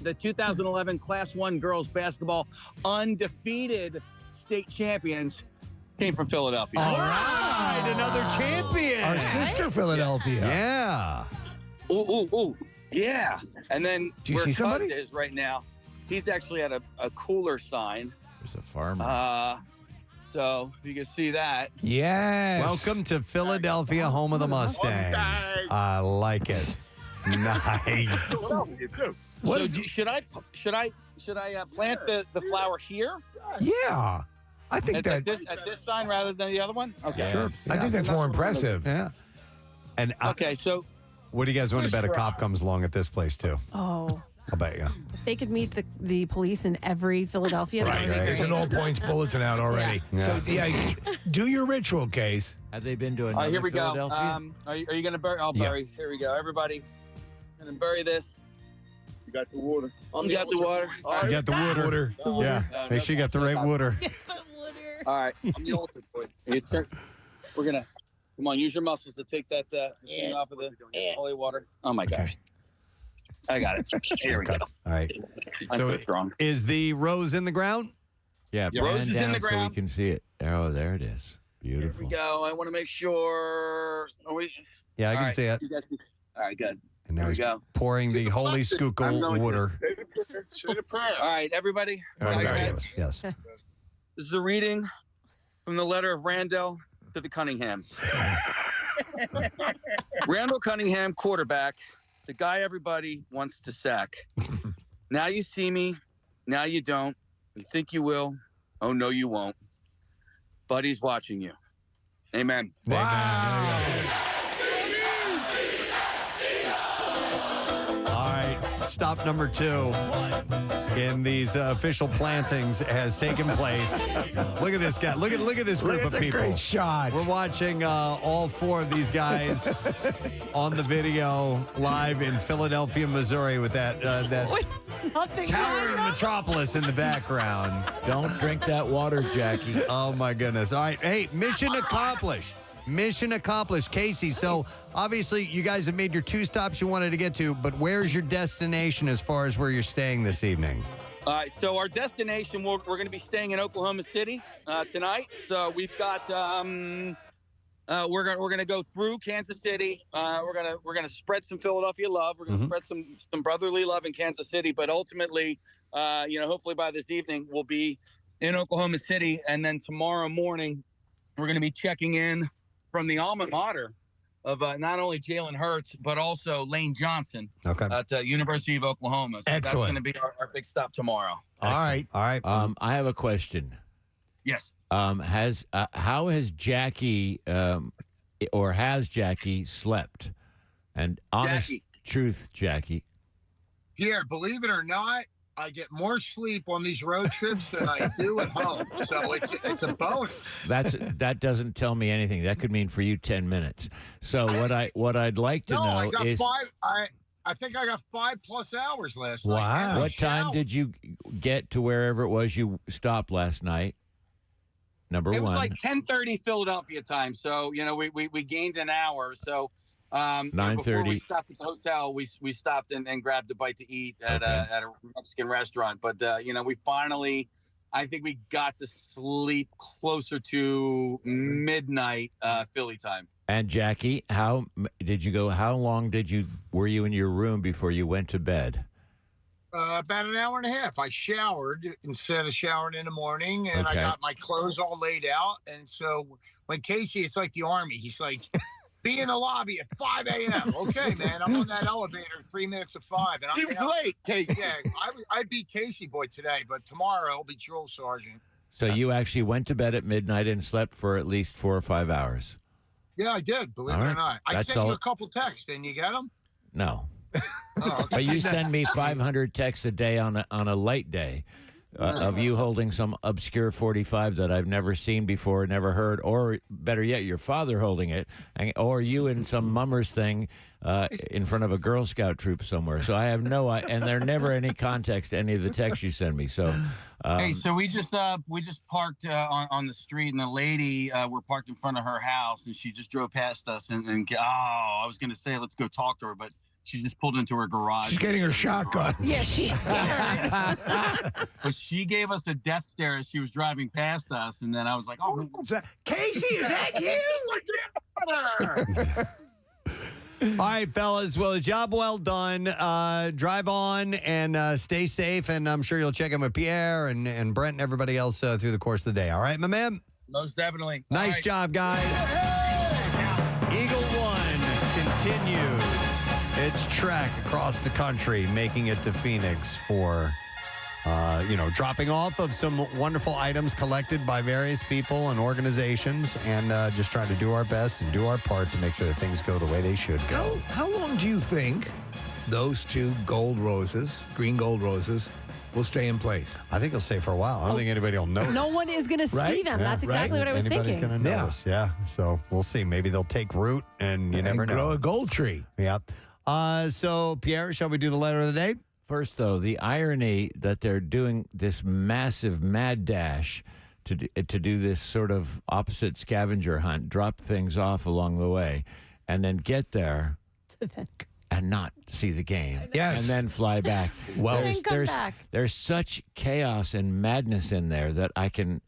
the 2011 Class 1 girls basketball undefeated state champions came from Philadelphia. All right, another champion. Our sister Philadelphia. Yeah. Ooh. Yeah. And then Do you where see Cuz somebody? is right now, he's actually at a cooler sign. There's a farmer. So you can see that. Yes. Welcome to Philadelphia, home of the Mustangs. I like it. Nice. Philadelphia, too. So should I plant the flower here? Yeah. I think At this sign rather than the other one? Okay. Sure. I think that's more impressive. Yeah. And Okay, so what do you guys want to bet a cop comes along at this place too? Oh. I'll bet you. If they could meet the police in every Philadelphia, that would be There's great. an all points bulletin out already. Yeah. So do your ritual, Case. Have they been to all another right, here we go. Philadelphia? Are you going to bury? I'll Yeah. bury. Here we go, everybody. I'm going to bury this. You got the water. You got the water. You got the water. Yeah. Make sure you got the right water. All right, I'm the altar boy. We're gonna come on. Use your muscles to take that thing off of the holy water. Oh my gosh, I got it. Here we go. All right. I'm so strong. Is the rose in the ground? Yeah, Rose pan is in down the so we ground. can see it. Oh, there it is. Here Beautiful. we go. I want to make sure. Are we? Yeah, I All can right, see it. you guys can- All right, good. And now Here we he's go. pouring the holy I'm schuylkill going to- water. Say the prayer. All right, everybody. All right, All right, very guys. good. Yes. This is a reading from the letter of Randall to the Cunninghams. Randall Cunningham, quarterback, the guy everybody wants to sack. Now you see me, now you don't. You think you will. Oh, no, you won't. Buddy's watching you. Amen. Wow. stop number 2 in these official plantings has taken place. Look at this guy. Look at this group of people. Great shot. We're watching all 4 of these guys on the video live in Philadelphia, Missouri, with that towering metropolis in the background. Don't drink that water, Jackie. Oh my goodness! All right, hey, mission accomplished. Mission accomplished, Casey. So obviously, you guys have made your 2 stops you wanted to get to, but where's your destination as far as where you're staying this evening? So our destination, we're going to be staying in Oklahoma City tonight. So we've got we're gonna go through Kansas City. We're gonna spread some Philadelphia love. We're gonna spread some brotherly love in Kansas City. But ultimately, hopefully by this evening we'll be in Oklahoma City, and then tomorrow morning we're gonna be checking in from the alma mater of not only Jalen Hurts, but also Lane Johnson at the University of Oklahoma. So Excellent. That's going to be our big stop tomorrow. All right. I have a question. Yes. How has Jackie has Jackie slept? And honest truth, Jackie. Pierre, believe it or not, I get more sleep on these road trips than I do at home. So it's a bonus. That doesn't tell me anything. That could mean for you 10 minutes. So what I'd like to know is I think I got 5+ hours last night. Wow. What time did you get to wherever it was you stopped last night? Number one. It was like 10:30 Philadelphia time. So, we gained an hour. So 9:30. Before we stopped at the hotel, we stopped and grabbed a bite to eat at a Mexican restaurant. But we finally, I think we got to sleep closer to midnight Philly time. And Jackie, how did you go? How long were you in your room before you went to bed? About an hour and a half. I showered instead of showering in the morning, and I got my clothes all laid out. And so when Casey, it's like the Army. He's like, be in the lobby at 5 a.m. Okay, man. I'm on that elevator 3 minutes of 5. And I'm late, Casey. Yeah, I beat Casey boy today, but tomorrow I'll be drill sergeant. So you actually went to bed at midnight and slept for at least 4 or 5 hours. Yeah, I did. Believe it or not. I sent you a couple texts. Didn't you get them? No. Oh, okay. But you send me 500 texts a day on a light day of you holding some obscure 45 that I've never seen before, never heard, or better yet, your father holding it, or you in some mummers thing in front of a Girl Scout troop somewhere. So I have and there never any context to any of the texts you send me. So hey, so we just parked on the street, and the lady we're parked in front of her house, and she just drove past us, and I was gonna say let's go talk to her, but she just pulled into her garage. She's getting her shotgun. Yeah, she's scared. But she gave us a death stare as she was driving past us, and then I was like, "Oh, Casey, is that you?" All right, fellas. Well, job well done. Drive on and stay safe. And I'm sure you'll check in with Pierre and Brent and everybody else through the course of the day. All right, my man? Most definitely. Nice job, guys. Eagle One continues its trek across the country, making it to Phoenix for, dropping off of some wonderful items collected by various people and organizations, and just trying to do our best and do our part to make sure that things go the way they should go. How long do you think those 2 green gold roses, will stay in place? I think they'll stay for a while. I don't think anybody will notice. No one is going to see them. That's exactly what I was Anybody's thinking. going to notice. Yeah. So we'll see. Maybe they'll take root, and you never know. Grow a gold tree. Yep. So, Pierre, shall we do the letter of the day? First, though, the irony that they're doing this massive mad dash to do this sort of opposite scavenger hunt, drop things off along the way, and then get there and not see the game. Yes. And then fly back. Well, there's such chaos and madness in there that I can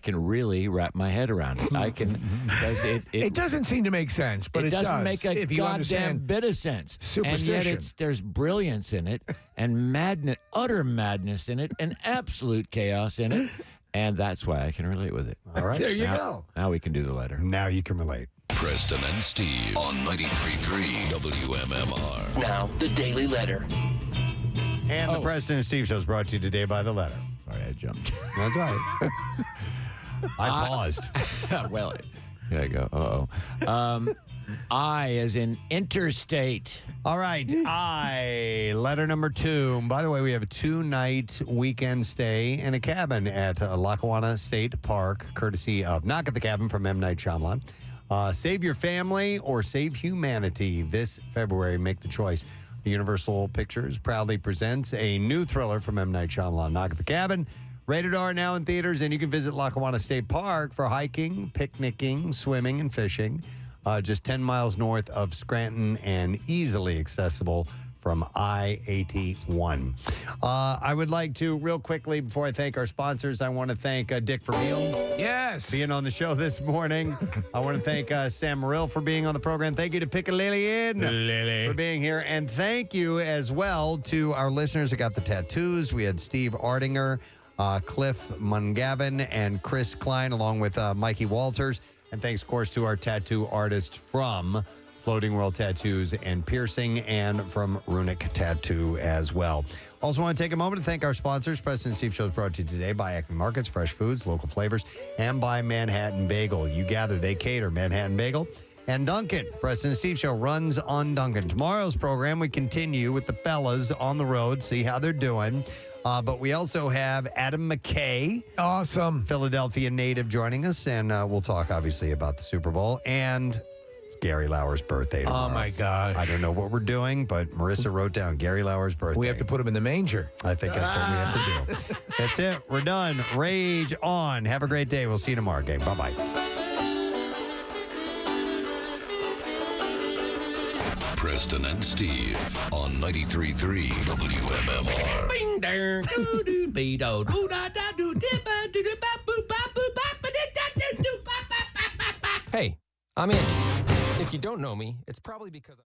really wrap my head around it. I can, because it doesn't seem to make sense, but it does. Doesn't make a if you goddamn understand bit of sense. Superstition. And yet there's brilliance in it, and madness, utter madness in it, and absolute chaos in it. And that's why I can relate with it. All right. There you go. Now we can do the letter. Now you can relate. Preston and Steve on 93.3 WMMR. Now, the Daily Letter. And the Preston and Steve show is brought to you today by the letter. Sorry, I jumped. That's all right. I paused. Well, here I go. I as in interstate. All right, letter number 2. By the way, we have a 2-night weekend stay in a cabin at Lackawanna State Park, courtesy of Knock at the Cabin from M. Night Shyamalan. Save your family or save humanity this February. Make the choice. Universal Pictures proudly presents a new thriller from M. Night Shyamalan, Knock at the Cabin. Rated R now in theaters, and you can visit Lackawanna State Park for hiking, picnicking, swimming, and fishing. Just 10 miles north of Scranton and easily accessible from I-81. I would like to, real quickly, before I thank our sponsors, I want to thank Dick Vermeil. Yes. Being on the show this morning. I want to thank Sam Morrill for being on the program. Thank you to Piccalilli for being here. And thank you as well to our listeners who got the tattoos. We had Steve Ardinger, Cliff Mungavin, and Chris Klein, along with Mikey Walters. And thanks, of course, to our tattoo artist from Floating World Tattoos and Piercing, and from Runic Tattoo as well. Also want to take a moment to thank our sponsors. Preston and Steve Show is brought to you today by Acme Markets, fresh foods, local flavors, and by Manhattan Bagel. You gather, they cater. Manhattan Bagel and Duncan. Preston and Steve Show runs on Duncan. Tomorrow's program, we continue with the fellas on the road, see how they're doing. But we also have Adam McKay. Awesome. Philadelphia native joining us, and we'll talk, obviously, about the Super Bowl. And it's Gary Lauer's birthday tomorrow. Oh, my gosh. I don't know what we're doing, but Marissa wrote down Gary Lauer's birthday. We have to put him in the manger. I think that's what we have to do. That's it. We're done. Rage on. Have a great day. We'll see you tomorrow, gang. Bye-bye. Preston and Steve on 93.3 WMMR. Bing there. Hey, I'm Andy. If you don't know me, it's probably because